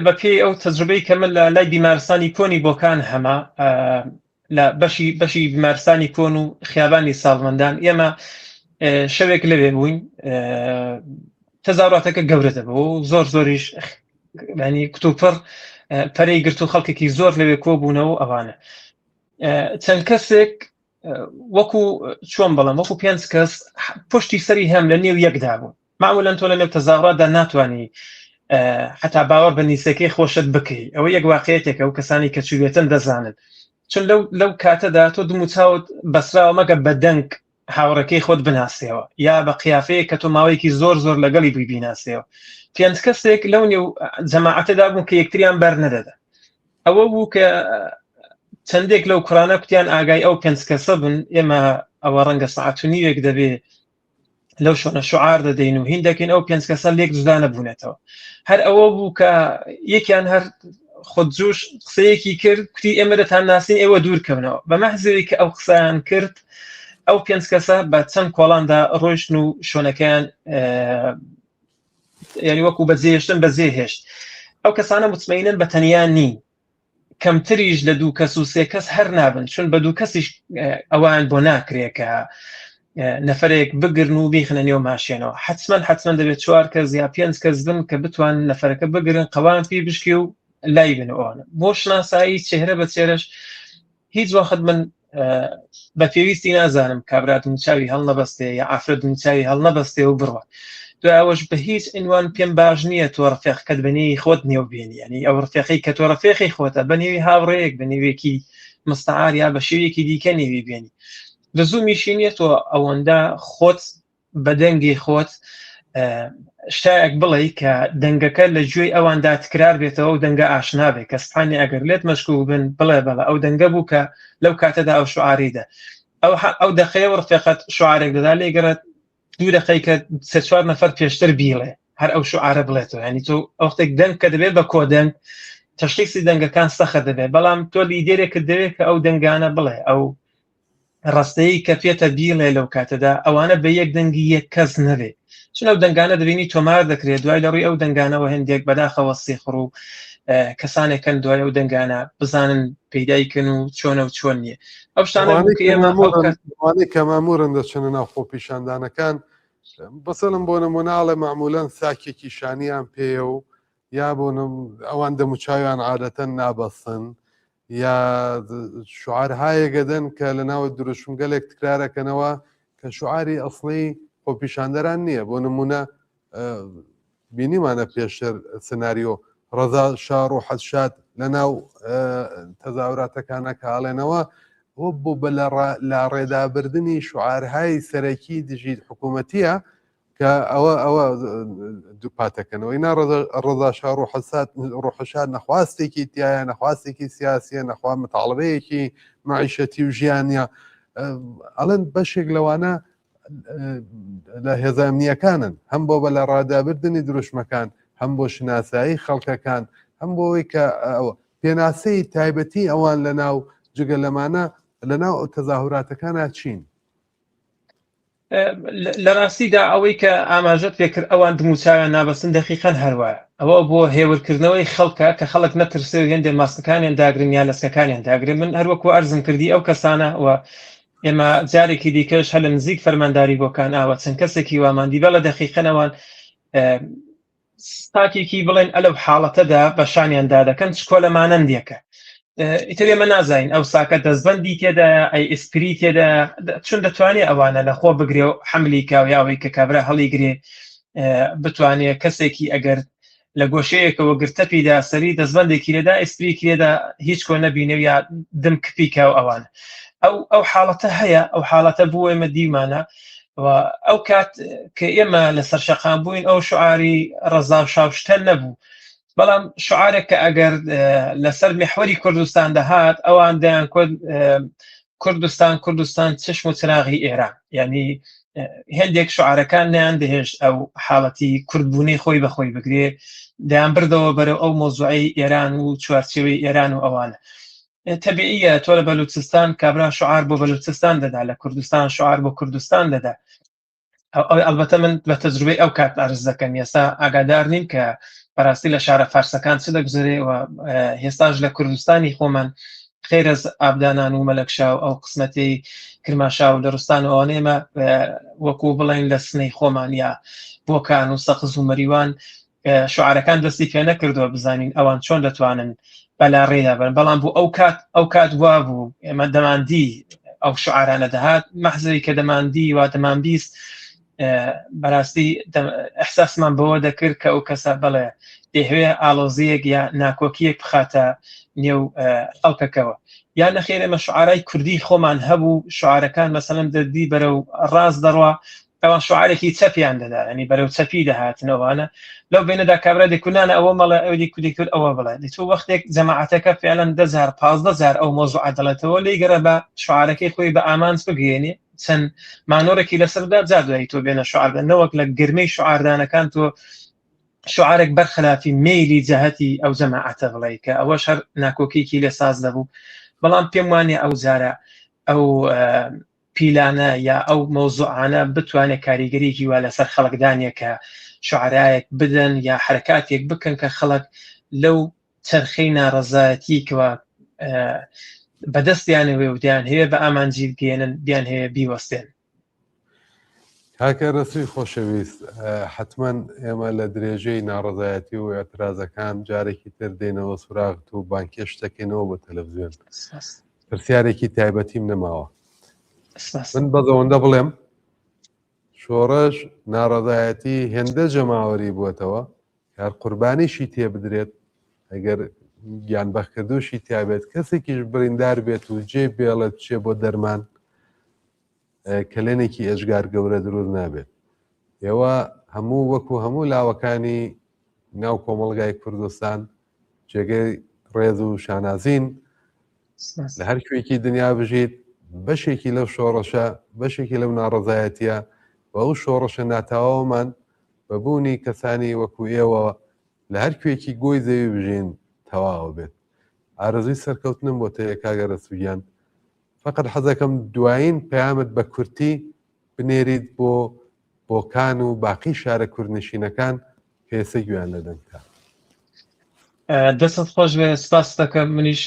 بەپێی ئەو تەجروبەی کە من لە لای بیمارستانی کۆنی بۆکان هەمە لە بەشی بیمارستانی کۆن و خیابانی ساڵمەندان ئێمە شەوێک لەوێ بووین تەزاوراتەکە گەورە دەبەوە و زۆریش ینی کتوپڕ پەرەی گرت و خەڵکێکی زۆر لەوێ کۆبوونەوە ئەوانە چەند کەسێک وەکو چۆن بەڵام وەکو 5 کەس پشتی سەری هەم لە نێو یەکدا بوو معمولەن تۆ لە نێو تەزاوراتدا ناتوانانی حتا باوەڕ بە نیسەکەی خۆشت بکەی ئەوە یەک واقعەتێکە و کەسانی کە چوبێتن دەزانن چون لەو کاتەدا تۆ دوو چاوت بەسراوە مەگە بە دەنگ هاوڕەکەی خۆت بناسیەوە یا بە قیافەیە کە تۆ ماوەیەکی زۆر لەگەڵی بووی بیناسیەوە 5 کەسێک لەو نێو جەماعەتەدا بوون کە یەکتریان بەر نەدەدا ئەوە بوو کە چەندێک لەو کوڕانە کوتیان ئاگای ئەو 5 کەسە بن ئێمە ئەوە ڕەنگە سەعات و نیوێک دەبێ لەو شۆنە شعار دەدەین و هین دەکەین ئەو 5 کەسە لێک جودا نەبوونێتەوە هەر ئەوە بوو کە یەکیان هەر خودجوش قسەیەکی کرد کوتی ئێمە دەتان ناسین ئێوە دوورکەونەوە بە مەحزەوەی کە ئەو قسەیان کرد ئەو 5 کەسە بە چەند کۆڵاندا ڕۆیشتن و شۆنەکەیان یعنی وەکو بەجێهێشتن بەجێهێشت ئەو کەسانە مطمئینن بە تەنیا نین کەمتریش لە 2 کەس و 3 کەس هەر نابن چون بە 2 کەسیش ئەوان بۆ ناکرێت کە نەفرێک بگرن و بیخنە نێو ماشێنەوە حتمما دەبێت 4 کەس یا 5 کەس بن کە بتوان نەفرەکە بگرن قەوان پێی بشکی و لای بنەوەوانە بۆ شناسایی چێرە بە چێرەش هیچ وەخت من بە پێویستی نازانم کابرا دومچاوی هەڵ نەبەستێ یا ئافرەت دومچاوی هەڵ نەبەستێ و بڕوە دوای ئەوەش بە هیچ عنوان پێم باش نییە تۆ ڕفێقەکەت بەنێوی خۆت نێو بێنی ینی ئەو ڕفێقی کە تۆ ڕفێقی خۆتە بەنێوی هاوڕەیەک بە نێوێکی مستعار یا بە شێوەیەکی دیکە نێوی بێنی لزومیشی نیە تۆ ئەوەندە خۆت بە دەنگی خۆت شتایەک بڵێ کە دەنگەکە لە گوێی ئەواندا تکرار بێتەوە و دەنگە ئاشنا بێت کە سبحانی ئەگەر لێت مەشکوک بن بڵێ بەڵە ئەو دەنگە بوو کە لەو کاتەدا ئەو شعاریدا ئەو دەقەیە ڕفێقەت شعارێک دەدا لێگەرت 2 دقیقە 3-4 نەفەر پێشتر بیڵێ هەر ئەو شعارە بڵێتەوە ینی تۆ ئەوختێک دەنگ کە دەبێت بە کۆدەنگ تەشخیصی دەنگەکان سەخە دەبێت بەڵام تۆ لیدێرێکت دەوێت کە ئەو دەنگانە بڵێ ئەو ڕاستەیە کە پێتە بیڵێ لەو کاتەدا ئەوانە بە یەک دەنگی یەک کەس نەبێت چون ئەو دەنگانە دەبینی تۆمار دەکرێت دوای لەڕووی ئەو دەنگانەوە هەندێک بەداخەوە سیخڕ و کەسانێکن دوای ئەو دەنگانە بزانن پەیدایکن و چۆنە و چۆن نییە ئەو شتانەوانەی کە مامورن دەچنە ناو خۆ پیشاندانەکان بەسەڵم بۆ نموناڵە معمولەن ساکێکی شانیان پێە و یا بۆ ئەوان دەموچاویان عادەتەن نابەسن یا شعارهایەکە دەن کە لە ناوە دروشمگەلێک تکرارەکەنەوە کە شعاری ئەسڵی خۆپیشاندەران نییە بۆ نمونە بینیمانە پێشتر سناریۆ ڕەزا شار و حەدشاد لە ناو تەزاوراتەکانە کاڵێنەوە وە بۆ بە لە ڕێدابردننی شعارهای سەرەکی دژیت حکوومەتیە کە ئەوە دووپاتەکەنەوەی نا ڕەزا شار و ڕۆحەشاد نەخواستێکی تایە نەخواستێکی سیاسیە نەخوا متاڵبەیەکی معیشەتی و ژیانە ئەڵەن بەشێک لەوانە لە هێزانیەکانن هەم بۆ بە لە ڕادابردننی دروشمەکان هەم بۆ شناسایی خەڵکەکان هەم بۆەوەی کە پێناسەی تایبەتی ئەوان لە ناو جگە لەمانە لە ناو تەزاهوراتەکانە چین لە ڕاستیدا ئەوەی کە ئاماژەت پێکرد ئەوان دموچاویان نابەستن دەقیقەن هەروایە ئەوە بۆ هێورکردنەوەی خەڵکە کە خەڵک نەترسێ و هێندێ ماسکەکانیان داگرن یا لەسکەکانیان داگرن من هەروەکو ئەرزم کردی ئەو کەسانە و ئێمە جارێکی دیکەش هە لە نزیک فەرمانداری بۆکان ئاوە چەند کەسێکی واماندی بە لە دەقیقەنەوەن ستاکێکی بڵێن ئەلەو حاڵەتەدا بە شانیاندا دەکەن چکۆ لەمانەندێکە ئیتر ئێمە نازانین ئەو ساکە دەستبەندی تێدا ئەی ئسپری تێدا چون دەتوانێت ئەوانە لە خۆ بگرێ و حملی کاویاوەی کە کابرا هەڵی گرێ بتوانێت کەسێکی ئەگەر لە گۆشەیەکەوە گرتەپیدا سەری دەستبندێکی لێدا ئسپریکی لێدا هیچ کۆ نەبینێ یا دم کپیکە و ئەوانە ئەو حاڵەتە هەیە ئەو حاڵەتە بوو ئێمە دیمانە ئەو کات کە ئێمە لەسەر شەقام بووین ئەو شعاری ڕەزا و شاوشتە نەبوو بەڵام شعارێک کە ئەگەر لەسەر محوەری کوردستان دەهات ئەوان دەیان کوردستان چشم و چراغی ئێران یعنی هەندێک شعارەکان نیان دەهێشت ئەو حاڵەتی کوردبوونی خۆی بەخۆی بگرێ دەیان بردەوە بەرەو ئەو مۆزوعی ئێران و چوارچێوەی ئێران و ئەوانە تەبیعیە تۆ لە بەلوچستان کابرا شعار بۆ بەلوچستان دەدا لە کوردستان شعار بۆ کوردستان دەدا ئەلبەتە من بە تەجروبەی ئەو کات ئارز دەکەم ئێستا ئاگادار نیم کە بەڕاستی لە شارە فارسەکان چ دەگوزارێەوە هێستاش لە کوردستانی خۆمان خێرز ئابدانان و مەلەکشا و ئەو قسمەتی کرماشا و دەڕستان و ئەوانێمە وەکو بڵین لە سنەی خۆمان یا بۆکان و سەقز و مەریوان شعارەکان دەستی پێ نەکردووە بزانین ئەوان چۆن دەتوانن بەلا ڕێدا بن بەڵام بوو ئەو کات وا بوو ئێمە دەماندی ئەو شعارانە دەهات مەحزەوی کە دەماندی وا دەمانبیست بەڕاستی ئەحساسمان بەوە دەکرد کە ئەو کەسە بڵێ دەهوێ ئاڵۆزیەک یا ناکۆکیەک بخاتە نێو ئەڵکەکەوە یا نەخێر ئێمە شعارای کوردی خۆمان هەبوو شعارەکان مەسەلەن دەردی بەرەو ڕاست دەڕوا ئەوان شعارێکی چەپیان دەدا ینی بەرەو چەپی دەهاتنەوەوانە لەو بینەدا کابرا دەکوونانە ئەوە مەڵە ئەو دیکودی کرد ئەوە بڵێ دەچوو وەختێک جەماعەتەکە فعلەن 10,000 ئەو مۆزوع عەدەڵێتەوە لی گەرە بە شعارەکەی خۆی بە ئامانج بگەێنێ چەند مانۆرێکی لەسەردا جا دوایی تۆ بێنە شعاردە نەوەک لە گرمەی شعاردانەکان تۆ شعارێک بەرخلافی میلی جەهەتی ئەو جەماعەتە بڵێ کە ئەوەش هەر ناکۆکیێکی لێ ساز دەبوو بەڵام پێم وانێ ئەو جارە ئەو پیلانە یا ئەو مۆزوعانە بتوانێت کاریگەریەکی وا لەسەر خەڵکدانێک کە شعرایەک بدەن یا حرکاتێک بکەن کە خەڵک لەو چرخەی ناڕەزایەتیکەوە بەدەستیانەوێ و دیان هەیە بە ئامانجی بگەێنن دیان هەیە بیوەستێن کاکە ڕسووی خۆشەویست حتمما ئێمە لە درێژەی ناڕەزایەتی و ئەترازەکان جارێکی تر دێنەوە سوراغت و بانکێش دەکەینەوە بە تەلەڤیزیۆن پرسیارێکی تایبەتیم نەماوە من بەزەوەندە بڵێم شۆڕش ناڕەزایەتی هێندە جەماوەری بووەتەوە هەر قوربانیشی تێ بدرێت ئەگەر گیانبەخکردوشی تیابێت کەسێکیش بریندار بێت و جێ بێڵێت چێ بۆ دەرمان کلێنێکی ئێژگار گەورە دروست نابێت ئێوە هەموو وەکو هەموو لاوەکانی ناو کۆمەڵگای کوردستان جێگەی ڕێز و شانازین لە هەر کوێکی دنیا بژیت بەشێکی لەو شۆڕەشە بەشێکی لەو ناڕەزایەتیە و ئەو شۆڕەشە ناتاوەمان بەبوونی کەسانی وەکو ئێوە لە هەر کوێکی گۆی زەوی بژین تەواوە بێت ئارەزوی سەرکەوتنم بۆ تەیە کاگە ڕەسووگیان فقط حەزەکەم دوایین پەیامت بە کورتی بنێریت بۆ بۆکان و باقی شارە کوردنشینەکان کە ئێستا گویان لەدەنگتا دەستت خۆش بێ سپاس دەکەم منیش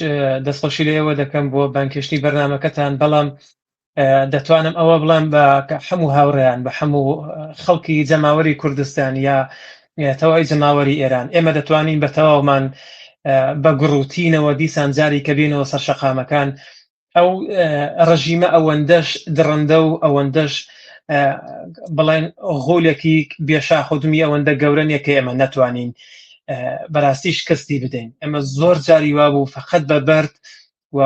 دەستخۆشی لە ئێوە دەکەم بۆ بانکێشتنی بەرنامەکەتان بەڵام دەتوانم ئەوە بڵێم بە هەموو هاوڕێیان بە هەموو خەڵکی جەماوەری کوردستان یا تەواوی جەماوەری ئێران ئێمە دەتوانین بە تەواومان بە گڕوتینەوە دیسان جاری کە بینەوە سەر شەقامەکان ئەو ڕژیمە ئەوەندەش درڕندە و ئەوەندەش بڵێن غۆلێکی بێشاخ و دمی ئەوەندە گەورە نیە کە ئێمە نەتوانین بەڕاستی شکستی بدەین ئەمە زۆر جاری وا بوو فقط بە بەرد و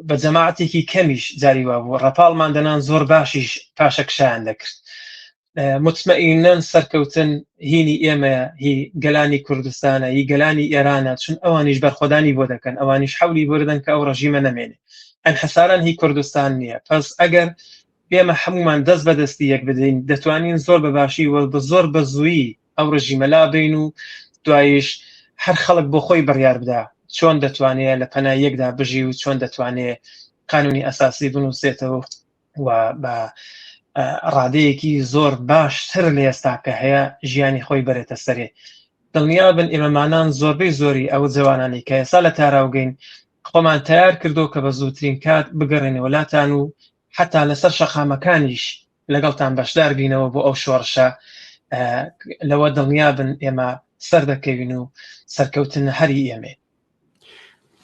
بە جەماعەتێکی کەمیش جاری وا بوو ڕەپاڵمان دەنان زۆر باشیش پاشەکشیان دەکرد مطمئینەن سەرکەوتن هینی ئێمە هی گەلانی کوردستانە هی گەلانی ئێرانە چون ئەوانیش بەرخۆدانی بۆ دەکەن ئەوانیش حەولی بۆ دەدەن کە ئەو ڕژیمە نەمێنێ ئەنحساران هی کوردستان نییە پس ئەگەر ئێمە هەمومان دەست بەدەستی یەک بدەین دەتوانین زۆر بەباشی و بە زۆر بە زوویی ئەو ڕژیمە لابین و دوایش هەر خەڵک بۆ خۆی بڕیار بدا چۆن دەتوانێت لە پەنای یەکدا بژی و چۆن دەتوانێت قانونی ئەساسی بنووسێتەوە و بە ڕادەیەکی زۆر باشتر لە ئێستا کە هەیە ژیانی خۆی بەرێتە سەرێ دڵنیا بن ئێمەمانان زۆربەی زۆری ئەو جوانانی کە ئێستا لە تاراوگەین خۆمان تیار کردو کە بە زووترین کات بگەڕێنەوە لاتان و حتا لەسەر شەقامەکانیش لەگەڵتان بەشدار بینەوە بۆ ئەو شۆڕشە لەوە دڵنیابن ئێمە سەر دەکەوین و سەرکەوتن هەری ئێمێ.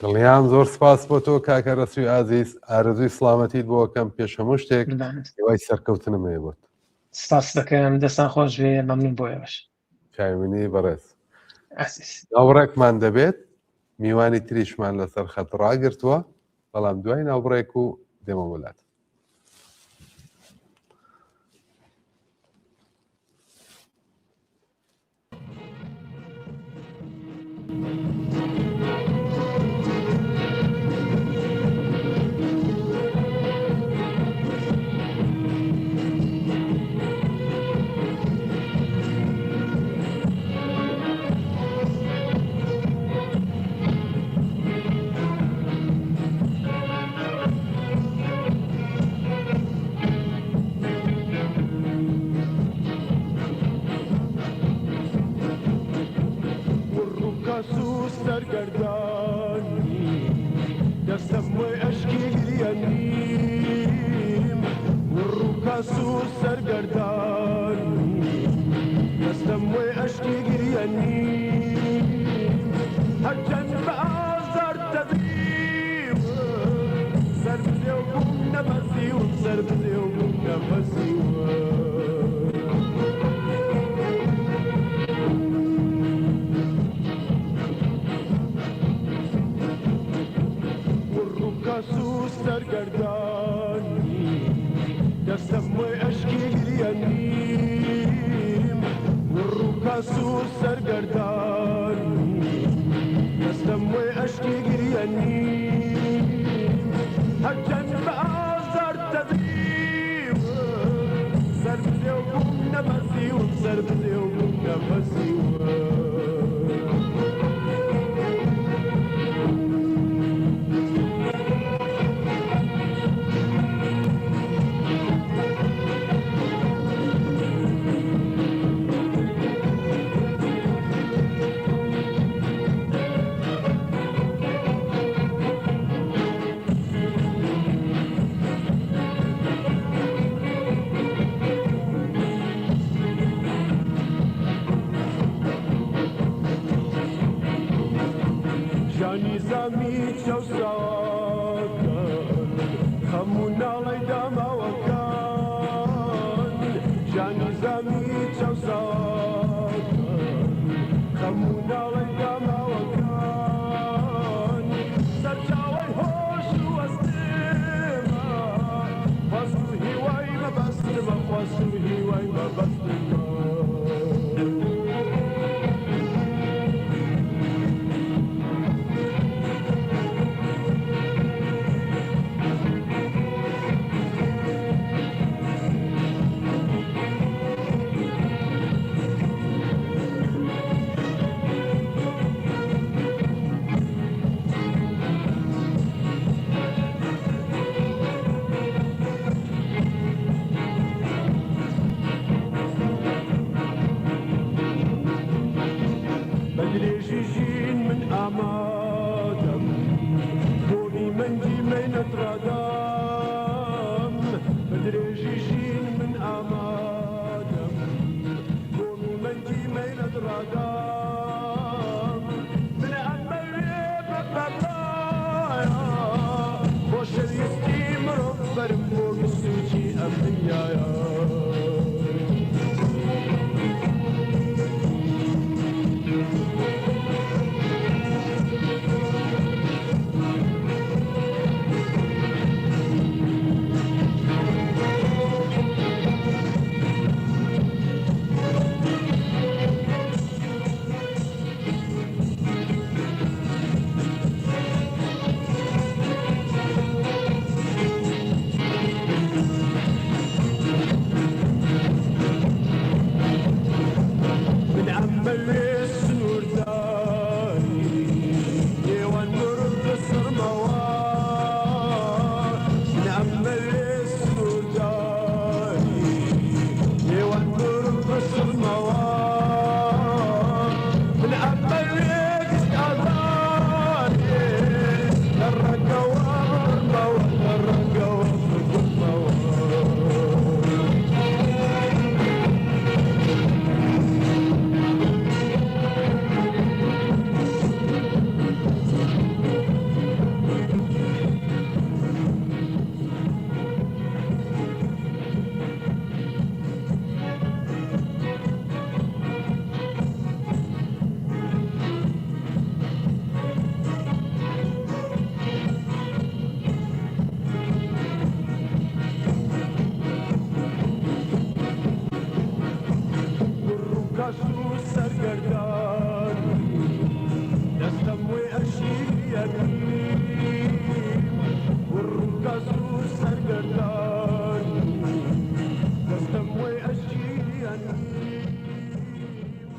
دڵنیام زۆر سپاس بۆ تۆ کاکە ڕەسوی ئازیز، ئارەزووی سڵامەتیت بۆ ئەەکەم پێش هەموو شتێک هێوای سەرکەوتنمەیە بۆت. سپاس دەکەم، دەستان خۆش بێ، مەمنون بۆ ئێوەش. چاوینی بەڕێز ناوڕێکمان دەبێت، میوانی تریشمان لەسەر خەت ڕاگرتووە، بەڵام دوای ناوڕێک و دێمە وڵات.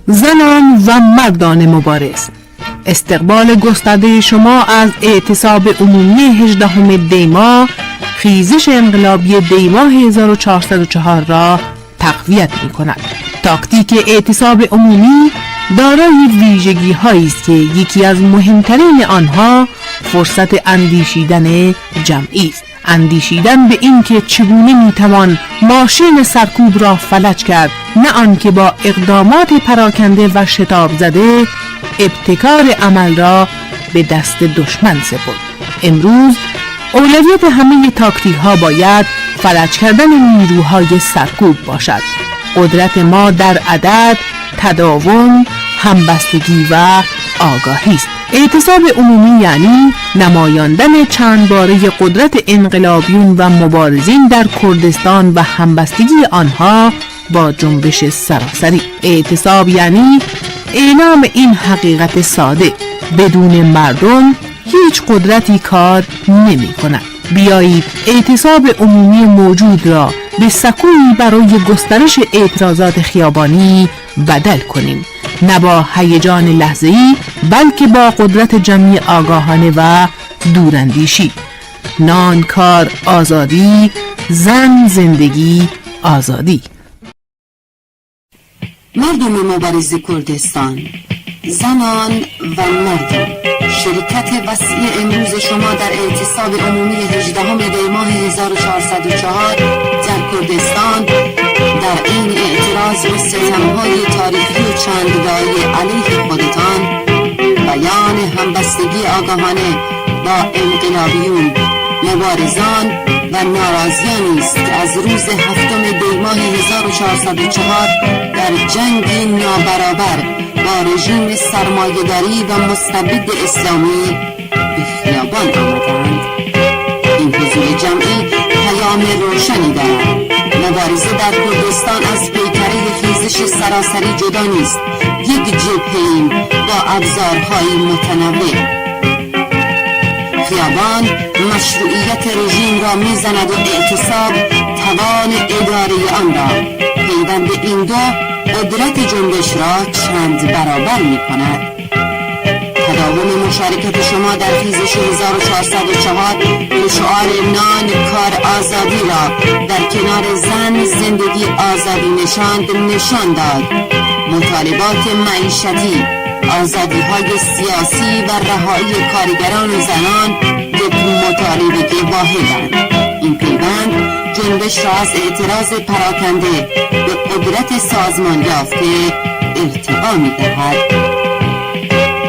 زنان و مردان مبارز، استقبال گسترده شما از اعتصاب عمومی 18 دی ماه خیزش انقلابی دی ماه 1404 را تقویت می کند. تاکتیک اعتصاب عمومی دارای ویژگی هایی است که یکی از مهمترین آنها فرصت اندیشیدن جمعی است. اندیشیدن به این که چگونه میتوان ماشین سرکوب را فلج کرد، نه آنکه با اقدامات پراکنده و شتاب زده ابتکار عمل را به دست دشمن سپرد. امروز اولویت همه تاکتیک ها باید فلج کردن نیروهای سرکوب باشد. قدرت ما در عدد، تداوم، همبستگی و آگاهی است. اعتصاب عمومی یعنی نمایاندن چند باره قدرت انقلابیون و مبارزین در کردستان و همبستگی آنها با جنبش سراسری. اعتصاب یعنی اعلام این حقیقت ساده: بدون مردم هیچ قدرتی کار نمی کند. بیایید اعتصاب عمومی موجود را به سکویی برای گسترش اعتراضات خیابانی بدل کنیم، نه با هیجان لحظه‌ای بلکه با قدرت جمعی آگاهانه و دوراندیشی. نان کار آزادی، زن زندگی آزادی. مردم مبارز کردستان، زنان و مردم، شرکت وسیع امروز شما در اعتصاب عمومی 18 دی ماه 1404 در کردستان در این اعتراض به ستم‌های تاریخی و چندگاهی علیه خودتان بیان همبستگی آگاهانه با انقلابیون، مبارزان و ناراضیانی است که از روز 7 دی ماه 1404 در جنگی نابرابر با رژیم سرمایه‌داری و مستبد اسلامی به خیابان آمدند. این حضور جمعی پیام روشنی دارد: مبارزه در کردستان از پیکره خیزش سراسری جدا نیست. یک جبهه‌ایم با ابزارهای متنوع. خیابان مشروعیت رژیم را میزند و اعتصاب توان اداره آن را. پیوند این دو قدرت جنبش را چند برابر می کند. تداوم مشارکت شما در خیزش 1404 به شعار نان کار آزادی را در کنار زن زندگی آزادی نشان داد. مطالبات معیشتی، آزادی های سیاسی و رهایی کارگران و زنان یک مطالبه واحدند. این پیوند جنبش را از اعتراض پراکنده به قدرت سازمان یافته ارتقا می‌دهد.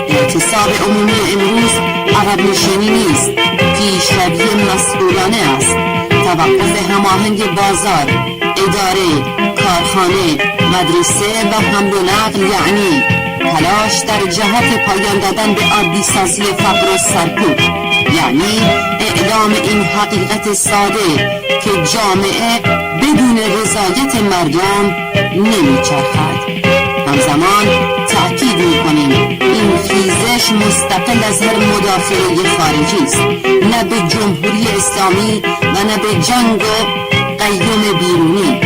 اعتصاب عمومی امروز عقب نشینی نیست، پیشروی مسئولانه است. توقف هماهنگ بازار، اداره، کارخانه، مدرسه و حمل و نقل یعنی تلاش در جهت پایان دادن به عادی سازی فقر و سرکوب، یعنی اعلام این حقیقت ساده که جامعه بدون رضایت مردم نمیچرخد. همزمان تأکید میکنیم این خیزش مستقل از هر مداخله خارجی است، نه به جمهوری اسلامی و نه به جنگ و قیوم بیرونی.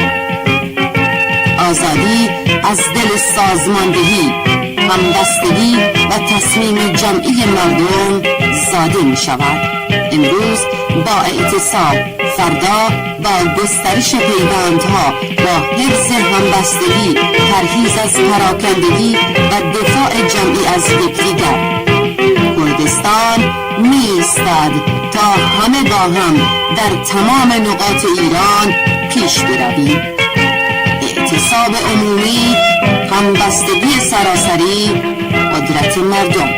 آزادی از دل سازماندهی، همبستگی و تصمیم جمعی مردم زاده می شود. امروز با اعتصاب، فردا با گسترش پیوندها، با حفظ همبستگی، پرهیز از پراکندگی و دفاع جمعی از یکدیگر. کردستان می ایستد تا همه با هم در تمام نقاط ایران پیش برویم. اعتصاب عمومی، همبستگی سراسری، قدرت مردم.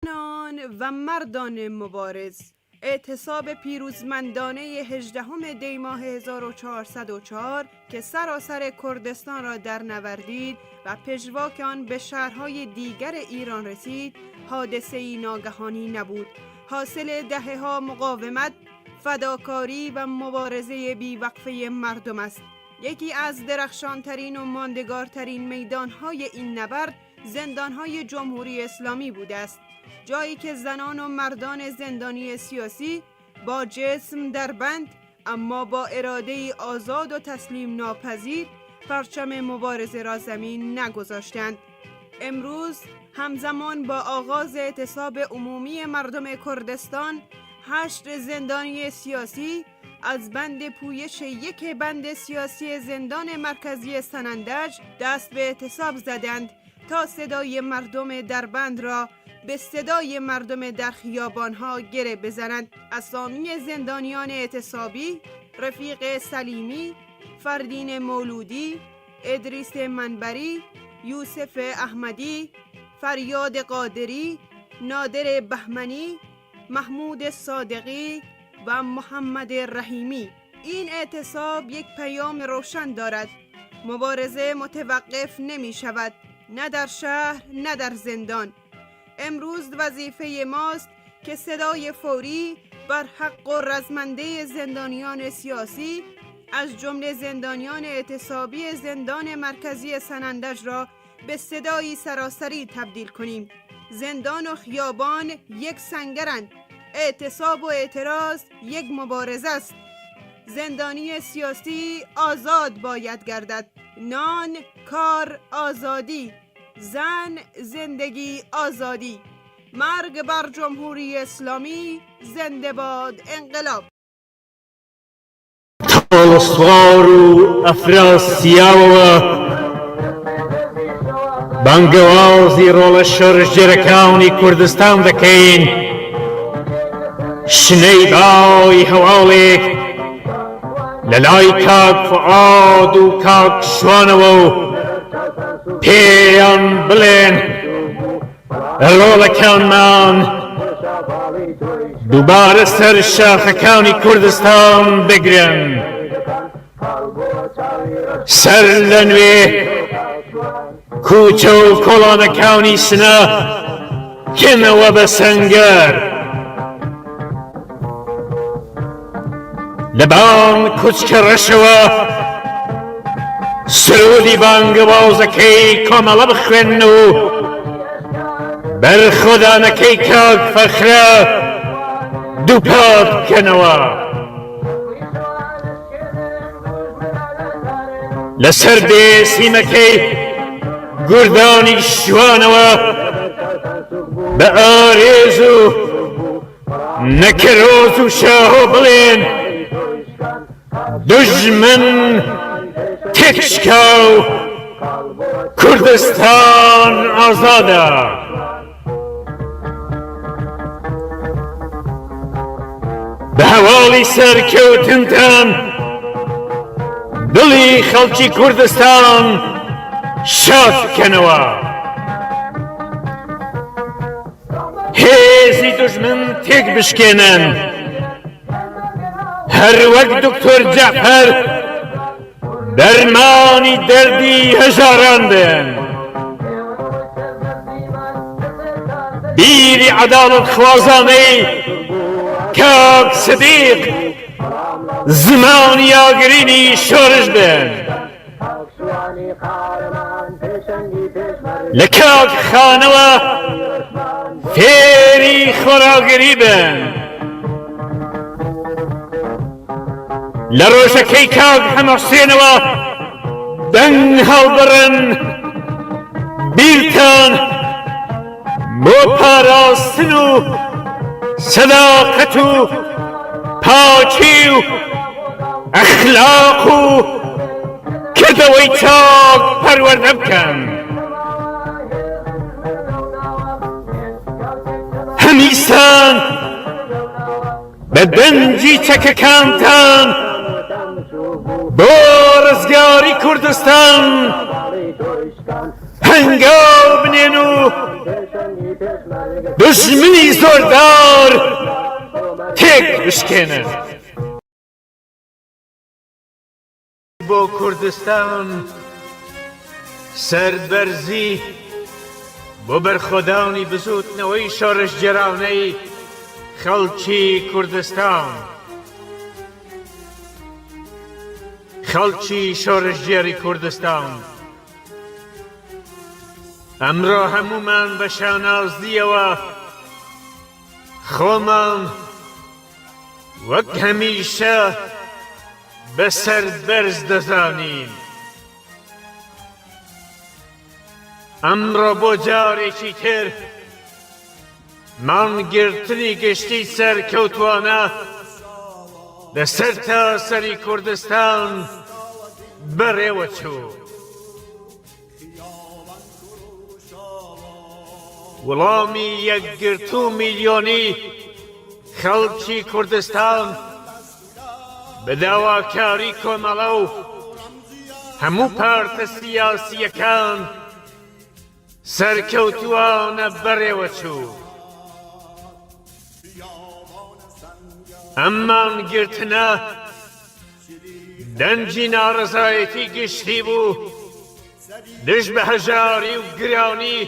زنان و مردان مبارز، اعتصاب پیروزمندانه 18 دی ماه 1404 که سراسر کردستان را در نوردید و پژواک آن به شهرهای دیگر ایران رسید، حادثه‌ای ناگهانی نبود. حاصل دهه‌ها مقاومت، فداکاری و مبارزه بی‌وقفه مردم است. یکی از درخشانترین و ماندگارترین میدانهای این نبرد زندانهای جمهوری اسلامی بوده است، جایی که زنان و مردان زندانی سیاسی با جسم در بند اما با اراده آزاد و تسلیم ناپذیر پرچم مبارزه را زمین نگذاشتند. امروز همزمان با آغاز اعتصاب عمومی مردم کردستان، 8 زندانی سیاسی از بند پویش یک بند سیاسی زندان مرکزی سنندج دست به اعتصاب زدند تا صدای مردم در بند را به صدای مردم در خیابانها گره بزنند. اسامی زندانیان اعتصابی: رفیق سلیمی، فردین مولودی، ادریس منبری، یوسف احمدی، فریاد قادری، نادر بهمنی، محمود صادقی و محمد رحیمی. این اعتصاب یک پیام روشن دارد: مبارزه متوقف نمی شود، نه در شهر نه در زندان. امروز وظیفه ماست که صدای فوری بر حق و رزمنده زندانیان سیاسی از جمله زندانیان اعتصابی زندان مرکزی سنندج را به صدایی سراسری تبدیل کنیم. زندان و خیابان یک سنگرند، اعتصاب و اعتراض یک مبارزه است. زندانی سیاسی آزاد باید گردد. نان، کار، آزادی. زن، زندگی، آزادی. مرگ بر جمهوری اسلامی. زنده باد انقلاب. تالسوار و افراسیاوە بانگەوازی ڕۆڵە شەڕژێرەکانی کوردستان دەکەین. شنەی باوی هەواڵێک لە لای کاک فعاد و کاک شوانەوە و پێیان بڵێن ڕۆڵەکانمان دووبارە سەر شاخەکانی کوردستان بگرن، سەر لە نوێ کوچە و کۆڵانەکانی سنە کێنەوە بە سەنگەر. لە بان کوچکە ڕەشەوە سرودی بانگەوازەکەی کۆمەڵە بخوێن و بەرخۆدانەکەی کاک فەخرە دووپا بکەنەوە. لەسەر بێسیمەکەی گوردانی شوانەوە بە ئارێز و نەکەرۆز و شاهۆ بڵێن دوژمن تێکشکا و کوردستان ئازادە. بە هەواڵی سەرکەوتنتان دڵی خەڵکی کوردستان شاد بکەنەوە. هێزی دوژمن تێک بشکێنن، هەر وەک دکتۆر جەعفەر دەرمانی دەردی هەژاران بن. بیری عەداڵەت خوازانەی کاک سدیق زمانی ئاگرینی شۆرش بن. لە کاک خانەوە فێری خۆراگری بن. لە ڕۆژەکەی کاک هەمەحسێنەوە دەنگ هەڵبڕن، بیرتان بۆ پاراستن و سەداقەت و پاکی و ئەخلاق و کردەوەی چاک پەروەردە بکەن. هەمیسان بە دەنجی چەکەکانتان بۆ ڕزگاری کوردستان هەنگاو بنێن و دژمنی زۆردار تێک بشکێنن. بۆ کوردستان سەربەرزی بۆ بەرخۆدانی بزوتنەوەی شۆڕشجێراونەی خەڵکی کوردستان، خەڵکی شۆڕشجێری کوردستان. ئەمڕۆ هەمومان بە شانازیەوە خۆمان وەک هەمیشە بە سەربەرز دەزانین. ئەمڕۆ بۆ جارێکی تر مانگرتنی گشتی سەرکەوتوانە لەسەر تاسەری کوردستان بەڕێوە چوو. وەڵامی یەکگرتوو میلیۆنی خەڵکی کوردستان بە داواکاری کۆمەڵە و هەموو پارتە سیاسیەکان سەرکەوتووانە بەڕێوە چوو. ئەم مانگرتنە دەنجی ناڕەزایەتی گشتی بوو دژ بە هەژاری و گرانی،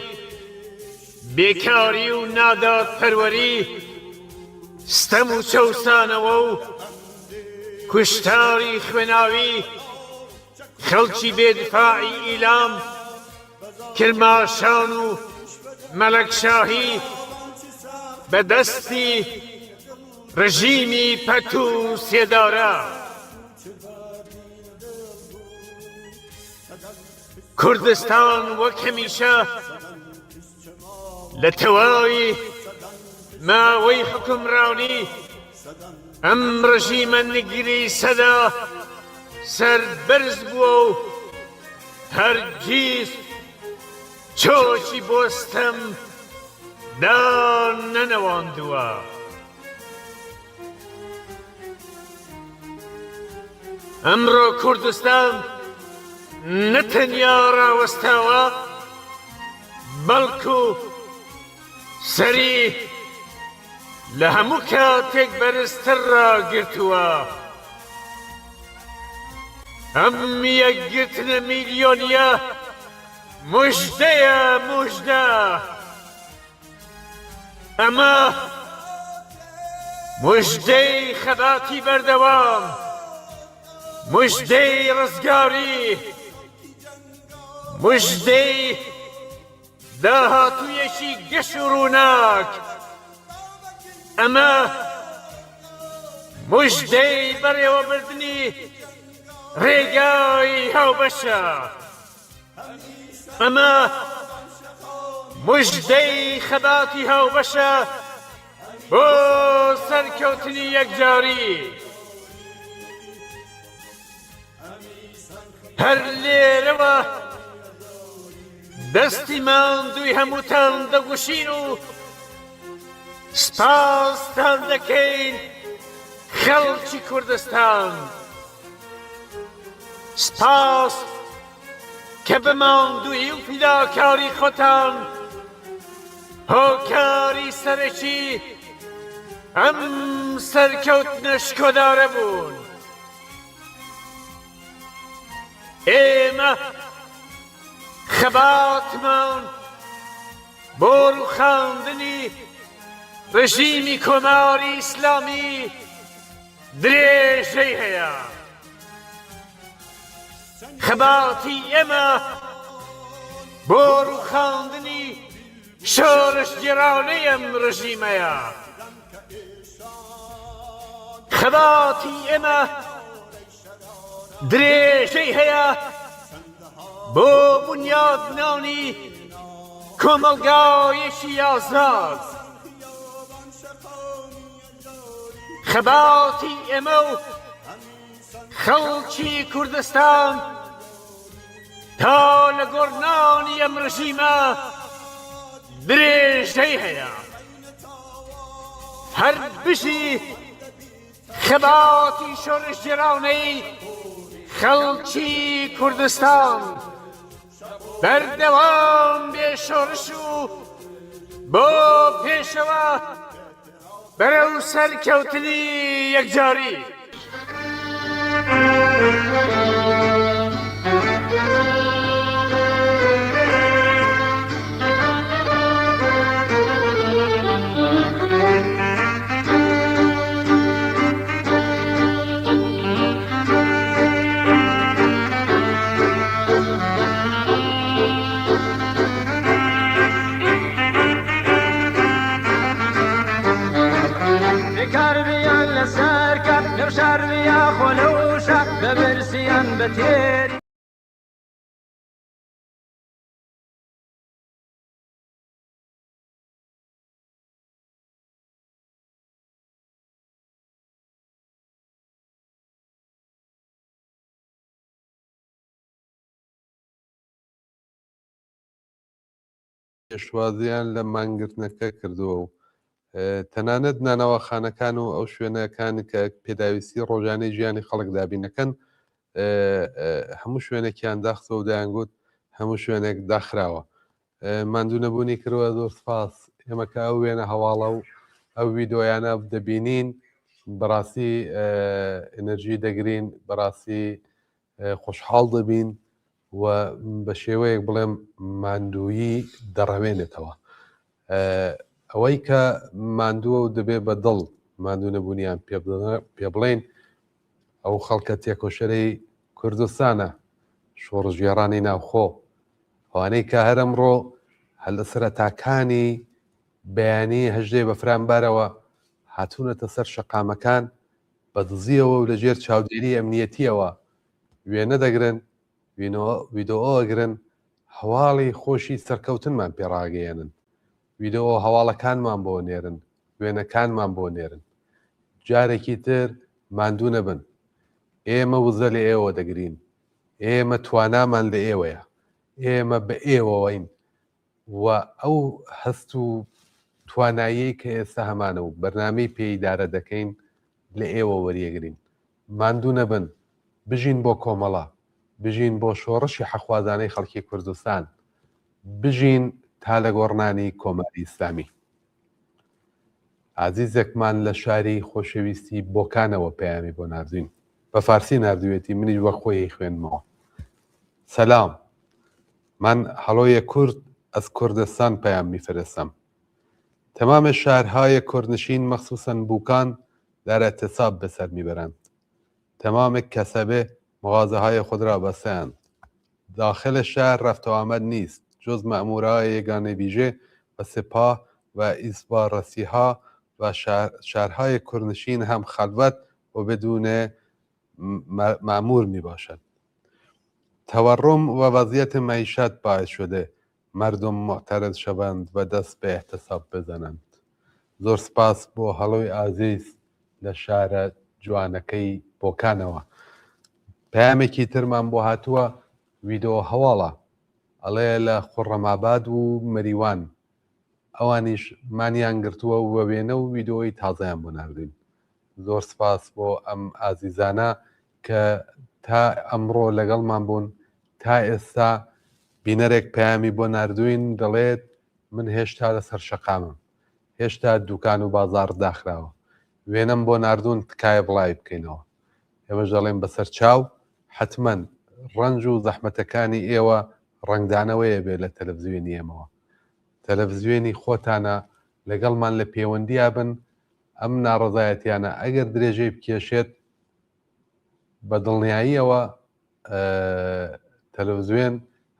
بێکاری و نادادپەروەری، ستەم و چەوسانەوە و کوشتاری خوێناوی خەڵکی بێدفاعی ئیلام، کرماشان و مەلەکشاهی بەدەستی ڕژیمی پەت و سێدارە. کوردستان وەک هەمیشە لە تەواوی ماوەی حکومڕانی ئەم ڕژیمە نگریسەدا سەربەرز بووە و هەرگیز چۆچی بۆستەم دان نەنەواندووە. ئەمڕۆ کوردستان نەتەنیا ڕاوەستاوە بەڵکو سەری لە هەموو کاتێک بەرزتر ڕاگرتووە. ئەم یەکگرتنە میلیۆنیە موژدەیە موژدە. ئەمە موژدەی خەباتی بەردەوام، موژدەی ڕزگاری، موژدەی داهاتوویەکی گەش و ڕووناک. ئەمە موژدەی بەڕێوەبردنی ڕێگای هاوبەشە. ئەمە موژدەی خەباتی هاوبەشە بۆ سەرکەوتنی یەکجاری. هەر لێرەوە دەستی ماندووی هەمووتان دەگوشین و سپاستان دەکەین خەڵکی کوردستان. سپاس کە بە ماندووی و فیداکاری خۆتان هۆکاری سەرەکی ئەم سەرکەوتنە شکۆدارە بوون. ئێمە خەباتمان بۆ ڕووخاندنی ڕژیمی کۆماری ئیسلامی درێژەی هەیە. خەباتی ئێمە بۆ ڕووخاندنی شۆڕشگێڕانەی ئەم ڕژیمەیە. خەباتی ئێمە درێژەی هەیە بۆ بنیادنانی کۆمەلگایەکی ئازاد. خەباتی ئێمە و خەڵکی کوردستان تا لە گۆڕنانی ئەم ڕژیمە درێژەی هەیە. هەر بژی خەباتی شۆڕشگێڕانەی خەڵکی کوردستان بەردەوام بێشۆڕش و بۆ پێشەوە بەرەو سەرکەوتنی یەکجاری. شەرمیا خۆلەوشە بەبرسیان بەتێری پێشوازیان لە مانگرتنەکە کردووە و تەنانەت نانەوەخانەکان و ئەو شوێنەکان کە پێداویستی ڕۆژانەی ژیانی خەڵک دابینەکەن هەموو شوێنێکیان داخسە و دایانگوت هەموو شوێنێک داخراوە. ماندوو نەبوونی کردووە زۆر سپاس. ئێمە کە ئەو وێنە هەواڵە و ئەو ویدۆیانە دەبینین بەڕاستی ئەنەرژی دەگرین، بەڕاستی خۆشحاڵ دەبین و بە شێوەیەک بڵێم ماندوویی دەڕەوێنێتەوە. ئەوەی کە ماندووە و دەبێ بە دڵ ماندوو نەبوونیان پێ بڵێن ئەو خەڵکە تێکۆشەرەی کوردستانە، شۆڕژێڕانی ناوخۆ، ئەوانەی کە هەر ئەمڕۆ هەر لە سەرەتاکانی بەیانی هەژدەی بەفرامبارەوە هاتوونەتە سەر شەقامەکان بە دزیەوە و لەژێر چاودێری ئەمنیەتیەوە وێنە دەگرن، ویدۆ ئەگرن، هەواڵی خۆشی سەرکەوتنمان پێڕاگەیەنن، ویدۆ هەواڵەکانمان بۆ نێرن، وێنەکانمان بۆ نێرن. جارێکی تر ماندوو نەبن، ئێمە وزە لە ئێوە دەگرین، ئێمە توانامان لە ئێوەیە، ئێمە بە ئێوەوەین و ئەو هەست و توانایی کە ئێستا هەمانە و بەرنامەی پێیدارە دەکەین لە ئێوە وەریەگرین. ماندوو نەبن، بژین بۆ کۆمەڵە، بژین بۆ شۆڕشی حەخوازانەی خەڵکی کوردستان، بژین تا لە گۆڕنانی کۆماری ئیسلامی. عزیزێکمان لە شاری خۆشەویستی بۆکانەوە پەیامی بۆ ناردوین، بە فارسی نردوێتی، منیش وە خۆی خوێنمەوە. سەلام، من هەڵۆیە کورد از کردستان پیام میفرستم. تمام شهرهای کردنشین مخصوصاً بوکان در اعتصاب به سر میبرند. تمام کسبه مغازه‌های خود را بسته‌اند. داخل شهر رفت و آمد نیست جز مأمورهای یگان ویژه و سپاه و ایزباررسی‌ها و شهرهای کردنشین هم خلوت و بدون مأمور می باشد. تورم و وضعیت معیشت باعث شده مردم معترض شوند و دست به احتساب بزنند. زۆر سپاس بۆ هەڵۆی ئازیز لە شارە جوانەکەی بۆکانەوە. پەیامێکی ترمان بۆ هاتووە ویدۆ هەواڵە، ئەڵێ لە خوڕەماباد و مەریوان ئەوانیش مانیان گرتووە و وێنە و ویدۆی تازەیان بۆ ناردوین. زۆر سپاس بۆ ئەم ئازیزانە کە تا ئەمڕۆ لەگەڵمان بوون، تا ئێستا بینەرێک پەیامی بۆ ناردوین دەڵێت من هێشتا لەسەر شەقامم، هێشتا دوکان و بازار داخراوە، وێنەم بۆ ناردوون تکایە بڵای بکەینەوە. ئێمەش دەڵێن بەسەر چاو حتمەن ڕەنج و زەحمەتەکانی ئێوە ڕنگدانەوەیە بێت لە تەلەڤیزیۆنی ئێمەوە. تەلەڤیزیۆنی خۆتانە لەگەڵمان لە پەیوەندیا بن، ئەم ناڕەزایەتیانە ئەگەر درێژەی بکێشێت بە دڵنیاییەوە تەلەڤیزیۆن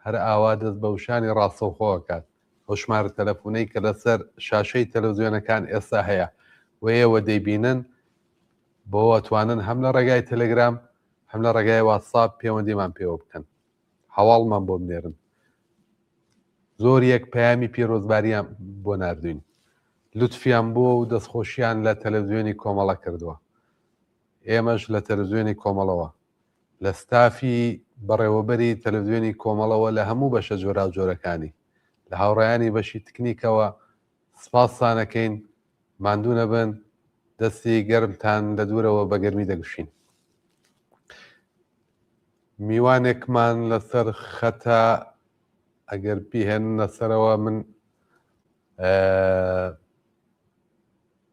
هەر ئاوا دەست بە وشانی ڕاستەوخۆکات. ئەو ژمارە تەلەفۆنەی کە لەسەر شاشەی تەلەڤیزیۆنەکان ئێستا هەیە و ئێوە دەیبینن بۆ ئەتوانن هەم لە ڕێگای تەلەگرام هەم لە ڕێگای واتساپ پەیوەندیمان پێوە بکەن، هەواڵمان بۆ بنێرن. زۆر یەک پەیامی پیرۆزباریان بۆ ناردوین، لوتفیان بووە و دەستخۆشیان لە تەلەڤیزیۆنی کۆمەڵە کردووە. ئێمەش لە تەلەڤیزیۆنی کۆمەڵەوە لە ستافی بەڕێوەبەری تەلەڤیزیۆنی کۆمەڵەوە لە هەموو بەشە جۆرا جۆرەکانی لە هاوڕێیانی بەشی تکنیکەوە سپاسانەکەین. ماندوو نەبن، دەستی گەرمتان لە دوورەوە بە گەرمی دەگوشین. میوانێکمان لەسەر خەتە ئەگەر بیهێنە سەرەوە، من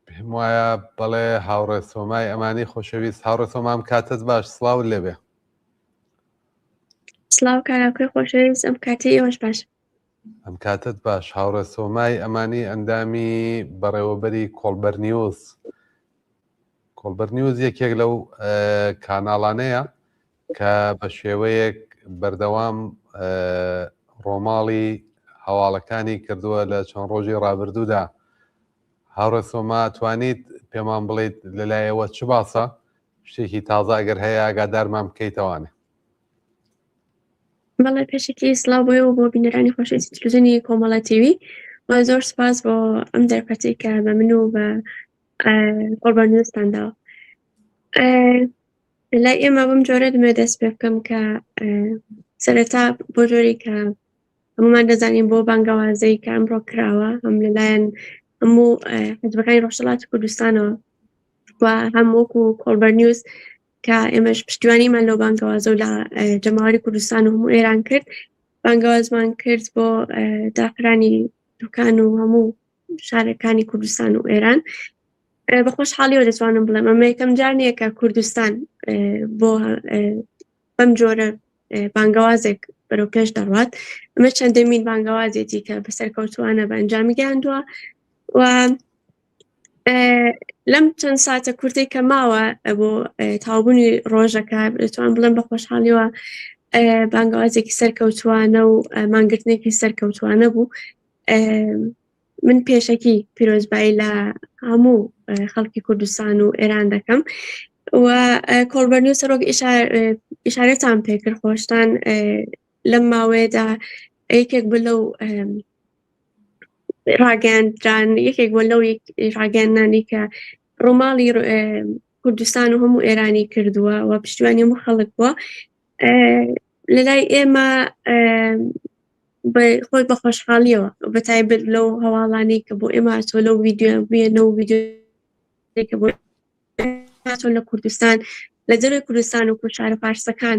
پێم وایە بەڵێ هاوڕێ سۆمای ئەمانی خۆشەویست. هاوڕێ سۆمام کاتت باش، سڵاو لێبێ. سڵاو کاراکوی خۆشەویست، ئەم کاتی ئێوەش باش. ئەم کاتت باش. هاوڕێ سۆمای ئەمانی ئەندامی بەڕێوەبەری کۆڵبەرنیوز. کۆڵبەرنیوز یەکێک لەو کاناڵانەیە کە بە شێوەیەک بەردەوام ڕۆماڵی هەواڵەکانی کردووە لە چەند ڕۆژی ڕابردوودا. هاوڕێ سۆما توانیت پێمان بڵێیت لەلایەوە چ باسە؟ شتێکی تازە ئەگەر هەیە ئاگادارمان بکەیتەوانێ. بەڵێ پێشێکی سڵاو بۆیەوە بۆ بینەرانی خۆشەویستی تەلەڤیزیۆنی کۆمەڵە تیڤی و زۆر سپاس بۆ ئەم دەرفەتەی کە بە من و بە کۆڵبەرنیوزتان داوە. لای ئێمە بەم جۆرە دەمێ دەست پێ بکەم کە سەرەتا بۆ جۆری کە هەمومان دەزانین بۆ بانگەوازەی کە ئەمڕۆ کراوە هەم لەلایەن هەموو حزبەکانی ڕۆژهەڵاتی کوردستانەوە و هەم وەکو کۆڵبەر نیوز کە ئێمەش پشتیوانیمان لەو بانگەوازە و لە جەماوەری کوردستان و هەموو ئێران کرد بانگەوازمان کرد بۆ داخرانی دوکان و هەموو شارەکانی کوردستان و ئێران بە خۆشحاڵیەوە دەتوانم بڵێم ئەمە یەکەم جار نییە کە کوردستان بۆ بەم جۆرە بانگەوازێک بەرەو پێش دەڕوات ئەمە چەندەمین بانگەوازێتی کە بەسەرکەوتووانە بە ئەنجامی گەیاندووە و لەم چەند ساتە کورتەی کە ماوە بۆ تاوبوونی ڕۆژەکە دەتوان بڵێم بە خۆشحاڵیەوە بانگەوازێکی سەرکەوتووانە و مانگرتنێکی سەرکەوتووانە بوو من پێشەکی پیرۆزبایی لە هەموو خەڵکی کوردستان و ئێران دەکەم و کۆڵبەر نیوز سەرۆک ئیشارەتان پێکرد خۆشتان لەم ماوەیەدا یەکێک بلەو ڕاگەاندران یەکێک بۆ لەو ڕاگەاندنانی کە ڕۆماڵی کوردستان و هەموو ئێرانی کردووە و پشتیوانی هەموو خەڵک بووە لەلای ئێمە خۆی بە خۆشحاڵیەوە بەتایبەت لەو هەواڵانی کە بۆ ئێمە هاتووە لەو ڤیدیۆ بێنەوە ڤیدیۆ بۆ هاتووە لە کوردستان لە دەروی کوردستان و شارە فارسەکان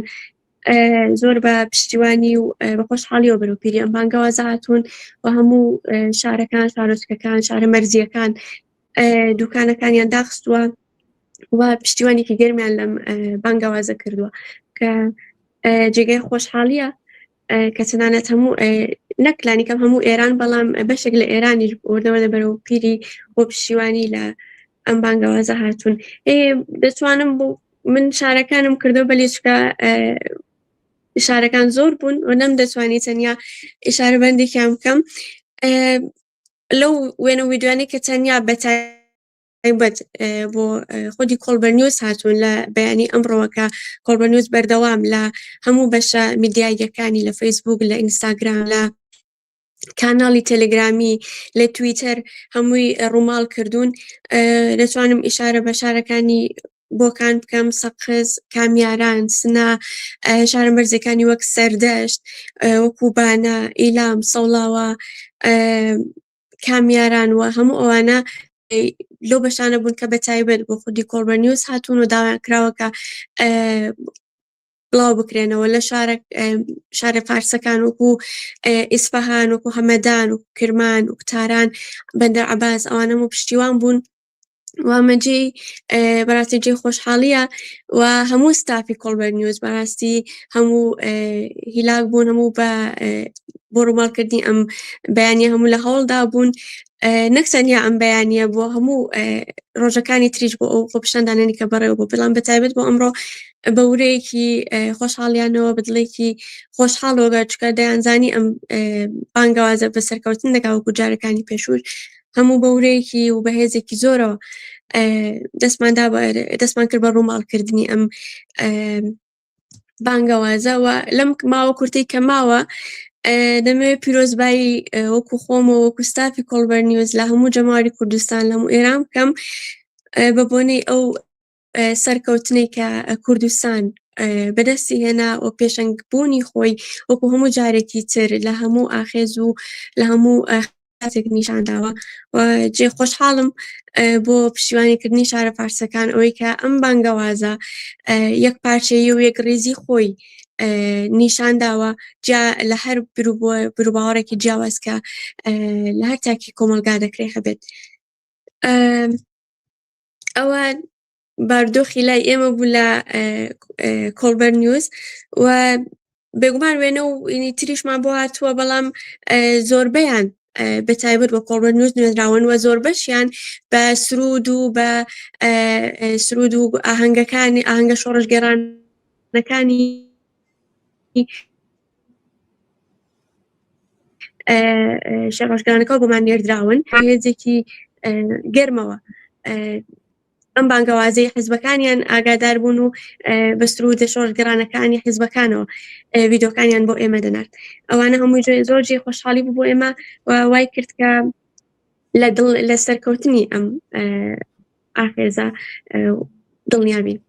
زۆر بە پشتیوانی و بە خۆشحاڵیەوە بەرەو پیری ئەم بانگەوازە هاتوون و هەموو شارەکان شارۆچکەکان شارە مەرزیەکان دوکانەکانیان داخستووە و پشتیوانێکی گەرمیان لەم بانگەوازە کردووە کە جێگەی خۆشحاڵیە کە تەنانەت هەموو نەکلانیکەم هەموو ئێران بەڵام بەشێک لە ئێرانیش وەردەوەردە بەرەو پیری بۆ پشتیوانی لە ئەم بانگەوازە هاتوون دەتوانم بۆ من شارەکانم کردو بە لێچکە شارەکان زۆر بوون و نەم دەتوانی تەنیا ئیشارەبەندێکیان بکەم لەو وێنە ویدیوانەی کە تەنیا بەتایبەت بۆ خودی کۆڵبەر نیوز هاتوون لە بەیانی ئەمڕۆوەکە کۆڵبەر نیوز بەردەوام لە هەموو بەشە میدیایەکانی لە فەیسبوک لە ئینستاگرام لە کاناڵی تەلەگرامی لە تویتەر هەمووی ڕووماڵ کردوون دەتوانم ئیشارە بە شارەکانی بۆکان بکەم سەقز کامیاران سنا شارە مەرزەکانی وەک سەردەشت وەکو بانە ئیلام سەوڵاوە کامیاران و هەموو ئەوانە لەو بەشانە بوون کە بەتایبەت بۆ خودی کۆڵبەر نیوز هاتوون و داوایان کراوەکە بڵاو بکرێنەوە لە شارە فارسەکان وەکو ئیسفەهان وەکو هەمەدان و کرمان و کتاران بەندەر عەباس ئەوانە هەموو پشتیوان بوون وامەجێی بەڕاستی جێی خۆشحاڵیە و هەموو ستافی کۆڵبەر نیوز بەڕاستی هەموو هیلاک بوون هەموو بۆ ڕووماڵکردنی ئەم بەیانیە هەموو لە هەوڵدا بوون نەک تەنیا ئەم بەیانیە بۆ هەموو ڕۆژەکانی تریش بۆ ئەو خۆپشاندانانی کە بەڕێوە بۆ پلان بەتایبەت بۆ ئەمڕۆ بە ورەیەکی خۆشحاڵیانەوە بدڵێکی خۆشحاڵەوە چکە دەیانزانی ئەم بانگەوازە بەسەرکەوتن دەکا وەکو جارەکانی پێشوش هەموو بەورەیەکی و بەهێزێکی زۆرەوە دەستمان کرد بە ڕووماڵکردنی ئەم بانگەوازە و لەم ماوە کورتەی کە ماوە دەمەوێت پیرۆزبایی وەکو خۆمەوە وەکو ستافی کۆڵبەر نیوز لە هەموو جەماوەری کوردستان لە هەموو ئێران بکەم بە بۆنەی ئەو سەرکەوتنەی کە کوردستان بەدەستی هێنا و پێشەنگبوونی خۆی وەکو هەموو جارێکی تر لە هەموو ئاخێز و لە هەموو کاتێک نیشانداوە و جێ خۆشحاڵم بۆ پشتیوانیکردنی شارە فارسەکان ئەوەی کە ئەم بانگەوازە یەک پارچەیی و یەک ڕێزی خۆی نیشانداوە جا لە هەر بروباوەڕێکی جیاواز کە لە هەر تاکی کۆمەلگا دەکرێت هەبێت ئەوە باردۆخی لای ئێمە بوو لە کۆڵبەر نیوز و بێگومان وێنە و تریشمان بۆ هاتووە بەڵام زۆربەیان بەتایبەت بە کۆڵبەر نیوز نوێنراون و زۆر بەشیان بە سرود و بە سرود و ئاهەنگەکانی ئاهەنگە شۆڕژگەرانەکانی شێڕۆژگەرانەکە بۆمان نێردراون هێزێکی گەرمەوە ئەم بانگەوازەی حیزبەکانیان ئاگادار بوون و بە سرودە شۆڕژگەرانەکانی حیزبەکانەوە ڤیدۆکانیان بۆ ئێمە دەنات ئەوانە هەمووی زۆر جێ خۆشحاڵی بوو بۆ ئێمە وای کرد کە لە سەرکەوتنی ئەم ئاخێزە دڵنیابین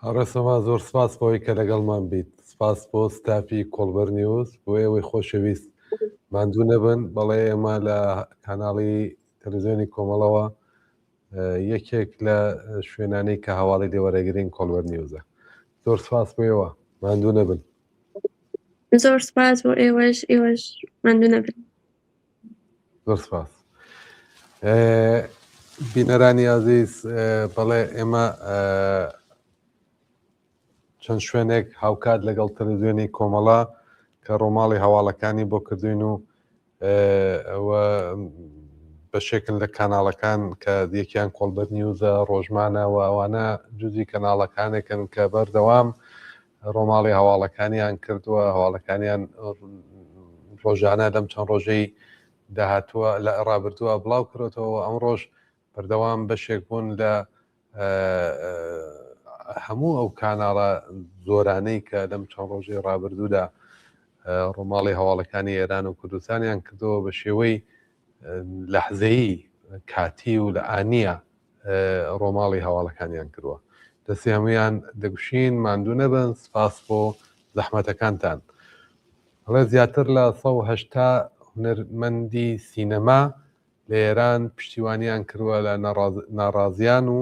هەڕێسەما زۆر سپاس بۆی کە لەگەڵمان بیت سپاس بۆ ستافی کۆڵبەر نیوز بۆ ئێوەی خۆشەویست ماندوو نەبن بەڵێ ئێمە لە کاناڵی تەلەڤیزیۆنی کۆمەڵەوە یەکێک لە شوێنانەی کە هەواڵی لێوەرەگرین کۆڵبەر نیوزە زۆر سپاس بۆ ئێوە ماندوو نەبن زۆر سپاس بۆ ئێوەش ماندوو نەبن زۆر سپاس بینەرانی عەزیز بەڵێ ئێمە چەند شوێنێک هاوکات لەگەڵ تەلەڤیزیۆنی کۆمەڵە کە ڕۆماڵی هەواڵەکانی بۆ کردوین و بەشێکن لە کاناڵەکان کە یەکیان کۆڵبەر نیوزە ڕۆژمانە و ئەوانە جوزی کەناڵەکانێکن کە بەردەوام ڕۆماڵی هەواڵەکانیان کردووە هەواڵەکانیان ڕۆژانە لەم چەند ڕۆژەی داهاتووە لە ڕابردووە بڵاو کردێتەوە ئەم ڕۆژ بەردەوام بەشێک بوون لە هەموو ئەو کاناڵە زۆرانەی کە لەم چەند ڕۆژەی ڕابردوودا ڕۆماڵی هەواڵەکانی ئێران و کوردستانیان کردەوە بە شێوەی لەحزەیی کاتی و لە ئانیە ڕۆماڵی هەواڵەکانیان کردووە دەستی هەمویان دەگوشین ماندوو نەبن سپاس بۆ زەحمەتەکانتان ڕێ زیاتر لە 180 هونەرمەندی سینەما لە ئێران پشتیوانیان کردووە لە ناڕازیان و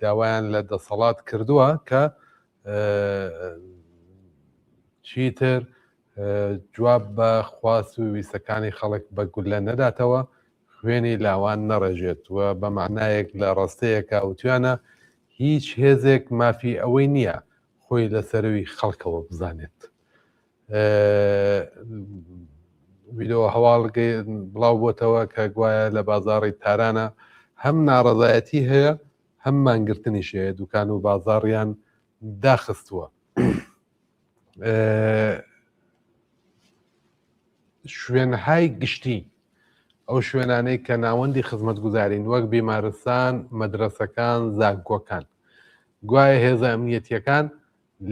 داوایان لە دەسەڵات کردووە کە چیتر جواب بە خواست و ویستەکانی خەڵک بە گولە نەداتەوە خوێنی لاوان نەڕێژێت و بە معنایەک لە ڕاستەیەکە ئەوتوانە هیچ هێزێک مافی ئەوەی نییە خۆی لەسەروی خەڵکەوە بزانێت ویدۆ هەواڵ بڵاو بۆتەوە کە گوایە لە بازاڕی تارانە هەم ناڕەزایەتی هەیە هەم مانگرتنیش هەیە دوکان و بازاڕیان داخستووە شوێنهای گشتی ئەو شوێنانەی کە ناوەندی خزمەتگوزارین وەک بیمارستان مەدرسەکان زانکۆکان گوایە هێزە ئەمنیەتیەکان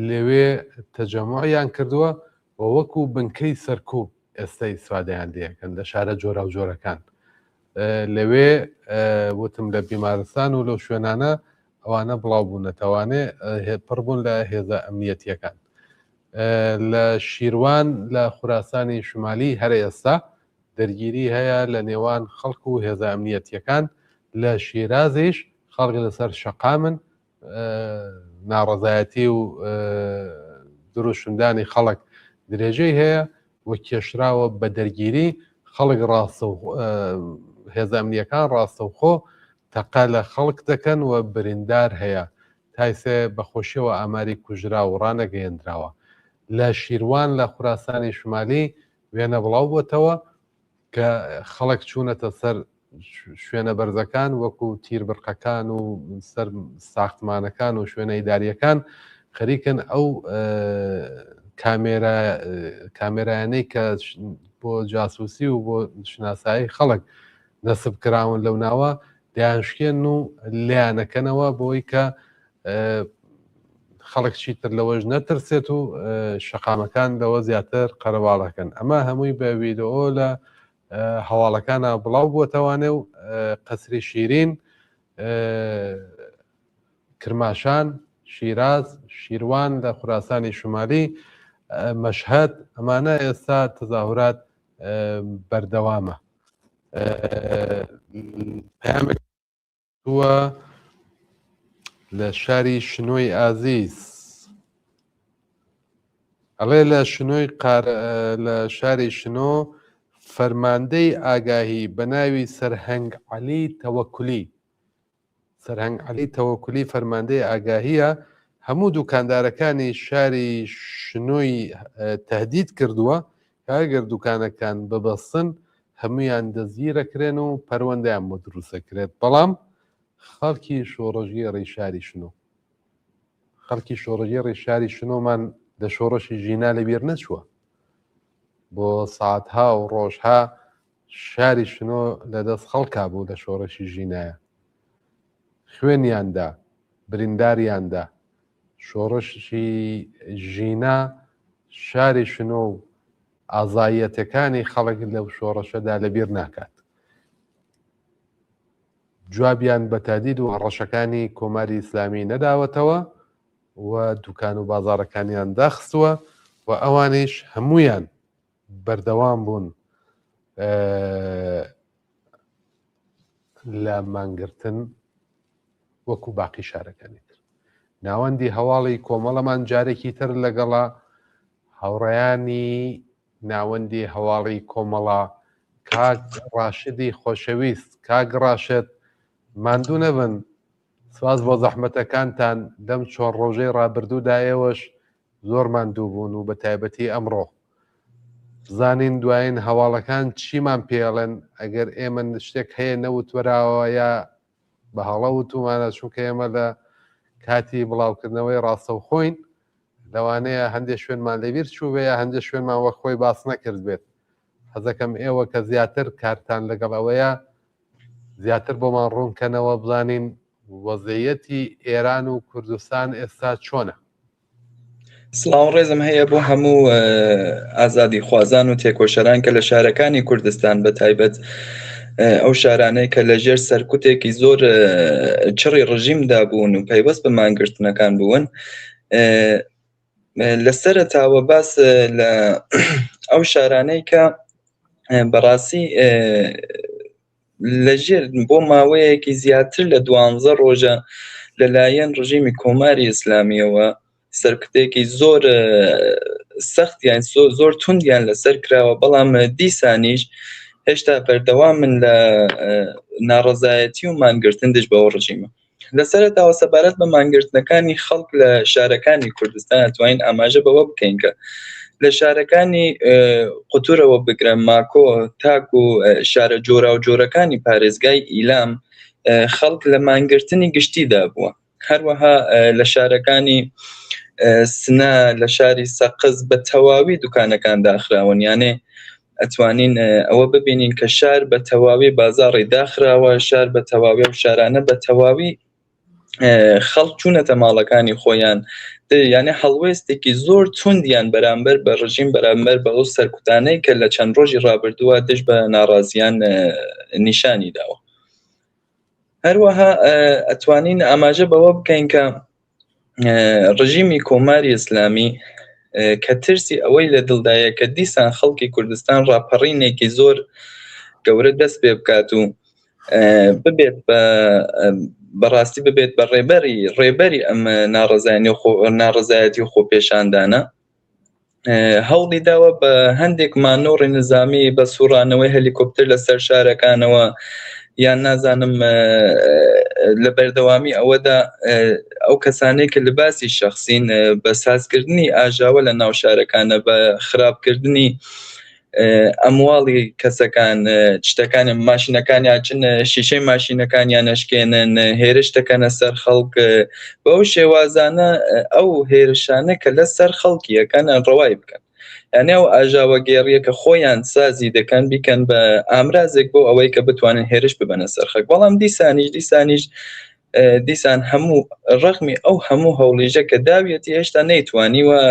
لەوێ تەجەمۆعیان کردووە و وەکو بنکەی سەرکوب ئێستا ئیسفادەیان لێەکەن لە شارە جۆرا و جۆرەکان لەوێ وتم لە بیمارستان و لەو شوێنانە ئەوانە بڵاو بوون نەتەوانێ پڕبوون لە هێزە ئەمنیەتیەکان لە شیروان لە خوراسانی شمالی هەر ئێستا دەرگیری هەیە لە نێوان خەڵک و هێزە ئەمنیەتیەکان لە شیرازیش خەڵک لەسەر شەقامن ناڕەزایەتی و دروشندانی خەڵک درێژەی هەیە وە کێشراوە بە دەرگیری خەڵک هێزە ئەمنیەکان ڕاستەوخۆ تەقا لە خەڵک دەکەن و بریندار هەیە تایسێ بەخۆشیەوە ئاماری کوژرا و ڕانەگەیەندراوە لە شیروان لە خوراسانی شمالی وێنە بڵاو بۆتەوە کە خەڵک چوونەتە سەر شوێنە بەرزەکان وەکو تیربرقەکان و سەر ساختمانەکان و شوێنە ئیداریەکان خەریکن ئەو کامێرایانەی کە بۆ جاسوسی و بۆ شناسایی خەڵک نەسب کراون لەو ناوە دایانشکێن و لیانەکەنەوە بۆی کە خەڵک چیتر لەوەش نەترسێت و شەقامەکان لەوە زیاتر قەرەباڵەکەن ئەمە هەمووی بە ویدۆ لە هەواڵەکانە بڵاو بۆتەوانێ و قەسری شیرین کرماشان شیراز شیروان لە خوراسانی شمالی مەشهەد ئەمانە ئێستا تەزاهورات بەردەوامە پەیامێک وە لە شاری شنۆی ئازیز ئەڵێ لە شاری شنۆ فەرماندەی ئاگاهی بە ناوی سەرهەنگ عەلی تەوەکولی فەرماندەی ئاگاهیە هەموو دوکاندارەکانی شاری شنۆی تەهدید کردووە کە ئەگەر دوکانەکان ببەستن هەمویان دەزگیرەکرێن و پەروەندەیان بۆ دروستەکرێت بەڵام خەڵکی شۆڕژگێڕی شاری شاری شنۆمان لە شۆڕەشی ژینا لەبیر نەچووە بۆ ساعتها و ڕۆژها شاری شنۆ لەدەست خەڵکا بوو لە شۆڕەشی ژینایە خوێنیاندا برینداریاندا شۆڕشی ژینا شاری شنۆ و ئازایەتەکانی خەڵک لەو شۆڕەشەدا لەبیر ناکات جوابیان بە تادید و هەڕەشەکانی کۆماری ئیسلامی نەداوەتەوە و دوکان و بازارەکانیان داخستووە و ئەوانیش هەمویان بەردەوام بوون لە مانگرتن وەکو باقی شارەکانی تر. ناوەندی هەواڵی کۆمەڵەمان جارێکی تر لەگەڵا هاوڕێیانی ناوەندی هەواڵی کۆمەڵە کاک ڕاشدی خۆشەویست. کاک ڕاشد ماندوو نەبن، سواز بۆ زەحمەتەکانتان دەم چۆن ڕۆژەی ڕابردوودایەوەش زۆر ماندوو بوون و بە تایبەتی ئەمڕۆ زانین دوایین هەواڵەکان چیمان پێڵێن ئەگەر ئێمە شتێک هەیە نەوتوەراوە یا بە هەڵە وتومانە، چونکە ئێمە لە کاتی بڵاوکردنەوەی ڕاستەوخۆین لەوانەیە هەندێک شوێنمان لەبیر چوو بێ یا هەندێک شوێنمان وەک خۆی باس نەکرد بێت. حەزەکەم ئێوە کە زیاتر کارتان لەگەڵ ئەوەیە زیاتر بۆمان ڕوونکەنەوە بزانین وەزعیەتی ئێران و کوردستان ئێستا چۆنە. سڵاو ڕێزم هەیە بۆ هەموو ئازادی خوازان و تێکۆشەران کە لە شارەکانی کوردستان بە تایبەت ئەو شارانەی کە لەژێر سەرکوتێکی زۆر چڕی ڕژیمدا بوون و پەیوەست بە مانگرتنەکان بوون. لەسەرەتاوە باس لە ئەو شارانەی کە بەڕاستی لەژێر بۆ ماوەیەکی زیاتر لە 12 ڕۆژە لەلایەن ڕژیمی کۆماری ئیسلامیەوە سەرکوتێکی زۆر سەختیان زۆر توندیان لەسەر کراوە، بەڵام دیسانیش هێشتا بەردەوامن لە ناڕەزایەتی و مانگرتن دژ بەەوە ڕژیمە. لەسەرەتاوە سەبارەت بە مانگرتنەکانی خەڵک لە شارەکانی کوردستان ئەتوانین ئاماژە بەوە بکەین کە لە شارەکانی قوتورەوە بگرن ماکۆ تاک و شارە جۆرا و جۆرەکانی پارێزگای ئیلام خەڵک لە مانگرتنی گشتیدا بووە. هەروەها لە شارەکانی سنە لە شاری سەقز بە تەواوی دوکانەکان داخراون، یانێ ئەتوانین ئەوە ببینین کە شار بە تەواوی بازاڕی داخراوە، شار بە تەواوی و شارانە بە تەواوی خەڵک چوونەتە ماڵەکانی خۆیان، یانێ هەڵوێستێکی زۆر توندیان بەرامبەر بە ڕژیم بەرامبەر بە ئەو سەرکوتانەی کە لە چەند ڕۆژی ڕابردووە دژ بە ناڕازیان نیشانی داوە. هەروەها ئەتوانین ئاماژە بەوە بکەین کە ڕژیمی کۆماری ئیسلامی کە ترسی ئەوەی لە دڵدایە کە دیسان خەڵکی کوردستان ڕاپەڕینێکی زۆر گەورە دەست پێ بکات و ببێت بەڕاستی ببێت بە ڕێبەری ئەم ناڕەزایەتی و خۆپێشاندانە، هەوڵی داوە بە هەندێک مانۆڕی نظامی بە سوڕانەوەی هەلیکۆپتەر لەسەر شارەکانەوە یان نازانم لە بەردەوامی ئەوەدا ئەو کەسانەی کە لەباسی شەخسین بە سازکردنی ئاژاوە لە ناو شارەکانە بە خراپکردنی ئەمواڵی کەسەکان شتەکان ماشینەکانیان چن شیشەی ماشینەکانیان نەشکێنن هێرش دەکەنە سەر خەڵک بەو شێوازانە ئەو هێرشانە کە لە سەر خەڵکیەکان ڕەوای بکەن، یانێ ئەو ئاژاوە گێڕیە کە خۆیان سازی دەکەن بیکەن بە ئامرازێک بۆ ئەوەی کە بتوانن هێرش ببەنە سەر خەڵک. بەڵام دیسان هەموو ڕەخمی ئەو هەموو هەوڵیژە کە داویەتی هێشتا نەیتوانیوە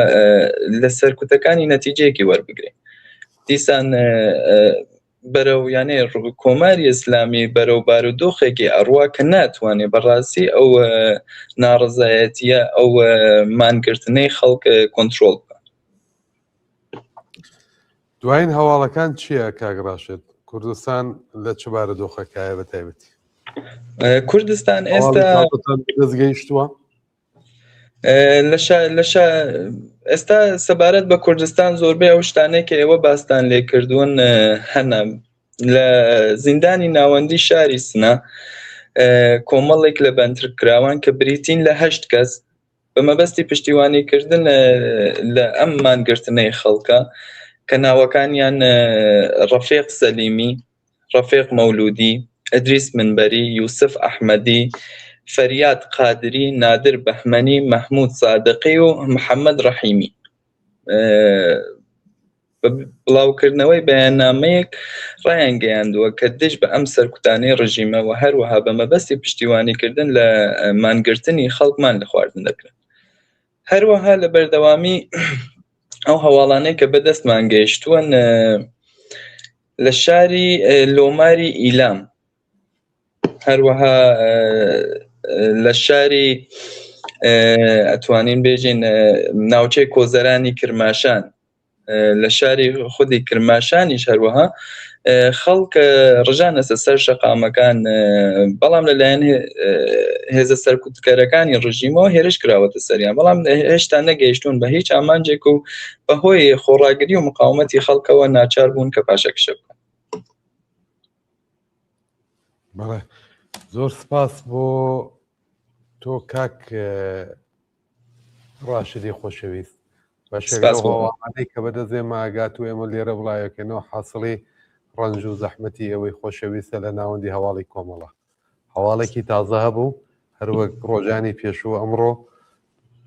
لە سەرکوتەکانی نەتیجەیەکی وەربگرێت. دیسان بەرەو یانێ کۆماری ئیسلامی بەرەو بارودۆخێکی ئەڕوا کە ناتوانێت بەڕاستی ئەو ناڕەزایەتیە ئەو مانگرتنەی خەڵک کۆنتترۆل بکە. دوایین هەواڵەکان چییە کاگڕاشێت؟ کوردستان لە چ بارودۆخەکایە بە تایبەتی؟ کوردستان ئێستا دەستگەیشتووە؟ ئێستا سەبارەت بە کوردستان زۆربەی ئەو شتانەی کە ئێوە باستان لێ کردوون هەنا لە زیندانی ناوەندی شاری سنە کۆمەڵێک لە بەندتر کراوان کە بریتین لە 8 کەس بە مەبەستی پشتیوانیکردن لە ئەم مانگرتنەی خەڵکە کە ناوەکانیان ڕەفیق سەلیمی، ڕەفیق مەولودی، ئەدریس منبەری، یوسف ئەحمەدی، فەریاد قادری، نادر بەحمەنی، مەحموود سادقی و محەممەد ڕەحیمی. بڵاوکردنەوەی بەیاننامەیەک ڕایان گەیاندووە کە دژ بە ئەم سەرکوتانەی ڕژیمە و هەروەها بە مەبەستی پشتیوانیکردن لە مانگرتنی خەڵکمان لە خواردن دەکرێت. هەروەها لە بەردەوامی ئەو هەواڵانەی کە بەدەستمان گەیشتووەن لە شاری لۆماری ئیلام، هەروەها لە شاری ئەتوانین بێژین ناوچەی کۆزەرانی کرماشان لە شاری خودی کرماشانیش هەروەها خەڵک ڕژانە سەر شەقامەکان بەڵام لەلایەن هێزە سەرکوتکەرەکانی ڕژیمەوە هێرش کراوەتە سەریان بەڵام هێشتا نەگەیشتون بە هیچ ئامانجێک و بەهۆی خۆڕاگری و مقاومەتی خەڵکەوە ناچار بوون کە پاشەکشە بکەن. بەڵێ زۆر سپاس بۆ تۆ کاک ڕاشدی خۆشەویست بەشێکەوەی کە بەدەستێمە ئاگات و ئێمە لێرە بڵایەکەنەوە حاصڵی ڕەنج و زەحمەتی ئەوەی خۆشەویستە لە ناوەندی هەواڵی کۆمەڵە هەواڵێکی تازە هەبوو هەروەک ڕۆژانی پێشوو ئەمڕۆ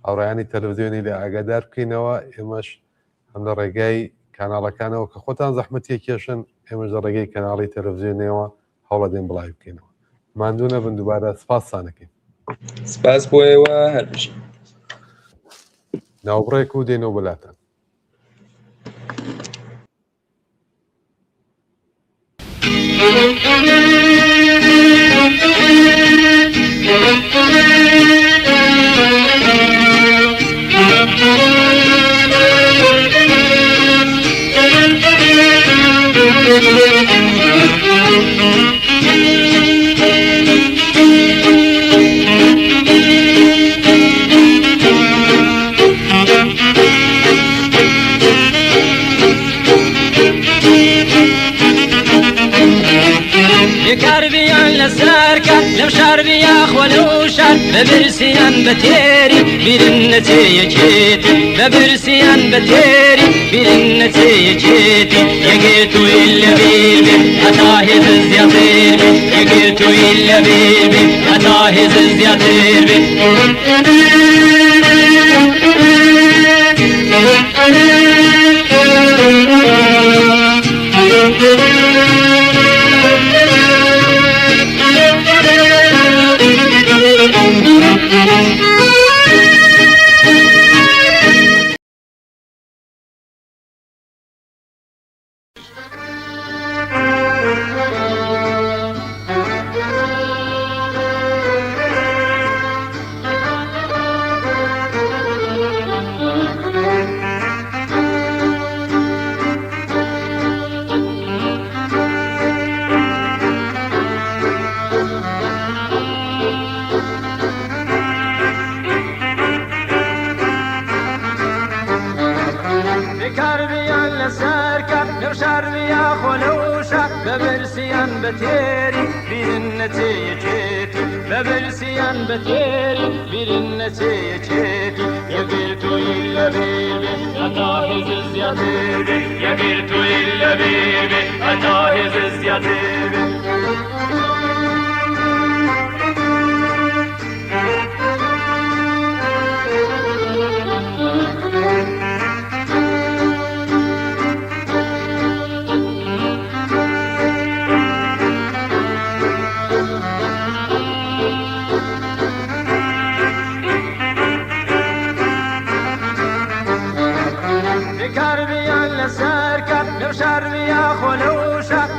هاوڕایانی تەلەڤیزیۆنی لە ئاگادار بکەینەوە ئێمەش هەم لە ڕێگای کاناڵەکانەوە کە خۆتان زەحمەتی کێشن ئێمەش لە ڕێگەی کەناڵی تەلەڤیزیۆنەوە هەوڵە دێن بڵاوی بکەینەوە ماندوونە بن دووبارە سپاسانەکەین سپاس بۆ ئێوە هەرش ناوبڕێک و دێنەوە بەلاتان يكربيان لساركا لم شربيا خلوشا ببرسيان بتيري برنتي يجيتي ببرسيان بتيري برنتي يجيتي يقيتو إلا بيبي أتاهي زياطيري يقيتو إلا بيبي أتاهي زياطيري بتيري برنتي ببرسيان بتيري برنتي يقيتو إلا بيبي أتاهز زياديبي يقيتو إلا بيبي أتاهز زياديبي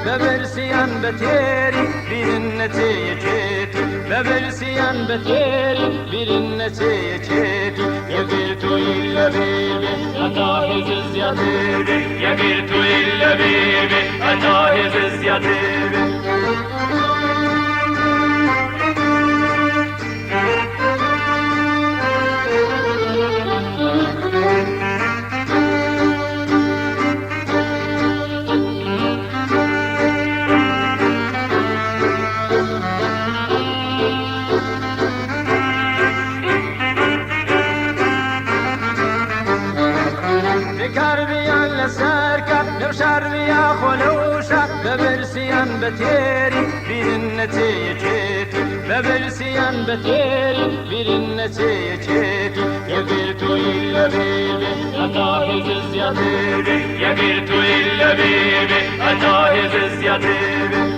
ببرسيان بتيري برنتي يجيتي ببرسيان بتيري برنتي يجيتي يقيتو إلا بيبي أتاهز زياديبي يقيتو إلا بيبي أتاهز زياديبي ببرسيان بتيري برنتي يجيتي ببرسيان بتيري برنتي يجيتي يقيتو إلا بيبي أتاهز زياديبي يقيتو إلا بيبي أتاهز زياديبي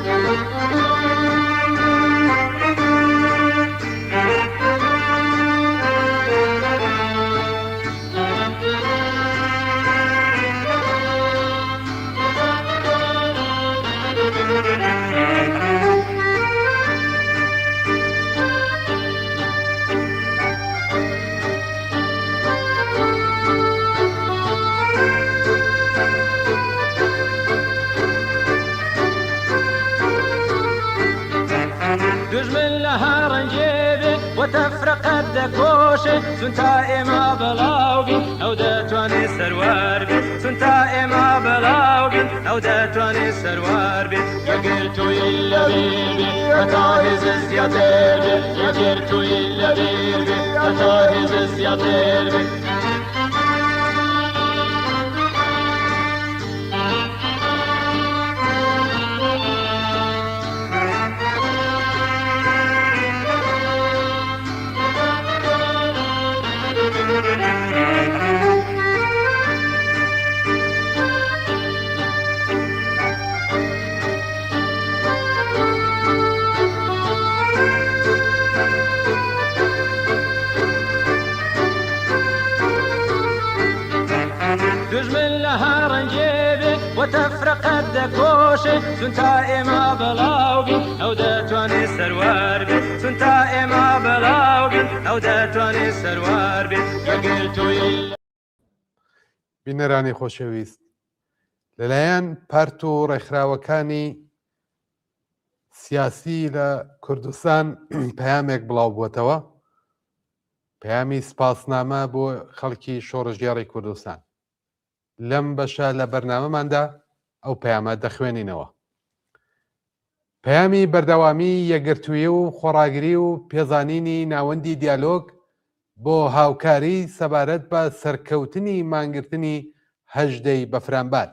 وتفرقت دەکۆشێ چون تا ئێمە بەڵاو بین ئەو دەتوانێت سەروار بێت چون تا ئێمە بەڵاو بین ئەو دەتوانێت سەروار بێت ئەگەر توی لەبیر بێت هەتا هێزە زیاتر بێت ئەگەر توی لەبیر بێت هەتا هێزە زیاتر بێت دژمن لە هەڕەنجێ بێ وتەفرەقەت دەکۆشێ چون تا ئێمە بەڵاو بین ئەو دەتوانێت سەروار بێت چون تا ئێمە بەڵاو بین ئەو دەتوانێت سەروار بێت ئەگەر توی بینەرانی خۆشەویست لەلایەن پارت و ڕێکخراوەکانی سیاسی لە کوردستان پەیامێک بڵاو بووەتەوە پەیامی سپاسنامە بۆ خەڵکی شۆڕژگێڕی کوردستان لەم بەشە لە بەرنامەماندا ئەو پەیامە دەخوێنینەوە پەیامی بەردەوامی یەکگرتووی و خۆڕاگری و پێزانینی ناوەندی دیالۆگ بۆ هاوکاری سەبارەت بە سەرکەوتنی مانگرتنی هەژدەی بەفرامبار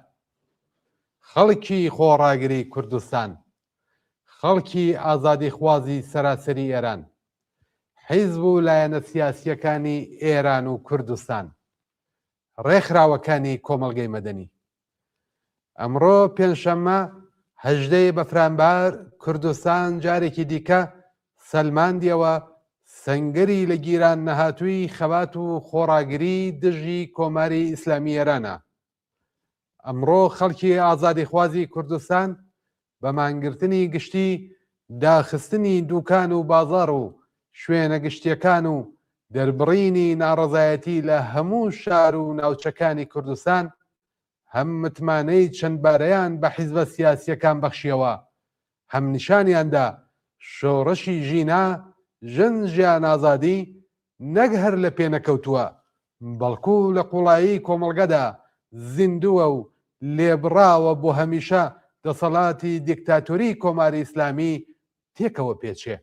خەڵکی خۆڕاگری کوردستان خەڵکی ئازادیخوازی سەراسەری ئێران حیزب و لایەنە سیاسیەکانی ئێران و کوردستان ڕێکخراوەکانی کۆمەڵگەی مەدەنی ئەمڕۆ پێنجشەممە هەژدەی بەفرامبار کوردستان جارێکی دیکە سەلماندیەوە سەنگەری لە گیران نەهاتووی خەبات و خۆڕاگری دژی کۆماری ئیسلامی ئێرانە ئەمڕۆ خەڵکی ئازادیخوازی کوردستان بە مانگرتنی گشتی داخستنی دووکان و بازاڕ و شوێنە گشتیەکان و دەربڕینی ناڕەزایەتی لە هەموو شار و ناوچەکانی کوردستان هەم متمانەی چەندبارەیان بە حیزبە سیاسیەکان بەخشیەوە هەم نیشانیاندا شۆڕەشی ژینا ژن ژیان ئازادی نەک هەر لە پێنەکەوتووە بەڵکو لە قوڵایی کۆمەڵگەدا زیندووە و لێبڕاوە بۆ هەمیشە دەسەڵاتی دیکتاتۆری کۆماری ئیسلامی تێکەوە پێچێ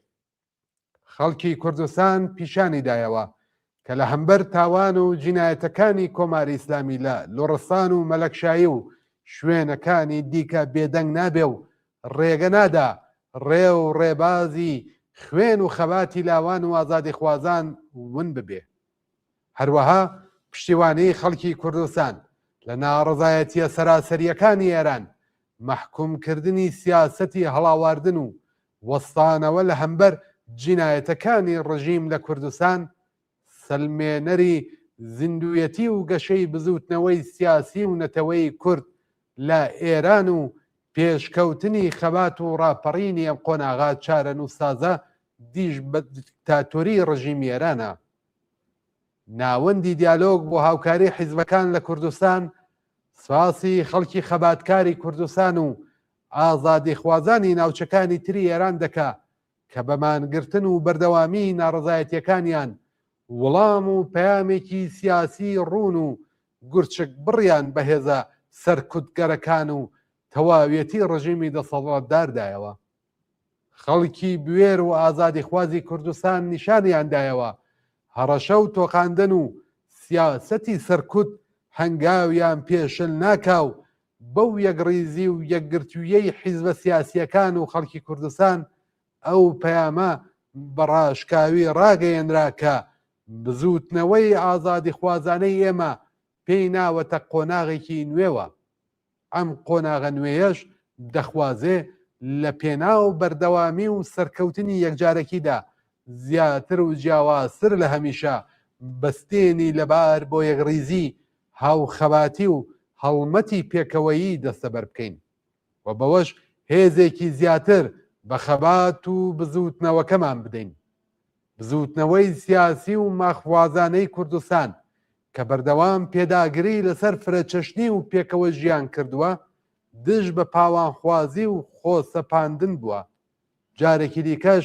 خەڵکی کوردستان پیشانی دایەوە کە لە هەمبەر تاوان و جینایەتەکانی کۆماری ئیسلامی لە لۆڕستان و مەلەکشایی و شوێنەکانی دیکە بێدەنگ نابێ و ڕێگە نادا ڕێ و ڕێبازی خوێن و خەباتی لاوان و ئازادی خوازان ون ببێ هەروەها پشتیوانەی خەڵکی کوردستان لە ناڕەزایەتیە سەراسەریەکانی ئێران مەحکومکردنی سیاسەتی هەڵاواردن و وەستانەوە لە هەمبەر جینایەتەکانی ڕژیم لە کوردستان سەلمێنەری زیندویەتی و گەشەی بزوتنەوەی سیاسی و نەتەوەی کورد لە ئێران و پێشکەوتنی خەبات و ڕاپەڕینی ئەم قۆناغا چارە نووسازە دیش بە دیکتاتۆری ڕژیمی ئێرانە ناوەندی دیالۆگ بۆ هاوکاری حیزبەکان لە کوردستان سواسی خەڵکی خەباتکاری کوردستان و ئازادی خوازانی ناوچەکانی تری ئێران دەکا کە بەمانگرتن و بەردەوامی ناڕەزایەتیەکانیان وەڵام و پەیامێکی سیاسی ڕوون و گورچک بڕیان بەهێزە سەرکوتگەرەکان و تەواویەتی ڕژیمی دەسەڵاتداردایەوە خەڵکی بوێر و ئازادی خوازی کوردستان نیشانیاندایەوە هەڕەشە و تۆقاندن و سیاسەتی سەرکوت هەنگاویان پێشل ناکاو بەو یەکڕیزی و یەکگرتوویەی حیزبە سیاسیەکان و خەڵکی کوردستان ئەو پەیامە بەڕاشکاوی ڕاگەیەنرا کە بزوتنەوەی ئازادی خوازانەی ئێمە پێی ناوەتە قۆناغێکی نوێوە ئەم قۆناغە نوێیەش دەخوازێ لە پێناو بەردەوامی و سەرکەوتنی یەکجارەکیدا زیاتر و جیاوازتر لە هەمیشە بەستێنی لەبار بۆ یەکڕیزی هاوخەباتی و هەڵمەتی پێکەوەیی دەستەبەر بکەین و بەوەش هێزێکی زیاتر بە خەبات و بزوتنەوەکەمان بدەین بزوتنەوەی سیاسی و ماخوازانەی کوردستان کە بەردەوام پێداگری لەسەر فرەچەشنی و پێکەوە ژیان کردووە دژ بە پاوانخوازی و خۆسەپاندن بووە جارێکی دیکەش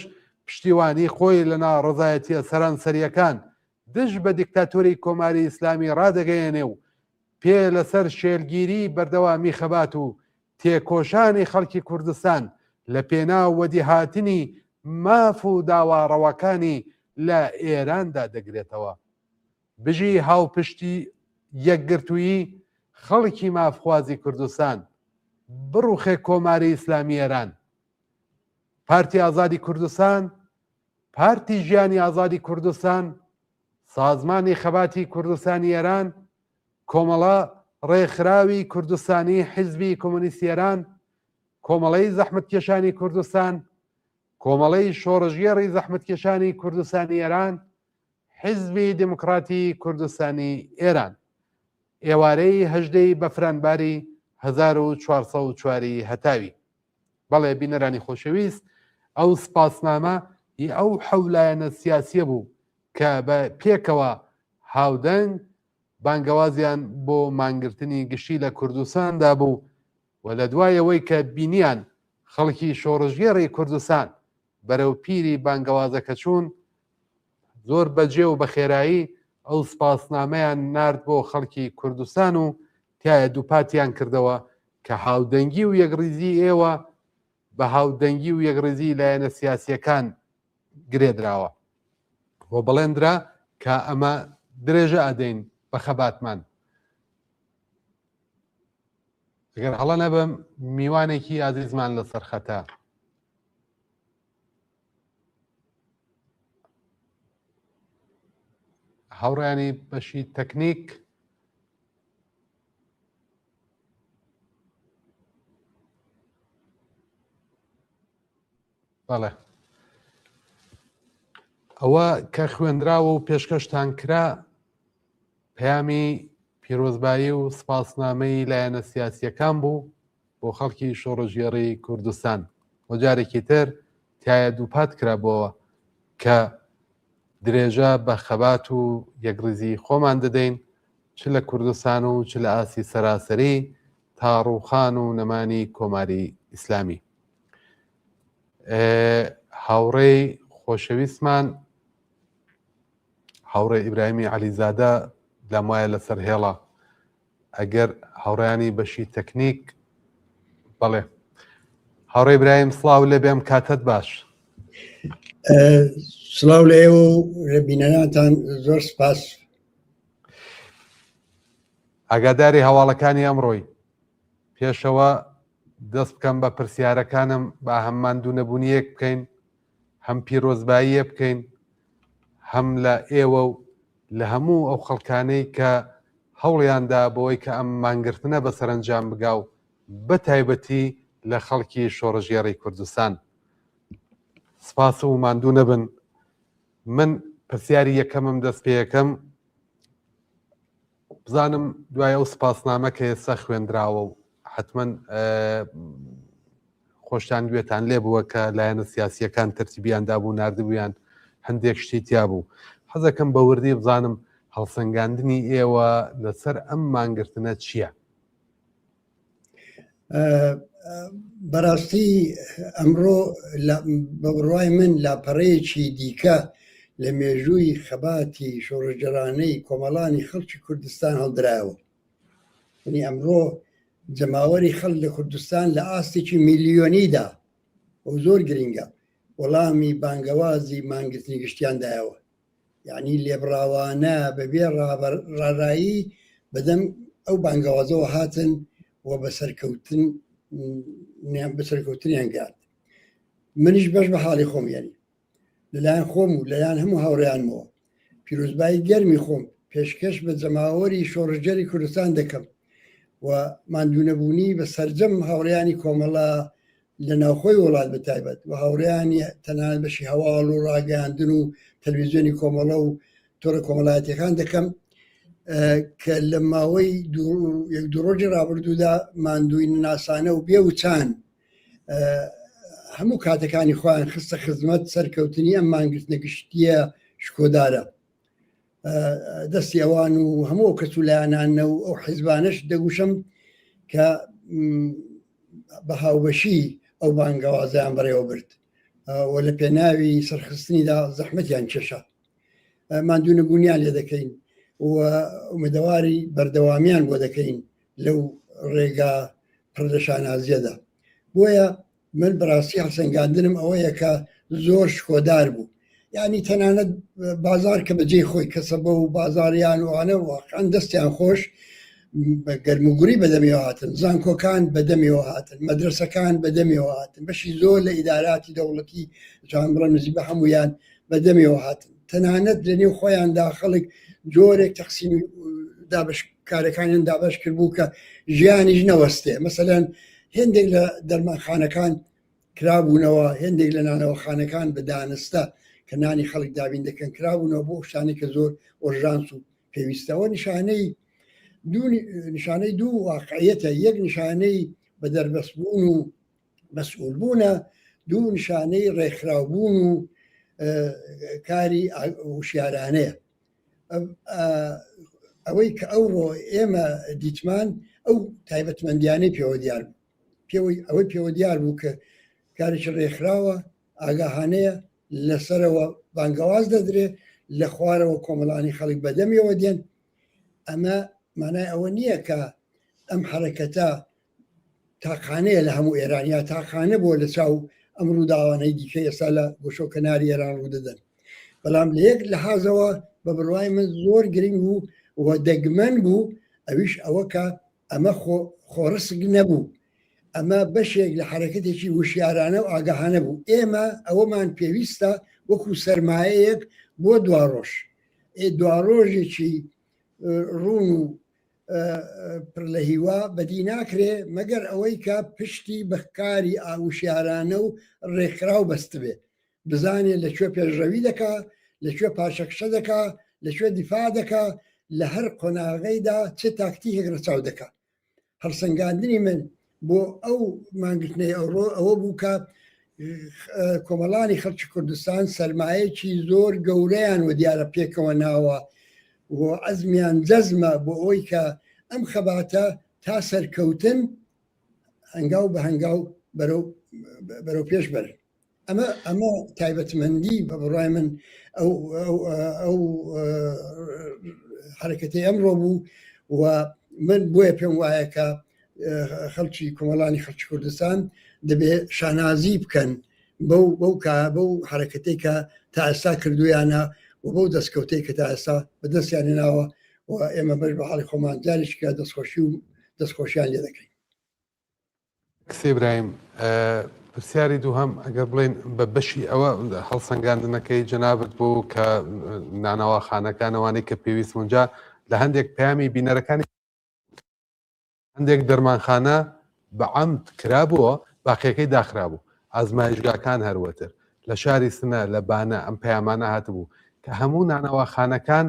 پشتیوانی خۆی لەنا ڕزایەتیە سەرانسەریەکان دژ بە دیکتاتۆری کۆماری ئیسلامی ڕادەگەیەنێ و پێ لەسەر شێلگیری بەردەوامی خەبات و تێکۆشانی خەڵکی کوردستان لە پێناو وەدیهاتنی ماف و داواڕەوەکانی لە ئێراندا دەگرێتەوە. بژی هاوپشتی یەکگرتوویی خەڵکی مافخوازی کوردستان بڕوخێ کۆماری ئیسلامی ئێران، پارتی ئازادی کوردستان، پارتی ژیانی ئازادی کوردستان، سازمانی خەباتی کوردستانی ئێران، کۆمەڵە ڕێکخراوی کوردستانی حیزبی کۆمۆنیستی ئێران، کۆمەڵەی زەحمەتکێشانی کوردستان، کۆمەڵەی شۆڕژگێڕی زەحمەتکێشانی کوردستانی ئێران، حیزبی دموکراتی کوردستانی ئێران ئێوارەی هەژدەی بەفرانباری 1404 هەتاوی. بەڵێ بینەرانی خۆشەویست، ئەو سپاسنامە ئەو حەولایەنە سیاسیە بوو کە بە پێکەوە هاودەنگ بانگەوازیان بۆ مانگرتنی گشتی لە کوردستاندا بوو و لە دوایەوەی کە بینیان خەڵکی شۆڕژگێڕی کوردستان بەرەو پیری بانگەوازەکە چوون، زۆر بەجێ و بە خێرایی ئەو سپاسنامەیان نارد بۆ خەڵکی کوردستان و تایە دووپاتیان کردەوە کە هاودەنگی و یەکڕیزی ئێوە بە هاودەنگی و یەکڕیزی لایەنە سیاسیەکان گرێدراوە بۆ بەڵێندرا کە ئەمە درێژە ئەدەین بە خەباتمان. ئەگەر هەڵە نەبم میوانێکی ئازیزمان لەسەر خەتە. هاوڕێیانی بەشی تەکنیک بەڵێ ئەوە کە خوێندراوە و پێشکەشتان کرا پەیامی پیرۆزبایی و سپاسنامەی لایەنە سیاسیەکان بوو بۆ خەڵکی شۆڕژگێڕی کوردستان. وە جارێکی تر تایە دووپات کرابەوە کە درێژە بە خەبات و یەکڕیزی خۆمان دەدەین، چ لە کوردستان و چ لە ئاسی سەراسەری تا ڕووخان و نەمانی کۆماری ئیسلامی. هاوڕێی خۆشەویستمان هاوڕێ ئیبراهیمی عەلیزادە لەم وایە لەسەر هێڵە. ئەگەر هاوڕێیانی بەشی تەکنیک بەڵێ هاوڕێ ئیبراهیم سڵاو لێ بێم، کاتت باش. سڵاو لە ئێوە و لە بینەرانتان زۆر سپاس. ئاگاداری هەواڵەکانی ئەمڕۆی پێشەوە دەست بکەم بە پرسیارەکانم با هەم ماندوو نەبوونیەک بکەین، هەم پیرۆزباییە بکەین، هەم لە ئێوە و لە هەموو ئەو خەڵکانەی کە هەوڵیاندا بۆی کە ئەم مانگرتنە بە سەرنجام بگا و بە تایبەتی لە خەڵکی شۆڕژگێڕی کوردستان. سپاس و ماندوو نەبن. من پرسیاری یەکەمم دەست پێ یەکەم بزانم دوای ئەو سپاسنامە کە ئێستا خوێندراوە و حتمما خۆشتان گوێتان لێ بووە کە لایەنە سیاسیەکان تەرتیبیاندا بوو نردبوویان هەندێک شتی تیا بوو. حەزەکەم بە وردی بزانم هەڵسەنگاندنی ئێوە لەسەر ئەم مانگرتنە چییە؟ بەڕاستی ئەمڕۆ بە بڕوای من لاپەڕەیەکی دیکە لە مێژووی خەباتی شۆڕژگەڕانەی کۆمەڵانی خەڵکی کوردستان هەڵدراوە. یعنی ئەمڕۆ جەماوەری خەڵک لە کوردستان لە ئاستێکی میلیۆنیدا و زۆر گرنگە وەڵامی بانگەوازی مانگرتنی گشتیاندایەوە. یعنی لێبڕاوانە بەبێ ڕارایی بەدەم ئەو بانگەوازەوە هاتن و بەسەرکەوتنیان گات. منیش بەش بە حاڵی خۆم، یعنی لەلایەن خۆم و لەلایەن هەموو هاوڕێیانمەوە پیرۆزبایی گەرمی خۆم پێشکەش بە جەماوەری شۆڕژگەری کوردستان دەکەم و ماندوونەبوونی بە سەرجەم هاوڕێیانی کۆمەڵە لە ناوخۆی وڵات بە تایبەت و هاوڕێیانی تەنانەت بەشی هەواڵ و ڕاگەیاندن و تەلەڤیزیۆنی کۆمەڵە و تۆڕە کۆمەڵایەتیەکان دەکەم کە لە ماوەی یەک دوو ڕۆژی ڕابردوودا ماندووی ناسانە و بێ و چان هەموو کاتەکانی خۆیان خستە خزمەت سەرکەوتنی ئەم مانگرتنە گشتیە شکۆدارە. دەستی ئەوان و هەموو کەسولایانانە و ئەو حیزبانەش دەگوشم کە بە هاوبەشی ئەو بانگەوازیان بەڕێوە برد. و لە پێناوی سەرخستنیدا زەحمەتیان کێشە ماندوو نەبوونیان لێ دەکەین و ئومێدەواری بەردەوامیان بۆ دەکەین لەو ڕێگا پڕ لە شانازیەدا بۆیە من بەڕاستی هەڵسەنگاندنم ئەوەیە کە زۆر شکۆدار بوو یعنی تەنانەت بازار کە بەجێ خۆی کەسەبە و بازاریان وانە واقعاً دەستیان خۆش بە گەرموگوری بەدەمیەوە هاتن زانکۆکان بەدەمیەوە هاتن مەدرسەکان بەدەمیەوە هاتن بەشی زۆر لە ئیداراتی دەوڵەتی جانبڕە نزیبە هەمویان بەدەمیەوە هاتن تەنانەت لە نێو خۆیاندا خەڵک جۆرێک تەقسیمی کارەکانیان دابش کرد بوو کە ژیانیش نەوەستێ مەسەلەن هێندێک لە دەرمانخانەکان کرابوونەوە هێندێک لە نانەوەخانەکان بە دانستە کە نانی خەڵک دابین دەکەن کرابوونەوە بۆ شتانی کە زۆر ئۆژانس و پێویستەوە نیشانەی دوو واقعیەتە یەک نیشانەی بە دەربەستبوون و مەسئولبوونە دوو نیشانەی ڕێکخراوبوون و کاری وشیارانەیە ئەوەی کە ئەوڕۆ ئێمە دیتمان ئەو تایبەتمەندیانەی پێوە دیار بوو ئەوەی پێوە دیار بوو کە کارێکی ڕێکخراوە ئاگاهانەیە لەسەرەوە بانگەواز دەدرێ لە خوارەوە کۆمەڵانی خەڵک بەدەمیەوە دێن ئەمە مانای ئەوە نییە کە ئەم حرەکەتە تاقانەیە لە هەموو ئێرانیا تاقانە بۆ لە چاو ئەم ڕووداوانەی دیکە ئێستا لە گۆشۆ کەناری ئێران ڕوودەدەن بەڵام لە یەک لەحازەوە بە بڕوای من زۆر گرنگ بوو و دەگمەن بوو ئەویش ئەوە کە ئەمە خۆڕسک نەبوو ئەمە بەشێک لە حرەکەتێکی وشیارانە و ئاگاهانە بوو ئێمە ئەوەمان پێویستە وەکو سەرمایەیەک بۆ دواڕۆژ دواڕۆژێکی ڕوون و پڕ لە هیوا بەدی ناکرێ مەگەر ئەوەی کە پشتی بەکاری ئاوشیارانە و ڕێکخراو بەست بێ بزانێت لەکوێ پێشڕەوی دەکا لەکوێ پاشەکشە دەکا لەکوێ دیفاع دەکا لە هەر قۆناغەیدا چه تاکتیکێک ڕەچاو دەکا هەڵسەنگاندنی من بۆ ئەو مانگرتنەی ئەوڕۆ ئەوە بوو کە کۆمەڵانی خەڵکی کوردستان سەرمایەکی زۆر گەورەیان و دیارە پێکەوە ناوە و عەزمیان جەزمە بۆ ئەوەی کە ئەم خەباتە تا سەرکەوتن هەنگاو بە هەنگاو بەرەو پێش بەرن ئەمە تایبەتمەندی بە بڕای من ئەو حرەکەتی ئەمڕۆ بوو و من بۆیە پێم وایە کە خەڵکی کۆمەڵانی خەڵکی کوردستان دەبێت شانازی بکەن بەو حرەکەتەی کە تا ئێستا کردویانە و بەو دەستکەوتەی کە تا ئێستا بەدەستیان هێناوە و ئێمە بەش بە حاڵی خۆمان جارێککە دەستخۆشی و دەستخۆشیان لێ دەکەین کسێ برایم پرسیاری دووهەم ئەگەر بڵێن بە بەشی ئەوە هەڵسەنگاندنەکەی جەنابەت بوو کە نانەوەخانەکانەوانەی کە پێویست اونجا لە هەندێک پەیامی بینەرەکانی هەندێک دەرمانخانە بە عەمد کرابووە باقیەکەی داخرابوو ئازمایشگاکان هەروەتر لە شاری سنە لە بانە ئەم پەیامانە هاتبوو کە هەموو نانەوەخانەکان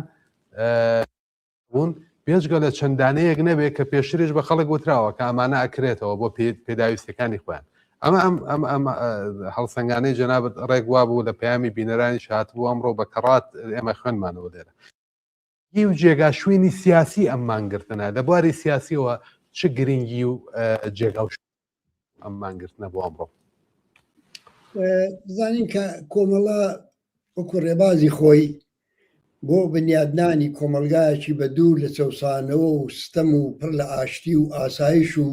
بوون پێشگە لە چەندانەیەک نەبێت کە پێشتریش بە خەڵک وتراوە کە ئەمانە ئەکرێتەوە بۆ پێداویستەکانی خۆیان ئەمە هەڵسەنگانەی جەنابەت ڕێک وا بوو لە پەیامی بینەرانی هاتبوو ئەمڕۆ بە کەڕات ئێمە خوێنمانەوە لێرە هی و جێگا شوێنی سیاسی ئەم مانگرتنە لە بواری سیاسیەوە چ گرنگی و جێگا ئەم مانگرتنە بۆ ئەمڕۆ بزانین کە کۆمەڵە وەکو ڕێبازی خۆی بۆ بنیادنانی کۆمەلگایەکی بە دوور لە چەوسانەوە و ستەم و پڕ لە ئاشتی و ئاسایش و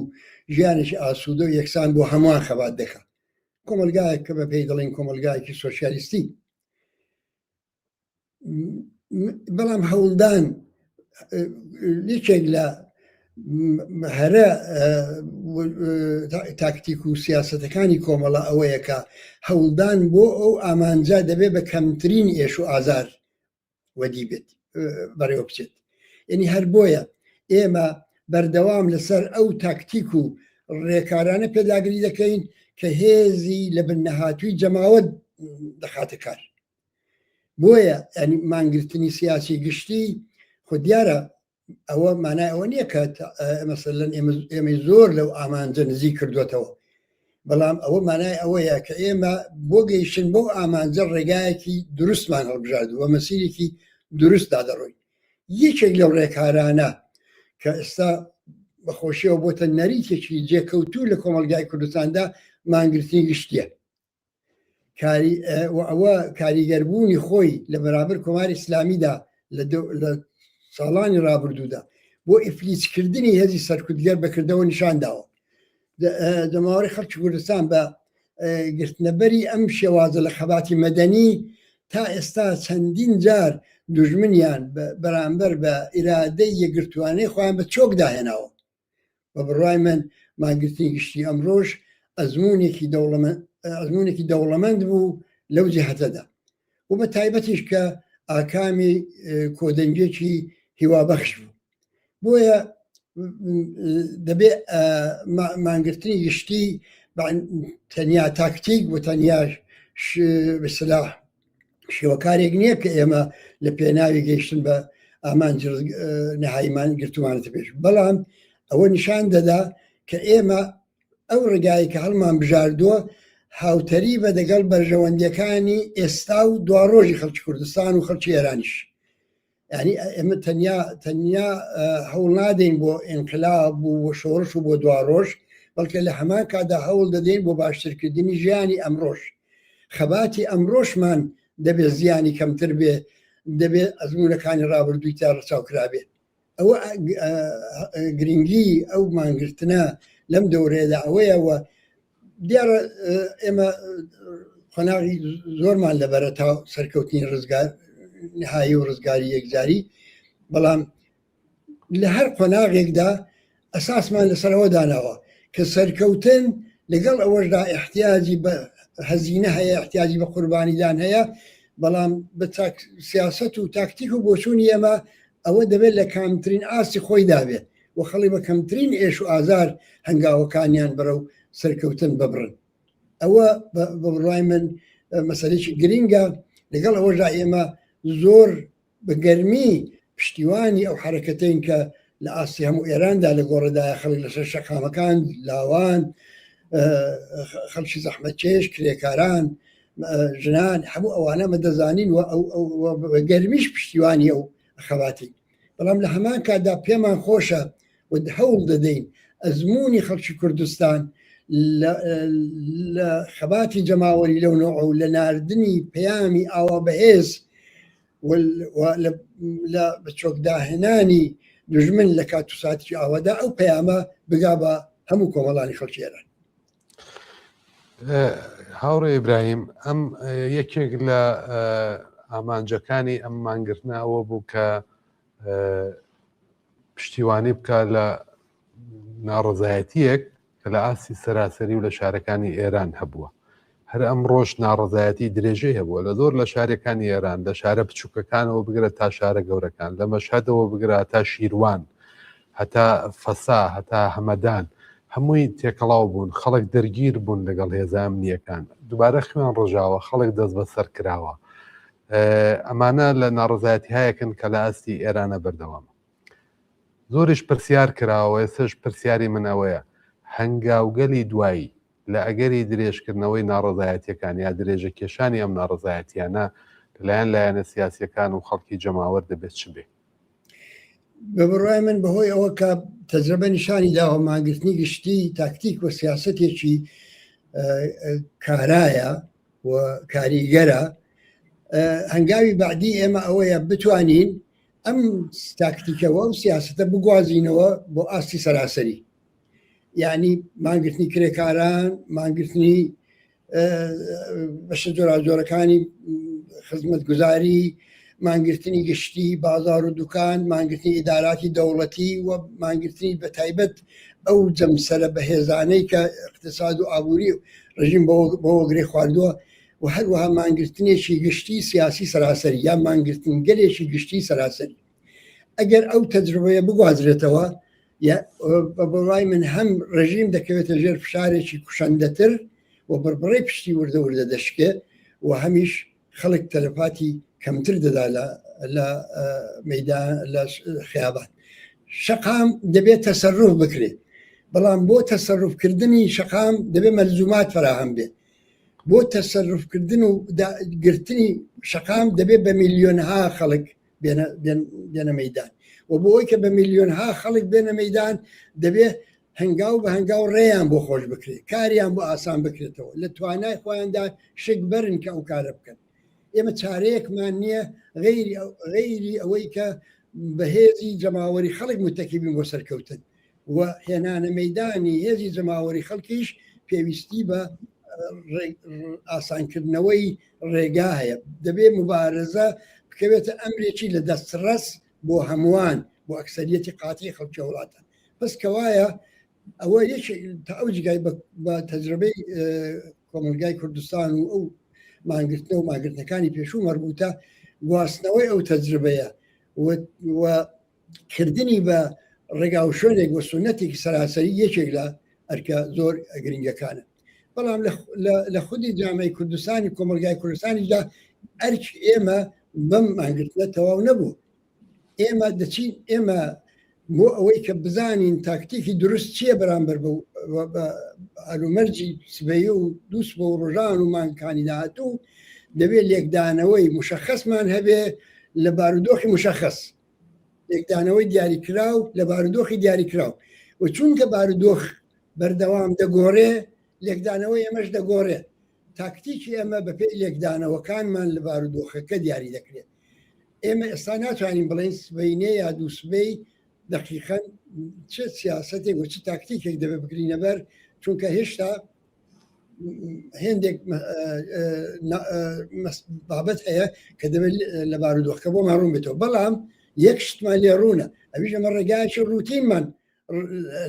ژیانێکی ئاسوودە و یەکسان بۆ هەمووان خەبات دەکات کۆمەلگایەک کە بە پێی دەڵێن کۆمەلگایەکی سۆشیالیستی بەڵام هەوڵدان یەکێک لە هەرە تاکتیک و سیاسەتەکانی کۆمەڵە ئەوەیە کە هەوڵدان بۆ ئەو ئامانجا دەبێت بە کەمترین ئێش و ئازار وەدی بێت بەڕێوە بچێت یعنی هەر بۆیە ئێمە بەردەوام لەسەر ئەو تاکتیک و ڕێکارانە پێداگری دەکەین کە هێزی لە بنەهاتووی جەماوەت دەخاتە کار بۆیە ینی مانگرتنی سیاسی گشتی خۆ دیارە ئەوە مانای ئەوە نییە کە مەسەلەن ئێمە زۆر لەو ئامانجە نزیک کردوێتەوە بەڵام ئەوە مانای ئەوەیە کە ئێمە بۆ گەیشتن بۆ ئامانجە ڕێگایەکی دروستمان هەڵبژاردووە مەسیرێکی دروست دادەڕۆین یەکێک لەو ڕێکارانە کە ئێستا بەخۆشیەوە بۆتە نەریتێکی جێکەوتوو لە کۆمەلگای کوردستاندا مانگرتنی گشتیە ئەوە کاریگەربوونی خۆی لە بەرابەر کۆماری ئیسلامیدا لە ساڵانی ڕابردوودا بۆ ئیفلیسکردنی هێزی سەرکوتگەر بەکردەوە نیشانداوە. دەماوەڕی خەڵکی کوردستان بە گرتنەبەری ئەم شێوازە لە خەباتی مەدەنی تا ئێستا چەندین جار دوژمنیان بەرامبەر بە ئیرادەی یەکگرتوانەی خۆیان بە چۆک داهێناوە. بە بڕای من مانگرتنی گشتی ئەمڕۆژ ئەزمونێکی دەوڵەمەند بوو لەو جیهەتەدا و بە تایبەتیش کە ئاکامی کۆدەنگێکی هیوابەخش بوو. بۆیە دەبێت مانگرتنی گشتی تەنیا تاکتیک بۆ تەنیا بەسلاح شێوەکارێک نییە کە ئێمە لە پێناوی گەیشتن بە ئامانج نەهاییمان گرتومانەتە پێش، بەڵام ئەوە نیشان دەدا کە ئێمە ئەو ڕێگایی کە هەڵمان بژاردووە هاوتەری بە دەگەڵ بەرژەوەندیەکانی ئێستا و دواڕۆژی خەڵکی کوردستان و خەڵکی ئێرانیش. یعنی ئێمە تەنیا هەوڵ نادەین بۆ ئینقلاب و بۆ شۆڕش و بۆ دواڕۆژ، بەڵکە لە هەمان کادا هەوڵ دەدەین بۆ باشترکردنی ژیانی ئەمڕۆژ. خەباتی ئەمڕۆژمان دەبێت زیانی کەمتر بێ، دەبێت ئەزمونەکانی ڕابردووی تا ڕەچاوکرابێ. ئەوە گرنگی ئەو مانگرتنە لەم دەورەیەدا ئەوەیەوە دیارە ئێمە خۆناغی زۆرمان لەبەرە تا سەرکەوتنی ڕزگار نهایی و ڕزگاری یەکجاری، بەڵام لە هەر قۆناغێکدا ئەساسمان لەسەرەوە داناوە کە سەرکەوتن لەگەڵ ئەوەشدا احتیاجی بە هەزینە هەیە، احتیاجی بە قوربانیدان هەیە، بەڵام بە سیاست و تاکتیک و بۆچوونی ئێمە ئەوە دەبێت لە کامترین ئاسی خۆی دابێت و خەڵی بە کەمترین ئێش و ئازار هەنگاوەکانیان بەرەو سەرکەوتن ببڕن. ئەوە بە بڕای من مەسەلەیەکی گرینگە. لەگەڵ ئەوەشدا ئێمە زۆر بەگەرمی پشتیوانی ئەو حرەکەتین کە لە ئاسی هەموو ئێراندا لە گۆڕەدایە خەڵک لەسەر شەقامەکان، لاوان، خەڵکی زەحمەتکێش، کرێکاران، ژنان، هەموو ئەوانە مەدەزانین و بەگەرمیش پشتیوانی ئەو خەباتی. بەڵام لە هەمان کاتدا پێمان خۆشە و هەوڵ دەدەین ئەزمموی خەڵکی کوردستان لە خەباتی جەماوەری لەو نۆع و لە ناردنی پەیامی ئاوا بەهێز لە بەچۆکداهێنانی دژمن لە کات و ساتی ئاوادا ئەو پەیامە بگا بە هەموو کۆمەڵانی خەڵکی ئێران. هاوڕێ ئیبراهیم، ئەم یەکێک لە ئامانجەکانی ئەم مانگرتنەوە بوو کە پشتیوانی بکە لە ناڕزایەتیەک کە لە ئاسی سەراسەری و لە شارەکانی ئێران هەبووە. هەر ئەم ڕۆژ ناڕزایەتی درێژەی هەبووە لە زۆر لە شارەکانی ئێران، لە شارە بچووکەکانەوە بگرە تا شارە گەورەکان، لە مەشهەدەوە بگرە تا شیروان، هەتا فەسا، هەتا هەمەدان، هەمووی تێکەڵاو بوون، خەڵک دەرگیر بوون لەگەڵ هێزە ئەمنیەکان، دووبارە خوێن ڕژاوە، خەڵک دەست بەسەر کراوە. ئەمانە لە ناڕزایەتی هایەکن کە لە ئاستی ئێرانە بەردەوامە. زۆریش پرسیار کراوە، ئێسش پرسیاری من ئەوەیە هەنگاوگەلی دوایی لە ئەگەری درێژکردنەوەی ناڕزایەتیەکان یا درێژە کێشانی ئەم ناڕزایەتیانە لەلایەن لایەنە سیاسیەکان و خەڵکی جەماوەر دەبێت چ بێ؟ بە بڕای من بەهۆی ئەوە کە تەجربە نیشانی داوە مانگرتنی گشتی تاکتیک و سیاسەتێکی کارایە و کاریگەرە، هەنگاوی بعدی ئێمە ئەوەیە بتوانین ئەم تاکتیکەوە و سیاستە بگوازینەوە بۆ ئاستی سەراسەری. یعنی مانگرتنی کرێکاران، مانگرتنی بەشە جۆراجۆرەکانی خزمەتگوزاری، مانگرتنی گشتی بازار و دوکان، مانگرتنی ئیداراتی دەوڵەتی و مانگرتنی بە تایبەت ئەو جەمسەرە بەهێزانەی کە اقتصاد و ئابووری ڕژیم بۆ گرێ خواردووە و هەروەها مانگرتنێکی گشتی سیاسی سەراسەری یا مانگرتنگەلێکی گشتی سەراسەری. ئەگەر ئەو تەجربەیە بگوازرێتەوە بە بڕای من هەم ڕژیم دەکەوێتە ژێر فشارێکی کوشەندەتر و بڕبڕی پشتی وردە وردە دەشکێ و هەمیش خەڵک تەلەفاتی کەمتر دەدا لە مەیدان لە خیابان. شەقام دەبێت تەسەڕف بکرێت، بەڵام بۆ تەسەڕفکردنی شەقام دەبێت مەلزومات فراهەم بێت. بۆ تەسەڕفکردن و گرتنی شەقام دەبێت بە میلیۆنها خەڵک بێنە مەیدان و بۆ ئەوی کە بە میلیۆنها خەڵک بێنە مەیدان دەبێت هەنگاو بە هەنگاو ڕێیان بۆ خۆش بکرێت کاریان بۆ ئاسان بکرێتەوە لە توانای خۆیاندا شک بەرن کە ئەو کارە بکەن ئێمە چارەیەکمان نییە غەیری ئەوەی کە بەهێزی جەماوەری خەڵک متەکیبین بۆ سەرکەوتن و هێنانە مەیدانی هێزی جەماوەری خەڵکیش پێویستی بە ئاسانکردنەوەی ڕێگا هەیە دەبێت مبارزە بکەوێتە ئەمرێکی لە دەستڕەس بۆ هەمووان بۆ ئەکسەریەتی قاتی خەڵکی وڵاتە بەس کەوایە ئەوە تا ئەو جگای بە تەجربەی کۆمەلگای کوردستان و ئەو مانگرتنەوە و ماگرتنەکانی پێشوو مەربوتە گواستنەوەی ئەو تەجربەیە و کردنی بە ڕێگا و شوێنێک بۆ سونەتێکی سەراسەری یەکێک لە ئەرکە زۆر گرنگەکانە بەڵام لە خودی جامعەی کوردستانی کۆمەلگای کوردستانیدا ئەرک ئێمە بەم مانگرتنە تەواو نەبوو ئێمە دەچین ئێمە بۆ ئەوەی کە بزانین تاکتیکی دروست چییە بەرامبەر بە ئەلومەرجی سبەیە و دووس بە و ڕۆژان و مانکانی داهاتوو دەبێت لێکدانەوەی مشخصمان هەبێ لە بارودۆخی مشخص لێکدانەوەی دیاریکراو لە بارودۆخی دیاریکراو و چونکە بارودۆخ بەردەوام دەگۆڕێ لێکدانەوەی ئەمەش دەگۆڕێ تاکتیکی ئەمە بە پێی لێکدانەوەکانمان لە بارودۆخەکە دیاری دەکرێت ئێمە ئێستا ناتوانین بڵین سبەینێ یا دووسبەی دقیقاً چه سیاسەتێک و چ تاکتیکێک دەبێت بگرینە بەر چونکە هێشتا هێندێک بابەت هەیە کە دەبێت لە بارودۆخەکە بۆ ماڕوون بێتەوە بەڵام یەک شتمان لێ ڕوونە ئەویش ئەمە ڕێگایکی ڕوتینمان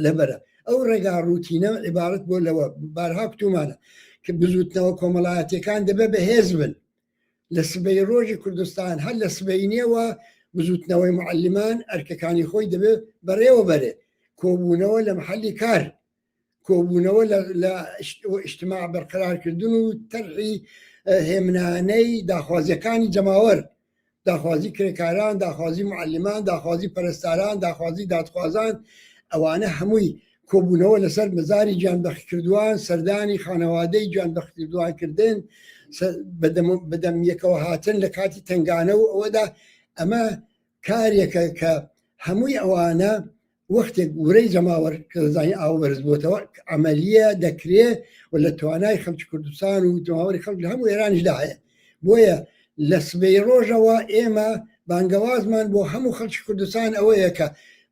لەبەرە ئەو ڕێگا ڕوتینە عیبارەت بۆ لەوە بارها کتومانە کە بزوتنەوە کۆمەڵایەتەکان دەبێت بەهێز بن لە سبەی ڕۆژی کوردستان هەر لە سبەینێەوە بزوتنەوەی معلمان ئەرکەکانی خۆی دەبێت بەڕێوە بەرێ کۆبوونەوە لە محلی کار کۆبوونەوە لە ئیجتیماع بەرقەرارکردن و تەرحی هێمنانەی داخوازیەکانی جەماوەر داخوازی کرێکاران داخوازی معلمان داخوازی پەرستاران داخوازی دادخوازان ئەوانە هەمووی کۆبوونەوە لەسەر مەزاری گیانبەخشکردووان سەردانی خانەوادەی گیانبەخشکردوانکردن بەدەم یەکەوە هاتن لە کاتی تنگانە و ئەوەدا ئەمە کارێکە کە هەمووی ئەوانە وەختێک گورەی جەماوەر کە دەزانین ئاو بەرز بۆتەوە ئەمەلیە دەکرێت و لە توانای خەڵکی کوردستان و جەماوەری خەڵک لە هەموو ئێرانیشدا هەیە بۆیە لە سبەی ڕۆژەوە ئێمە بانگەوازمان بۆ هەموو خەڵکی کوردستان ئەوەیە کە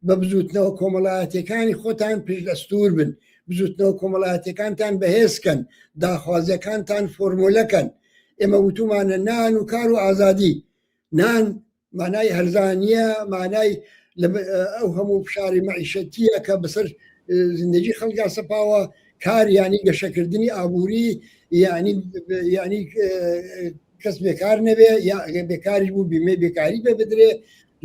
بە بزوتنەوە کۆمەڵایەتەکانی خۆتان پێش دەستور بن بزوتنەوە کۆمەڵایەتەکانتان بەهێزکەن داخوازیەکانتان فۆرمۆلەکەن ئێمە وتومانە نان و کار و ئازادی نان مانای هەرزانیە مانای ئەو هەموو فشاری مەعیشەتیە کە بەسەر زیندگی خەڵکا سەپاوە کار ینی گەشەکردنی ئابووری ینی کەس بێکار نەبێ یا بێکاریش بوو بیمێ بێکاری بێ بدرێ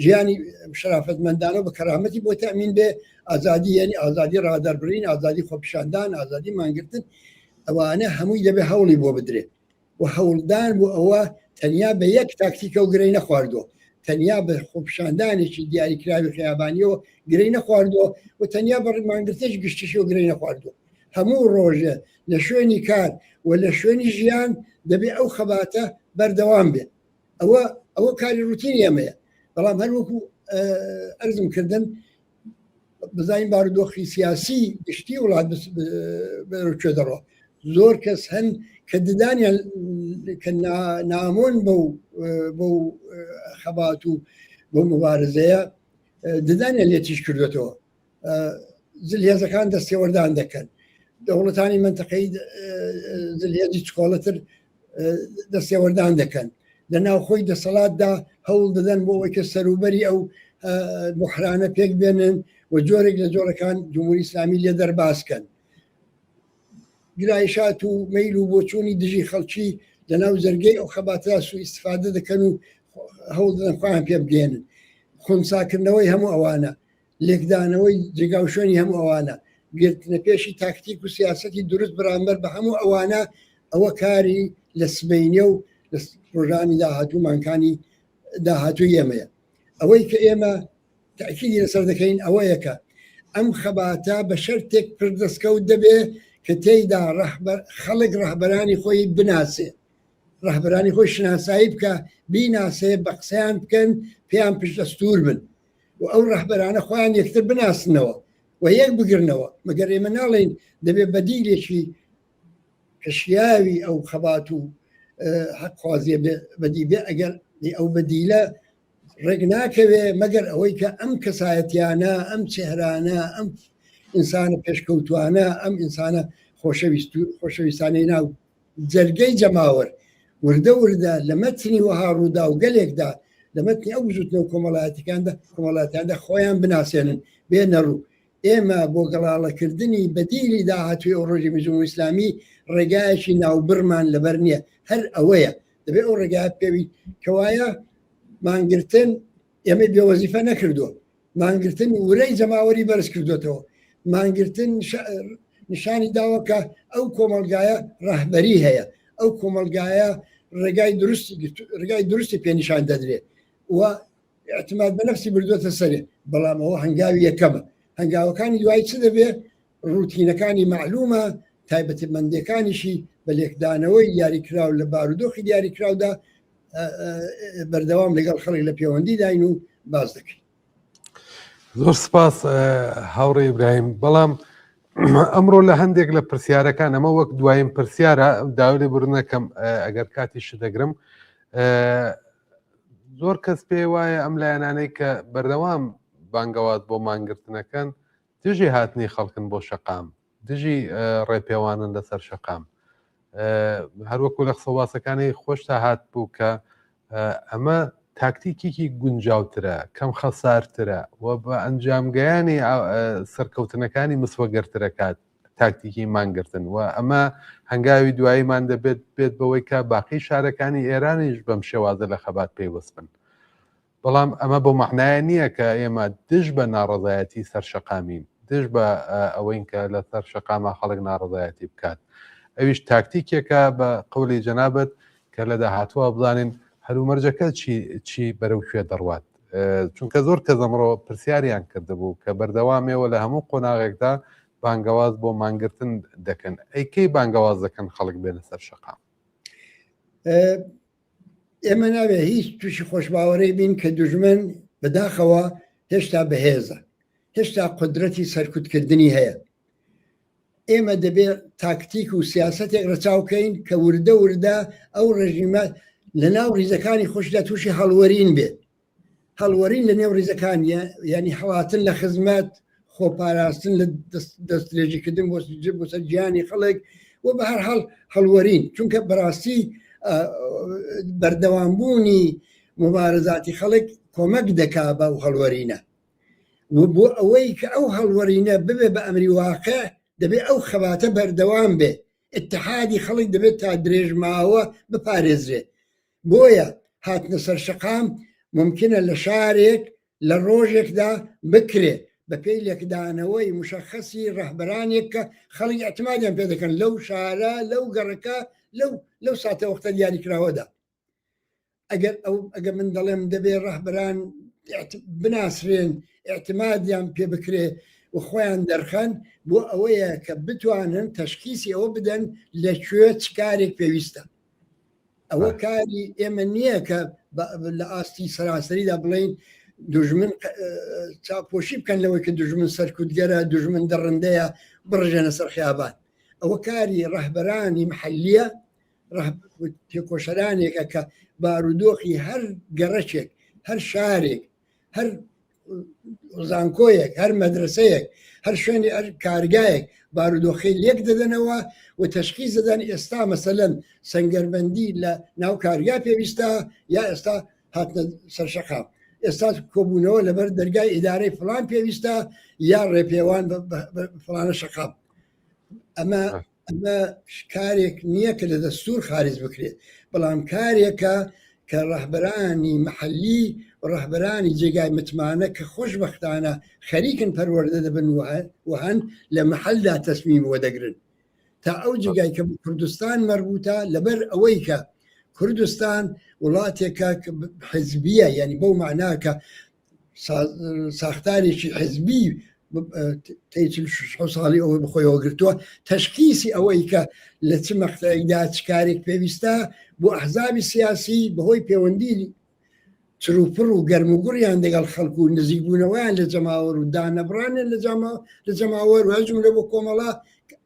ژیانی شرافەتمەندانە بە کەرامەتی بۆ تەمین بێ ئازادی ینی ئازادی ڕادەربڕین ئازادی خۆپیشاندان ئازادی مانگرتن ئەوانە هەمووی دەبێ هەوڵی بۆ بدرێ و هەوڵدان بۆ ئەوە تەنیا بە یەک تاکتیکە و گرەی نەخواردووە تەنیا بە خۆپیشاندانێکی دیاریکراوی خەیابانیەوە گرەی نەخواردووە و تەنیا بە ڕمانگرتێک گشتیشی و گرەی نەخواردووە هەموو ڕۆژێ لە شوێنی کار و لە شوێنی ژیان دەبێ ئەو خەباتە بەردەوام بێت ئەوە کاری ڕوتینی ئەمەیە بەڵام هەروەکو ئەرزم کردن بزانین بارودۆخی سیاسی گشتی وڵات بەرەوچێ دەڕۆ زۆر کەس هەن کە ددانیان کە نامۆن بەو خەبات و بۆ مبارزەیە ددانیان لێتیش کردوێتەوە زلهێزەکان دەستێوەردان دەکەن دەوڵەتانی منتەقەی زلهێزی چکۆڵەتر دەستێوەردان دەکەن لە ناوخۆی دەسەڵاتدا هەوڵ دەدەن بۆ ئەوەی کە سەروبەری ئەو بحرانە پێک بێنن و جۆرێک لە جۆرەکان جمهوری ئیسلامی لێ دەرباسکەن گرایشات و مەیل و بۆچوونی دژی خەڵکی لە ناو زەرگەی ئەو خەباتە سو ئیستفادە دەکەن و هەوڵ دەدەن خۆیان پێ بگێنن خونساکردنەوەی هەموو ئەوانە لێکدانەوەی جێگا و شوێنی هەموو ئەوانە گرتنە پێشی تاکتیک و سیاسەتی دروست بەرامبەر بە هەموو ئەوانە ئەوە کاری لە سبەینێ و لە ڕۆژانی داهاتوو مانکانی داهاتوو ئێمەیە ئەوەی کە ئێمە تاکیدی لەسەر دەکەین ئەوەیە کە ئەم خەباتە بە شەرتێک پردەستکەوت دەبێ کە تێیدا خەڵک ڕەهبەرانی خۆی بناسێ ڕەهبەرانی خۆی شناسایی بکە بیناسێ بە قسەیان بکەن پێیان پشت دەستور بن و ئەو ڕەهبەرانە خۆیان یەکتر بناسنەوە و یەک بگرنەوە مەگەر ئێمە ناڵێن دەبێت بەدیلێکی کەشیاوی ئەو خەبات و حەقخوازیە بەدی بێ ئەگەر ئەو بەدیلە ڕێک ناکەوێ مەگەر ئەوەی کە ئەم کەسایەتیانە ئەم چێهرانە ئەم ئینسانە پێشکەوتوانە ئەم ئینسانە خۆشەویستانەی ناو جەرگەی جەماوەر وردە وردە لە مەتنی وەها ڕوودا و گەلێکدا لە مەتنی ئەو زوتنەوە کۆمەڵایەتیەکاندا خۆیان بناسێنن بێنە ڕوو ئێمە بۆ گەڵاڵەکردنی بەدیلی داهاتوی ئەو ڕۆژی مجموعی ئیسلامی ڕێگایەکی ناوبڕمان لەبەر نییە هەر ئەوەیە دەبێت ئەو ڕێگایەت پێوی کەوایە مانگرتن ئێمە بێوەزیفە نەکردووە مانگرتن ورەی جەماوەری بەرز کردوێتەوە مانگرتن نیشانی داوەکە ئەو کۆمەلگایە ڕەهبەری هەیە ئەو کۆمەلگایە ڕێگای درستی پێنیشان دەدرێت و اعتماد بە نەفسی بردوێتە سەرێ بەڵام ئەوە هەنگاوی یەکەمە هەنگاوەکانی دوای چ دەبێت ڕوتینەکانی معلومە تایبەتمەندەکانیشی بە لێکدانەوەی یاریکراو لە بارودۆخی دیاریکراودا بەردەوام لەگەڵ خەڵک لە پەیوەندی داین و باز دەکەین. زۆر سپاس هاوڕێ ئیبراهیم بەڵام ئەمڕۆ لە هەندێک لە پرسیارەکان ئەمە وەک دوایین پرسیارە داوای لێ بڕنەکەم ئەگەر کاتیش دەگرم زۆر کەس پێ وایە ئەم لایەنانەی کە بەردەوام بانگەوات بۆ مانگرتنەکەن دژی هاتنی خەڵکن بۆ شەقام دژی ڕێپێوانن لەسەر شەقام هەروەکو لە قسەواسەکانی خۆش تا هات بوو کە ئەمە تاکتیکێکی گونجاوترە کەم خەسارترە و بە ئەنجامگەیانی سەرکەوتنەکانی مسوەگەرترەکات تاکتیکی مانگرتن و ئەمە هەنگاوی دواییمان دەبێت بێت بەوەی کە باقی شارەکانی ئێرانیش بەم شێوازە لە خەبات پێیوەست بن بەڵام ئەمە بۆ مەعنایە نییە کە ئێمە دژ بە ناڕەزایەتی سەرشەقامین دژ بە ئەوەی کە لە سەر شەقامە خەڵک ناڕەزایەتی بکات ئەویش تاکتیکێکە بە قوڵی جەنابەت کە لە داهاتووە بزانین هەرومەرجەکە چی بەرەو کوێ دەڕوات چونکە زۆر کەس ئەمڕۆ پرسیاریان کردبوو کە بەردەوامێەوە لە هەموو قۆناغێکدا بانگەواز بۆ مانگرتن دەکەن ئەیکەی بانگەواز دەکەن خەڵک بێنە سەر شەقام ئێمە ناوێ هیچ تووشی خۆشباوەڕێی بین کە دوژمن بەداخەوە هێشتا بەهێزە هێشتا قودرەتی سەرکوتکردنی هەیە ئێمە دەبێت تاکتیک و سیاسەتێک ڕەچاوکەین کە وردە وردە ئەو ڕژیمە لە ناو ریزەکانی خۆشدا تووشی هەڵوەرین بێت هەڵوەرین لە نێو ریزەکانیە ینی هەڵاتن لە خزمەت خۆپاراستن لە دەستێژیکردن بۆ سەر گیانی خەڵک و بە هەر هەڵ هەڵوەرین چونکە بەڕاستی بەردەوامبوونی مبارزاتی خەڵک کۆمەک دەکا بە و هەڵوەرینە بۆ ئەوەی کە ئەو هەڵوەرینە ببێ بە ئەمری واقع دەبێت ئەو خەباتە بەردەوام بێ اتحادی خەڵک دەبێت تا درێژماوە بپارێزرێت بۆیە هاتنە سەر شەقام ممکنە لە شارێک لە ڕۆژێکدا بکرێ بە پێی لێکدانەوەی مشەخەسی ڕەهبەرانێک کە خەڵکی ئەتمادیان پێ دەکەن لەو شارە لەو گەڕەکە لەو ساتە وەختە دیاریکراوەدا ئەگەر من دەڵێم دەبێت ڕەهبەران بناسرێن ئێعتمادیان پێ بکرێ و خۆیان دەرخەن بۆ ئەوەیە کە بتوانن تەشخیصی ئەوە بدەن لەکوێ چ کارێک پێویستە ئەوە کاری ئێمە نییە کە لە ئاستی سەراسەریدا بڵین دوژمن چاپۆشی بکەن لەوەی کە دوژمن سەرکوتگەرە دوژمن دەڕندەیە بڕژێنە سەر خیابان ئەوە کاری ڕەهبەرانی محەلیە تێکۆشەرانێکە کە بارودۆخی هەر گەڕەچێک هەر شارێک هەر زانکۆیەک هەر مەدرسەیەک هەر شوێنی هەر کارگایەک بارودۆخی لێک دەدەنەوە و تەشخیص دەدەن ئێستا مەسەلەن سەنگەربەندی لە ناو کارگا پێویستە یا ئێستا هاتنە سەر شەقام ئێستا کۆبوونەوە لەبەر دەرگای ئیدارەی فڵان پێویستە یا ڕێپێوان فڵانە شەقام ئەمە کارێک نییە کە لە دەستور خارج بکرێت بەڵام کارێکە کە ڕەهبەرانی محەلی و ڕەهبەرانی جێگای متمانە کە خۆشبەختانە خەریکن پەروەردە دەبن و هەن لە محەلدا تەسمیم وەدەگرن تا ئەو جێگای کە کوردستان مەربوتە لەبەر ئەوەی کە کوردستان وڵاتێکە حزبیە یعنی بەو معناکە ساختارێکی حزبی ساڵی ئەوە بخۆیەوە گرتووە تەشخیصی ئەوەی کە لە چ مەقطعێکدا چ کارێک پێویستە بۆ ئەحزابی سیاسی بەهۆی پەیوەندی چروپڕ و گەرموگوڕیان دەگەڵ خەڵکو و نزیکبوونەوەیان لە جەماوەر و دانەبرانێن لە جەماوەر و هەجم لە بۆ کۆمەڵا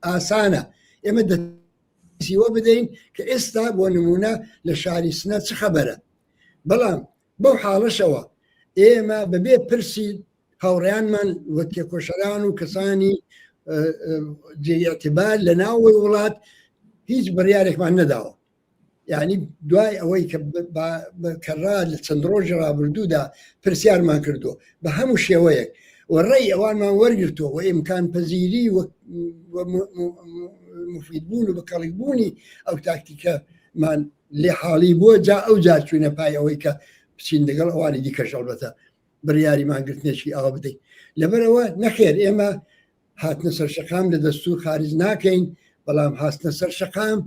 ئاسانە ئێمە دەسیوە بدەین کە ئێستا بۆ نمونە لە شاری سنە چ خەبەرە بەڵام بەو حاڵەشەوە ئێمە بەبێ پرسی هاوڕێیانمان وە تێکۆشەران و کەسانی جێئتیبار لە ناوەوەی وڵات هیچ بڕیارێکمان نەداوە یعنی دوای ئەوەی کە کەڕا لە چەند ڕۆژی ڕابردوودا پرسیارمان کردو بە هەموو شێوەیەک و ڕێی ئەوانمان وەرگرتووە و ئیمکان پەزیری و مفیدبوون و بەکەڵیبوونی ئەو تاکتیکەمان لێ حاڵی بووە جا ئەو جار چوونە پای ئەوەی کە بچین لەگەڵ ئەوانی دیکەش ئەڵبەتە بڕیاریمانگرتنێکی ئاوا بدەین لەبەرەوە نەخێر ئێمە هاتنە سەر شەقام لە دەستور خارج ناکەین بەڵام هاتنە سەر شەقام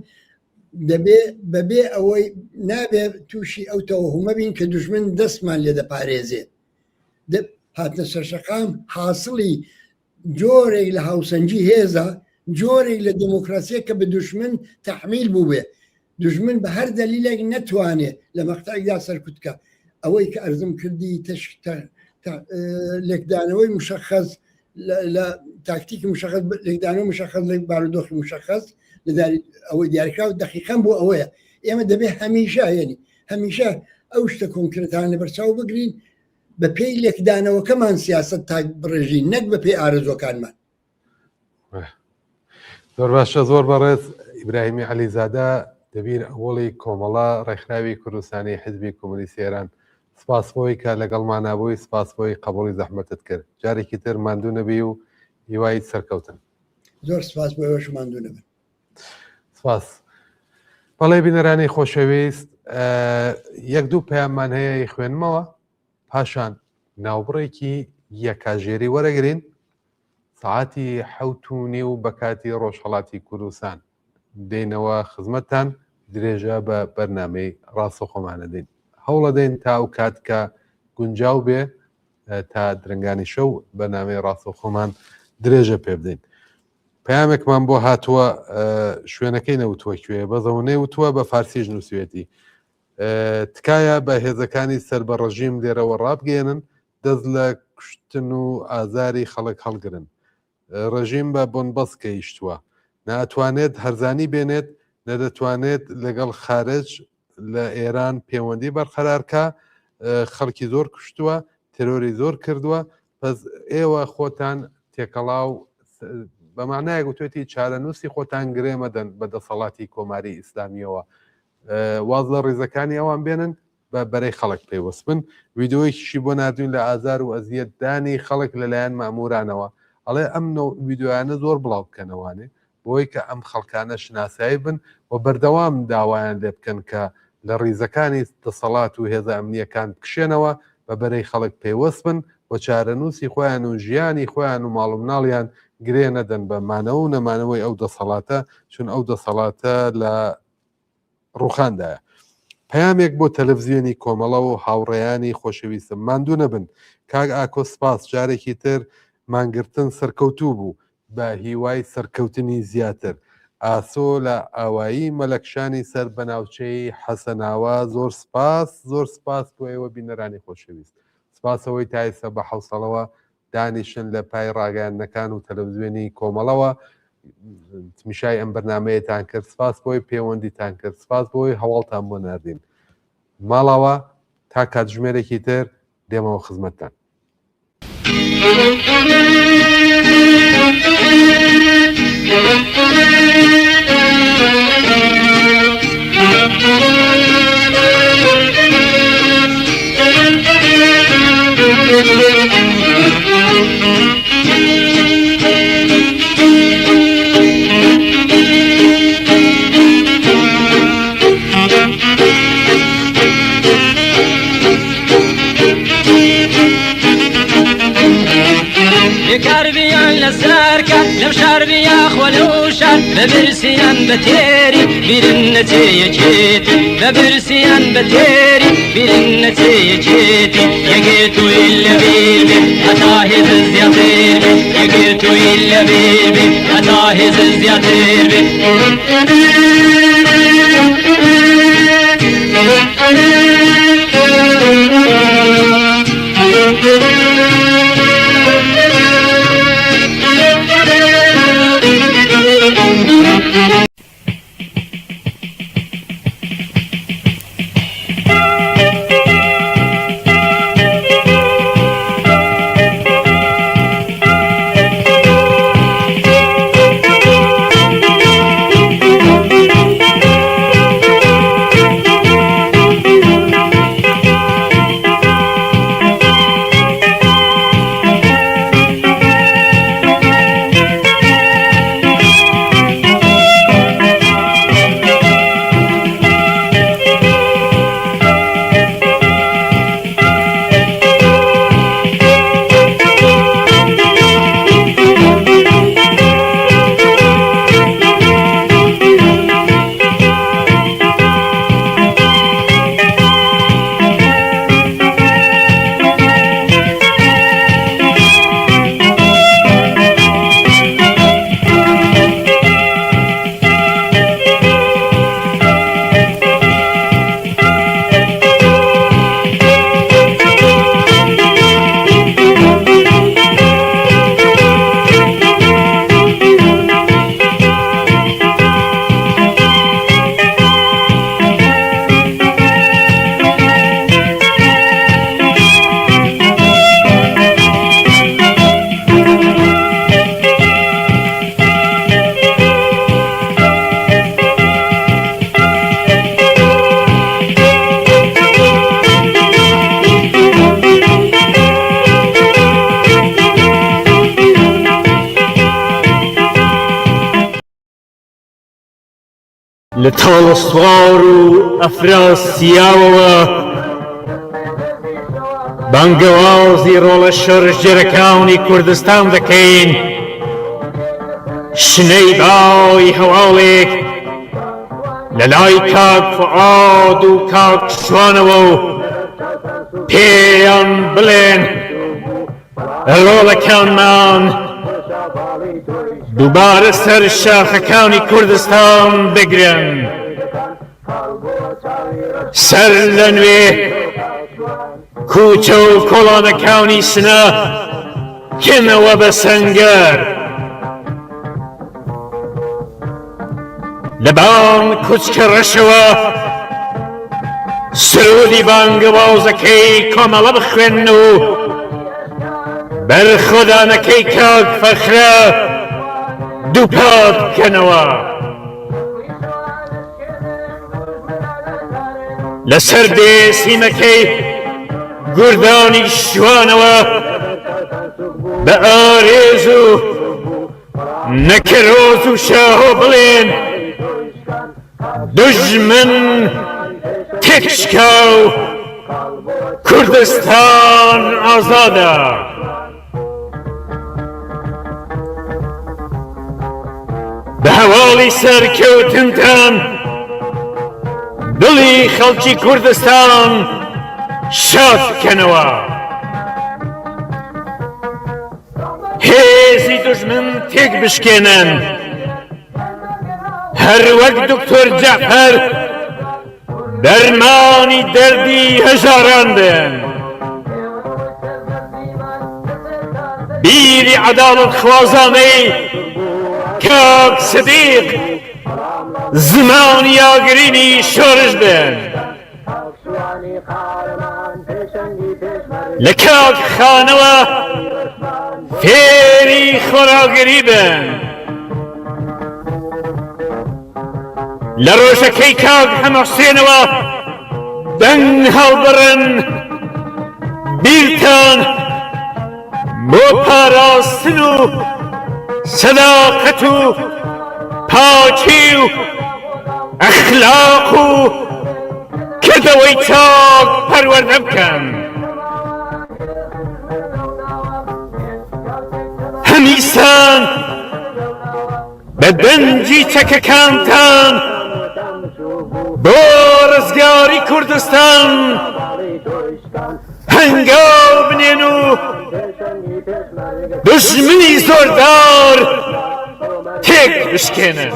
بەبێ ئەوەی نابێ تووشی ئەو تەوەهومە بین کە دوژمن دەستمان لێ دەپارێزێ هاتنە سەر شەقام حاصڵی جۆرێک لە هاوسەنجی هێزە جۆرێک لە دموکراسیە کە بە دوژمن تەحمیل بوو بێ دوژمن بە هەر دەلیلێک نەتوانێت لە مەقتەعێکدا سەرکوتکە ئەوەی کە ئەرزم کردی لێکدانەوەی مشخص لە تاکتیکی مشخص لێکدانەوە مشخص لە بارودۆخی مشخص لەداری ئەوەی دیارکراوە دقیقەن بۆ ئەوەیە ئێمە دەبێت هەمیشە یعنی هەمیشە ئەو شتە کۆنکرێتان لە بەرچاو بگرین بە پێی لێکدانەوەکەمان سیاست تا بڕێژین نەک بە پێی ئارزوەکانمان زۆر باشە زۆر بەڕێز ئیبراهیمی عەلیزادە دەبیر ئەوڵی کۆمەڵە ڕێکخراوی کوردستانی حزبی کۆمۆنیستی ئێران سپاس بۆی کە لەگەڵمان نابووی سپاس بۆی قبوڵی زەحمەتت کرد جارێکی تر ماندوو نەبی و هیوای سەرکەوتن زۆر سپاس بۆ ئێوەش ماندوو نەبن سپاس بەڵێ بینەرانی خۆشەویست یەک دوو پەیاممان هەیە خوێنمەوە پاشان ناوبڕێکی یەکاژێری وەرەگرین ساعتی 7:30 بە کاتی ڕۆژهەڵاتی کوردستان دێنەوە خزمەتتان درێژە بە بەرنامەی ڕاستەوخۆمانە دێن هەوڵە دێن تا ئەو کات کە گونجاو بێ تا درنگانی شەو بەرنامەی ڕاستەوخۆمان درێژە پێ بدەین پەیامێکمان بۆ هاتووە شوێنەکەی نەوتووە کوێ بەزەونەی وتووە بە فارسیش نووسێتی تکایە بە هێزەکانی سەر بە ڕەژیم لێرەوە ڕابگەێنن دەست لە کوشتن و ئازاری خەڵک هەڵگرن ڕژیم بە بۆنبەست کەیشتووە ناتوانێت هەرزانی بێنێت نەدەتوانێت لەگەڵ خارج لە ئێران پەیوەندی بەرقەرارکە خەڵکی زۆر کوشتووە ترۆری زۆر کردووە پس ئێوە خۆتان تێکەڵاو بەمانایە گوتوێتی چارەنووسی خۆتان گرێمەدەن بە دەسەڵاتی کۆماری ئیسلامیەوە واز لە ڕێزەکانی ئەوان بێنن بە بەرەی خەڵک پێوەست بن ویددیۆیشی بۆ نردوین لە ئازار و ئەزیەتدانی خەڵک لەلایەن مامورانەوە ئەڵێ ئەم ویددیۆیانە زۆر بڵاو بکەنەوانێ بۆی کە ئەم خەڵکانە شناسایی بن و بەردەوام داوایان لێ بکەن کە لە ڕیزەکانی دەسەڵات و هێزە ئەمنیەکان بکشێنەوە بە بەرەی خەڵک پێوەست بن و چارەنووسی خۆیان و ژیانی خۆیان و ماڵ و مناڵیان گرێ نەدەن بە مانەوە و نەمانەوەی ئەو دەسەڵاتە چون ئەو دەسەڵاتە لە ڕوخاندایە پەیامێک بۆ تەلەڤزیۆنی کۆمەڵە و هاوڕێیانی خۆشەویستم ماندوو نەبن کاک ئاکۆ سپاس جارێکی تر مانگرتن سەرکەوتوو بوو بە هیوای سەرکەوتنی زیاتر ئاسۆ لە ئاوایی مەلەکشانی سەر بەناوچەی حەسەناوە زۆر سپاس بۆ ئێوە بینەرانی خۆشەویست سپاسەوەی تا ئێستا بە حوسەڵەوە دانیشن لە پای ڕاگەیاندنەکان و تەلەڤزیۆنی کۆمەڵەوە تمیشای ئەم بەرنامەیەتان کرد سپاس بۆی پەیوەندیتان کرد سپاس بۆی هەواڵتان بۆ ناردین ماڵەوە تا کاتژمێرێکی تر دێمەوە خزمەتتان يكربيان لساركا لمشار بيا خولوشان ببرسيان بتيري بيرنتي يجيتي ببرسيان بتيري بيرنتي يجيتي يجيتو إلا بيبي أتاهي زياتيري يجيتو إلا بيبي أتاهي زياتيري لە تاڵەسوار و ئەفراسیاوەوە بانگەوازی ڕۆڵە شەڕژێرەکانی کوردستان دەکەین شنەی باوی هەواڵێک لە لای کاک فعاد و کاک شوانەوە و پێیان بڵێن ڕۆڵەکانمان دووبارە سەر شاخەکانی کوردستان بگرن سەر لە نوێ کوچە و کۆڵانەکانی سنە کێنەوە بە سەنگەر لە بان کوچکە ڕەشەوە سرودی بانگەوازەکەی کۆمەڵە بخوێن و بەرخۆدانەکەی کاک فەخرە دووپات بکەنەوە لەسەر بێسیمەکەی گوردانی شوانەوە بە ئارێز و نەکەرۆز و شاهۆ بڵێن دژمن تێکشکا و کوردستان ئازادە بە هەواڵی سەرکەوتنتان دڵی خەڵکی کوردستان شاد بکەنەوە هێزی دژمن تێک بشکێنن هەر وەک دکتۆر جەعفەر دەرمانی دەردی هەژاران بن بیری عەداڵەت خوازانەی کاک سدیق زمانی ئاگرینی شۆرش بن لە کاک خانەوە فێری خۆراگری بن لە ڕۆژەکەی کاک هەمەحسێنەوە دەنگ هەڵبڕن بیرتان بۆ پاراستن و سەداقەت و پاکی و ئەخلاق و کردەوەی چاک پەروەردە بکەن هەمیسان بە دەنجی چەکەکانتان بۆ ڕزگاری کوردستان هەنگاو بنێن و دژمنی زۆردار تێک بشکێنن